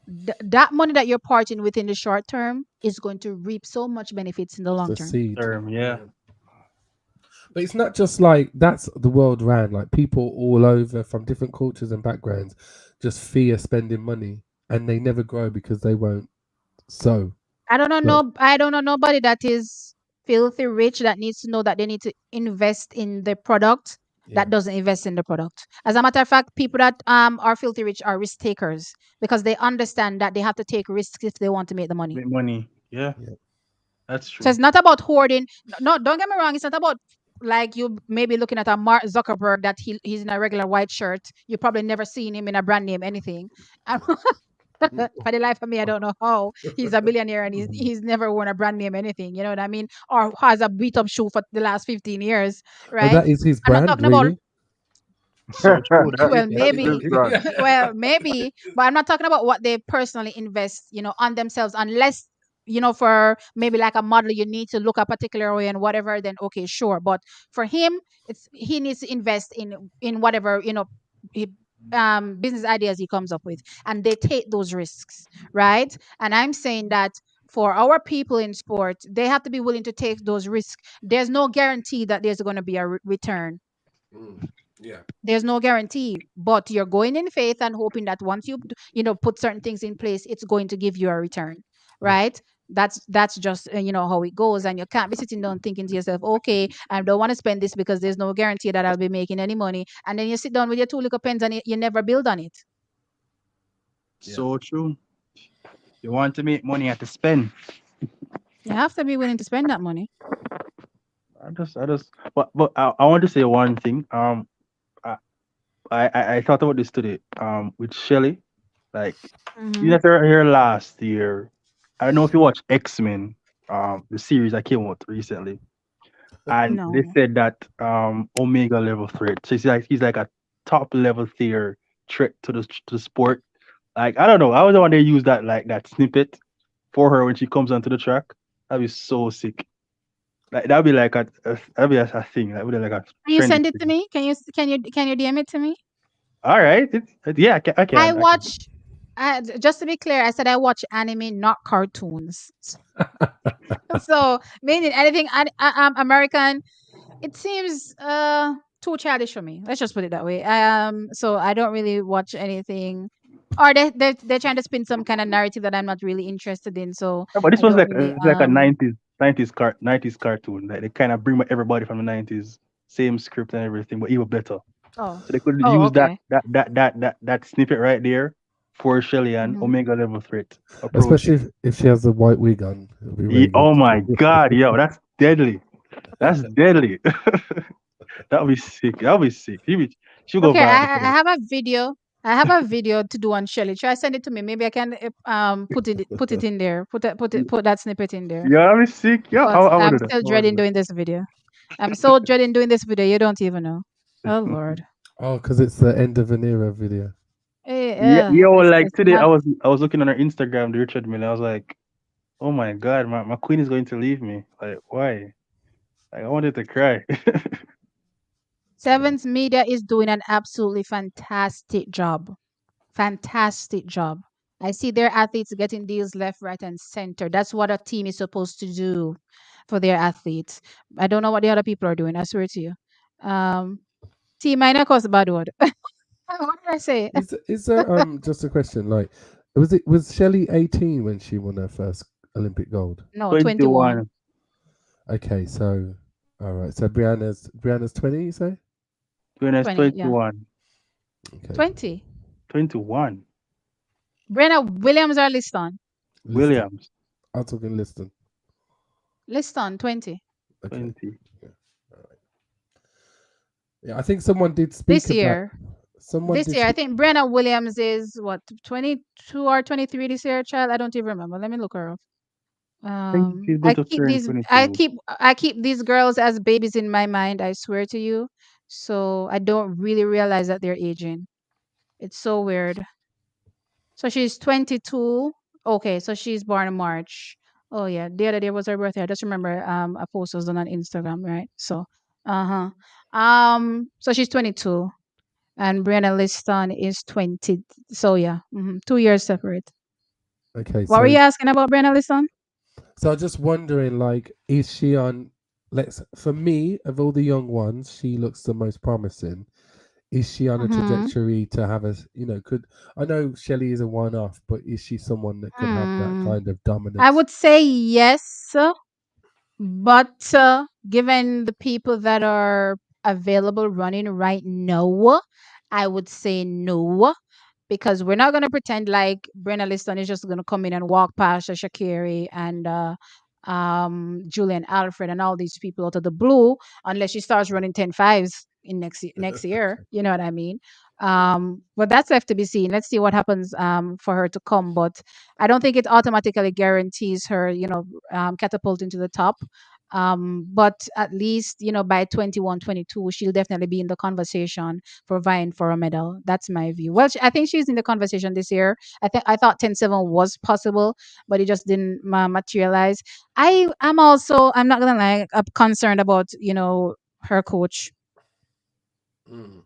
that money that you're parting with in the short term is going to reap so much benefits in the long The term. seed. Yeah. But it's not just like that's the world round. Like people all over from different cultures and backgrounds just fear spending money, and they never grow because they won't sow. I don't know. So, I don't know nobody that is filthy rich that needs to know that they need to invest in the product yeah. that doesn't invest in the product. As a matter of fact, people that are filthy rich are risk takers because they understand that they have to take risks if they want to make the money. Make money. Yeah. Yeah. That's So true. it's not about hoarding. No, don't get me wrong. It's not about like you maybe looking at a Mark Zuckerberg that he's in a regular white shirt. You probably never seen him in a brand name anything. And for the life of me, I don't know how he's a billionaire and he's never worn a brand name anything. You know what I mean? Or has a beat up shoe for the last 15 years, But right? that is his I'm not brand, talking about really. So true. That is well, That's his maybe brand. well, maybe, but I'm not talking about what they personally invest, on themselves, unless, for maybe like a model, you need to look a particular way and whatever, then okay, sure. But for him, he needs to invest in whatever, he, business ideas he comes up with, and they take those risks, right? And I'm saying that for our people in sport, they have to be willing to take those risks. There's no guarantee that there's going to be a return. Yeah. There's no guarantee, but you're going in faith and hoping that once you put certain things in place, it's going to give you a return, Yeah. right? That's just how it goes, and you can't be sitting down thinking to yourself, okay, I don't want to spend this because there's no guarantee that I'll be making any money, and then you sit down with your two little pens and you never build on it. so true. You want to make money, you have to spend. You have to be willing to spend that money. But I want to say one thing. I, I thought about this today. With Shelly, like, you Hmm. know, her last year. I don't know if you watch X-Men, the series that came out recently, and they No. said that Omega level threat. So he's like a top level threat to the sport. Like, I don't know. I was the one they use that snippet for her when she comes onto the track. That'd be so sick. Like that'd be like that'd be a thing. That would be like a Can you trending send it to thing. me? Can you DM it to me? All right. Yeah, I can. I I can. I can. watch. Just to be clear, I said I watch anime, not cartoons. So meaning anything American, it seems too childish for me. Let's just put it that way. So I don't really watch anything, or they're trying to spin some kind of narrative that I'm not really interested in. So No, but this I was don't like really like a nineties cartoon. Like they kind of bring everybody from the 90s, same script and everything, but even better. Oh, So they could oh, use okay. that snippet right there for Shelly and Hmm. Omega level threat Especially approaching. if she has the white wig on, it'll be very good. Oh my god, yo, that's deadly. That's deadly. That would be sick. That would be sick. She'll go Okay, viral. I have a video. I have a video to do on Shelly. Try send it to me. Maybe I can put it in there. Put that snippet in there. Yeah, that'd be sick. Yeah, But I would I'm do that. still I would dreading do doing this video. I'm so dreading doing this video. You don't even know. Oh that. Lord. Oh, because it's the end of an era video. Yeah, yo, like It's today not. I was looking on her Instagram, the Richard Mille. I was like, oh my god, my queen is going to leave me. Like, why? Like, I wanted to cry. Sevens Media is doing an absolutely fantastic job. Fantastic job. I see their athletes getting deals left, right, and center. That's what a team is supposed to do for their athletes. I don't know what the other people are doing. I swear to you. Team minor cause a bad word. What did I say? Is there just a question? Like, was Shelley 18 when she won her first Olympic gold? No, 21. 21. Okay, so all right. So Brianna's 20, you say? When I was 20, yeah. 21. Okay. 20. 21. Brenna Williams or Liston? Liston. Williams. I'm talking Liston. Liston, 20. Okay. 20. Yeah. All right. Yeah, I think someone did speak This about year. someone This did year, I speak- think Brenna Williams is what, 22 or 23 this year, child. I don't even remember. Let me look her up. I think she's going to turn 22. I keep these girls as babies in my mind, I swear to you. So I don't really realize that they're aging. It's so weird. So she's 22. Okay, so she's born in March. Oh yeah, the other day was her birthday. I just remember a post was done on Instagram, right? So uh-huh. So she's 22 and Brianna Liston is 20. So yeah, 2 years separate. Okay, What were so you asking about Brianna Liston? so I'm just wondering, like, is she on? Let's for me, of all the young ones, she looks the most promising. Is she on a Mm-hmm. trajectory to have a, could I know Shelley is a one-off, but is she someone that could have that Hmm. kind of I dominance? would say yes, but given the people that are available running right now, I would say no. Because we're not gonna pretend like Brenna Liston is just gonna come in and walk past Shak'ari and Julian Alfred and all these people out of the blue unless she starts running 10.5s in next year. You know what I mean? But that's left to be seen. Let's see what happens for her to come. But I don't think it automatically guarantees her, catapult into the top. But at least, by 21, 22, she'll definitely be in the conversation for vying for a medal. That's my view. Well, I think she's in the conversation this year. I thought 10.7 was possible, but it just didn't materialize. I'm not gonna lie, I'm concerned about her coach. Mm.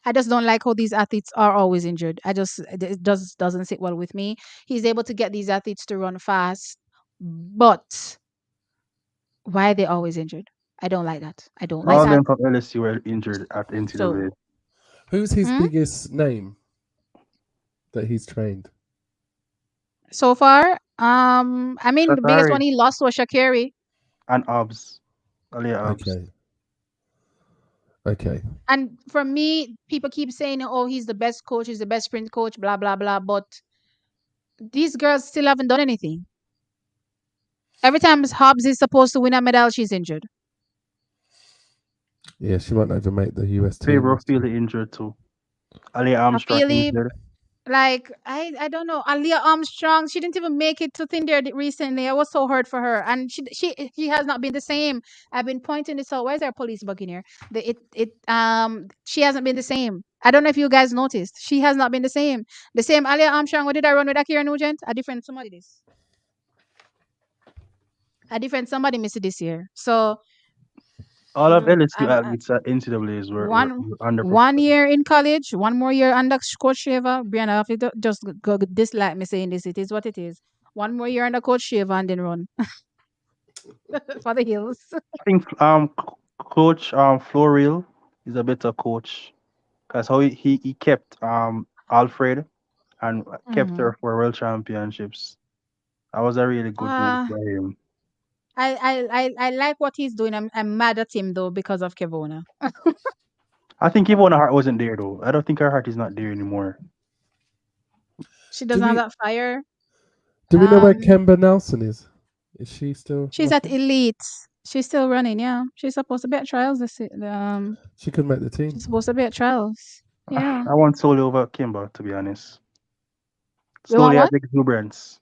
I just don't like how these athletes are always injured. It doesn't sit well with me. He's able to get these athletes to run fast, but why are they always injured? I don't like that. I don't All like of that. them from LSU were injured at So, NCAA. Who's his hmm? biggest name that he's trained? So far, I mean, the biggest one Shak'ari he lost was Shakiri. and Obs. Alia Obs. Okay, okay. And for me, people keep saying, "Oh, he's the best coach. He's the best sprint coach." Blah blah blah. But these girls still haven't done anything. Every time Hobbs is supposed to win a medal, she's injured. Yeah, she might not even make the US team Favour this year. Feely injured too. Alia I Armstrong feel injured. like I don't know. Aaliyah Armstrong, she didn't even make it to thin there recently. I was so hurt for her, and she has not been the same. I've been pointing this out. Where's our police bug in here? She hasn't been the same. I don't know if you guys noticed. She has not been the same. The same Aaliyah Armstrong. What did I run with Akira Nugent? A different somebody this. A different somebody missed it this year. So All of LSU I'm athletes at NCAAs one were one underperformed. year in college, one more year under Coach Shaver. Brianna, if you just go dislike me saying this, it is what it is. One more year under Coach Shaver and then run for the hills. I think Coach Floril is a better coach because how he kept Alfred and kept Hmm. her for world championships. That was a really good move Uh, by him. I like what he's doing. I'm mad at him though because of Kevona. I think Ivona Hart wasn't there though. I don't think her heart is not there anymore. She Do doesn't have we that fire. do we know where Um, Kemba Nelson is? Is she still she's at rocking? elite. She's still running. Yeah, she's supposed to be at trials. She could make the team. She's supposed to be at trials. Yeah. I want Soli over Kimber, to be honest. You want Slowly has what? exuberance,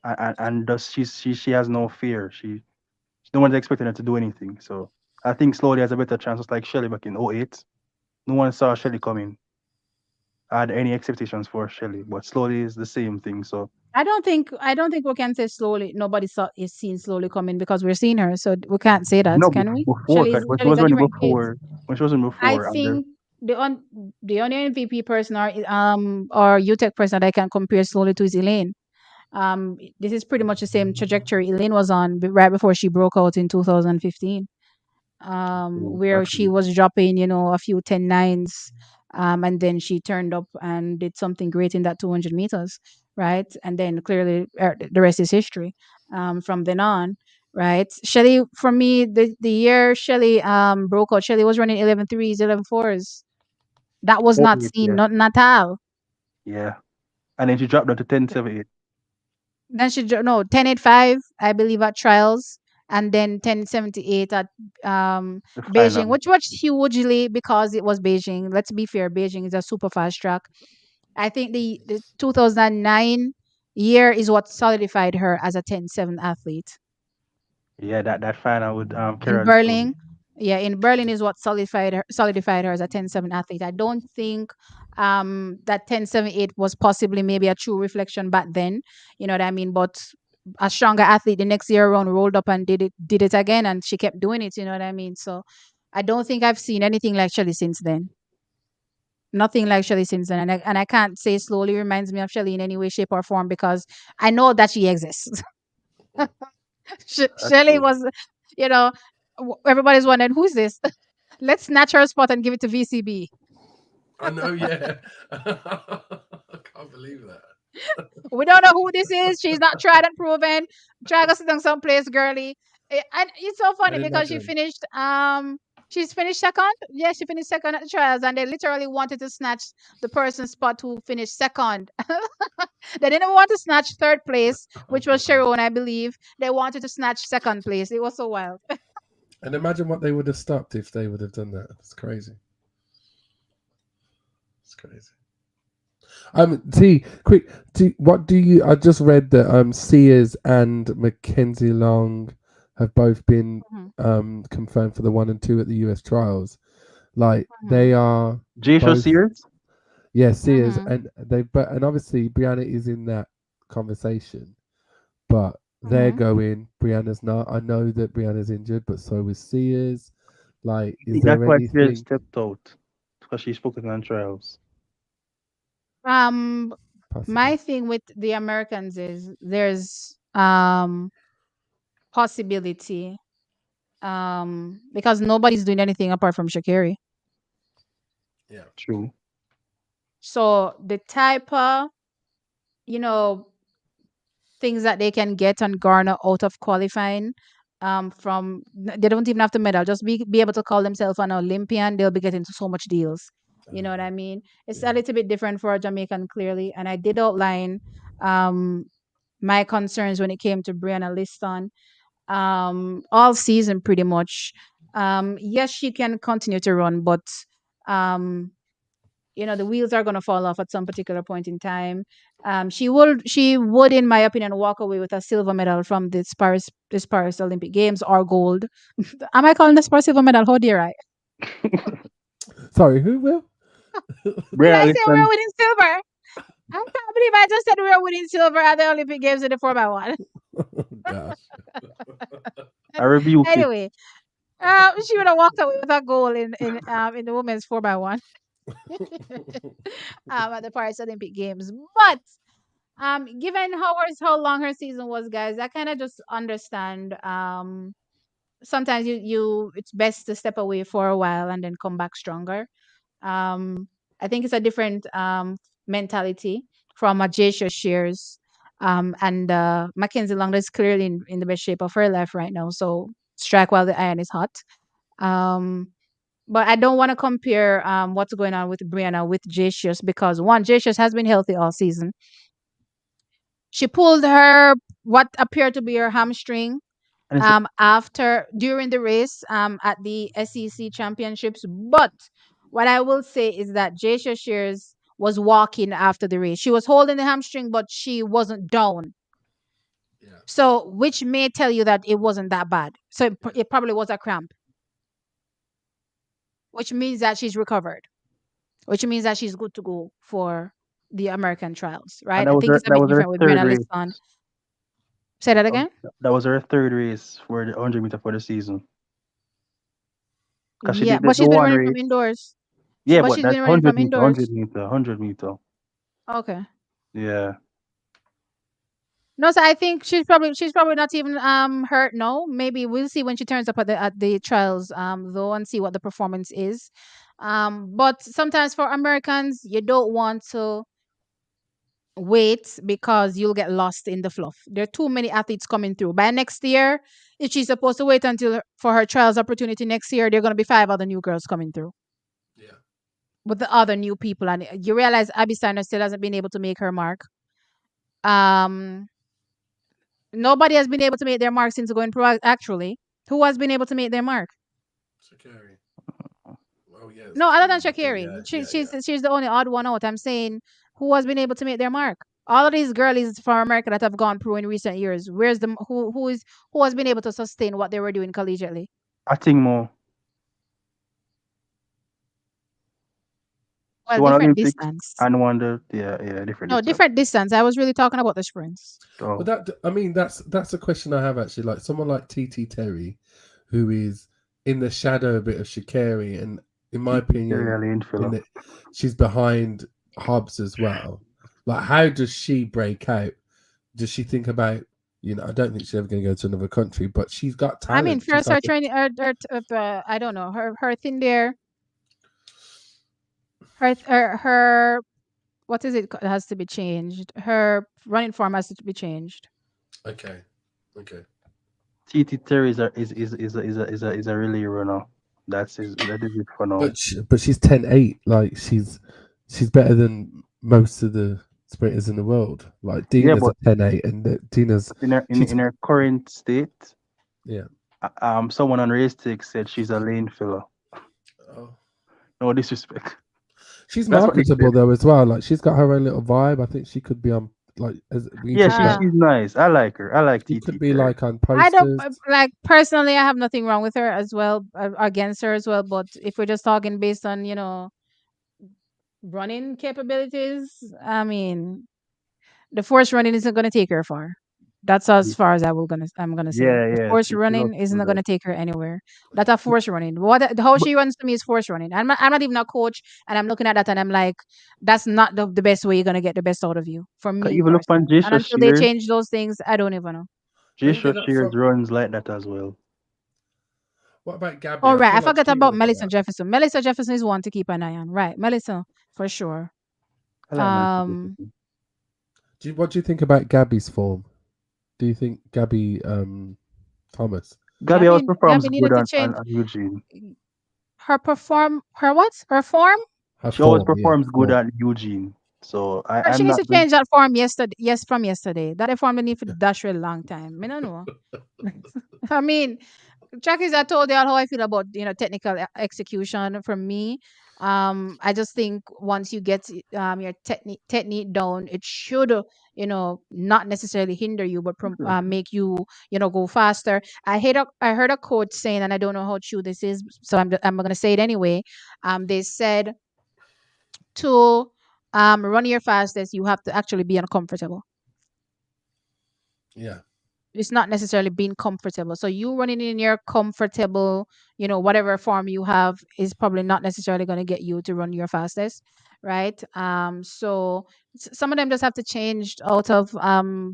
and does she has no fear. No one's expecting her to do anything. So I think Slowly has a better chance. Just like Shelly back in '08. No one saw Shelly coming. I had any expectations for Shelly, but Slowly is the same thing. So I don't think we can say slowly. Nobody is seen slowly coming because we're seeing her, so we can't say that, no, can we? before, 'cause when she Shelly's was a running different case. before, when she wasn't I before, and think the only MVP person or UTech person that I can compare slowly to is Elaine. This is pretty much the same trajectory Elaine was on right before she broke out in 2015. Where she was dropping, a few 10.9s, and then she turned up and did something great in that 200 meters, right? And then clearly the rest is history from then on, right? Shelly, for me, the year Shelly broke out, Shelly was running 11.3s, 11.4s. That was not seen, yeah, not at all. yeah, and then she dropped down to 10.78. Then no 10.85, I believe, at trials, and then 10.78 at The final. Beijing, which was hugely because it was Beijing. Let's be fair, Beijing is a super fast track. I think the 2009 year is what solidified her as a 10.7 athlete. Yeah, that final with In Karen Stone. Berlin, yeah, in Berlin is what solidified her as a 10.7 athlete. I don't think that 10.78 was possibly maybe a true reflection back then. You know what I mean? But a stronger athlete the next year around rolled up and did it again, and she kept doing it. You know what I mean? So I don't think I've seen anything like Shelly since then. Nothing like Shelly Simpson, and I can't say slowly reminds me of Shelly in any way, shape, or form because I know that she exists. Shelly true. was, you know, everybody's wondering who's this. Let's snatch her spot and give it to VCB. I know, yeah. I can't believe that. We don't know who this is. She's not tried and proven. Try to sit down someplace, girly. And it's so funny I'd because imagine. she's finished second. Yeah, she finished second at the trials, and they literally wanted to snatch the person's spot who finished second. They didn't want to snatch third place, which was Sharon, I believe. They wanted to snatch second place. It was so wild. And imagine what they would have stopped if they would have done that. It's crazy. It's crazy. Quick. What do you? I just read that Sears and Mackenzie Long have both been confirmed for the 1 and 2 at the US trials. Like they are. J-Show both- Sears? Yeah, Sears, Mhm. and obviously Brianna is in that conversation, but they're Mhm. going. Brianna's not. I know that Brianna's injured, but so is Sears. Like, is That's there why Sears anything? stepped out. Because she's focusing on trials. My Possible? thing with the Americans is there's possibility because nobody's doing anything apart from Shak'ari. Yeah. True. So the type of you know things that they can get and garner out of qualifying from they don't even have to medal, just be able to call themselves an Olympian, they'll be getting so much deals. You know what I mean? It's a little bit different for a Jamaican, clearly, and I did outline my concerns when it came to Brianna Liston all season pretty much. Yes, she can continue to run, but um the wheels are going to fall off at some particular point in time. She would, in my opinion, walk away with a silver medal from this Paris Olympic Games, or gold. Am I calling this Paris silver medal? How dare I? Sorry, who will? Did Brianna I say we're Liston. winning silver? I can't believe I just said we were winning silver at the Olympic Games in the 4x1. Gosh. I rebuke you. Anyway, she would have walked away with a gold in the women's 4x1 at the Paris Olympic Games. But given how long her season was, guys, I kind of just understand. Sometimes it's best to step away for a while and then come back stronger. I think it's a different mentality from a Jasha Shears and Mackenzie Long is clearly in the best shape of her life right now. So strike while the iron is hot. But I don't want to compare what's going on with Brianna with Jasha, because one, Jasha has been healthy all season. She pulled her what appeared to be her hamstring And it's, during the race at the SEC championships. But what I will say is that Jasha Shears was walking after the race. She was holding the hamstring, but she wasn't down. Yeah. So, which may tell you that it wasn't that bad. So it probably was a cramp, which means that she's recovered, which means that she's good to go for the American trials, and right? I think it's a that bit was her different with third Brianna race. Liston. Say that again. That was her third race for the 100-meter for the season. Because she Yeah, did but the she's been one running from race. indoors. Yeah, But but she's that's been running 100 from meter, indoors. 100 meter. Okay. Yeah. No, so I think she's probably not even hurt. No, maybe we'll see when she turns up at the trials though, and see what the performance is. But sometimes for Americans, you don't want to wait because you'll get lost in the fluff. There are too many athletes coming through. By next year, if she's supposed to wait until for her trials opportunity next year, there are going to be 5 other new girls coming through Yeah. with the other new people, and you realize Abby Steiner still hasn't been able to make her mark. Um, Nobody has been able to make their mark since going pro. Actually, who has been able to make their mark? Shak'ari. Oh yeah. No, other than Yeah, Shak'ari. yeah, She's the only odd one out. I'm saying who has been able to make their mark. All of these girlies from America that have gone pro in recent years. Where's the who has been able to sustain what they were doing collegiately? I think more. She Well, won different Olympics distance. and won different No, distance. different distance. I was really talking about the sprints. So But that's a question I have actually. Like someone like TT Terry, who is in the shadow a bit of Shak'ari, and in my opinion, Elaine filler. she's behind Hobbs as well. Like, how does she break out? Does she think about, I don't think she's ever going to go to another country, but she's got I talent. mean, first her training, I don't know, her thing there, her what is it has to be changed. Her running form has to be changed. Okay. TT Terry is a really runner. That is it for now. But she's 10.8. Like, she's better than most of the sprinters in the world. Like, Dina's but a 10.8, and Dina's in her current state, yeah. Someone on Race Tech said she's a lane filler. Oh. No disrespect. She's That's what they marketable said. though as well. Like, she's got her own little vibe. I think she could be on, like, She's nice. I like her. I like she TT. could be like on I don't posters. like personally. I have nothing wrong with her as well, against her as well. But if we're just talking based on running capabilities, I mean, the force running isn't going to take her far. That's as far as I'm gonna say. The Yeah. force She loves running to do isn't going that. to take her anywhere. That's a force running. How But she runs to me is force running. I'm not even a coach, and I'm looking at that and I'm like, that's not the best way you're gonna get the best out of you. For can me even look on personally, and Jason until they Shears. change those things, I don't even know. Jason Shears runs like that as well. What about Gabby? All I right, feel I like forgot she about runs like Melissa that. Jefferson. Melissa Jefferson is one to keep an eye on. Right, Melissa for sure. I like Um, What do you think about Gabby's form? Do you think Gabby Thomas? Gabby outperforms Gabby good needed to change on Eugene. her what? Her form? Her She always form, yeah. performs good at Eugene. So She I'm needs not to going change that form yesterday. Yes, from yesterday. That form they need for dash for a long time. I don't know. I mean, Jackie, I told you how I feel about technical execution. For me, I just think once you get your technique down, it should not necessarily hinder you, but make you go faster. I heard a quote saying, and I don't know how true this is, so I'm gonna say it anyway. They said to run your fastest, you have to actually be uncomfortable. Yeah. It's not necessarily being comfortable. So you running in your comfortable, whatever form you have is probably not necessarily going to get you to run your fastest, right? So some of them just have to change out of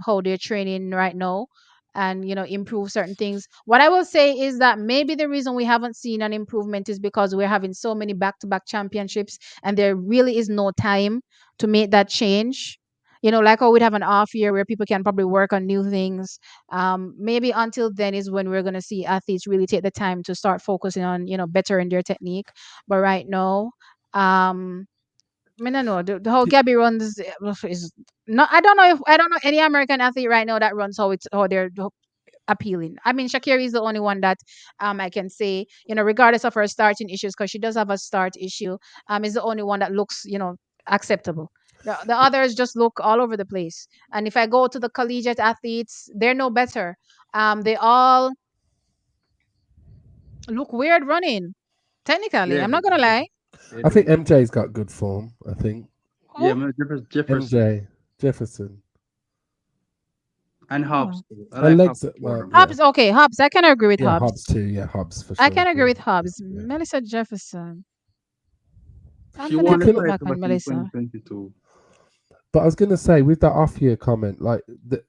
how they're training right now and improve certain things. What I will say is that maybe the reason we haven't seen an improvement is because we're having so many back-to-back championships and there really is no time to make that change. Like how we'd have an off year where people can probably work on new things. Maybe until then is when we're going to see athletes really take the time to start focusing on bettering their technique. But right now, I mean, I know the whole Gabby runs is not. I don't know any American athlete right now that runs how they're appealing. I mean, Shak'ari is the only one that I can say, regardless of her starting issues, because she does have a start issue, is the only one that looks, acceptable. The others just look all over the place. And if I go to the collegiate athletes, they're no better. They all look weird running. Technically, Yeah. I'm not gonna lie. I think MJ's got good form. I think Yeah, Who? Jefferson MJ Jefferson. and Oh. Hobbs. I Her like legs, Hobbs' form. yeah, Hobbs. Okay, Hobbs. I can agree with yeah, Hobbs Hobbs. too. Yeah, Hobbs for I sure. can agree Yeah, with Hobbs. yeah. Melissa Jefferson. I'm She gonna have won to the look Looking, back title on back in Melissa. 2022. but I was gonna say with that off-year comment, like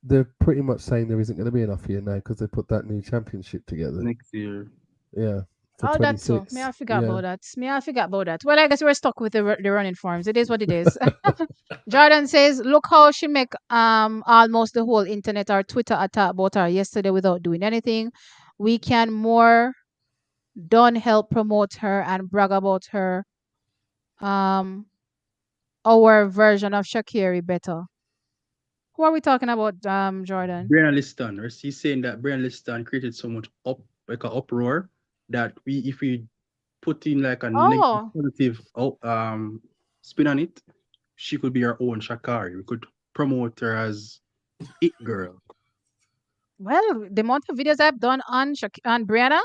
they're pretty much saying there isn't going to be an off-year now because they put that new championship together. Next year. Yeah, for Oh, that too. May 26. I forgot Yeah. about that. May I forgot about that. Well, I guess we're stuck with the running forms. It is what it is. Jordan says, "Look how she make almost the whole internet or Twitter attack about her yesterday without doing anything. We can more done help promote her and brag about her. Um, our version of Shak'ari better. Who are we talking about, Jordan? Brianna Liston, or she's saying that Brianna Liston created so much like an uproar that if we put in like a negative Oh, positive spin on it, she could be our own Shakari. We could promote her as it girl. well, the amount of videos I've done on on Brianna,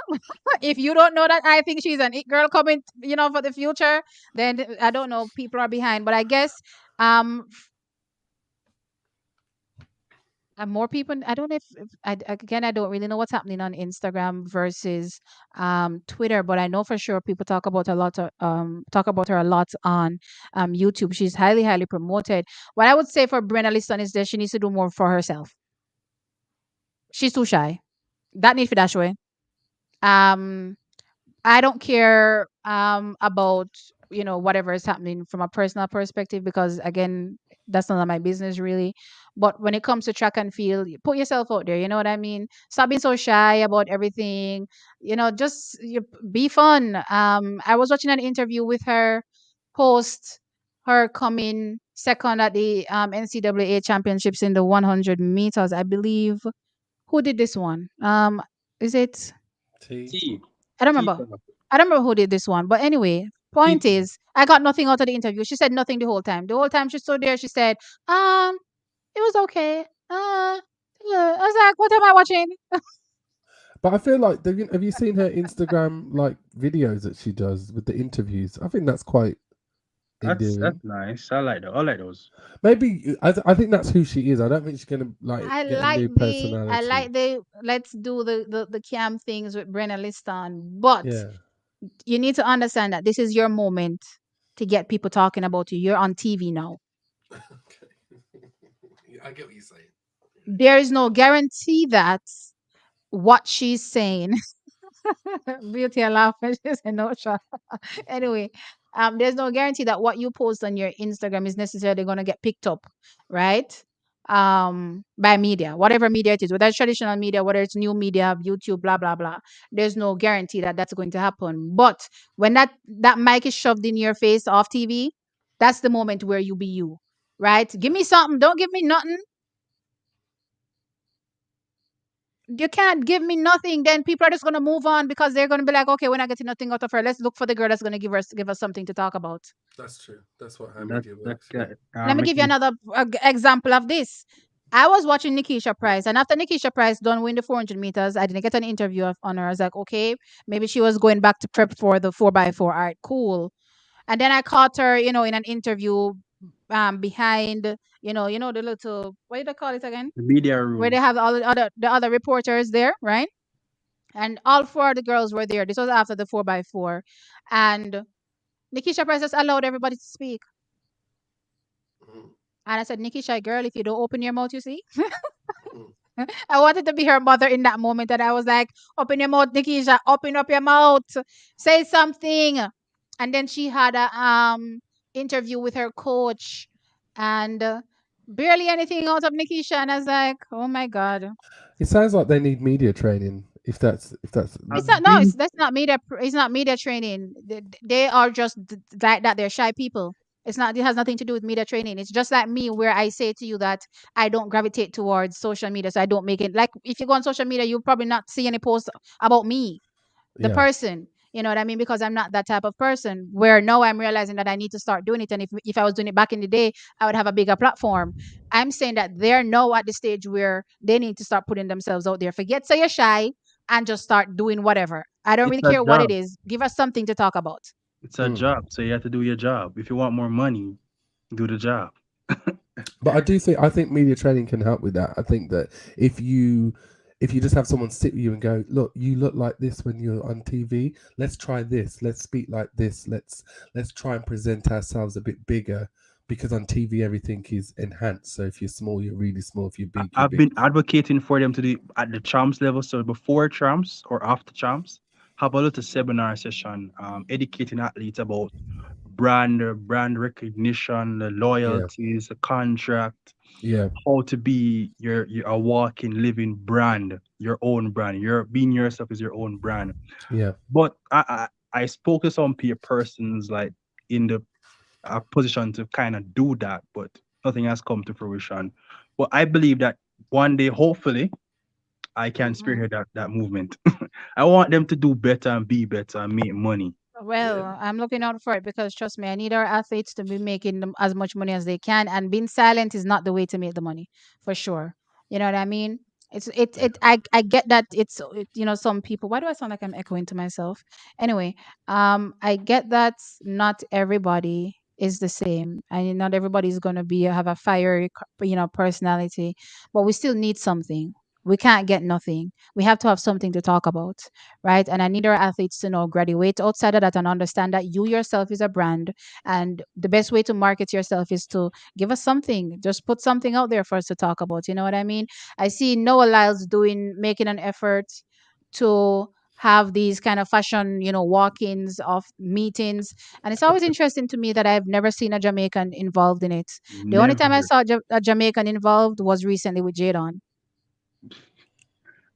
if you don't know that, I think she's an it girl coming, for the future. Then I don't know, people are behind. But I guess, um, more people. I don't know if again, I don't really know what's happening on Instagram versus Twitter, but I know for sure people talk about her a lot on YouTube. She's highly promoted. What I would say for Brianna Liston is that she needs to do more for herself. She's too shy. That need for that way. Um, I don't care about whatever is happening from a personal perspective, because again, that's none of my business really. But when it comes to track and field, you put yourself out there. You know what I mean? Stop being so shy about everything. Just be fun. I was watching an interview with her post her coming second at the NCAA championships in the 100 meters. I believe. Who did this one? Is it? T. T. I don't T. remember. I don't remember who did this one. But anyway, T. point is, I got nothing out of the interview. She said nothing the whole time. The whole time she stood there, she said, it was okay. I was like, what am I watching? But I feel like have you seen her Instagram like videos that she does with the interviews? I think that's quite That's endearing. nice. I like that. I like those. Maybe I think that's who she is. I don't think she's gonna like I get a like new personality. the let's do the cam things with Brenna Liston, but Yeah. you need to understand that this is your moment to get people talking about you. You're on TV now. Okay. I get what you're saying. There is no guarantee that what she's saying Beauty and laughing. She said no shot. Anyway, there's no guarantee that what you post on your Instagram is necessarily gonna get picked up, right? By media, whatever media it is, whether it's traditional media, whether it's new media, YouTube, blah blah blah. There's no guarantee that that's going to happen. But when that mic is shoved in your face off TV, that's the moment where you be you, right? Give me something. Don't give me nothing. You can't give me nothing, then people are just gonna move on because they're gonna be like, okay, we're not getting nothing out of her. Let's look for the girl that's gonna give us something to talk about. That's true. That's what how That media that works. Yeah. guy. Let me give you another example of this. I was watching Nikisha Price, and after Nikisha Price done win the 400 meters, I didn't get an interview on her. I was like, okay, maybe she was going back to prep for the 4x4. All right, cool. And then I caught her, in an interview behind, the little, what do they call it again? The media Where they room. have all the other reporters there, right? And all four of the girls were there. This was after the 4x4. And Nikisha Price just allowed everybody to speak. Mhm. And I said, Nikisha, girl, if you don't open your mouth, you see? Mhm. I wanted to be her mother in that moment. And I was like, open your mouth, Nikisha, open up your mouth. Say something. And then she had a interview with her coach. And barely anything out of Nikisha. And I was like, oh my God. It sounds like they need media training. If that's It's I've not. No, been. that's not media. It's not media training. They are just like that. They're shy people. It's not. It has nothing to do with media training. It's just like me, where I say to you that I don't gravitate towards social media, so I don't make it. Like if you go on social media, you'll probably not see any posts about me, the yeah. person. You know what I mean? Because I'm not that type of person. Where now I'm realizing that I need to start doing it. And if I was doing it back in the day, I would have a bigger platform. I'm saying that they're now at the stage where they need to start putting themselves out there. Forget say you're shy and just start doing whatever. I don't It's really a care what it job. is. Give us something to talk about. It's a Mm. job. So you have to do your job. If you want more money, do the job. But I think media training can help with that. I think that if you just have someone sit with you and go, look, you look like this when you're on TV. Let's try this. Let's speak like this. Let's try and present ourselves a bit bigger, because on TV everything is enhanced. So if you're small, you're really small. If you're big, you're I've big. been advocating for them to do at the champs level. So before champs or after champs, have a little seminar session, educating athletes about brand recognition, the Yeah, loyalties, the contract, yeah, how to be your a walking, living brand, your own brand. Your being yourself is your own brand. yeah. But I spoke to some peer persons like in the position to kind of do that, but nothing has come to fruition. But I believe that one day, hopefully, I can Mhm. spearhead that movement. I want them to do better and be better and make money. Yeah. Well, I'm looking out for it because trust me, I need our athletes to be making as much money as they can, and being silent is not the way to make the money, for sure. You know what I mean? I get that some people. Why do I sound like I'm echoing to myself? Anyway, I get that not everybody. is the same, and not everybody's going to be have a fiery personality, but we still need something. We can't get nothing. We have to have something to talk about, right? And I need our athletes to know, graduate outside of that and understand that you yourself is a brand, and the best way to market yourself is to give us something. Just put something out there for us to talk about. You know what I mean? I see Noah Lyles making an effort to have these kind of fashion, walk-ins of meetings. And it's always interesting to me that I've never seen a Jamaican involved in it. The only time I Never. saw a Jamaican involved was recently with Jadon.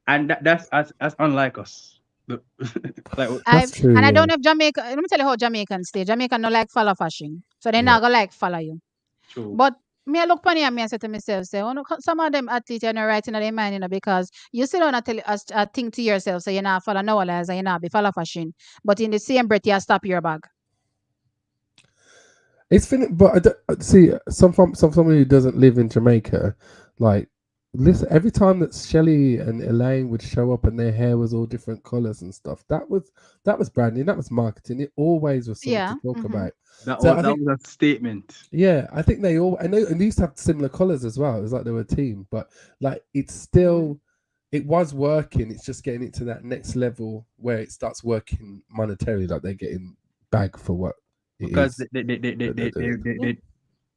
And that's as unlike us. The- like That's true. And I Yeah. don't have Jamaica. Let me tell you how Jamaicans stay. Jamaican no like follow fashion. So they Yeah. not gonna like follow you. true. But me I look funny and me I say to myself, say, oh, no, some of them athletes are not writing in their mind, because you still don't tell think to yourself, so you're not follow no lies and you're not be follow fashion. But in the same breath, you stop your bag. It's but I don't, see somebody who doesn't live in Jamaica, like listen, every time that Shelley and Elaine would show up and their hair was all different colors and stuff, that was branding, that was marketing. It always was something Yeah. to talk about. That So was I that think, was a statement. yeah, I think they all, and they used to have similar colors as well. It was like they were a team, but like it's Mm-hmm. still. It was working. It's just getting it to that next level where it starts working monetarily, like they're getting bag for what it Because is that they're doing. Yeah. they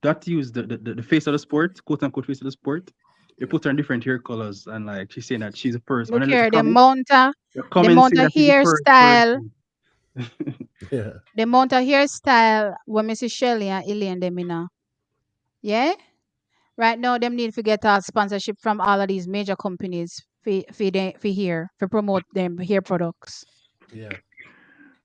that use the face of the sport, quote unquote face of the sport. They put her in different hair colors, and like she's saying that she's a person. Look And then here, the the comments mount say a that she's a hairstyle, person. Yeah. the mount a hairstyle when Mrs. Shelley and Elaine them in a, yeah. Right now, them need to get a sponsorship from all of these major companies for here for promote them hair products. Yeah.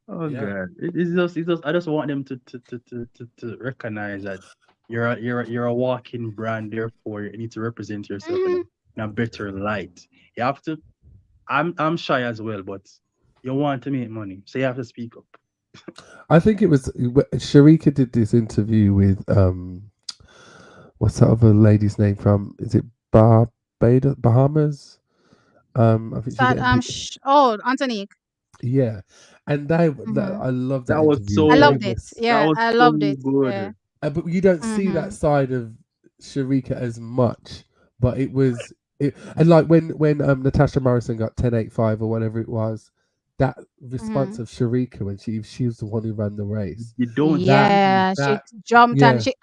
Oh Yeah. god, it's just I just want them to recognize that you're a walking brand. Therefore, you need to represent yourself Hmm. in a better light. You have to. I'm shy as well, but you want to make money, so you have to speak up. I think it was Sharika did this interview with what's that other lady's name from? Is it Barbados, Bahamas? I think she's So, an oh, Anthony, yeah, and hmm, I love That that was interview I where so they loved were, it. that Yeah, was I so loved it. Yeah. good. but you don't see Hmm. that side of Sharika as much. But it was and like when Natasha Morrison got 10.85 or whatever it was, that response Hmm. of Sharika when she was the one who ran the race. You don't That see. Yeah, she that jumped and yeah she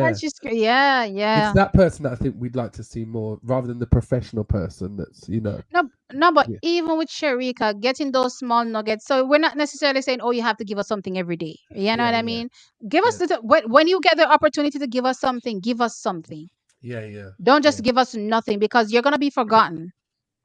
and yeah. yeah, It's yeah. that person that I think we'd like to see more, rather than the professional person that's No, no, but yeah even with Sharika, getting those small nuggets. So we're not necessarily saying, "Oh, you have to give us something every day." You know yeah what I yeah mean? Give us yeah when you get the opportunity to give us something, give us something. yeah yeah Don't yeah just give us nothing, because you're gonna be forgotten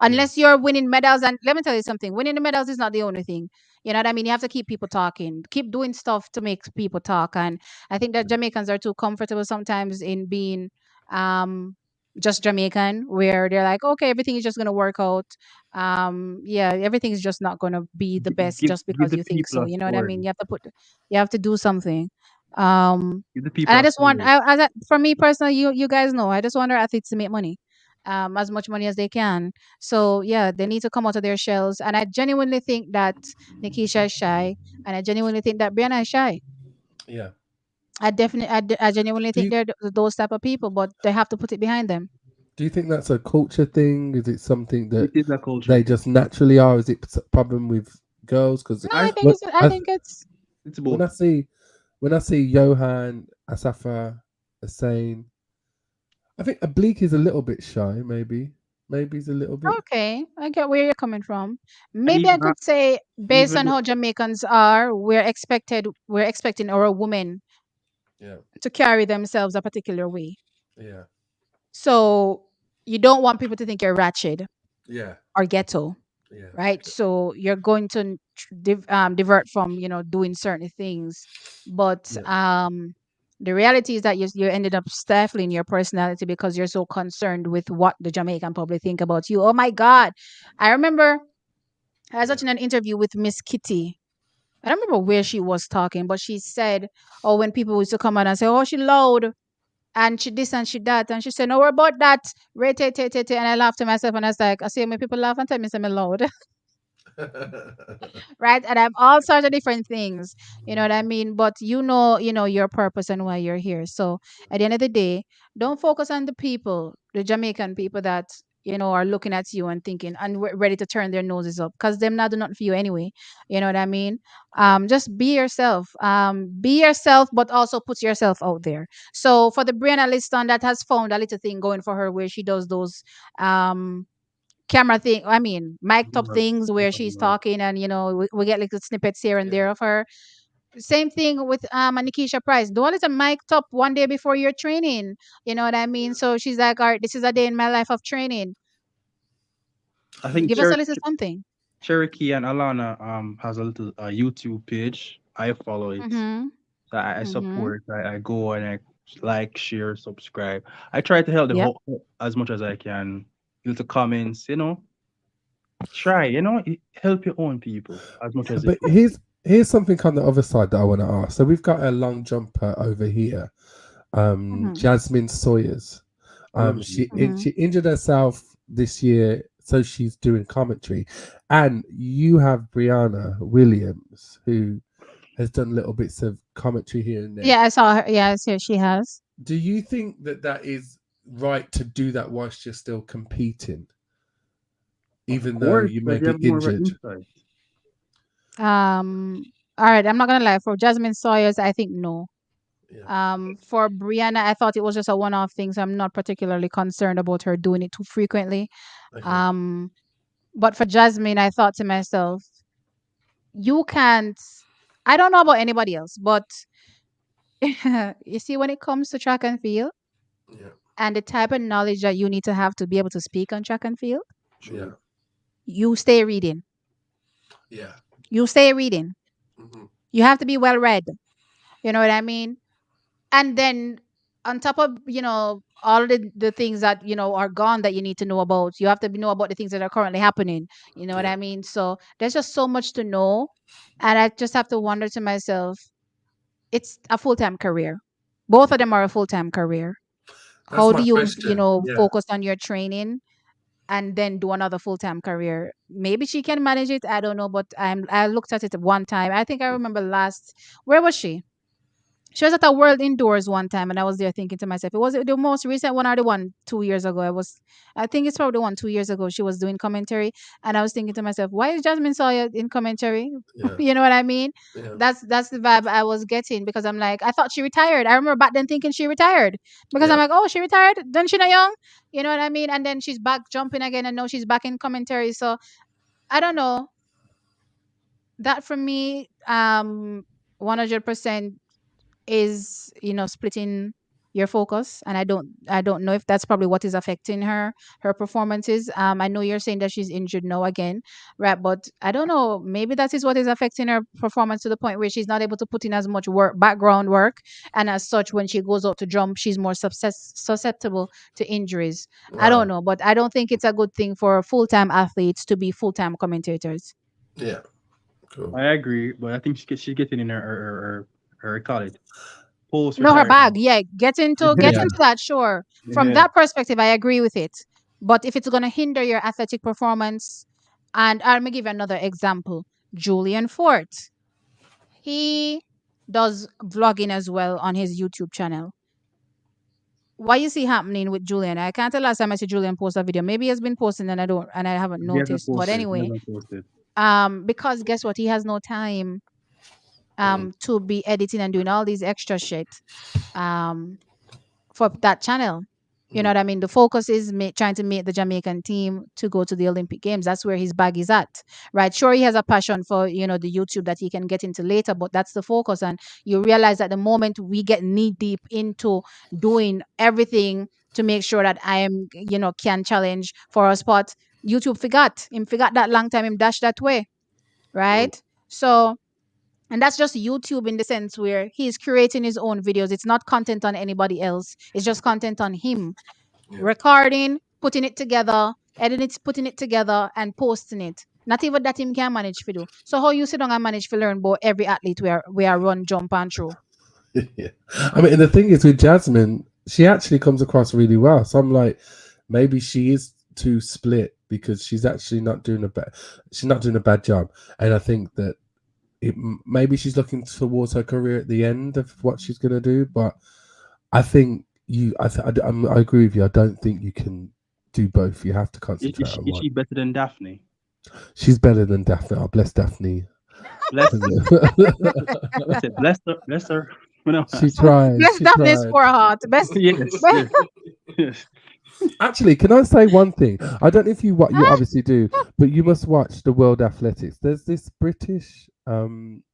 yeah unless you're winning medals. And let me tell you something: winning the medals is not the only thing. You know what I mean? You have to keep people talking, keep doing stuff to make people talk. And I think that Jamaicans are too comfortable sometimes in being um just Jamaican, where they're like, okay, everything is just gonna work out. Yeah, everything is just not gonna be the best Give just give because the you think people so. a You know what I story. mean? You have to do something. Um, Give the and people I a just want, story. for me personally, you guys know, I just want our athletes to make money, as much money as they can. So yeah, they need to come out of their shells. And I genuinely think that Nikisha is shy, and I genuinely think that Brianna is shy. yeah. I genuinely Do think you they're those type of people, but they have to put it behind them. do you think that's a culture thing? Is it something It that is a culture they thing. just naturally are? Is it a problem with girls? Because No, I I think it's it's when both. I see Johan, Asafa, Hussein, I think Oblique is a little bit shy. Maybe he's a little bit. okay. I get where you're coming from. And Maybe I even could say, based even on how Jamaicans are, we're expecting our women Yeah, to carry themselves a particular way. yeah, So you don't want people to think you're ratchet yeah, or ghetto, yeah, right? So you're going to divert from doing certain things, but yeah, the reality is that you ended up stifling your personality because you're so concerned with what the Jamaican public think about you. Oh my God, I remember I was yeah. watching an interview with Miss Kitty. I don't remember where she was talking, but she said, "Oh, when people used to come out and say, oh, she loud." And she this and she that. And she said, no, we're about that. Rate, and I laughed to myself and I was like, I see when people laugh and tell me something loud. right? And I'm all sorts of different things, you know what I mean? But you know your purpose and why you're here. So at the end of the day, don't focus on the people, the Jamaican people that are looking at you and thinking and ready to turn their noses up because them not do nothing for you anyway. You know what I mean? Just be yourself. Be yourself, but also put yourself out there. So for the Brianna Liston that has found a little thing going for her where she does those camera thing, I mean mic'd up things where she's talking and we get little snippets here and there of her. Same thing with Anikisha Price. Do a little mic'd up one day before your training. You know what I mean? So she's like, all right, this is a day in my life of training. I think Give us a little something. Cherokee and Alana has a little YouTube page. I follow it. Mm-hmm. I Mm-hmm. support. I go and I like, share, subscribe. I try to help them Yep. as much as I can. Little comments, try, help your own people as much as you But here's something on the other side that I want to ask. So we've got a long jumper over here, Mm-hmm. Jasmine Sawyers. She injured herself this year, so she's doing commentary, and you have Brianna Williams who has done little bits of commentary here and there. Yeah, I saw her. Yeah, she has. Do you think that is right to do that whilst you're still competing, even though you may be injured? All right, I'm not gonna lie. For Jasmine Sawyers, I think no. Yeah. For Brianna, I thought it was just a one-off thing, so I'm not particularly concerned about her doing it too frequently. Okay. But for Jasmine, I thought to myself, you can't. I don't know about anybody else, but you see, when it comes to track and field Yeah. and the type of knowledge that you need to have to be able to speak on track and field, Yeah. you stay reading. Yeah. You stay reading. Mm-hmm. You have to be well read. You know what I mean? And then on top of all the things that are gone that you need to know about, you have to know about the things that are currently happening. You know what I mean? So there's just so much to know, and I just have to wonder to myself, it's a full-time career. Both of them are a full-time career. That's How my do you question. Yeah. focus on your training and then do another full-time career? Maybe she can manage it, I don't know, but I looked at it one time. I think I remember where was she? She was at a World Indoors one time, and I was there thinking to myself, it was the most recent one or the one 2 years ago. I think it's probably the one 2 years ago. She was doing commentary, and I was thinking to myself, why is Jasmine Sawyer in commentary? Yeah. You know what I mean? Yeah. That's the vibe I was getting, because I'm like, I thought she retired. I remember back then thinking she retired, because I'm like, oh, she retired? Then she not young? You know what I mean? And then she's back jumping again, and now she's back in commentary. So I don't know. That for me, 100% is splitting your focus, and I don't know if that's probably what is affecting her performances. I know you're saying that she's injured now again, right? But I don't know, maybe that is what is affecting her performance to the point where she's not able to put in as much background work, and as such, when she goes out to jump, she's more susceptible to injuries. Right. I don't know, but I don't think it's a good thing for full-time athletes to be full-time commentators. Yeah. Cool. I agree, but I think she's getting in her call it post No, her retirement. bag. Yeah, get Yeah. into that. Sure. From Yeah. that perspective, I agree with it. But if it's going to hinder your athletic performance, and let me give you another example. Julian Fort. He does vlogging as well on his YouTube channel. What you see happening with Julian? I can't tell last time I see Julian post a video. Maybe he has been posting and I haven't He hasn't noticed. But posted. He anyway, hasn't posted. because guess what? He has no time to be editing and doing all these extra shit. For that channel. You know what I mean? The focus is trying to make the Jamaican team to go to the Olympic Games. That's where his bag is at, right? Sure, he has a passion for, the YouTube that he can get into later, but that's the focus. And you realize that the moment we get knee deep into doing everything to make sure that I am, can challenge for a spot, YouTube forgot that long time, him dash that way, right? So, and that's just YouTube in the sense where he's creating his own videos. It's not content on anybody else. It's just content on him. Yeah. Recording, putting it together, editing it, putting it together, and posting it. Not even that him can manage to do. So how you sit down and manage to learn about every athlete where run, jump, and throw? Yeah. I mean, the thing is with Jasmine, she actually comes across really well. So I'm like, maybe she is too split because she's actually not doing a bad job, and I think that maybe she's looking towards her career at the end of what she's going to do. But I think I agree with you. I don't think you can do both. You have to concentrate on Is one. she better than Daphne? She's better than Daphne. Oh, bless Daphne. Bless I said, bless her, bless her. She tries. Bless She Daphne's tried. poor heart. Best. Yes, yes, yes. Actually, can I say one thing? I don't know if you obviously do, but you must watch the World Athletics. There's this British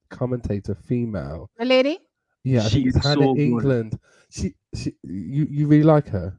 commentator, female. The lady. Yeah, I She think is it's Hannah so good. England. You really like her?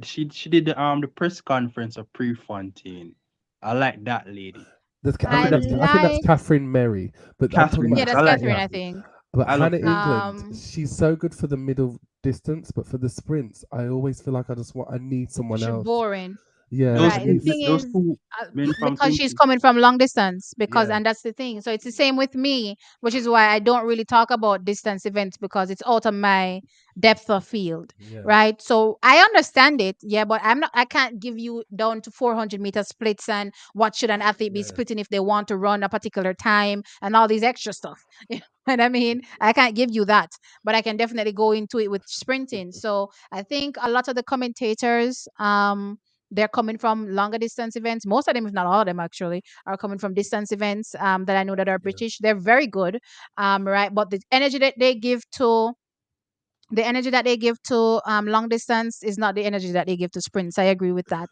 She did the press conference of Prefontaine. I like that lady. I think that's Catherine Merry, but I'm talking Catherine. Yeah, about that's I like Catherine, I Catherine. think. But I love Hannah her. England, she's so good for the middle distance, but for the sprints, I always feel like I need someone She's else. boring. Yeah, Those I Right. The need. two, thing those is, two men from because she's Simply. coming from long distance, Yeah. and that's the thing. So it's the same with me, which is why I don't really talk about distance events because it's out of my depth of field. Yeah. Right. So I understand it. Yeah. But I can't give you down to 400-meter splits and what should an athlete be splitting if they want to run a particular time and all these extra stuff. You know what I mean? I can't give you that, but I can definitely go into it with sprinting. So I think a lot of the commentators, they're coming from longer distance events. Most of them, if not all of them, actually, are coming from distance events that I know that are British. They're very good, right? But the energy that they give to long distance is not the energy that they give to sprints. I agree with that.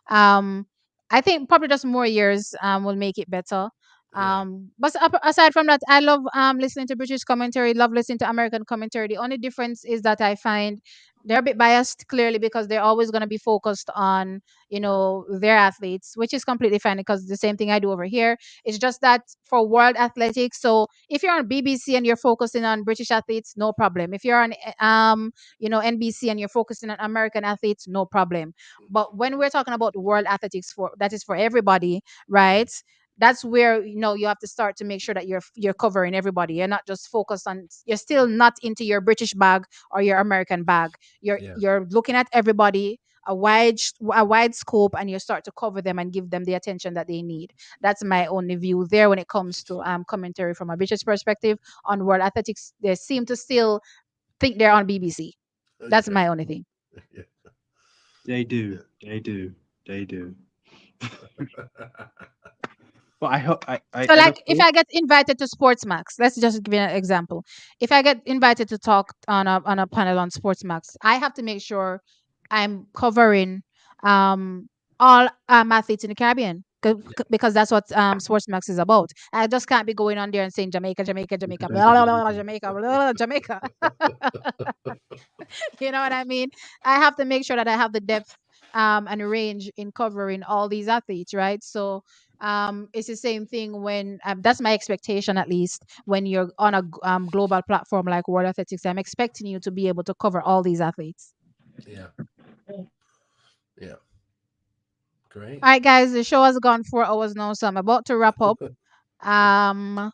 Um, I think probably just more years will make it better. But aside from that, I love listening to British commentary, love listening to American commentary. The only difference is that I find they're a bit biased, clearly, because they're always going to be focused on, their athletes, which is completely fine because the same thing I do over here. It's just that for world athletics, so if you're on BBC and you're focusing on British athletes, no problem. If you're on NBC and you're focusing on American athletes, no problem. But when we're talking about world athletics, that is for everybody, right? That's where you have to start to make sure that you're covering everybody. You're not just focused on. You're still not into your British bag or your American bag. You're looking at everybody, a wide scope, and you start to cover them and give them the attention that they need. That's my only view there when it comes to commentary from a British perspective on world athletics. They seem to still think they're on BBC. That's my only thing. They do. They do. They do. But I hope I So, just like, if hope. I get invited to Sportsmax, let's just give you an example. If I get invited to talk on a panel on Sportsmax, I have to make sure I'm covering all athletes in the Caribbean because that's what Sportsmax is about. I just can't be going on there and saying Jamaica, Jamaica, Jamaica, blah, blah, blah, blah, Jamaica, blah, blah, Jamaica. You know what I mean? I have to make sure that I have the depth and range in covering all these athletes, right? So it's the same thing when that's my expectation, at least when you're on a global platform like World Athletics. I'm expecting you to be able to cover all these athletes. Yeah. Yeah. Great. All right, guys, the show has gone 4 hours now, so I'm about to wrap up. I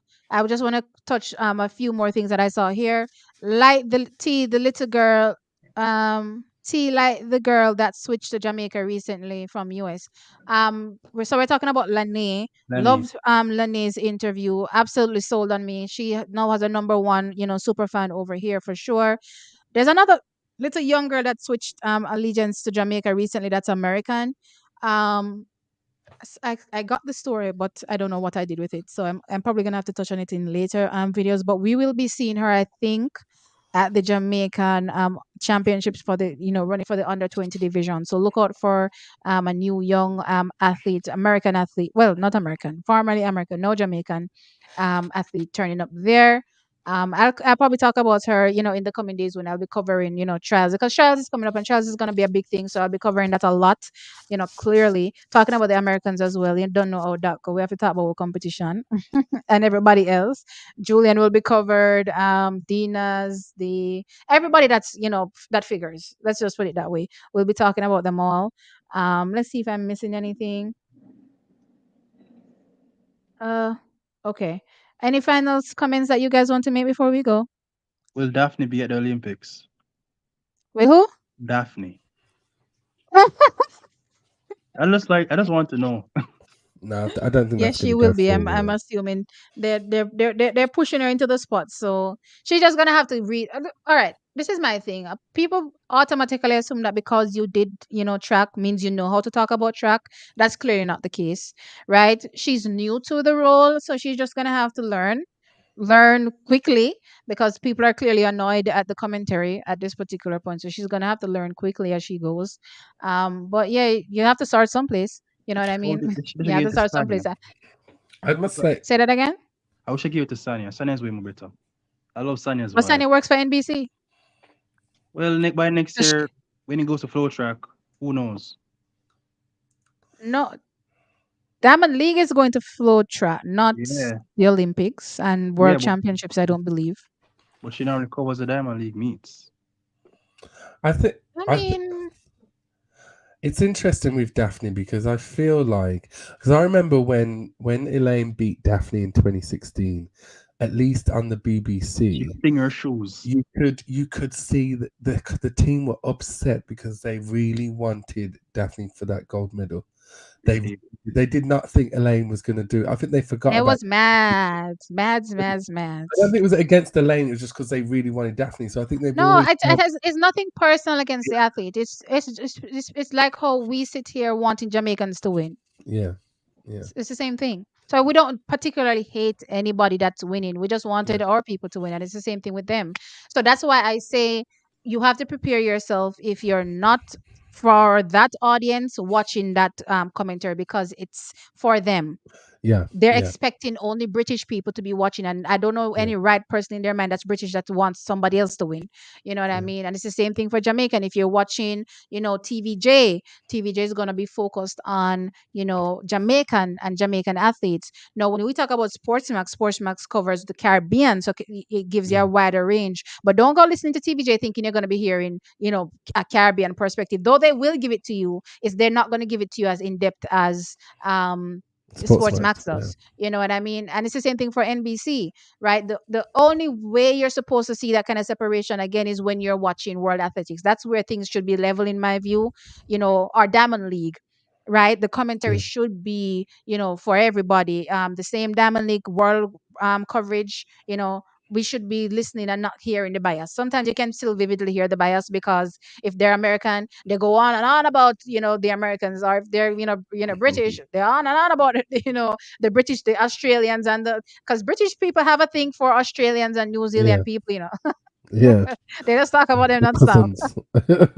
just want to touch a few more things that I saw here. Like the little girl, like the girl that switched to Jamaica recently from US. We're talking about Lene. Lenny. Loved Lene's interview. Absolutely sold on me. She now has a number one, super fan over here for sure. There's another little young girl that switched allegiance to Jamaica recently. That's American. Um, I got the story, but I don't know what I did with it. So I'm probably gonna have to touch on it in later videos. But we will be seeing her, I think, at the Jamaican championships for the running for the under 20 division. So look out for a new young athlete, American athlete. Well, not American, formerly American, no Jamaican athlete turning up there. I'll probably talk about her, in the coming days when I'll be covering, trials, because trials is coming up and trials is going to be a big thing. So I'll be covering that a lot, clearly talking about the Americans as well. You don't know how that go. We have to talk about competition and everybody else. Julian will be covered. Dina's everybody that's that figures. Let's just put it that way. We'll be talking about them all. Let's see if I'm missing anything. Okay. Any final comments that you guys want to make before we go? Will Daphne be at the Olympics? With who? Daphne. I just want to know. No, I don't think Yeah, that's going she to will go be. I'm forward. assuming they're pushing her into the spot, so she's just gonna have to read. All right, this is my thing. People automatically assume that because you did, track means you know how to talk about track. That's clearly not the case, right? She's new to the role, so she's just gonna have to learn quickly because people are clearly annoyed at the commentary at this particular point. So she's gonna have to learn quickly as she goes. But yeah, you have to start someplace. You know what I mean? They should You give have it to to start someplace. Sanya. I must say, Say that again. I wish I give it to Sanya. Sanya's way more better. I love Sanya's But vibe. Sunny works for NBC. Well, by next So year, when he goes to Flow Track, who knows? no, Diamond League is going to flow track, not Yeah, the Olympics and yeah, World Championships. I don't believe. but she now recovers the Diamond League meets. I think I I th- mean, it's interesting with Daphne because I feel like because I remember when Elaine beat Daphne in 2016, at least on the She BBC, sting her shoes. you could see that the team were upset because they really wanted Daphne for that gold medal. They Same. they did not think Elaine was going to do it. I think they forgot it about. was mad, mad, mad, mad. I don't think it was against Elaine. It was just because they really wanted Daphne. So I think they've No, always felt, it's nothing personal against the athlete. It's like how we sit here wanting Jamaicans to win. yeah, yeah, It's the same thing. So we don't particularly hate anybody that's winning. We just yeah, wanted our people to win, and it's the same thing with them. So that's why I say you have to prepare yourself if you're not for that audience watching that commentary because it's for them. yeah, They're yeah, expecting only British people to be watching, and I don't know yeah, any right person in their mind that's British that wants somebody else to win. You know what I yeah, mean? And it's the same thing for Jamaican. If you're watching, TVJ, TVJ is gonna be focused on Jamaican and Jamaican athletes. Now, when we talk about Sportsmax covers the Caribbean, so it gives you yeah, a wider range. But don't go listening to TVJ thinking you're gonna be hearing, a Caribbean perspective. Though they will give it to you, is they're not gonna give it to you as in depth as Sports Sports match. Max Yeah, does. You know what I mean? And it's the same thing for NBC, right? The only way you're supposed to see that kind of separation again is when you're watching World Athletics. That's where things should be level in my view. Our Diamond League, right? The commentary yeah, should be, for everybody. The same Diamond League world coverage, we should be listening and not hearing the bias. Sometimes you can still vividly hear the bias because if they're American, they go on and on about the Americans, or if they're British, they're on and on about it, the British, the Australians, and the because British people have a thing for Australians and New yeah, Zealand people. yeah. They just talk about them The nonstop. cousins.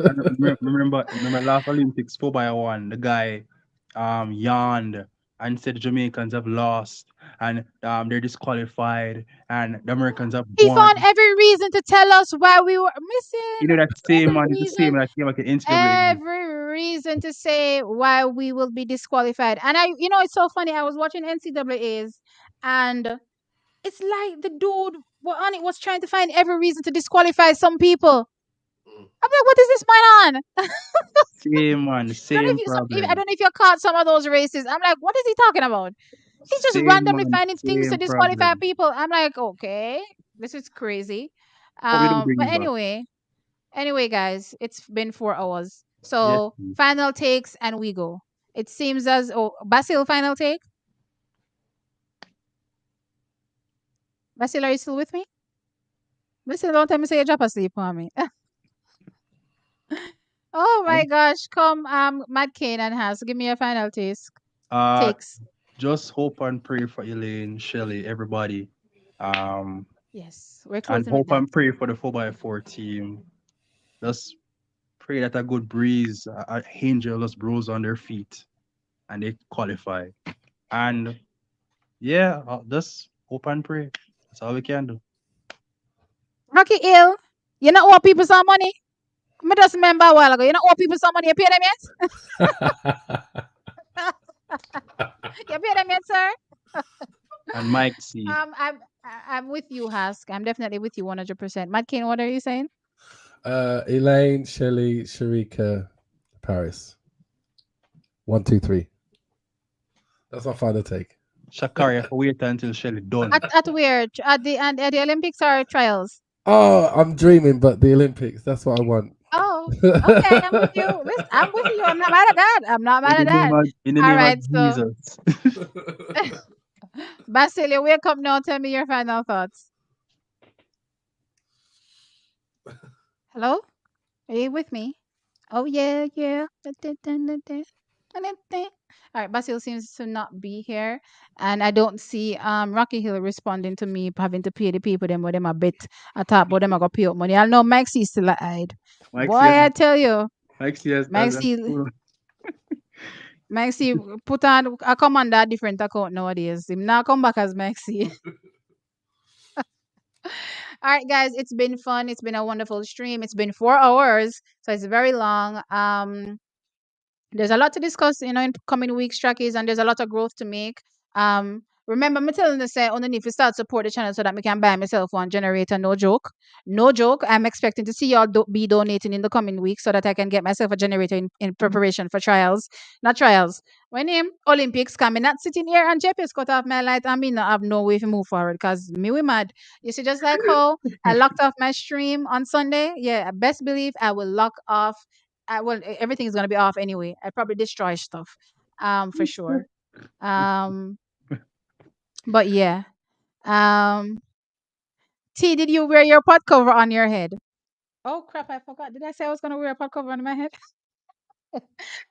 And remember last Olympics 4x1, the guy yawned and said the Jamaicans have lost and they're disqualified and the Americans have He found won. every reason to tell us why we were You missing. know that same Every man is the same reason, that came like an NCAA. every reason to say why we will be disqualified. And it's so funny. I was watching NCAA's, and it's like the dude on it was trying to find every reason to disqualify some people. I'm like, what is this man on? Same man, the I don't know same if I problem. don't know if you caught some of those races. I'm like, what is he talking about? He's just Same randomly man, finding things to same disqualify problem. people. I'm like, okay, this is crazy. Hope they don't bring But it back. anyway, guys, it's been 4 hours. Yes, So please. final takes and we go. It seems as Basil, final take. Basil, are you still with me? Basil, don't tell me say you drop asleep on me. Oh my gosh, come Matt Kane and Has, give me a final Uh, takes. just hope and pray for Elaine, Shelley, everybody. Um, Yes, we're and closing with hope that. and pray for the 4x4 team. Just pray that a good breeze, a angel just blows on their feet and they qualify. And yeah, just hope and pray. That's all we can do. Rocky Hill, you know what people some money? Me just remember a while ago. You know what people some money? You pay them yet? You pay them yet, sir? And Mike C. I'm with you, Husk. I'm definitely with you 100%. Matt Kane, what are you saying? Elaine, Shelley, Sharika, Paris. 1, 2, 3. That's my final take. Shak'ari, I have to wait until Shelley done. At where? At the Olympics or trials? Oh, I'm dreaming, but the Olympics. That's what I want. Oh, So okay, I'm with you. Listen, I'm with you. I'm not mad at that. I'm not mad In at the name that. of, in the All name of right, so Jesus. Basilio, wake up now. Tell me your final thoughts. Hello? Are you with me? Oh yeah, yeah. All right, Basil seems to not be here, and I don't see Rocky Hill responding to me having to pay the people them with them a bit. I thought but them I got pay up money. I know Maxie still hide. Mike Boy, says, I tell you, Mike says, Maxie, Maxie put on I come on that different account nowadays. Him now come back as Maxie. All right, guys, it's been fun. It's been a wonderful stream. It's been 4 hours, so it's very long. There's a lot to discuss, in coming weeks, trackies, and there's a lot of growth to make. Remember, me telling you say underneath you start support the channel so that we can buy myself one generator. No joke, no joke. I'm expecting to see y'all be donating in the coming weeks so that I can get myself a generator in preparation for trials, not trials. When him Olympics coming, not sitting here and JP's cut off my light. I mean, I have no way to move forward because me we mad. You see, just like how I locked off my stream on Sunday. Yeah, best believe I will lock off everything is gonna be off anyway. I probably destroy stuff, for sure. Um, but yeah. Um, T, did you wear your pot cover on your head? Oh crap! I forgot. Did I say I was gonna wear a pot cover on my head?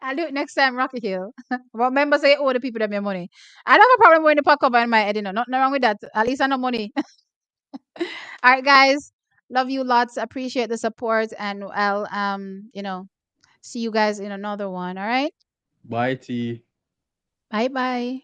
I'll do it next time, Rocky Hill. But remember, say owe the people them your money. I don't have a problem wearing the pot cover on my head. Nothing wrong with that. At least I know money. All right, guys. Love you lots. Appreciate the support, and I'll see you guys in another one. All right. bye, T. Bye bye.